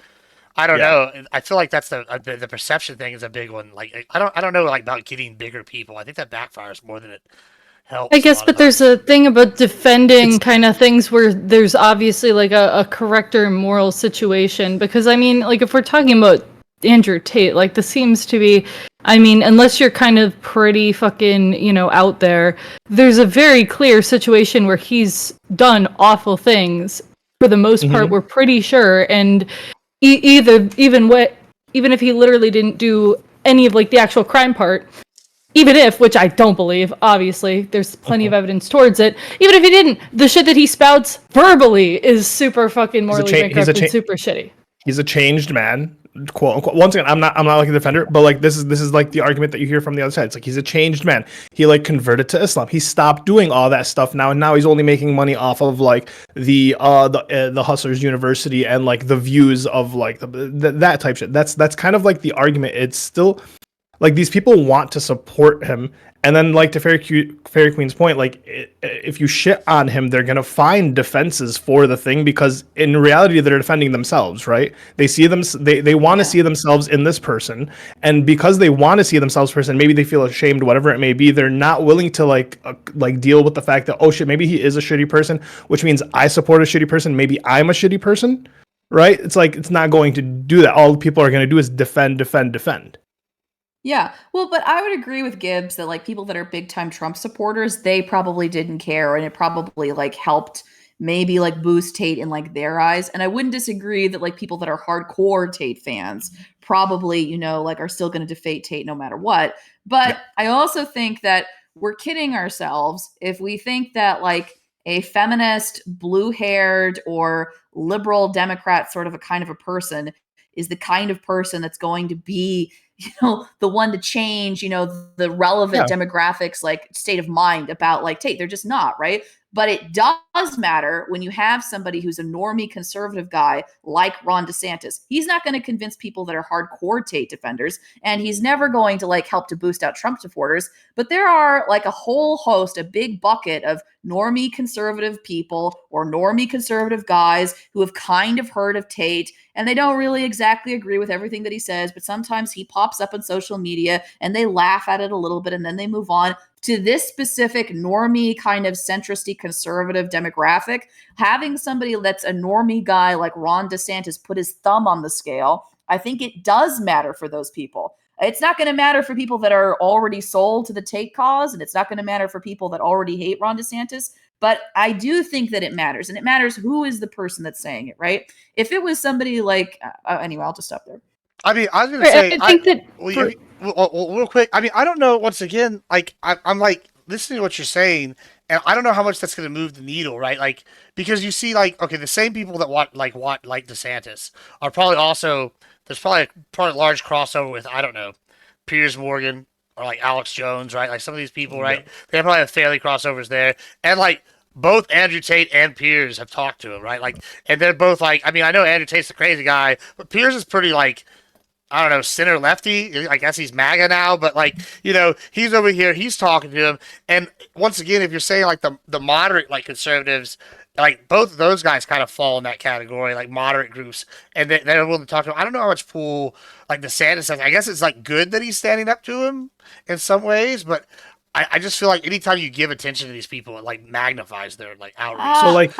I don't know. I feel like that's the perception thing is a big one. Like, I don't know like about getting bigger people. I think that backfires more than it helps. I guess, but there's a thing about defending kind of things where there's obviously like a correct or moral situation. Because I mean, like if we're talking about Andrew Tate, like this seems to be, I mean, unless you're kind of pretty fucking, out there, there's a very clear situation where he's done awful things for the most part, we're pretty sure. And even if he literally didn't do any of like the actual crime part, even if, which I don't believe, obviously, there's plenty of evidence towards it. Even if he didn't, the shit that he spouts verbally is super fucking morally bankrupt and super shitty. He's a changed man. Quote unquote. Once again, I'm not like a defender, but like this is like the argument that you hear from the other side. It's like he's a changed man. He like converted to Islam. He stopped doing all that stuff now, and now he's only making money off of like the Hustlers University and like the views of like that type shit. That's kind of like the argument. It's still like these people want to support him, and then like to Fairy Queen's point, like if you shit on him, they're gonna find defenses for the thing because in reality they're defending themselves, right? They see them, they want to see themselves in this person, and because they want to see themselves person, maybe they feel ashamed, whatever it may be. They're not willing to like deal with the fact that, oh shit, maybe he is a shitty person, which means I support a shitty person. Maybe I'm a shitty person, right? It's like it's not going to do that. All people are going to do is defend. Yeah, well, but I would agree with Gibbs that like people that are big time Trump supporters, they probably didn't care, and it probably like helped maybe like boost Tate in like their eyes. And I wouldn't disagree that like people that are hardcore Tate fans probably like are still going to defate Tate no matter what. But I also think that we're kidding ourselves if we think that like a feminist, blue-haired, or liberal Democrat sort of a kind of a person is the kind of person that's going to be the one to change, the relevant demographics, like state of mind about like Tate. They're just not, right? But it does matter when you have somebody who's a normie conservative guy like Ron DeSantis. He's not going to convince people that are hardcore Tate defenders, and he's never going to like help to boost out Trump supporters. But there are like a whole host, a big bucket of normie conservative people or normie conservative guys who have kind of heard of Tate, and they don't really exactly agree with everything that he says, but sometimes he pops up on social media and they laugh at it a little bit and then they move on. To this specific normie kind of centristy conservative demographic, having somebody that's a normie guy like Ron DeSantis put his thumb on the scale, I think it does matter for those people. It's not going to matter for people that are already sold to the Tate cause, and it's not going to matter for people that already hate Ron DeSantis. But I do think that it matters, and it matters who is the person that's saying it, right? If it was somebody like, anyway, I'll just stop there. I mean, I was going to say, I think that real quick. I mean, I don't know. Once again, like I'm like listening to what you're saying, and I don't know how much that's going to move the needle, right? Like because you see, like okay, the same people that want DeSantis are probably also there's probably a large crossover with I don't know, Piers Morgan or like Alex Jones, right? Like some of these people, right? They probably have fairly crossovers there, and like. Both Andrew Tate and Piers have talked to him, right? Like, and they're both like, I mean, I know Andrew Tate's the crazy guy, but Piers is pretty like, I don't know, center lefty. I guess he's MAGA now, but like, you know, he's over here, he's talking to him. And once again, if you're saying like the moderate like conservatives, like both of those guys kind of fall in that category, like moderate groups, and they're willing to talk to him. I don't know how much pull like DeSantis has. I guess it's like good that he's standing up to him in some ways, but I just feel like anytime you give attention to these people, it like magnifies their like outreach.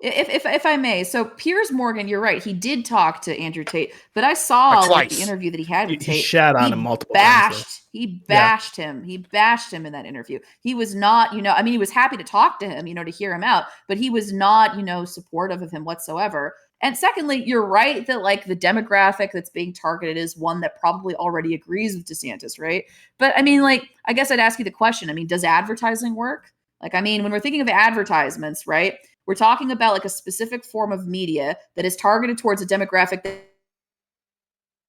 If I may, so Piers Morgan, you're right. He did talk to Andrew Tate, but I saw like, the interview that he had with Tate. He shat on him multiple times. He bashed him. He bashed him in that interview. He was not, I mean, he was happy to talk to him, to hear him out, but he was not, supportive of him whatsoever. And secondly, you're right that like the demographic that's being targeted is one that probably already agrees with DeSantis, right? But I mean, like, I guess I'd ask you the question. I mean, does advertising work? Like, I mean, when we're thinking of advertisements, right? We're talking about like a specific form of media that is targeted towards a demographic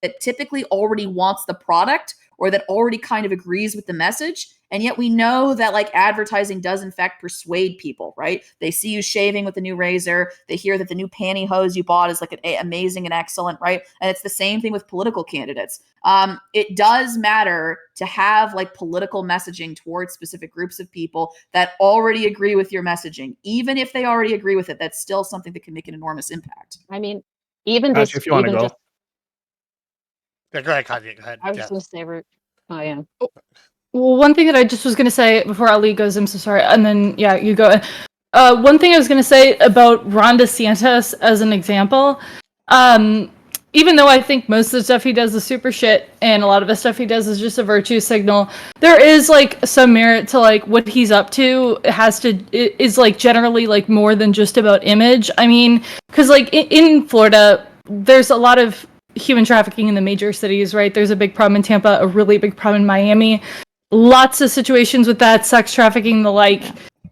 that typically already wants the product or that already kind of agrees with the message. And yet we know that like advertising does in fact persuade people, right? They see you shaving with the new razor. They hear that the new pantyhose you bought is like amazing and excellent, right? And it's the same thing with political candidates. It does matter to have like political messaging towards specific groups of people that already agree with your messaging. Even if they already agree with it, that's still something that can make an enormous impact. I mean, even just, if you want to go. Yeah, go ahead, Kanye. Go ahead. I was just going to say, oh yeah. Well, one thing that I just was going to say before Ali goes, I'm so sorry, and then, yeah, you go. One thing I was going to say about Ron DeSantis as an example, even though I think most of the stuff he does is super shit, and a lot of the stuff he does is just a virtue signal, there is, like, some merit to, like, what he's up to. Is like, generally, like, more than just about image. I mean, because, like, in Florida, there's a lot of human trafficking in the major cities, right? There's a big problem in Tampa, a really big problem in Miami. Lots of situations with that, sex trafficking, the like.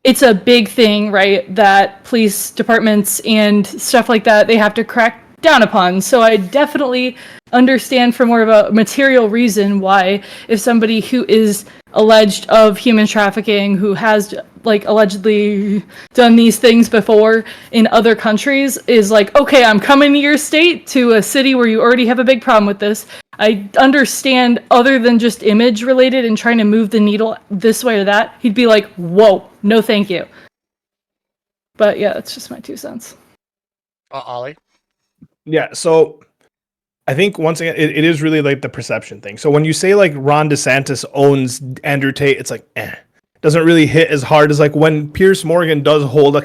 It's a big thing, right, that police departments and stuff like that, they have to crack down upon. So I definitely understand for more of a material reason why if somebody who is alleged of human trafficking, who has like allegedly done these things before in other countries, is like, okay, I'm coming to your state, to a city where you already have a big problem with this. I understand, other than just image related and trying to move the needle this way or that, he'd be like, whoa, no thank you. But yeah, that's just my 2 cents. Ollie? Yeah, so I think once again, it is really like the perception thing. So when you say like Ron DeSantis owns Andrew Tate, it's like, doesn't really hit as hard as like when Piers Morgan does hold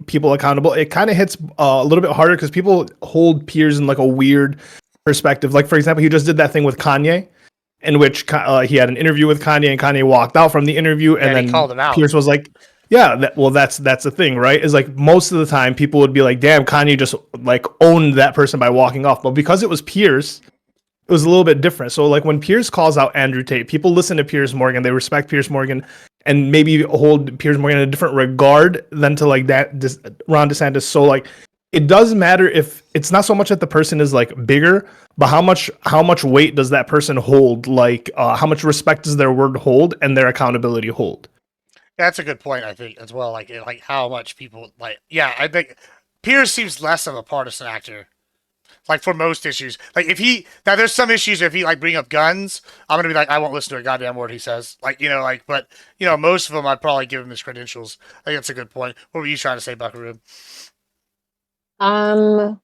people accountable. It kind of hits a little bit harder because people hold Piers in like a weird perspective. Like, for example, he just did that thing with Kanye, in which he had an interview with Kanye, and Kanye walked out from the interview, and then he called him out. Piers was like, yeah, that's the thing, right? Is like most of the time people would be like, damn, Kanye just like owned that person by walking off. But because it was Piers, it was a little bit different. So like when Piers calls out Andrew Tate, people listen to Piers Morgan, they respect Piers Morgan, and maybe hold Piers Morgan in a different regard than to like Ron DeSantis. So like it does matter if it's not so much that the person is like bigger, but how much weight does that person hold? Like how much respect does their word hold and their accountability hold? That's a good point, I think, as well. Like how much people like. Yeah, I think Piers seems less of a partisan actor. Like for most issues, like if he now there's some issues if he like bring up guns, I'm gonna be like I won't listen to a goddamn word he says. Like but most of them I'd probably give him his credentials. I think that's a good point. What were you trying to say, Buckaroo? Oh,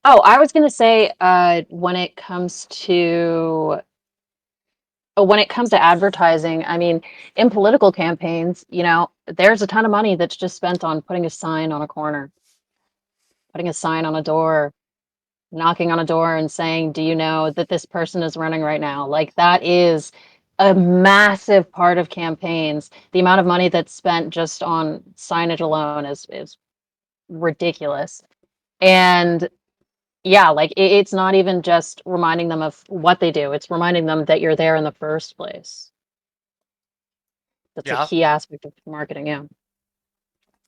I was gonna say, when it comes to advertising, I mean, in political campaigns, there's a ton of money that's just spent on putting a sign on a corner, putting a sign on a door, knocking on a door and saying, "Do you know that this person is running right now?" Like that is a massive part of campaigns. The amount of money that's spent just on signage alone is ridiculous. And yeah, like it's not even just reminding them of what they do, it's reminding them that you're there in the first place. That's a Yeah. key aspect of marketing, yeah.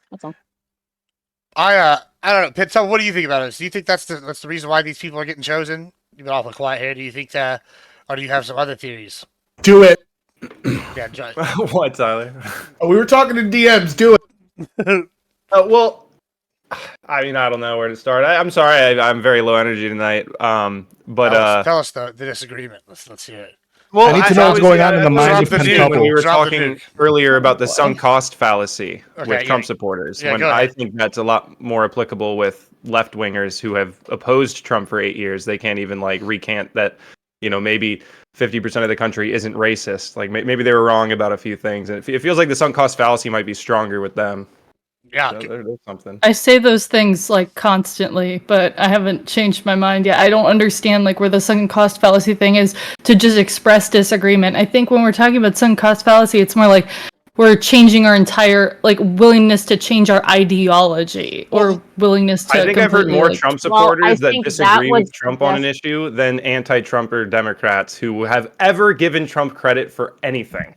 That's all. I don't know, Pitt. So what do you think about this? Do you think that's the reason why these people are getting chosen? You've been awful quiet here. Do you think that, or do you have some other theories? Do it. Yeah, What, Tyler? Oh, we were talking to DMs. Do it. Well, I mean, I don't know where to start. I'm sorry, I'm very low energy tonight. But tell us the disagreement. Let's hear it. well, I need to know what's going on in the minds of Drop the nuke. Pentuple. when we were Drop the talking nuke. earlier about the sunk cost fallacy Okay, with yeah. Trump supporters, Yeah, when go I ahead. think that's a lot more applicable with left wingers who have opposed Trump for 8 years. They can't even like recant that, maybe 50% of the country isn't racist. Like maybe they were wrong about a few things, and it feels like the sunk cost fallacy might be stronger with them. Yeah, So there's something. I say those things like constantly, but I haven't changed my mind yet. I don't understand like where the sunk cost fallacy thing is to just express disagreement. I think when we're talking about sunk cost fallacy, it's more like we're changing our entire like willingness to change our ideology or willingness to. I think I've heard completely, more like, Trump Well, I supporters that think that disagree was with Trump on an issue than anti-Trumper Democrats who have ever given Trump credit for anything.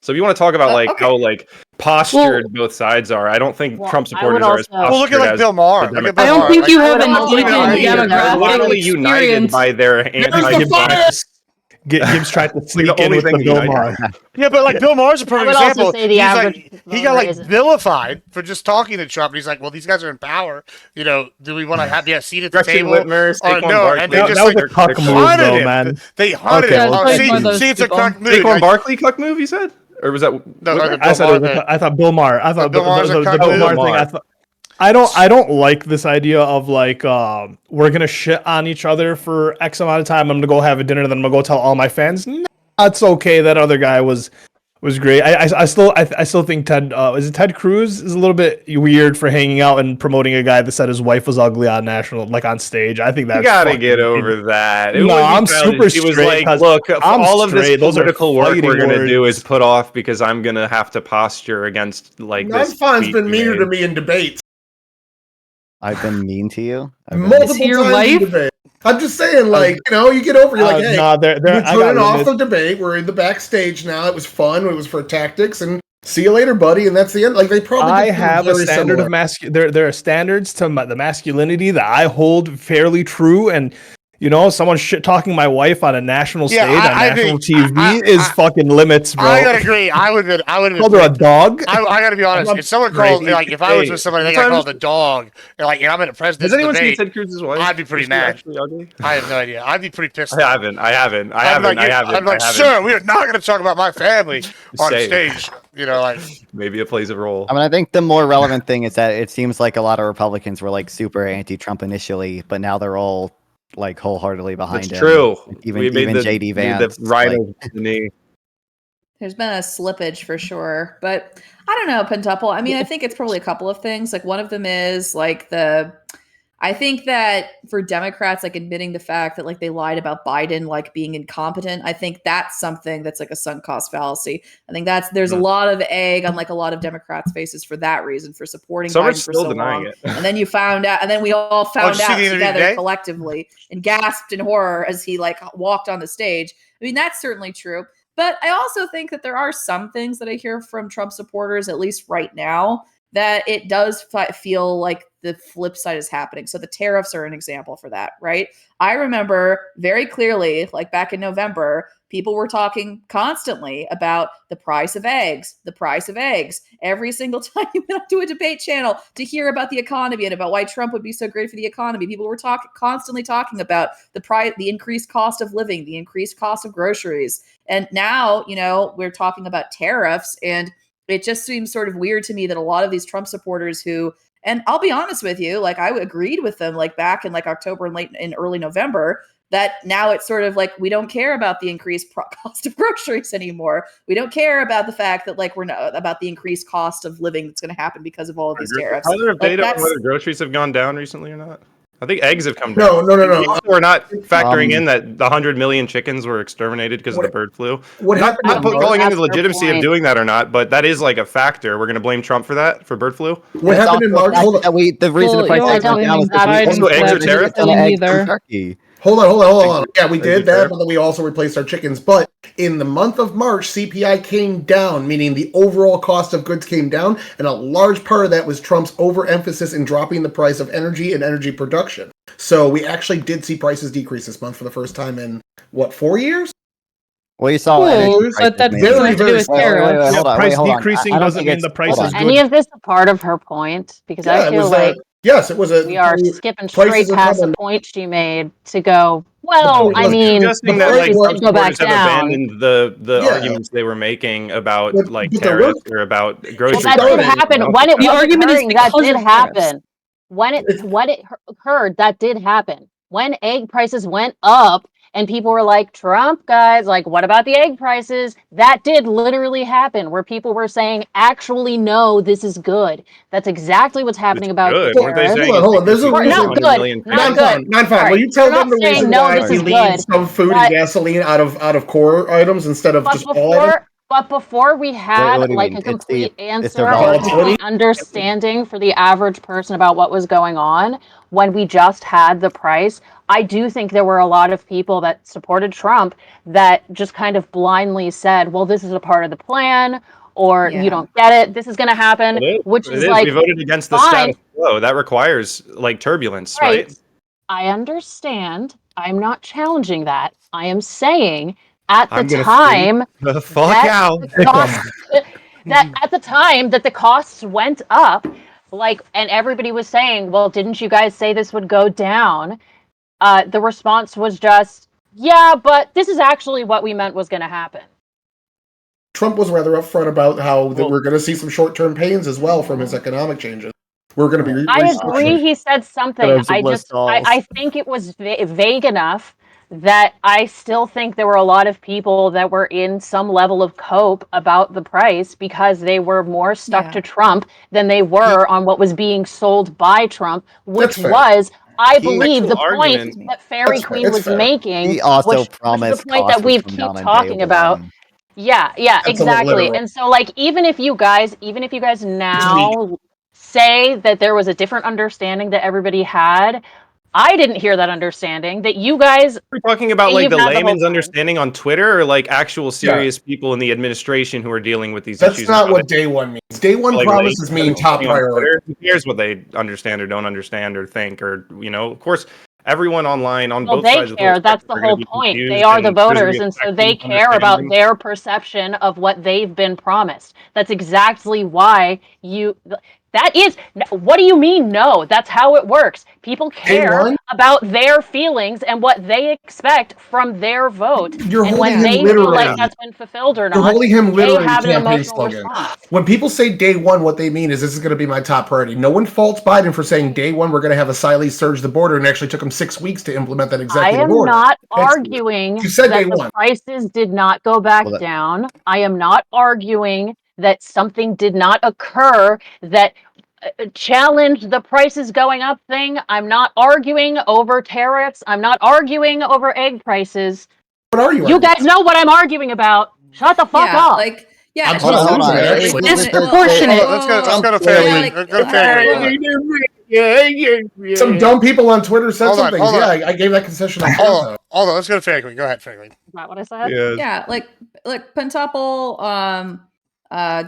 So if you want to talk about how postured both sides are, I don't think Well, Trump I would supporters are as also- Well, look postured at like as Bill Maher. the Look at Democrats. I Bill don't Maher. think Like, you I have would an also even argue that- They're demographic literally united experience. by their Gibbs tried to sneak in only with the thing that Bill united. Maher. Yeah, but like Bill Maher's a perfect would also example. say the He's average like he voter got like isn't- vilified for just talking to Trump. And he's like, well, these guys are in power. Do we want to have a seat at the Gretchen table? Whitmer, Or Saquon no? Barkley. And they That just was like a cuck move, hunted though, him. man. They hunted Okay, him. well, Oh, it's one of those it's a people. cuck move. Saquon Like, Barkley cuck move, you said? Or was that No, Whitmer? Bill I said Maher, I thought Bill Maher. I thought Bill Maher's a the cuck Bill move? Maher Bill thing. Maher. I don't like this idea of like we're gonna shit on each other for X amount of time. I'm gonna go have a dinner, then I'm gonna go tell all my fans. No, it's okay. That other guy was great. I still think Ted Cruz is a little bit weird for hanging out and promoting a guy that said his wife was ugly on on stage. I think that's You gotta fucking get weird. over that. No, I'm super He was straight, like, 'cause look, I'm all of this straight. Those are political work we're fighting gonna do words. is put off because I'm gonna have to posture against like this. Non-Fon's tweet been you meaner made. to me in debates. I've been mean to you. I've been- Multiple your times wife? in debate. I'm just saying, like, you get over. You're like, hey, Nah, we're I got turning off limits. the debate. We're in the backstage now. It was fun. It was for tactics, and see you later, buddy. And that's the end. Like they probably. I just have a very standard similar. of there are standards to the masculinity that I hold fairly true, and someone shit talking my wife on a national stage on national TV is fucking limits, bro. I gotta agree. I would have called her a dog. I gotta be honest. I'm If someone called, great. like, if I was Hey, with somebody, they got sometimes- called a dog, and I'm in a president's Has anyone debate, seen Ted Cruz's wife? I'd be pretty Is she mad. actually ugly? I have no idea. I'd be pretty pissed. I haven't. I'm like, sir, we are not going to talk about my family on Say. stage. Like Maybe it plays a role. I mean, I think the more relevant thing is that it seems like a lot of Republicans were like super anti-Trump initially, but now they're all like wholeheartedly behind That's him. true. Even We made JD made Vance. the right like- of the knee. There's been a slippage for sure, but I don't know, Pentuple. I mean, I think it's probably a couple of things. Like one of them is like I think that for Democrats, like admitting the fact that like they lied about Biden, like being incompetent, I think that's something that's like a sunk cost fallacy. I think there's a lot of egg on like a lot of Democrats' faces for that reason, for supporting Some are Biden for still so denying long. it. And then you found out, and then we all found did you see out the interview together today? collectively and gasped in horror as he like walked on the stage. I mean, that's certainly true. But I also think that there are some things that I hear from Trump supporters, at least right now, that it does feel like the flip side is happening. So the tariffs are an example for that, right? I remember very clearly, like back in November, people were talking constantly about the price of eggs, every single time you went onto a debate channel to hear about the economy and about why Trump would be so great for the economy. People were constantly talking about the increased cost of living, the increased cost of groceries. And now, we're talking about tariffs, and it just seems sort of weird to me that a lot of these Trump supporters who, and I'll be honest with you, like I agreed with them like back in like October and early November, that now it's sort of like we don't care about the increased cost of groceries anymore. We don't care about the fact that like we're not about the increased cost of living that's going to happen because of all of these tariffs. Are there Like, data on whether groceries have gone down recently or not? I think eggs have come No, down. no. Also, we're not factoring in that the 100 million chickens were exterminated because of the bird flu. What not happened not in put- March- calling into the That's their legitimacy of point. doing that or not, but that is like a factor. We're going to blame Trump for that, for bird flu. What It's happened in also March? the fact Hold on. that the reason the Well, price you're went down blaming was because we Biden Also, eggs for are tariff? ton of everything eggs from either. Turkey. Hold on. Yeah, we Eggs did are that, fair. but then we also replaced our chickens. But in the month of March, CPI came down, meaning the overall cost of goods came down, and a large part of that was Trump's overemphasis in dropping the price of energy and energy production. So we actually did see prices decrease this month for the first time in, 4 years? Well, you saw Cool, energy but prices that mainly. doesn't have to do with Wait, tariffs. hold on, price hold on. decreasing I don't doesn't think mean it's- the price hold is on. good. Any of this a part of her point? Because Yeah, I it feel was like yes, it was a. we are skipping prices straight have past come the in- point she made to go, well, point I was- mean, Suggesting the that like price Trump did go back supporters have down. abandoned the Yeah. arguments they were making about But- like but the tariffs work- or about Well, grocery that prices. did happen. You know? When it The was argument is occurring, that because did of tariffs. happen. When it occurred, that did happen. When egg prices went up and people were like, Trump, guys, like, what about the egg prices? That did literally happen, where people were saying, actually, no, this is good. That's exactly what's happening about Good. the Weren't they tariffs. saying Hold on. it's There's a because Or we reason. not 100 good, million not chickens? good. Non-fine. Sorry. Will you tell We're them not the reason saying, no, why this we is leave good, some food but- and gasoline out of core items instead of just all items? But before we had what do you like mean? a It's the- complete it's answer the or a volatility? complete understanding for the average person about what was going on when we just had the price, I do think there were a lot of people that supported Trump that just kind of blindly said, well, this is a part of the plan, or Yeah. you don't get it, this is going to happen, which It is is. like, We voted against the fine. status quo. That requires like turbulence, right? I understand. I'm not challenging that. I am saying at the I'm gonna time The fuck that out. the costs, that at the time that the costs went up, like, and everybody was saying, well, didn't you guys say this would go down? The response was just, yeah, but this is actually what we meant was going to happen. Trump was rather upfront about how that Well- we're going to see some short-term pains as well from his economic changes. We're going to be. I agree. He said something. have some I less just, calls. I think it was vague enough that I still think there were a lot of people that were in some level of cope about the price because they were more stuck Yeah. to Trump than they were on what was being sold by Trump, which That's fair. was, I He- believe, the Actual point argument. that Fairy That's fair. Queen It's was fair. making. He also was promised the point costs that would we've come keep down on talking day about. one. Yeah, That's a exactly. literal. And so, like, even if you guys now say that there was a different understanding that everybody had, I didn't hear that understanding that you guys. We're talking about And like you've the had the whole layman's time. understanding on Twitter, or like actual serious people in the administration who are dealing with these That's issues. not and how what day one means. Day one like, promises layman's mean top understanding on priority. Twitter. Who cares what they understand or don't understand or think, or of course, everyone online on Well, both they sides of the care. That's the spectrum are whole gonna be point. They confused, are the and there's gonna voters, be a and so spectrum they of care about understanding. their perception of what they've been promised. That's exactly why you. That is. What do you mean? No, that's how it works. People care one? about their feelings and what they expect from their vote. You're And holding when him they feel like literally. that's been fulfilled or You're not, holding him they literally have to an campaign emotional slogan. response. When people say day one, what they mean is this is going to be my top priority. No one faults Biden for saying day one we're going to have asylum surge the border, and it actually took him 6 weeks to implement that I executive am order. not That's- arguing You said that day the one. prices did not go back Well, that- down. I am not arguing that something did not occur that challenged the prices going up thing. I'm not arguing over tariffs. I'm not arguing over egg prices. What are you? You arguing? guys know what I'm arguing about. Shut the fuck Yeah, up. like, yeah, I'm it's hold just on, so hold on. weird. Actually- Like, Disproportionate. Let's go to Yeah, Fairley. like, Go to Fairley. Some dumb people on Twitter said Hold some on, things. hold Yeah, on. I gave that concession. Hold on. Let's go to Fairley. Go ahead, Fairley. Is that what I said? Yeah. Yeah, like Pentapple,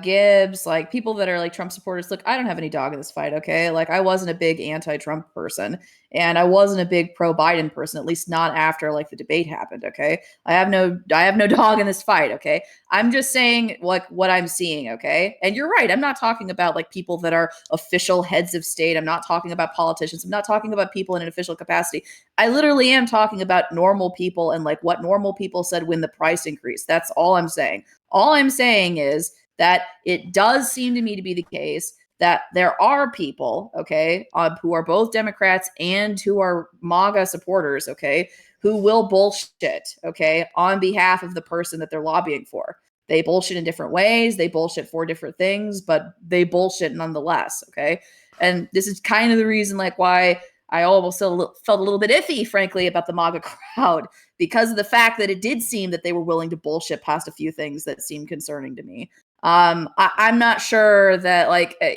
Gibbs, like people that are like Trump supporters. Look, I don't have any dog in this fight, okay? Like I wasn't a big anti-Trump person and I wasn't a big pro-Biden person, at least not after like the debate happened, okay? I have no dog in this fight, okay? I'm just saying like what I'm seeing, okay? And you're right, I'm not talking about like people that are official heads of state. I'm not talking about politicians. I'm not talking about people in an official capacity. I literally am talking about normal people and like what normal people said when the price increased. That's all I'm saying. All I'm saying is that it does seem to me to be the case that there are people, okay, who are both Democrats and who are MAGA supporters, okay, who will bullshit, okay, on behalf of the person that they're lobbying for. They bullshit in different ways. They bullshit for different things, but they bullshit nonetheless, okay? And this is kind of the reason, like, why I almost felt a little bit iffy, frankly, about the MAGA crowd, because of the fact that it did seem that they were willing to bullshit past a few things that seemed concerning to me. I'm not sure that, like, I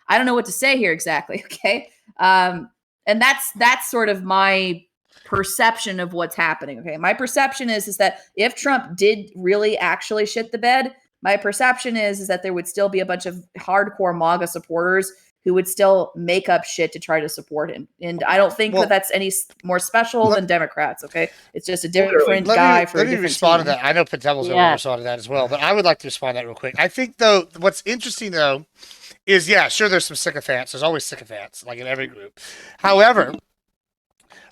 don't know what to say here exactly. Okay. And that's sort of my perception of what's happening. Okay. My perception is that if Trump did really actually shit the bed, my perception is that there would still be a bunch of hardcore MAGA supporters who would still make up shit to try to support him. And I don't think that that's any more special than Democrats, okay? It's just a different guy for a different respond team. to that. I know Pentel's going to respond to that as well, but I would like to respond to that real quick. I think, though, what's interesting, though, is, yeah, sure, there's some sycophants. There's always sycophants, like in every group. However,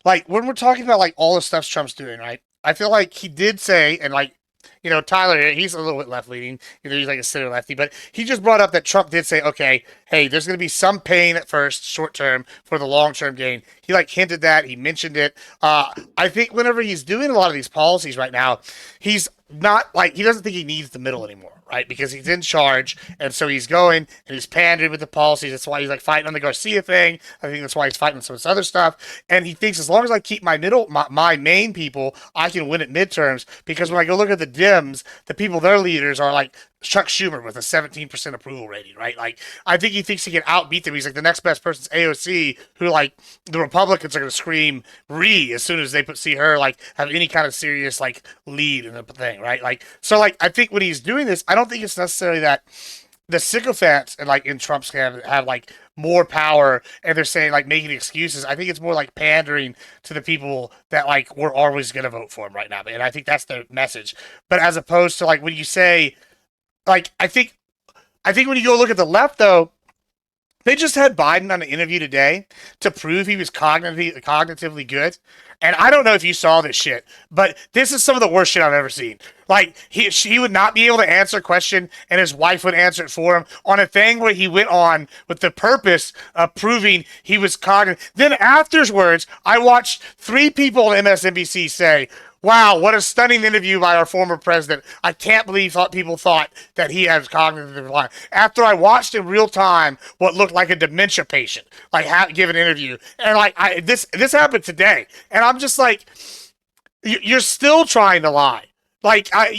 like, when we're talking about, like, all the stuff Trump's doing, right, I feel like he did say, and, like, you know, Tyler, he's a little bit left-leaning. You know, he's like a center lefty, but he just brought up that Trump did say, okay, hey, there's going to be some pain at first, short-term, for the long-term gain. He, like, hinted that. He mentioned it. I think whenever he's doing a lot of these policies right now, he's not, like, he doesn't think he needs the middle anymore, right? Because he's in charge, and so he's going, and he's pandering with the policies. That's why he's, like, fighting on the Garcia thing. I think that's why he's fighting on some of this other stuff. And he thinks as long as I keep my main people, I can win at midterms. Because when I go look at the Dems, the people, their leaders are, like, Chuck Schumer with a 17% approval rating, right? Like, I think he thinks he can outbeat them. He's like, the next best person's AOC, who, like, the Republicans are going to scream as soon as they see her, like, have any kind of serious, like, lead in the thing, right? Like, so, like, I think when he's doing this, I don't think it's necessarily that the sycophants and, like, in Trump's camp have, like, more power and they're saying, like, making excuses. I think it's more like pandering to the people that, like, we're always going to vote for him right now. And I think that's the message. But as opposed to, like, when you say, like, I think when you go look at the left, though, they just had Biden on an interview today to prove he was cognitively good. And I don't know if you saw this shit, but this is some of the worst shit I've ever seen. Like, he would not be able to answer a question, and his wife would answer it for him on a thing where he went on with the purpose of proving he was cognitive. Then afterwards, I watched 3 people on MSNBC say, wow, what a stunning interview by our former president. I can't believe people thought that he has cognitive decline. After I watched in real time what looked like a dementia patient, like, give an interview. And, like, this happened today. And I'm just like, you're still trying to lie. Like, I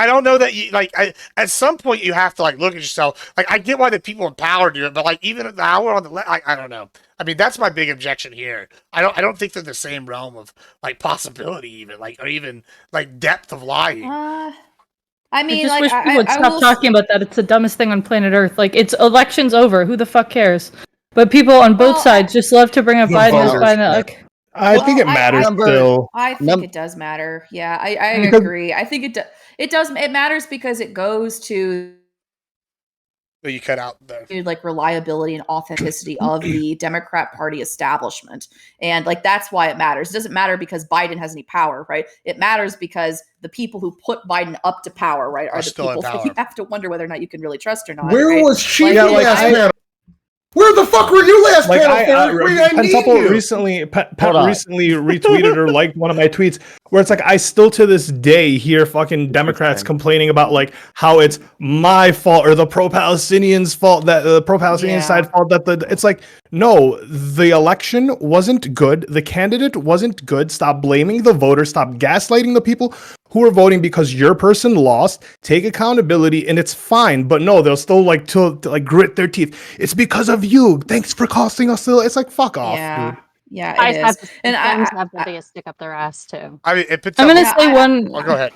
don't know that you, like, at some point you have to, like, look at yourself. Like, I get why the people in power do it, but, like, even now we're on the left, I don't know. I mean, that's my big objection here. I don't think they're the same realm of, like, possibility even, like, or even, like, depth of lying. I I mean, just like, wish people would stop will talking about that. It's the dumbest thing on planet Earth. Like, it's election's over. Who the fuck cares? But people on both sides just love to bring up Biden as Biden. Like, I think it matters still. I think it does matter. Yeah, I agree. I think it does. It matters because it goes to You cut out the like reliability and authenticity of the Democrat Party establishment. And, like, that's why it matters. It doesn't matter because Biden has any power, right? It matters because the people who put Biden up to power, right, are the people that you have to wonder whether or not you can really trust or not. Where right? was she Like, last panel? Where the fuck were you last Like, panel? I need you. recently retweeted or liked one of my tweets where it's like, I still to this day hear fucking Democrats complaining about, like, how it's my fault or the pro-Palestinians fault, that the pro-Palestinian side fault, that it's like, no, the election wasn't good. The candidate wasn't good. Stop blaming the voters. Stop gaslighting the people who are voting because your person lost. Take accountability, and it's fine. But no, they'll still like to like grit their teeth. It's because of you. Thanks for costing us. It's like, fuck off, dude. Yeah, it is. And I have the biggest stick up their ass too. I mean, I'm gonna say one. Oh, go ahead.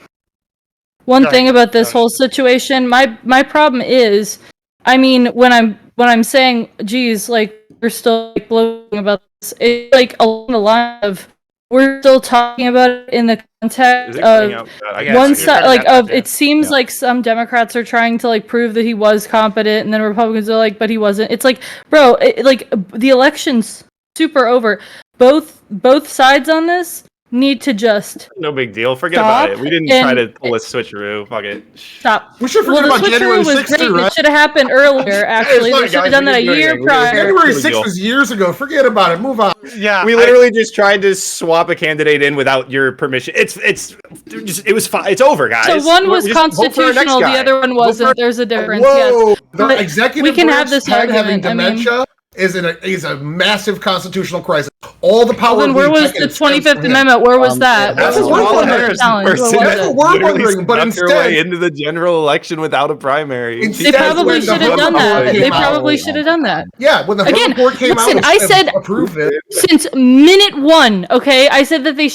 one Go thing ahead. about this Go whole situation. My problem is, I mean, when I'm saying, geez, like we're still like bloating about this, it's like along the line of we're still talking about it in the Is context it cutting of out? I Yeah, can't one it's hear side, you. like cutting out, of it seems Yeah. like some Democrats are trying to like prove that he was competent, and then Republicans are like, but he wasn't. It's like, bro, like the election's super over. Both sides on this need to just No big deal. Forget stop about it. We didn't try to and pull a switcheroo. Fuck it. stop. We should Well, forget the about January switcheroo was 6th great. too, right? It should have happened earlier. Actually, sorry, they should have guys, done we that a didn't do year anything. We didn't- prior. January No big 6th deal. was years ago. Forget about it. Move on. Yeah, We literally just tried to swap a candidate in without your permission. It was fine. It's over, guys. So one was Just vote for our next constitutional, the guy. other one Vote for- wasn't. There's a difference. Whoa! Yes. The But executive we can have branch this having argument. I mean, dementia is a massive constitutional crisis. All the power. then of where the was the executive stems 25th from him. Amendment? Where was that? That's Where what was we're the wondering. vote challenge? Where was That's what it? we're literally wondering, but snuck her way instead, into the general election without a primary. Instead, They probably when the should have Hunt done report that. came They out- probably should have done that. yeah, when the Hunt Again, report came listen, out, I and said approved it. since minute one, okay? I said that he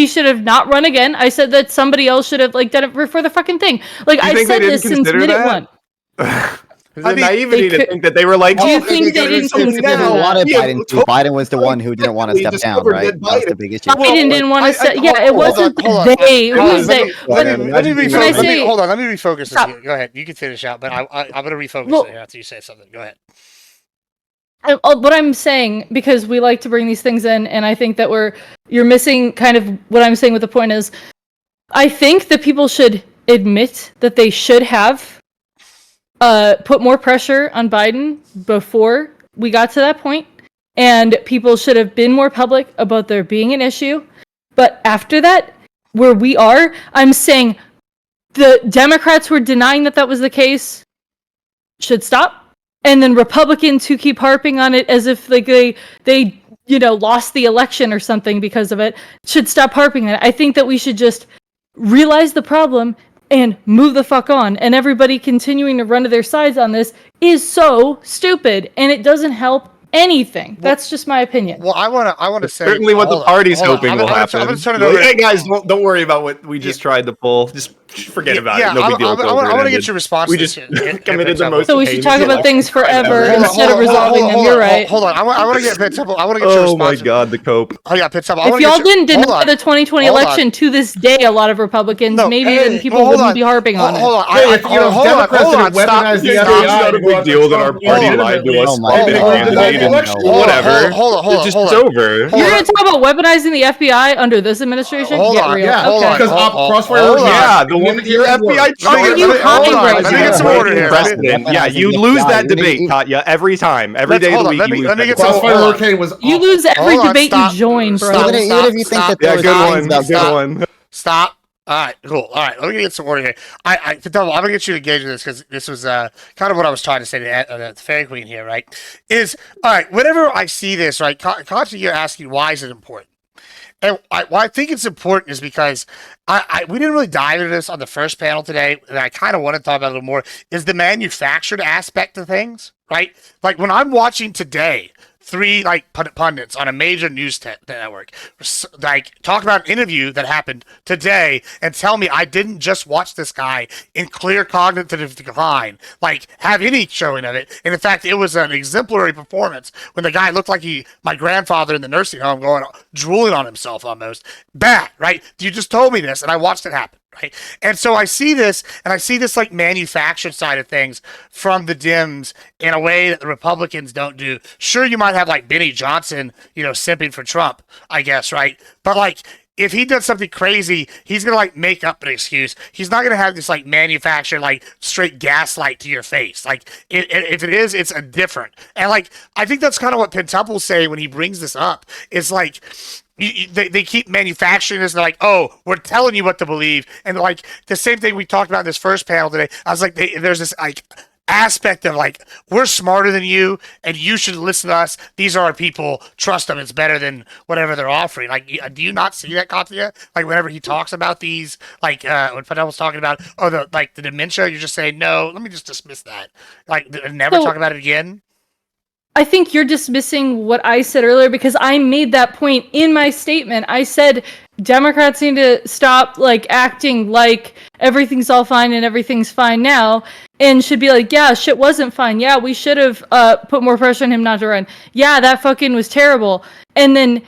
should have not run again. I said that somebody else should have like done it for the fucking thing. Like You I think they said didn't this since consider minute that? one. The mean, naivety they to could- think that they were like, Do you oh, think they didn't something consider now. that? wanted Yeah, Biden to. Biden was the one who didn't want to step down, discovered right? that That was the Biden- big issue. Biden didn't want to say. Yeah, it wasn't hold on. they. Hold on, Who's let they? me- let me When I refocus. say- Hold on. Let me refocus this Stop. here. Go ahead. You can finish out, but I'm going to refocus Well- it here after you say something. Go ahead. What I'm saying, because we like to bring these things in, and I think that you're missing kind of what I'm saying with the point is, I think that people should admit that they should have put more pressure on Biden before we got to that point, and people should have been more public about there being an issue. But after that, where we are, I'm saying the Democrats who are denying that was the case should stop. And then Republicans who keep harping on it as if like they lost the election or something because of it should stop harping on it. I think that we should just realize the problem and move the fuck on. And everybody continuing to run to their sides on this is so stupid, and it doesn't help anything. That's just my opinion. Well, I want to say Certainly what the hold on, party's hold on. hoping I'm will gonna- happen. I'm going to turn it Like, over. hey guys, don't worry about what we just tried to pull. Just forget about it. No big deal. I want to get your response. We to just this. committed the most. So we should talk heinous about things election crime forever ever. instead of resolving them. You're right. Hold on. I want to get Pit Temple. I want to get your Oh my response. god, the cope. Oh yeah, Pit Temple. If y'all didn't deny the 2020 election to this day, a lot of Republicans, maybe then people wouldn't be harping on it. Hold on. Democrats didn't weaponize the It's FBI not a big deal that our party lied to us. Whatever. It's just over. You're going to talk about weaponizing the FBI under this administration? Hold Get on, real. yeah, Okay. Because Crossfire. hold on. Yeah, the one your FBI Are you hiding right Let me now? get some order here. Precedent. Yeah, you lose that debate, Katya, every time. Every day of the week. Let me you lose get that some. debate. Crossfire hold on. Hurricane was. You lose every Hold on, debate stop. you join, bro. Stop. Even if you think that Yeah, there was good things one. about Good one. Stop. All right, cool. All right, let me get some order here. I'm gonna get you to engage with this because this was kind of what I was trying to say to the Fairy Queen here, right? Is all right. Whenever I see this, right, constantly you're asking why is it important, and why I think it's important is because we didn't really dive into this on the first panel today, and I kind of want to talk about it a little more. Is the manufactured aspect of things, right? Like when I'm watching today. 3 pundits on a major news network talk about an interview that happened today and tell me I didn't just watch this guy in clear cognitive decline, have any showing of it. And in fact, it was an exemplary performance when the guy looked like my grandfather in the nursing home drooling on himself almost. Bad, right? You just told me this and I watched it happen. Right. And so I see this manufactured side of things from the Dems in a way that the Republicans don't do. Sure, you might have Benny Johnson, simping for Trump, I guess, right? But if he does something crazy, he's gonna make up an excuse. He's not gonna have this manufactured straight gaslight to your face. If it is, it's a different. And I think that's kind of what Pentemple's saying when he brings this up. It's they keep manufacturing this. And they're like, oh, we're telling you what to believe. And the same thing we talked about in this first panel today. I was like, there's this aspect of we're smarter than you and you should listen to us. These are our people. Trust them. It's better than whatever they're offering. Do you not see that, Katya? Whenever he talks about these, when Fidel was talking about, the dementia, you're just saying, no, let me just dismiss that. Never talk about it again. I think you're dismissing what I said earlier because I made that point in my statement. I said Democrats need to stop like acting like everything's all fine and everything's fine now, and should be like, yeah, shit wasn't fine. Yeah, we should have put more pressure on him not to run. Yeah, that fucking was terrible. And then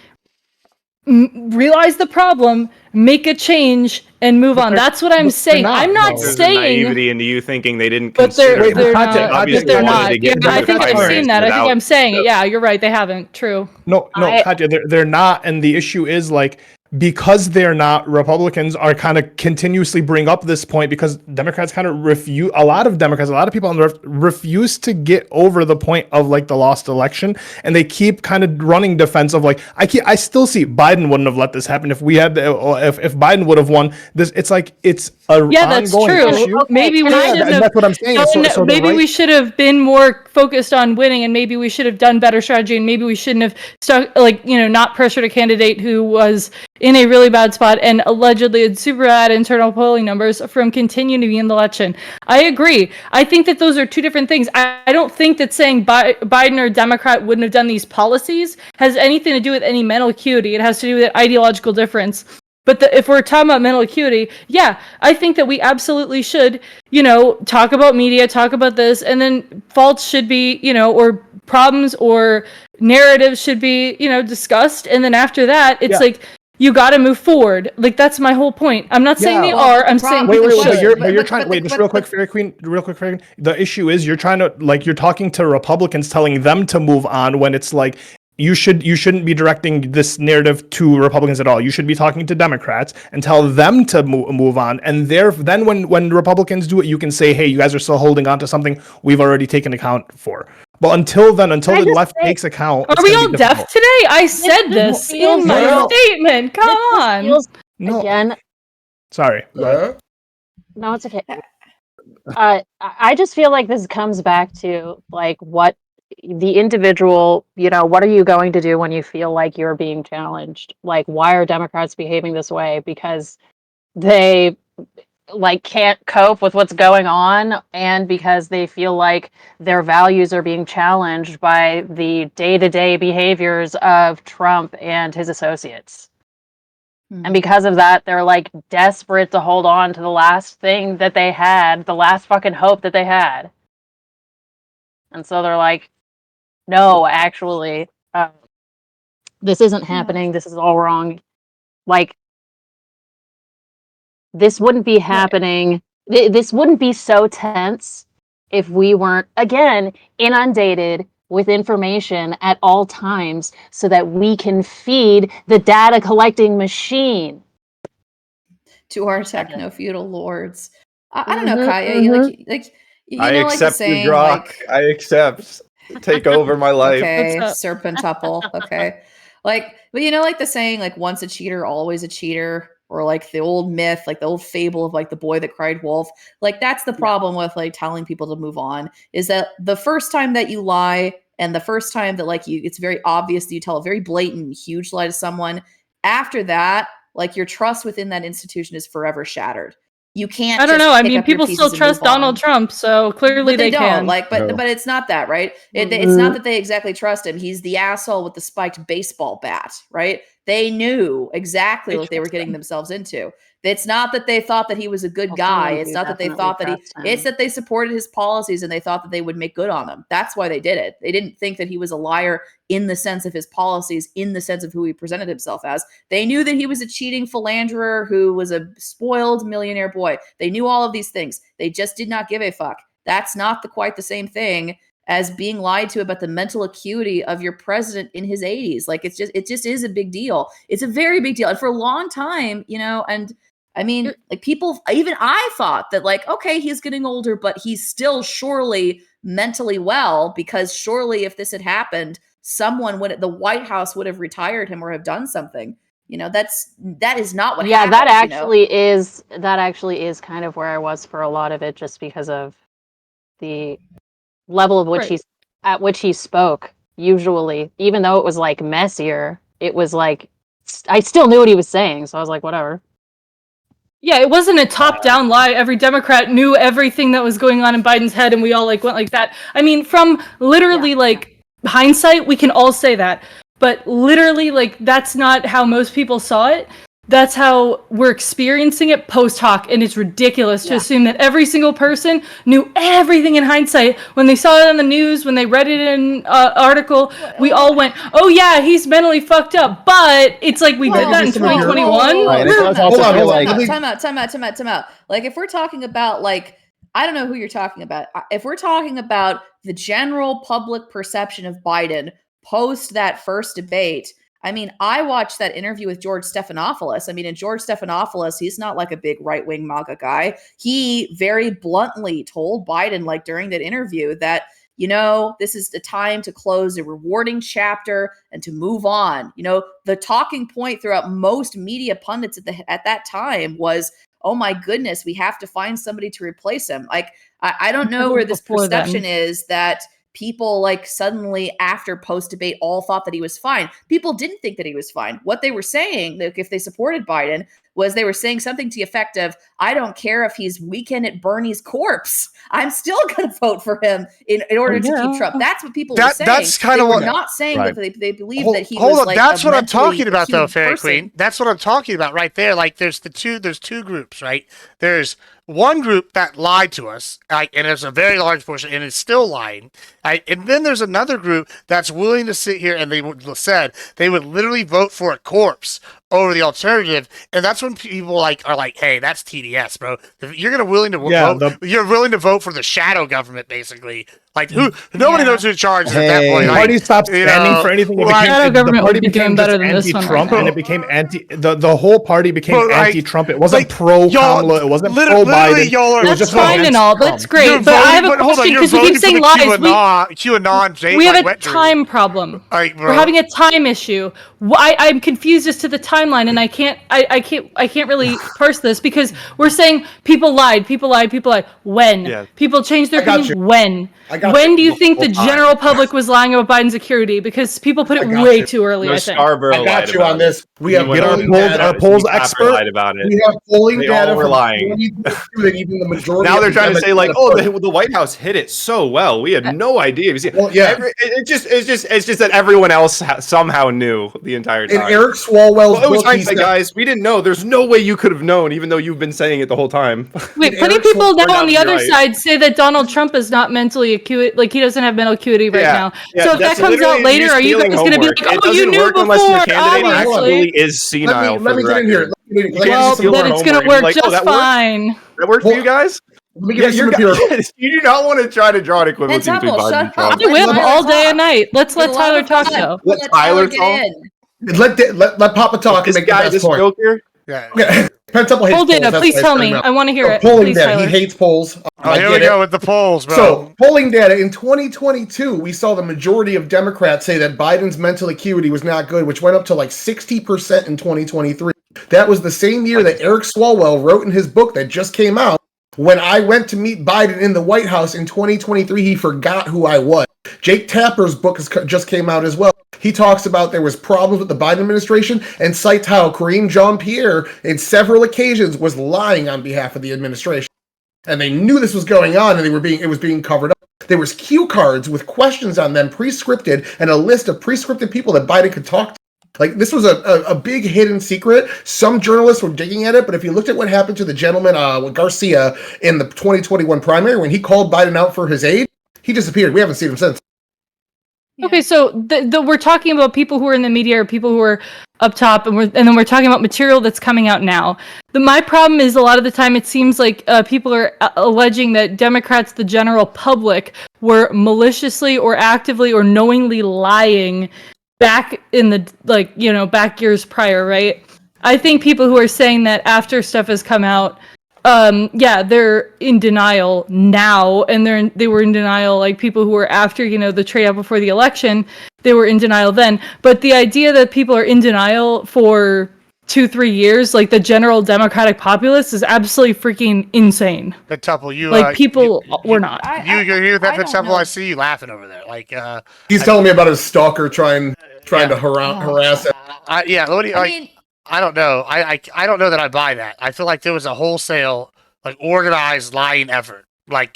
realize the problem, make a change, and move on. That's what I'm saying. I'm not There's a saying. naivety into you thinking they didn't But consider. they're that. not. Obviously They're wanted not. to get Yeah, I think I've primaries seen that. I think without- I'm saying it. Yeah, you're right. They haven't. True. No, Katya, they're not, and the issue is like because they're not. Republicans are kind of continuously bring up this point because Democrats kind of refuse. A lot of Democrats, a lot of people on the left refuse to get over the point of like the lost election, and they keep kind of running defense of like I still see Biden wouldn't have let this happen if we had if Biden would have won this. It's like it's a that's ongoing true. issue. Maybe we Yeah, shouldn't have. that's what I'm saying. So maybe we should have been more focused on winning, and maybe we should have done better strategy, and maybe we shouldn't have stuck not pressured a candidate who was in a really bad spot and allegedly had super bad internal polling numbers from continuing to be in the election. I agree. I think that those are two different things. I don't think that saying Biden or Democrat wouldn't have done these policies has anything to do with any mental acuity. It has to do with an ideological difference. But if we're talking about mental acuity, yeah, I think that we absolutely should, talk about media, talk about this, and then faults should be, or problems or narratives should be, discussed. And then after that, it's like, you got to move forward. Like, that's my whole point. I'm not saying they are. I'm saying wait, should. but you're trying. Wait, just real quick, Fairy Queen. Real quick, Fairy Queen. The issue is you're trying to you're talking to Republicans, telling them to move on when it's like you shouldn't be directing this narrative to Republicans at all. You should be talking to Democrats and tell them to move on. And then when Republicans do it, you can say, hey, you guys are still holding on to something we've already taken account for. But until then, until the left takes account, are we all deaf today? I said this in my statement. Come on. No. Again. Sorry. No, it's okay. I just feel like this comes back to like what the individual, what are you going to do when you feel like you're being challenged? Like, why are Democrats behaving this way? Because they like can't cope with what's going on, and because they feel like their values are being challenged by the day-to-day behaviors of Trump and his associates. And because of that, they're like desperate to hold on to the last thing that they had, the last fucking hope that they had. And so they're like, no, actually, this isn't happening. This is all wrong. Like, this wouldn't be happening. This wouldn't be so tense if we weren't, again, inundated with information at all times so that we can feed the data collecting machine. To our techno-feudal lords. I don't know, Kaya. I accept saying, your Grok. I accept. Take over my life. Okay, serpentuple. Okay. But the saying, like, once a cheater, always a cheater, or like the old myth, like the old fable of like the boy that cried wolf. Like, that's the problem with like telling people to move on, is that the first time that you lie and the first time that like it's very obvious that you tell a very blatant, huge lie to someone, after that, like your trust within that institution is forever shattered. You can't. I don't know. I mean, people still trust Donald Trump, so clearly they can. Like, but it's not that, right? It's not that they exactly trust him. He's the asshole with the spiked baseball bat, right? They knew exactly what they were getting themselves into. It's not that they thought that he was a good guy. It's not that they thought that it's that they supported his policies and they thought that they would make good on them. That's why they did it. They didn't think that he was a liar in the sense of his policies, in the sense of who he presented himself as. They knew that he was a cheating philanderer who was a spoiled millionaire boy. They knew all of these things. They just did not give a fuck. That's not quite the same thing as being lied to about the mental acuity of your president in his 80s. Like, it just is a big deal. It's a very big deal. And for a long time, and I mean, like, people, even I thought that, like, okay, he's getting older, but he's still surely mentally well, because surely if this had happened, the White House would have retired him or have done something. That is not what happened. That actually is kind of where I was for a lot of it, just because of the level of which he spoke. Usually, even though it was like messier, it was like I still knew what he was saying, so I was like, whatever. Yeah, it wasn't a top-down lie. Every Democrat knew everything that was going on in Biden's head, and we all like went like that. I mean, from literally like hindsight, we can all say that, but literally, like, that's not how most people saw it. that's how we're experiencing it post hoc, and it's ridiculous to assume that every single person knew everything in hindsight when they saw it on the news, when they read it in article. We all went, "Oh yeah, he's mentally fucked up," but it's like we did that in 2021. Right, and it does also feel like Time out. Like, if we're talking about, like, I don't know who you're talking about. If we're talking about the general public perception of Biden post that first debate, I mean, I watched that interview with George Stephanopoulos. I mean, and George Stephanopoulos, he's not like a big right-wing MAGA guy. He very bluntly told Biden, like, during that interview that, you know, this is the time to close a rewarding chapter and to move on. You know, the talking point throughout most media pundits at that time was, oh my goodness, we have to find somebody to replace him. Like, I don't know where this perception is that people, like, suddenly after post-debate all thought that he was fine. People didn't think that he was fine. What they were saying, like, if they supported Biden, was they were saying something to the effect of, I don't care if he's Weekend at Bernie's corpse. I'm still going to vote for him in order to keep Trump. That's what people were saying. That's kind of what what... not saying that they believe that he hold was on, like that's a what I'm talking mentally about, though, acute Fairy person. Queen. That's what I'm talking about right there. Like, there's two groups, right? There's one group that lied to us, and it's a very large portion, and it's still lying. And then there's another group that's willing to sit here, and they said they would literally vote for a corpse over the alternative, and that's when people are like, "Hey, that's TDS, bro. If you're willing to vote, you're willing to vote for the shadow government, basically." Like, nobody knows who's in charge at that point. The party stopped standing for anything. The party became just anti-Trump, and it became anti. The whole party became anti-Trump. It wasn't pro Kamala. It wasn't pro Biden. That's fine and all. That's great, but I have a question because we keep saying lies. We have a time problem. We're having a time issue. I'm confused as to the timeline, and I can't really parse this because we're saying people lied. When? Yeah. People changed their opinion. When? When do you think the general public was lying about Biden's security? Because people put it way too early, I think. I got you on this. We have our polls expert. lied about it. We have polling They data all were from lying. 2022 that even the majority Now of they're trying to say, like, Democrats- the White House hit it so well. We had no idea. Well, yeah. It's just that everyone else somehow knew the entire time. In Eric Swalwell's it was book, he hindsight, said- guys. We didn't know. There's no way you could have known, even though you've been saying it the whole time. Wait, plenty of people now on the other side say that Donald Trump is not mentally acute, like he doesn't have mental acuity right now. Yeah, so if that that's comes out literally later, are you guys going to be homework. like, It "Oh, you doesn't knew work before"? unless your candidate Obviously. actually is senile. Let me get in here. Well, then it's going to work just fine. That worked for you guys? Let me give you some You do not want to try to draw an equivalency between Biden and Trump. I will all day and night. Let's let Tyler talk though. Let Tyler talk. Let Papa talk and make the best point. Joker? Okay. Pentuple hates Poll data, polls, that's please why tell it's me. coming out. I want to hear it. Polling Please, data. Tyler. He hates polls. Oh, here we go with the polls, bro. So, polling data in 2022, we saw the majority of Democrats say that Biden's mental acuity was not good, which went up to like 60% in 2023. That was the same year that Eric Swalwell wrote in his book that just came out. When I went to meet Biden in the White House in 2023, he forgot who I was. Jake Tapper's book just came out as well. He talks about there was problems with the Biden administration and cites how Karine Jean-Pierre, in several occasions, was lying on behalf of the administration. And they knew this was going on, and it was being covered up. There was cue cards with questions on them, pre-scripted, and a list of pre-scripted people that Biden could talk to. Like, this was a big hidden secret. Some journalists were digging at it, but if you looked at what happened to the gentleman, Garcia, in the 2021 primary, when he called Biden out for his aid, he disappeared. We haven't seen him since. Okay, so we're talking about people who are in the media or people who are up top, and then we're talking about material that's coming out now. My problem is a lot of the time it seems like people are alleging that Democrats, the general public, were maliciously or actively or knowingly lying back in the back years prior, right? I think people who are saying that after stuff has come out, they're in denial now, and they were in denial, like people who were after, the trade-out before the election, they were in denial then. But the idea that people are in denial for 2-3 years, like the general Democratic populace, is absolutely freaking insane. Pentuple, you people were not. You agree with that, Pentuple? I see you laughing over there. Like, he's telling me about his stalker trying to harass him. I don't know. I don't know that I buy that. I feel like there was a wholesale, like, organized lying effort. Like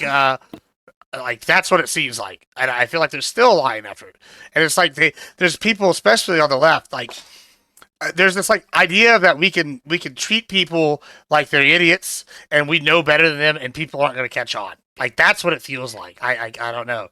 that's what it seems like. And I feel like there's still a lying effort. And it's like there's people, especially on the left, like there's this like idea that we can treat people like they're idiots and we know better than them and people aren't going to catch on. Like that's what it feels like. I don't know.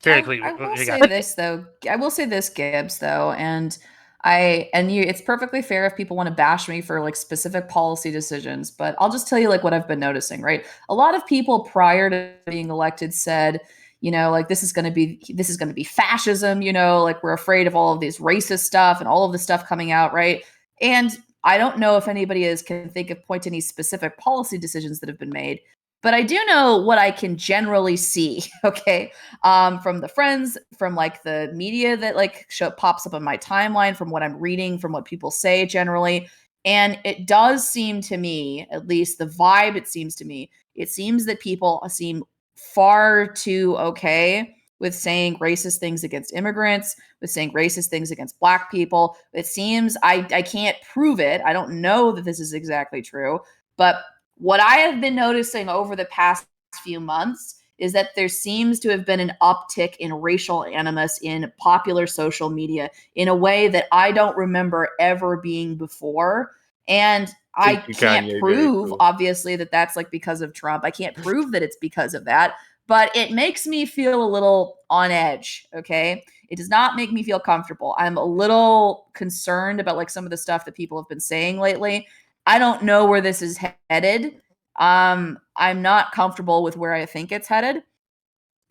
Very quick. I will say this though. I will say this, Gibbs, though, and it's perfectly fair if people want to bash me for like specific policy decisions, but I'll just tell you like what I've been noticing, right? A lot of people prior to being elected said, like this is going to be fascism, like we're afraid of all of these racist stuff and all of the stuff coming out, right? And I don't know if anybody can point to any specific policy decisions that have been made, but I do know what I can generally see, okay? From the friends, from like the media that like pops up on my timeline, from what I'm reading, from what people say generally. And it does seem to me, at least the vibe it seems that people seem far too okay with saying racist things against immigrants, with saying racist things against Black people. It seems, I can't prove it. I don't know that this is exactly true, but what I have been noticing over the past few months is that there seems to have been an uptick in racial animus in popular social media in a way that I don't remember ever being before. And I can't prove, obviously, that that's like because of Trump. I can't prove that it's because of that, but it makes me feel a little on edge, okay? It does not make me feel comfortable. I'm a little concerned about like some of the stuff that people have been saying lately. I don't know where this is headed. I'm not comfortable with where I think it's headed.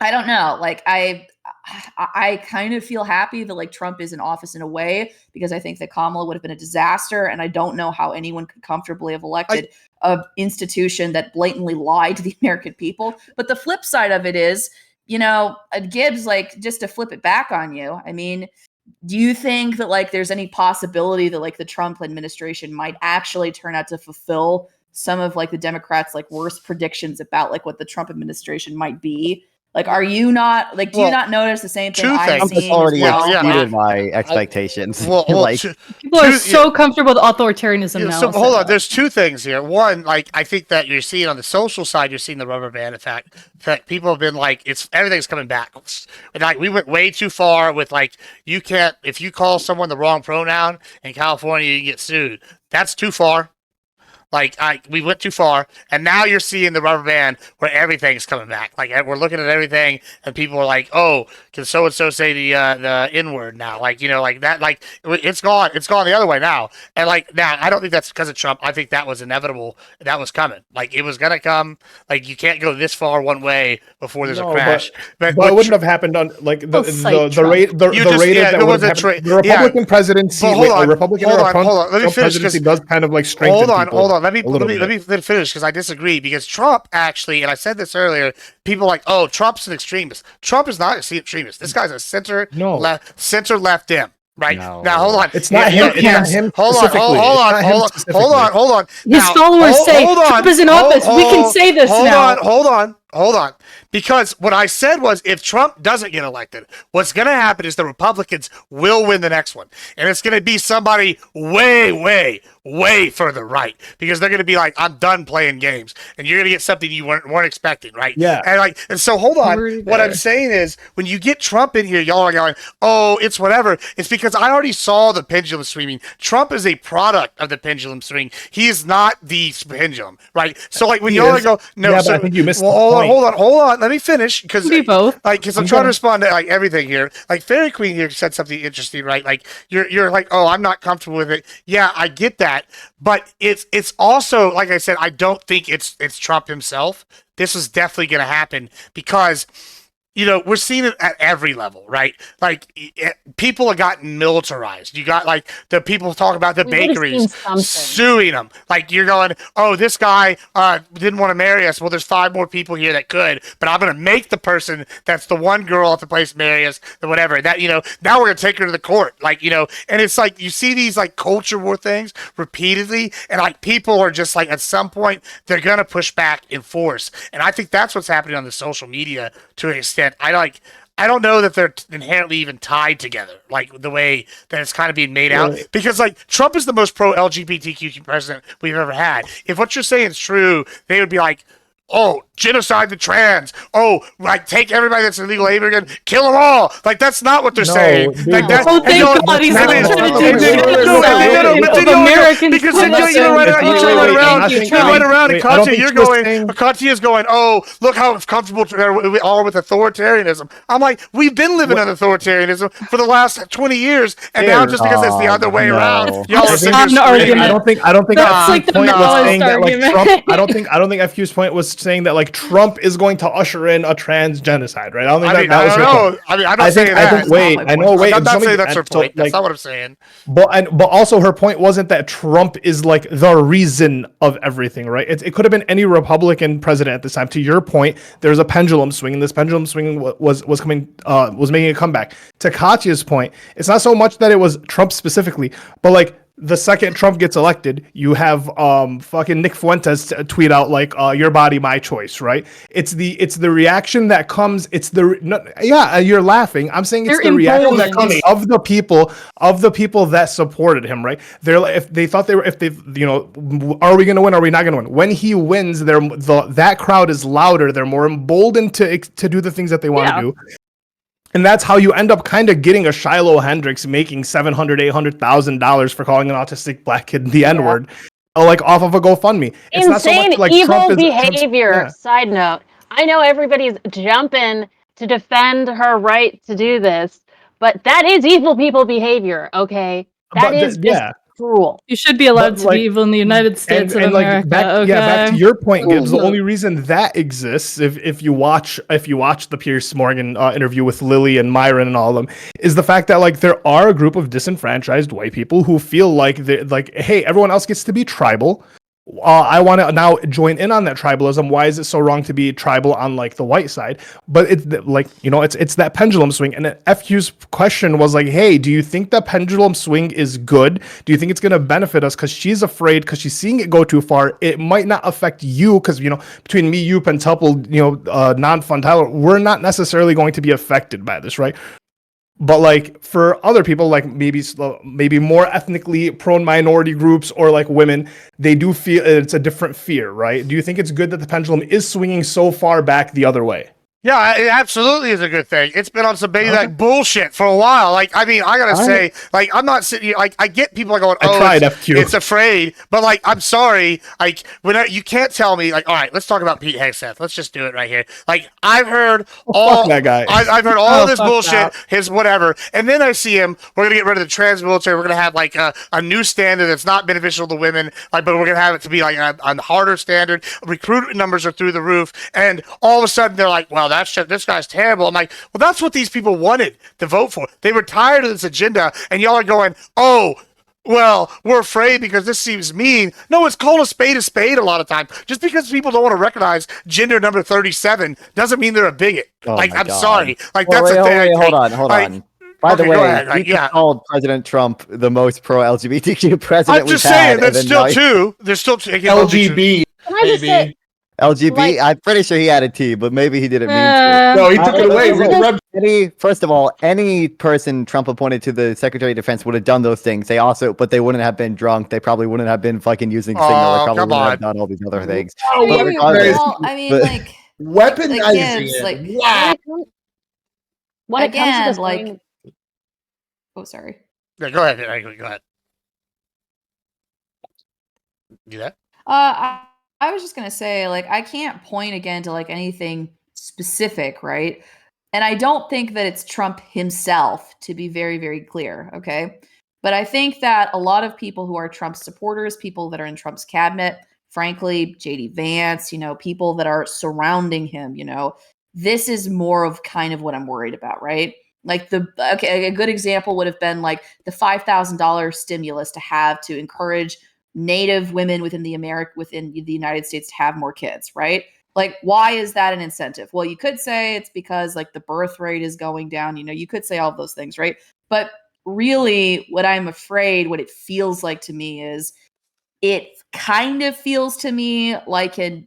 I don't know. Like I kind of feel happy that like Trump is in office in a way, because I think that Kamala would have been a disaster, and I don't know how anyone could comfortably have elected an institution that blatantly lied to the American people. But the flip side of it is, Gibbs, like just to flip it back on you. I mean, do you think that like there's any possibility that like the Trump administration might actually turn out to fulfill some of like the Democrats' like worst predictions about like what the Trump administration might be? Like, are you not like? Do you not notice the same thing I'm seeing? Already as well? exceeded my expectations. People are so comfortable with authoritarianism now. So hold on, there's two things here. One, like I think that you're seeing on the social side, you're seeing the rubber band effect. That people have been like, everything's coming back. And like we went way too far with like you can't, if you call someone the wrong pronoun in California, you get sued. That's too far. Like we went too far, and now you're seeing the rubber band where everything's coming back. Like we're looking at everything, and people are like, "Oh, can so and so say the N word now?" Like like that. Like it's gone. It's gone the other way now. And like now, I don't think that's because of Trump. I think that was inevitable. That was coming. Like it was gonna come. Like you can't go this far one way before there's a crash. But it wouldn't have happened on like the rate that would have happened. The Republican presidency, a Republican or a Trump presidency does kind of like strengthen people. Hold on. Let me finish, because I disagree. Because Trump actually, and I said this earlier, people are like, oh, Trump's an extremist. Trump is not an extremist. This guy's a center left Dem. Right now, hold on. It's not him. It's not him. Hold on. His followers say Trump is in office. We can say this now. Hold on. Because what I said was, if Trump doesn't get elected, what's going to happen is the Republicans will win the next one. And it's going to be somebody way, way, way further right. Because they're going to be like, I'm done playing games. And you're going to get something you weren't expecting, right? Yeah. And so hold on. What I'm saying is, when you get Trump in here, y'all are going, oh, it's whatever. It's because I already saw the pendulum swinging. Trump is a product of the pendulum swing. He is not the pendulum, right? So like when y'all go, no, but I think you missed hold on. Let me finish, because both. Because I'm trying to respond to like everything here. Like Fairy Queen here said something interesting, right? Like you're like, oh, I'm not comfortable with it. Yeah, I get that, but it's also, like I said, I don't think it's Trump himself. This is definitely going to happen because we're seeing it at every level, right? Like people have gotten militarized. You got like the people talk about the bakeries suing them. Like you're going, oh, this guy didn't want to marry us. Well, there's 5 more people here that could, but I'm going to make the person that's the one girl at the place marry us, or whatever. That now we're going to take her to the court. Like and it's like you see these like culture war things repeatedly, and like people are just like at some point they're going to push back in force, and I think that's what's happening on the social media to an extent. I don't know that they're inherently even tied together, like the way that it's kind of being made out. Because like Trump is the most pro LGBTQ president we've ever had. If what you're saying is true, they would be like, oh, genocide the trans. Oh, like take everybody that's illegal alien, kill them all. Like that's not what they're saying. Like that. Oh, thank God he's not trying to do genocide of Americans. Because then you write around, and Katya is going, oh, look how comfortable we are with authoritarianism. I'm like, we've been living in authoritarianism for the last 20 years, and now just because it's the other way around, y'all are sitting here screaming. I don't think That's like the point was saying that like argument. Trump. I don't think FQ's point was saying that like Trump is going to usher in a trans genocide, right? I don't think that was her point. I mean, I'm not saying that. I'm not saying that's her point. That's not what I'm saying. But also her point wasn't that Trump is like the reason of everything, right? It could have been any Republican president at this time. To your point, there's a pendulum swing, and this pendulum swing was making a comeback. To Katya's point, it's not so much that it was Trump specifically, but like the second Trump gets elected, you have fucking Nick Fuentes tweet out like your body, my choice, right? It's the reaction that comes. You're laughing. I'm saying it's the reaction that comes of the people that supported him, right? They're like, if they are we gonna win? Are we not gonna win? When he wins, that crowd is louder. They're more emboldened to do the things that they want to do. And that's how you end up kind of getting a Shiloh Hendricks making $700,000-$800,000 for calling an autistic black kid the N-word, like off of a GoFundMe. It's Insane not so much like evil behavior. Side note: I know everybody's jumping to defend her right to do this, but that is evil people behavior. Okay, that is just cruel. You should be allowed to be evil in the United States of America. Back to your point, Gibbs. The only reason that exists, if you watch the Piers Morgan interview with Lily and Myron and all of them, is the fact that like there are a group of disenfranchised white people who feel like hey, everyone else gets to be tribal. I want to now join in on that tribalism. Why is it so wrong to be tribal on like the white side? But it's like, it's that pendulum swing. And FQ's question was like, hey, do you think the pendulum swing is good? Do you think it's going to benefit us? Because she's afraid, because she's seeing it go too far. It might not affect you, because between me, you, Pentuple, non-fun Tyler, we're not necessarily going to be affected by this, right? But like for other people, like maybe more ethnically prone minority groups or like women, they do feel it's a different fear, right? Do you think it's good that the pendulum is swinging so far back the other way? Yeah, it absolutely is a good thing. It's been on some baby like bullshit for a while. Like, I mean, I gotta say, like, I'm not sitting here. Like, I get people are going, "Oh, it's afraid," but like, I'm sorry. Like, you can't tell me, like, all right, let's talk about Pete Hegseth. Let's just do it right here. Like, I've heard all that guy. I've heard all this bullshit, his whatever, and then I see him. We're gonna get rid of the trans military. We're gonna have like a new standard that's not beneficial to women. Like, but we're gonna have it to be like a harder standard. Recruitment numbers are through the roof, and all of a sudden they're like, "Well, this guy's terrible." I'm like, well, that's what these people wanted to vote for. They were tired of this agenda, and y'all are going, oh, well, we're afraid because this seems mean. No, it's called a spade a lot of times. Just because people don't want to recognize gender number 37 doesn't mean they're a bigot. I'm sorry. Like, that's the thing. Hold on. By the way, you called President Trump the most pro-LGBTQ president we've had. I'm just saying, there's still two. LGB. Can I just say, LGB, I'm pretty sure he had a T, but maybe he didn't mean to. No, he took it away. First of all, any person Trump appointed to the Secretary of Defense would have done those things. But they wouldn't have been drunk. They probably wouldn't have been fucking using Signal. They probably wouldn't have done all these other things. Weaponizing it. Wow. When it comes to this thing, sorry. Yeah, go ahead. Go ahead. Do that? I was just gonna say, like, I can't point again to like anything specific, right? And I don't think that it's Trump himself, to be very, very clear, okay? But I think that a lot of people who are Trump supporters, people that are in Trump's cabinet, frankly, JD Vance, people that are surrounding him, this is more of kind of what I'm worried about, right? Like a good example would have been like the $5,000 stimulus to have to encourage Native women within the United States to have more kids, right? Like, why is that an incentive? Well, you could say it's because like the birth rate is going down. You could say all of those things, right? But really, what it feels like to me is, it kind of feels to me like a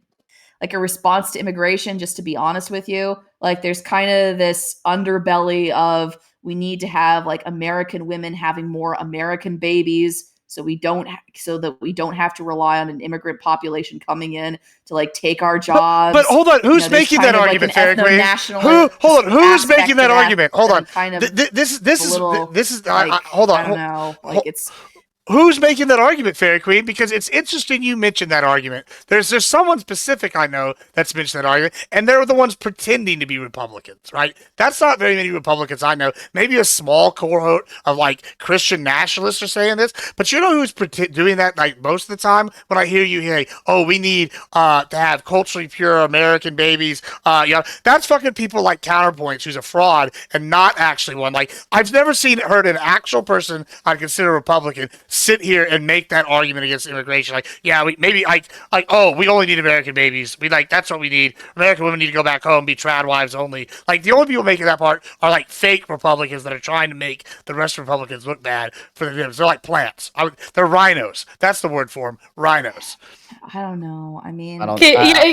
response to immigration. Just to be honest with you, like there's kind of this underbelly of we need to have like American women having more American babies, so that we don't have to rely on an immigrant population coming in to like take our jobs. But hold on, who's there's making kind that of, like, argument, an Fairy Queen? ethno-nationalist Hold on, who's making aspect that to argument? Hold that on, I'm kind of this is little, like, hold on. I don't know, like it's. Who's making that argument, Fairy Queen? Because it's interesting you mentioned that argument. There's someone specific I know that's mentioned that argument, and they're the ones pretending to be Republicans, right? That's not very many Republicans I know. Maybe a small cohort of like Christian nationalists are saying this, but you know who's doing that like most of the time? When I hear you say, "Oh, we need to have culturally pure American babies," that's fucking people like Counterpoints, who's a fraud and not actually one. Like I've never heard an actual person I'd consider Republican sit here and make that argument against immigration. Like, yeah, we only need American babies. That's what we need. American women need to go back home, be trad wives only. Like, the only people making that part are like fake Republicans that are trying to make the rest of Republicans look bad for the Dems. They're like plants. They're rhinos. That's the word for them. Rhinos. I don't know. I mean, Okay,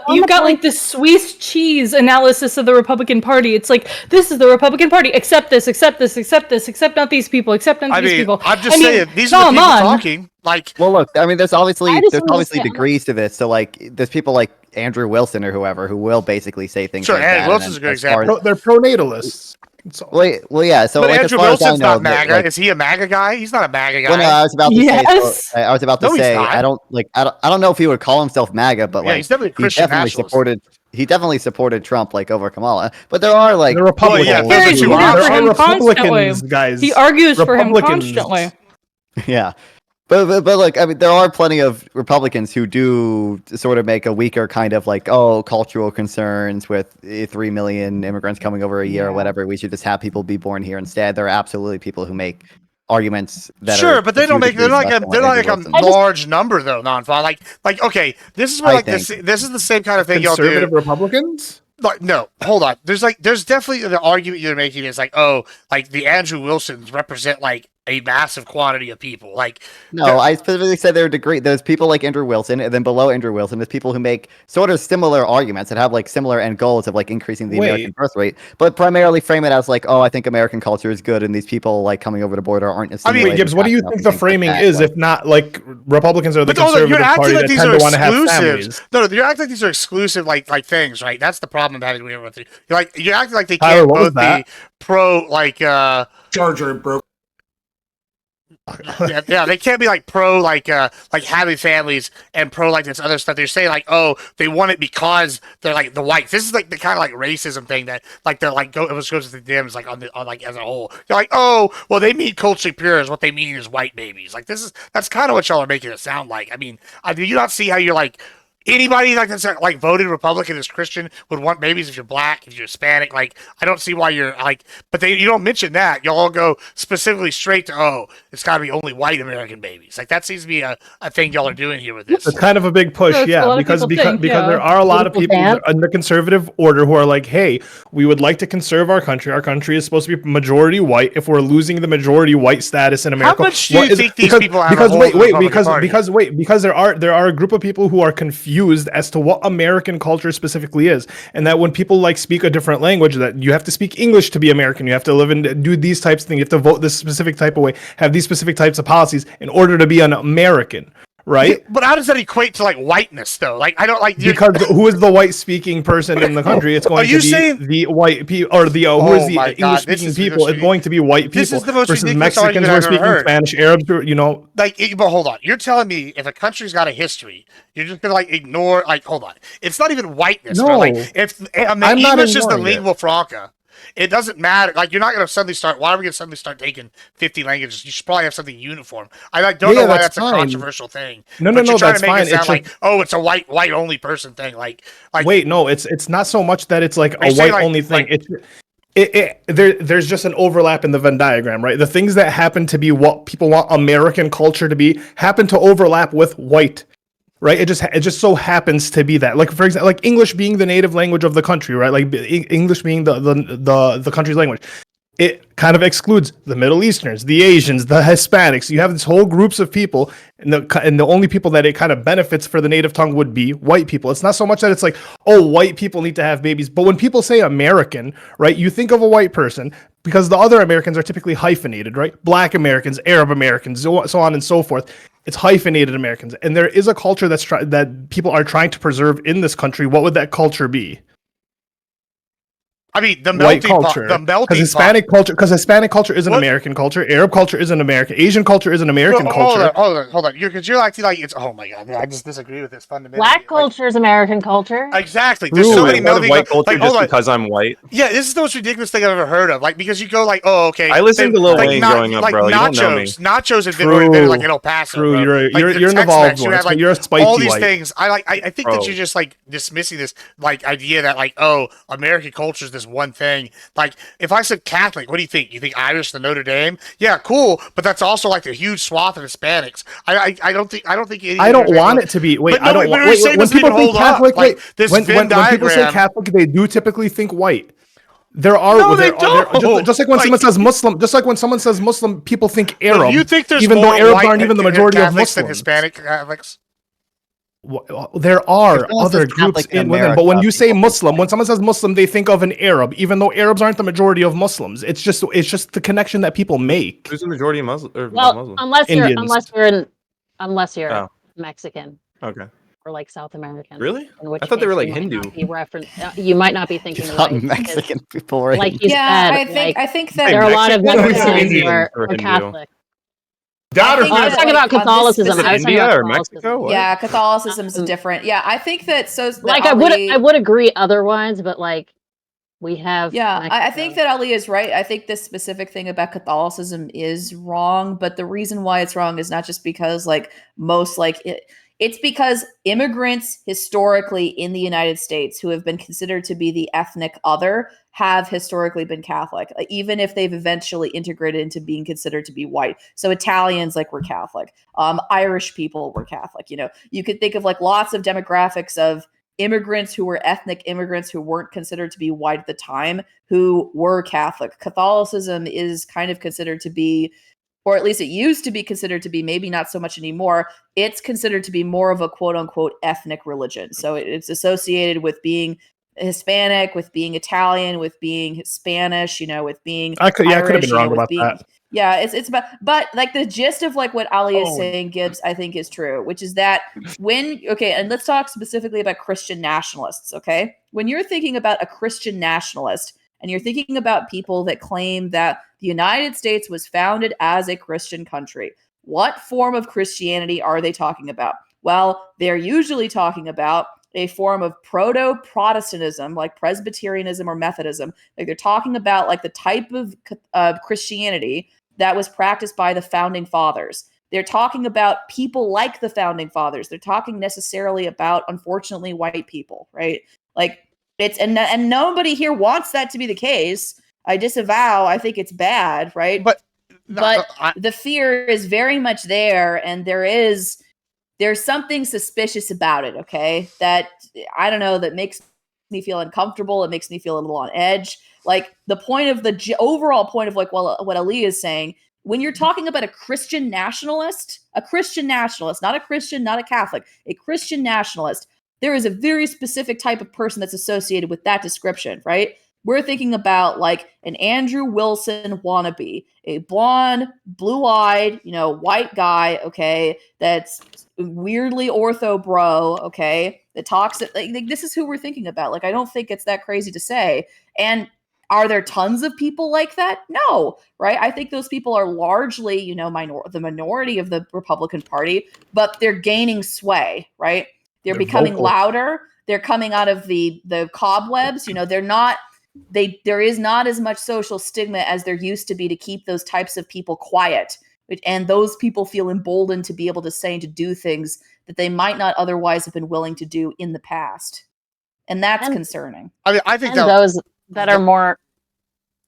you've got like this Swiss cheese analysis of the Republican Party. It's like, this is the Republican Party. Accept this, accept this, accept this, accept not these people, accept not these people. I'm just saying, these are the people talking. Like, well, look, I mean, there's obviously understand. degrees to this. So, like, there's people like Andrew Wilson or whoever who will basically say things. Sure, like Andrew that. Wilson's a good example. They're pronatalists. Well, yeah. So, but like, Andrew as far as I Wilson's know, not MAGA. like, is he a MAGA guy? He's not a MAGA guy. well, no, I was about to Yes. say. I was about to No, he's say. not. I don't know if he would call himself MAGA, but Yeah, like he's definitely a Christian nationalist. He definitely supported Trump like over Kamala. But there are like the Republicans. yeah, There those are are two for him Republicans, constantly. guys. He argues for him Republicans. constantly. Yeah. But like, I mean, there are plenty of Republicans who do sort of make a weaker kind of like, oh, cultural concerns with 3 million immigrants coming over a year or whatever. We should just have people be born here instead. There are absolutely people who make arguments that sure, are but they're not like a large number though, non-fun. Like okay, this is where this is the same kind of thing y'all do. Conservative Republicans? Like, no, hold on. There's definitely the argument you're making is like, oh, like the Andrew Wilsons represent like a massive quantity of people. Like, no, I specifically said there are degree. There's people like Andrew Wilson, and then below Andrew Wilson, there's people who make sort of similar arguments that have like similar end goals of like increasing the American birth rate, but primarily frame it as like, oh, I think American culture is good, and these people like coming over the border aren't. I mean, Gibbs, what do you think the framing is? If not like Republicans are the conservative party that tend to want to have families. No, you're acting like these are exclusive like things, right? That's the problem I'm having with you. You're acting like they can't both be pro like Charger broke. yeah, they can't be like pro like having families and pro like this other stuff. They're saying like, oh, they want it because they're like the whites. This is like the kind of like racism thing that like they're like it goes to the Dems like on like as a whole. They're like, oh, well, they mean culturally pure is what they mean is white babies. Like that's kind of what y'all are making it sound like. I mean, do you not see how you're like anybody like that's like voted Republican as Christian would want babies if you're black, if you're Hispanic. Like, I don't see why you're like, but you don't mention that. Y'all all go specifically straight to, oh, it's got to be only white American babies. Like, that seems to be a thing y'all are doing here with this. It's kind of a big push, because there are a lot of people in the conservative order who are like, hey, we would like to conserve our country. Our country is supposed to be majority white. If we're losing the majority white status in America, how much do you think these people have? Because there are a group of people who are confused as to what American culture specifically is, and that when people like speak a different language, that you have to speak English to be American, you have to live and do these types of things, you have to vote this specific type of way, have these specific types of policies in order to be an American. Right, but how does that equate to like whiteness though? Like I don't like because who is the white speaking person in the country? It's going to be the white people or the who is the English speaking people? It's going to be white people. This is the most versus Mexicans who are speaking Spanish, Arabs, Like, but hold on, you're telling me if a country's got a history, you're just gonna like ignore? Like, hold on, it's not even whiteness. No, like if English is the lingua franca. It doesn't matter. Like, you're not going to suddenly start. Why are we going to suddenly start taking 50 languages? You should probably have something uniform. I don't know why that's a controversial thing. No, that's fine. It sound like, oh, it's a white only person thing. Like, wait, no, it's not so much that it's like a white only thing. There's just an overlap in the Venn diagram, right? The things that happen to be what people want American culture to be happen to overlap with white. Right, it just so happens to be that. Like, for example, like English being the native language of the country, right? Like English being the country's language, it kind of excludes the Middle Easterners, the Asians, the Hispanics. You have this whole groups of people, and the only people that it kind of benefits for the native tongue would be white people. It's not so much that it's like, oh, white people need to have babies, but when people say American, right, you think of a white person. because the other Americans are typically hyphenated, right? Black Americans, Arab Americans, so on and so forth. It's hyphenated Americans, and there is a culture that people are trying to preserve in this country. What would that culture be? I mean, the White melting pot. culture, The melting because Hispanic culture, is an What? American culture. Arab culture is an American. Asian culture is an American No, culture. Hold on. You're acting like it's. Oh my god, I just disagree with this fundamentally. Black culture is American culture. Exactly. There's so many Wait, what, melting. white culture Like, just hold on. because I'm white? Yeah, this is the most ridiculous thing I've ever heard of. Like, because you go like, oh, okay. I listened to Lil Wayne na- growing up, like bro. You don't know me. Nachos have been invented like in El Paso. True. Bro. You're Like, the you're an Tex-Mex, evolved you one. had, like, You're a spicy all these white. things. I think that Bro. you're just like dismissing this like idea that like, oh, American culture is this one thing. Like, if I said Catholic, what do you think? You think Irish to Notre Dame? Yeah, cool. But that's also like a huge swath of Hispanics. I don't think I don't want it to be. Wait, But I no, don't but want. you're Wait, saying when doesn't people even think hold up. Catholic, Like, wait, this when Venn people say diagram- Catholic, they do typically think white. There are, No, they there are don't. just like when Like- someone says Muslim, just like when someone says Muslim, people think No, Arab. you think there's even more though Arabs white aren't even the majority of Catholics than Muslims. Hispanic Catholics? There are If someone other says groups Catholic in within, but when America, you say people think Muslim, white. when someone says Muslim, they think of an Arab, even though Arabs aren't the majority of Muslims. It's just the connection that people make. Who's the majority of Muslim? Well, Muslim? unless Indians. you're Oh. Mexican Okay. or like South American. Really? In which I thought they case were like you might Hindu. not be you might not be thinking You thought white because, Mexican people were like you Yeah, said, I think that there are a lot of Mexican or Mexicans Indians who are or Hindu? Catholic. Dad I or think I was that, talking like, about on this Catholicism. specific- I was talking India about or Catholicism. Mexico? What? Yeah, Catholicism's different. Yeah, I think that Like I would agree otherwise, but like we have Yeah, I think Mexico. that Ali is right. I think this specific thing about Catholicism is wrong, but the reason why it's wrong is not just because like most like it's because immigrants historically in the United States who have been considered to be the ethnic other have historically been Catholic, even if they've eventually integrated into being considered to be white. So Italians like were Catholic, Irish people were Catholic. You know, you could think of like lots of demographics of immigrants who were ethnic immigrants who weren't considered to be white at the time who were Catholic. Catholicism is kind of considered to be, or at least it used to be considered to be, maybe not so much anymore, it's considered to be more of a quote unquote ethnic religion. So it's associated with being Hispanic, with being Italian, with being Spanish, with being I could have Irish, been wrong with about being, that. yeah, it's about, but like the gist of like what Ali is Oh. saying, Gibbs, I think is true, which is that and let's talk specifically about Christian nationalists, okay? When you're thinking about a Christian nationalist and you're thinking about people that claim that the United States was founded as a Christian country, what form of Christianity are they talking about? Well, they're usually talking about a form of proto-Protestantism, like Presbyterianism or Methodism. Like they're talking about like the type of Christianity that was practiced by the founding fathers. They're talking about people like the founding fathers. They're talking necessarily about, unfortunately, white people, right? Like it's and nobody here wants that to be the case. I disavow. I think it's bad, right? But the fear is very much there, and there's something suspicious about it, okay? That, I don't know, that makes me feel uncomfortable. It makes me feel a little on edge. Like the point of the overall point of like what Ali is saying, when you're talking about a Christian nationalist, not a Christian, not a Catholic, a Christian nationalist, there is a very specific type of person that's associated with that description, right? We're thinking about like an Andrew Wilson wannabe, a blonde, blue-eyed, white guy, okay, that's weirdly ortho bro, okay, that talks like this is who we're thinking about. Like I don't think it's that crazy to say. And are there tons of people like that? No, right? I think those people are largely, the minority of the Republican Party, but they're gaining sway, right? They're becoming vocal. louder. They're coming out of the cobwebs. They're not. There is not as much social stigma as there used to be to keep those types of people quiet. And those people feel emboldened to be able to say and to do things that they might not otherwise have been willing to do in the past. And that's concerning. I mean, I think And those that are more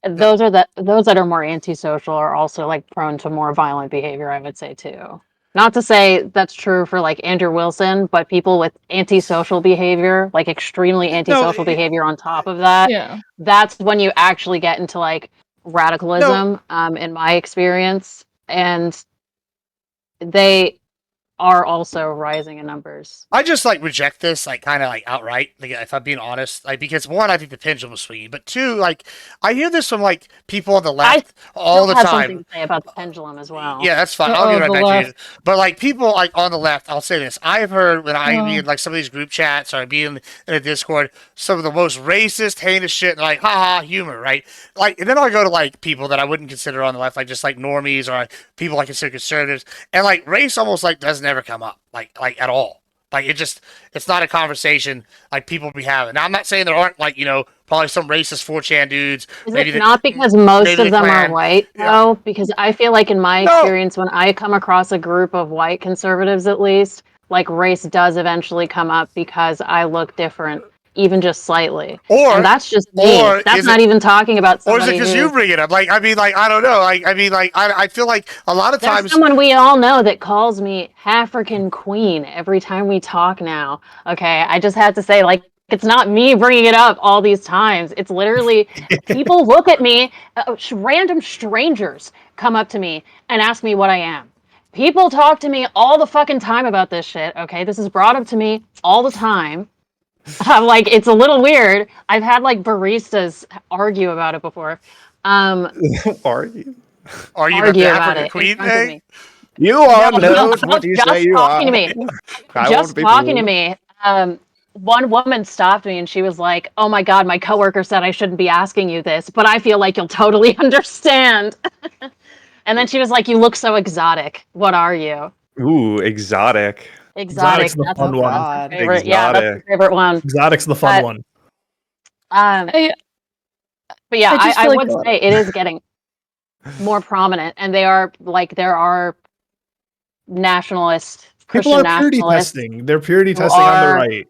those that are more antisocial are also like prone to more violent behavior, I would say too. Not to say that's true for like Andrew Wilson, but people with antisocial behavior, like extremely antisocial behavior on top of that, that's when you actually get into like radicalism, in my experience. And are also rising in numbers. I just like reject this, like kind of like outright. Like if I'm being honest, like because one, I think the pendulum is swinging, but two, like I hear this from like people on the left all the have time. something to say about the pendulum as well. Yeah, that's fine. I'll get right back to you. But like people like on the left, I'll say this: I've heard when I be in like some of these group chats or I be in a Discord, some of the most racist, heinous shit, and like haha humor, right? Like, and then I'll go to like people that I wouldn't consider on the left, like just like normies or like, people I consider conservatives, and like race almost like doesn't ever come up, like at all. Like it's not a conversation like people be having. Now I'm not saying there aren't like probably some racist 4chan dudes. Is it not because most of them are white though? Because I feel like in my experience, when I come across a group of white conservatives, at least, like race does eventually come up because I look different, even just slightly. And that's just me. That's not even talking about somebody. Or is it because you bring it up? Like, I mean, like, I don't know. Like, I mean, like, I feel like a lot of times. There's someone we all know that calls me African Queen every time we talk now. Okay, I just had to say, like, it's not me bringing it up all these times. It's literally people look at me, random strangers come up to me and ask me what I am. People talk to me all the fucking time about this shit, okay? This is brought up to me all the time. I'm like, it's a little weird. I've had like baristas argue about it before. Argue Argue about the about African it Queen in front of thing? me. You are No, what do you just say you talking are? to me. I Just want to talking to me. One woman stopped me and she was like, "Oh my God, my coworker said I shouldn't be asking you this, but I feel like you'll totally understand." And then she was like, "You look so exotic. What are you?" Ooh, exotic. Exotic. Exotic's the That's fun my one. favorite. Yeah, that's my favorite one. Exotic's the fun one. But yeah, I just I feel like would say it is getting more prominent, and there are nationalist People Christian are purity nationalists. testing. They're purity who testing on the are- right.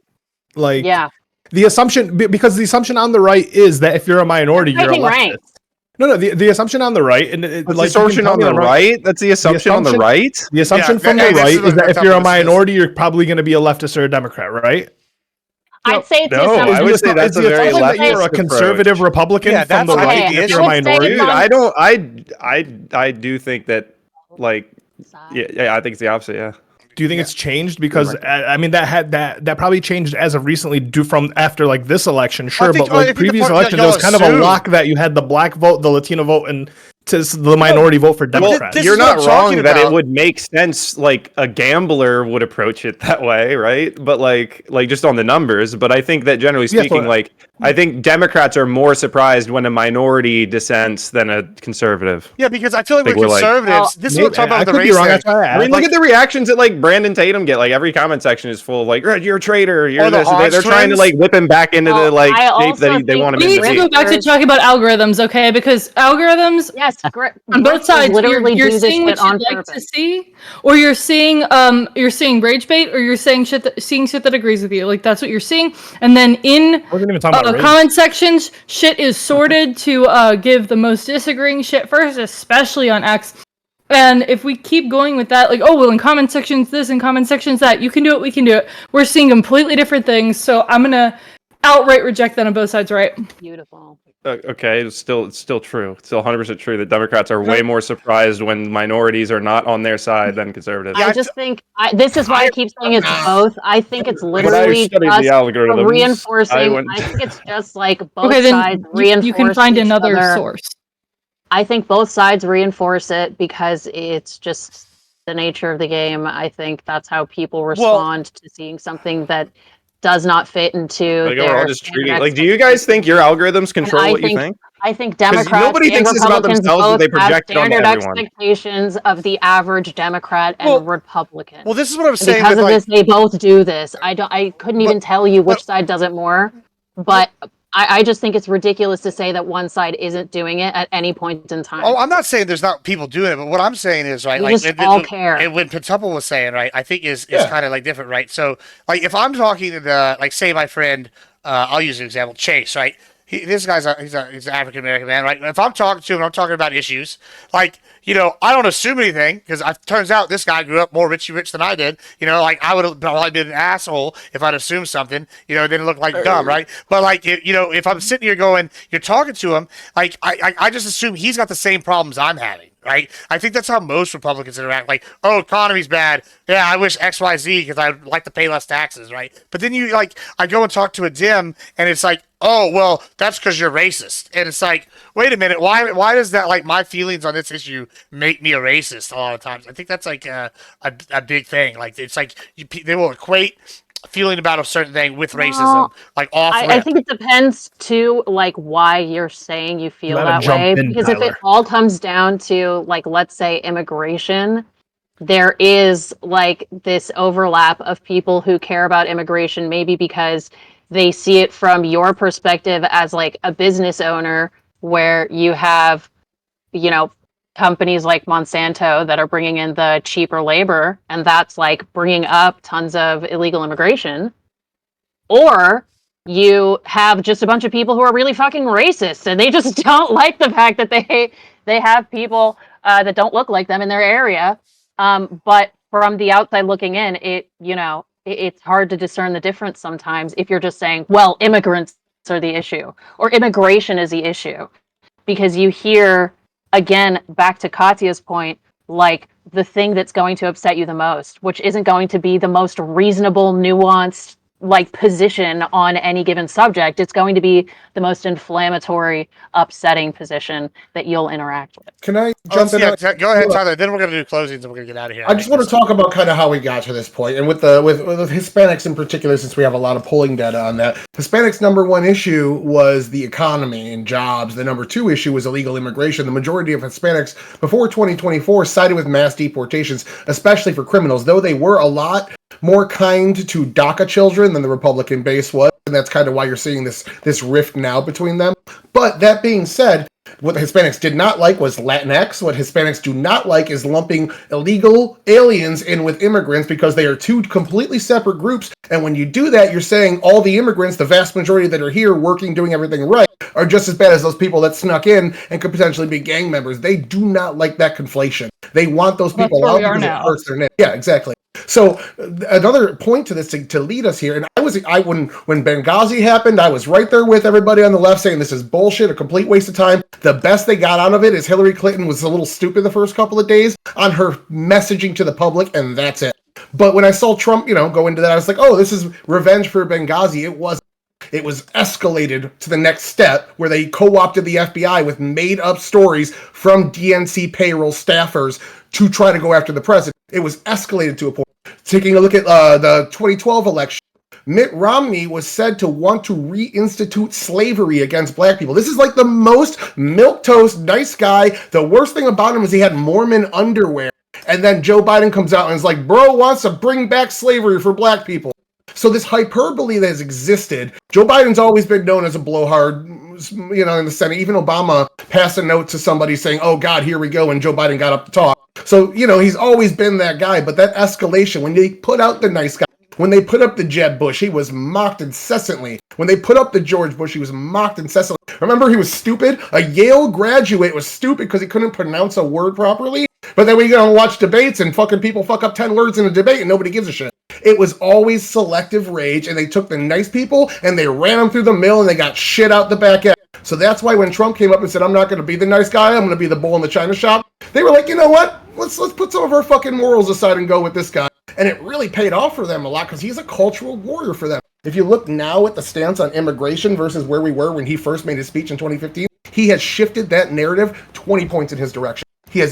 Like, Yeah. the assumption, because the assumption on the right is that if you're a minority, you're a Breaking leftist. ranks. No, the assumption on the right, and That's like, the assumption on the right? That's the assumption on the right? The assumption Yeah, from hey, the this right is what is that if Tom you're a was saying. minority, you're probably going to be a leftist or a Democrat, right? I'd say it's the No, assumption. I would say that's a very assumption that you're a leftist conservative approach. Republican Yeah, from that's the I right, think if the you're a issue. minority. Dude, I do think that, like, yeah, I think it's the opposite. Yeah. Do you think it's changed? Because I mean, that probably changed as of recently, from after like this election, sure, think- but like I think the previous part- elections, y'all it was kind of a assume- lock that you had the black vote, the Latino vote, and the minority vote for Democrats. You're not wrong that it would make sense. Like a gambler would approach it that way, right? But like just on the numbers. But I think that generally Yeah, speaking, so- like I think Democrats are more surprised when a minority dissents than a conservative. Yeah, because I feel like Like, with we're like- conservatives, this is what I'm talking about with the race thing. I mean, look at the reactions that like Brandon Tatum get. Like every comment section is full of like, "You're a traitor." You're Or the this. Hodge They're trying to twins. like whip him back into the like I shape that also they want him We in need to to be. go back to talking about algorithms, okay? Because algorithms, yes, on both sides, literally you're do this seeing what shit on you'd like to purpose. see, or you're seeing rage bait, or you're saying seeing shit that agrees with you. Like that's what you're seeing, and then in I wasn't even talking about rage. comment sections, shit is sorted to give the most disagreeing shit first, especially on X. And if we keep going with that, like, oh, well, in comment sections this, in comment sections that, you can do it, we can do it. We're seeing completely different things, so I'm gonna outright reject that on both sides, right? Beautiful. Okay, it's still true. It's still 100% true that Democrats are way more surprised when minorities are not on their side than conservatives. I just think this is why I keep saying it's both. I think it's literally studied just the algorithms, reinforcing. I think it's just like both Okay, then sides you reinforce can find each another other. source. I think both sides reinforce it because it's just the nature of the game. I think that's how people respond to seeing something that does not fit into Like, their we're all just standard treating. Like, do you guys think your algorithms control I what you think- think? I think 'Cause Democrats nobody and thinks this about Republicans themselves, but both they have project it onto standard everyone. expectations of the average Democrat and Republican. Well, this is what I'm And saying. because with, of like, this, they both do this. I couldn't even tell you which side does it more, but I just think it's ridiculous to say that one side isn't doing it at any point in time. Oh, I'm not saying there's not people doing it, but what I'm saying is, right, We like just all care. And when Pentuple was saying, right, I think is kind of like different, right? So, like, if I'm talking to like, say, my friend, I'll use an example, Chase, right? This guy's he's an African American man, right? If I'm talking to him, I'm talking about issues. Like, I don't assume anything because it turns out this guy grew up more rich than I did. Like I would have probably been an asshole if I'd assumed something. It didn't look like dumb, right? But like, if I'm sitting here going, you're talking to him, like I just assume he's got the same problems I'm having. right? I think that's how most Republicans interact. Like, oh, economy's bad. Yeah, I wish X, Y, Z because I'd like to pay less taxes, right? But then you like, I go and talk to a Dem, and it's like, oh, well, that's because you're racist, and it's like, wait a minute, why does that like my feelings on this issue make me a racist a lot of times? I think that's like a big thing. Like, it's like they will equate feeling about a certain thing with racism, like off I rip. think it depends too, like why you're saying you feel Let that him jump way. in, Because if it Tyler. all comes down to, like, let's say immigration, there is like this overlap of people who care about immigration, maybe because they see it from your perspective as like a business owner, where you have, you know, companies like Monsanto that are bringing in the cheaper labor, and that's like bringing up tons of illegal immigration. Or you have just a bunch of people who are really fucking racist and they just don't like the fact that they have people that don't look like them in their area. But from the outside looking in, it's hard to discern the difference sometimes if you're just saying, well, immigrants are the issue or immigration is the issue, because you hear, again, back to Katya's point, like the thing that's going to upset you the most, which isn't going to be the most reasonable, nuanced, like position on any given subject. It's going to be the most inflammatory, upsetting position that you'll interact with. Can I Oh, jump in? yeah, go ahead, Tyler. Then we're gonna do closings and we're gonna get out of here. I just want to talk about kind of how we got to this point, and with Hispanics in particular, since we have a lot of polling data on that. Hispanics' number one issue was the economy and jobs. The number two issue was illegal immigration. The majority of Hispanics before 2024 sided with mass deportations, especially for criminals, though they were a lot more kind to DACA children than the Republican base was, and that's kind of why you're seeing this rift now between them. But that being said, what the Hispanics did not like was Latinx. What Hispanics do not like is lumping illegal aliens in with immigrants, because they are two completely separate groups. And when you do that, you're saying all the immigrants, the vast majority that are here working, doing everything right, are just as bad as those people that snuck in and could potentially be gang members. They do not like that conflation. They want those people out because it hurts their name. Yeah, exactly. So another point to this to lead us here, and when Benghazi happened, I was right there with everybody on the left saying this is bullshit, a complete waste of time. The best they got out of it is Hillary Clinton was a little stupid the first couple of days on her messaging to the public, and that's it. But when I saw Trump, go into that, I was like, oh, this is revenge for Benghazi. It wasn't. It was escalated to the next step where they co-opted the FBI with made-up stories from DNC payroll staffers to try to go after the president. It was escalated to a point. Taking a look at the 2012 election, Mitt Romney was said to want to reinstitute slavery against black people. This is like the most milquetoast, nice guy. The worst thing about him is he had Mormon underwear. And then Joe Biden comes out and is like, bro wants to bring back slavery for black people. So this hyperbole that has existed, Joe Biden's always been known as a blowhard, in the Senate. Even Obama passed a note to somebody saying, oh God, here we go, and Joe Biden got up to talk. So, he's always been that guy. But that escalation, when they put out the nice guy, when they put up the Jeb Bush, he was mocked incessantly. When they put up the George Bush, he was mocked incessantly. Remember, he was stupid? A Yale graduate was stupid because he couldn't pronounce a word properly. But then we go and watch debates and fucking people fuck up 10 words in a debate and nobody gives a shit. It was always selective rage, and they took the nice people and they ran them through the mill and they got shit out the back end. So that's why when Trump came up and said, I'm not going to be the nice guy, I'm going to be the bull in the china shop, they were like, you know what? Let's put some of our fucking morals aside and go with this guy. And it really paid off for them a lot because he's a cultural warrior for them. If you look now at the stance on immigration versus where we were when he first made his speech in 2015, he has shifted that narrative 20 points in his direction. He is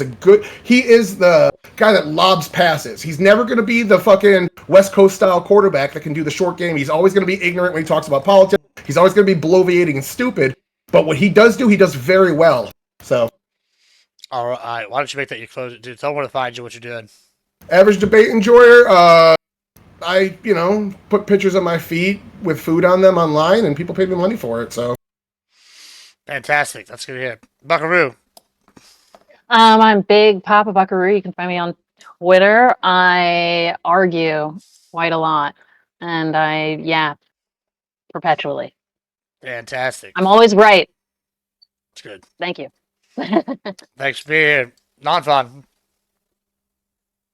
the guy that lobs passes. He's never going to be the fucking West Coast style quarterback that can do the short game. He's always going to be ignorant when he talks about politics. He's always going to be bloviating and stupid. But what he does do, he does very well. So. All right. Why don't you make that your close? Dude, tell them where to find you, what you're doing. Average debate enjoyer. I, put pictures of my feet with food on them online, and people pay me money for it. So. Fantastic. That's good to hear. Buckaroo. I'm Big Papa Buckaroo. You can find me on Twitter. I argue quite a lot, and I yap perpetually. Fantastic. I'm always right. That's good. Thank you. Thanks for being here. Non-fun.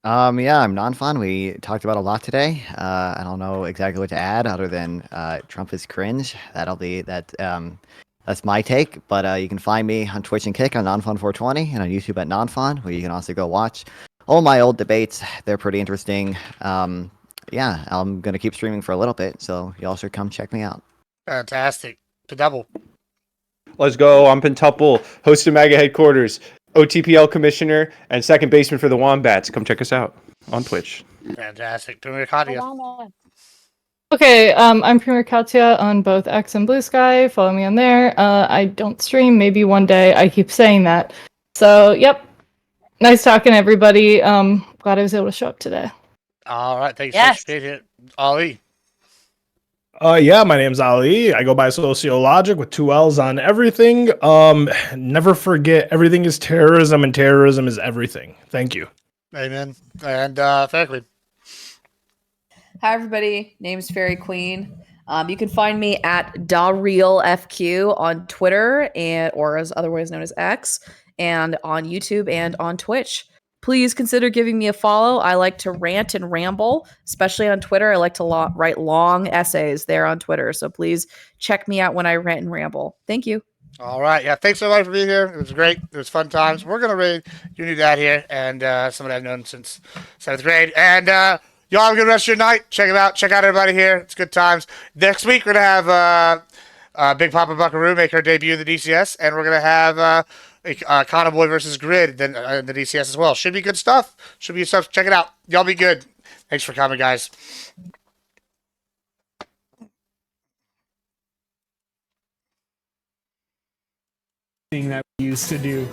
Yeah, I'm non-fun. We talked about a lot today. I don't know exactly what to add other than Trump is cringe. that's my take. But you can find me on Twitch and Kick on NonFun420 and on YouTube at NonFun, where you can also go watch all my old debates. They're pretty interesting. Yeah, I'm gonna keep streaming for a little bit, so y'all should come check me out. Fantastic. To double. Let's go. I'm Pentuple, host of MAGA headquarters, OTPL commissioner, and second baseman for the Wombats. Come check us out on Twitch. Fantastic. Premier Katia. Okay, I'm Premier Katya on both X and Blue Sky. Follow me on there. I don't stream, maybe one day. I keep saying that. So, yep. Nice talking to everybody. Glad I was able to show up today. All right. Thanks so much for being here. Ali. Yeah, my name's Ali. I go by Sociologic with 2 L's on everything. Never forget, everything is terrorism, and terrorism is everything. Thank you. Amen. And Fairqueen. Hi, everybody. Name's Fairy Queen. You can find me at DaRealFQ on Twitter or as otherwise known as X, and on YouTube and on Twitch. Please consider giving me a follow. I like to rant and ramble, especially on Twitter. I like to write long essays there on Twitter. So please check me out when I rant and ramble. Thank you. All right. Yeah. Thanks so much for being here. It was great. It was fun times. We're going to raid your new dad here and somebody I've known since 7th grade. And y'all have a good rest of your night. Check him out. Check out everybody here. It's good times. Next week, we're going to have Big Papa Buckaroo make her debut in the DCS. And we're going to have Conboy versus Grid in the DCS as well. Should be good stuff. Should be good stuff. Check it out. Y'all be good. Thanks for coming, guys. Thing that we used to do.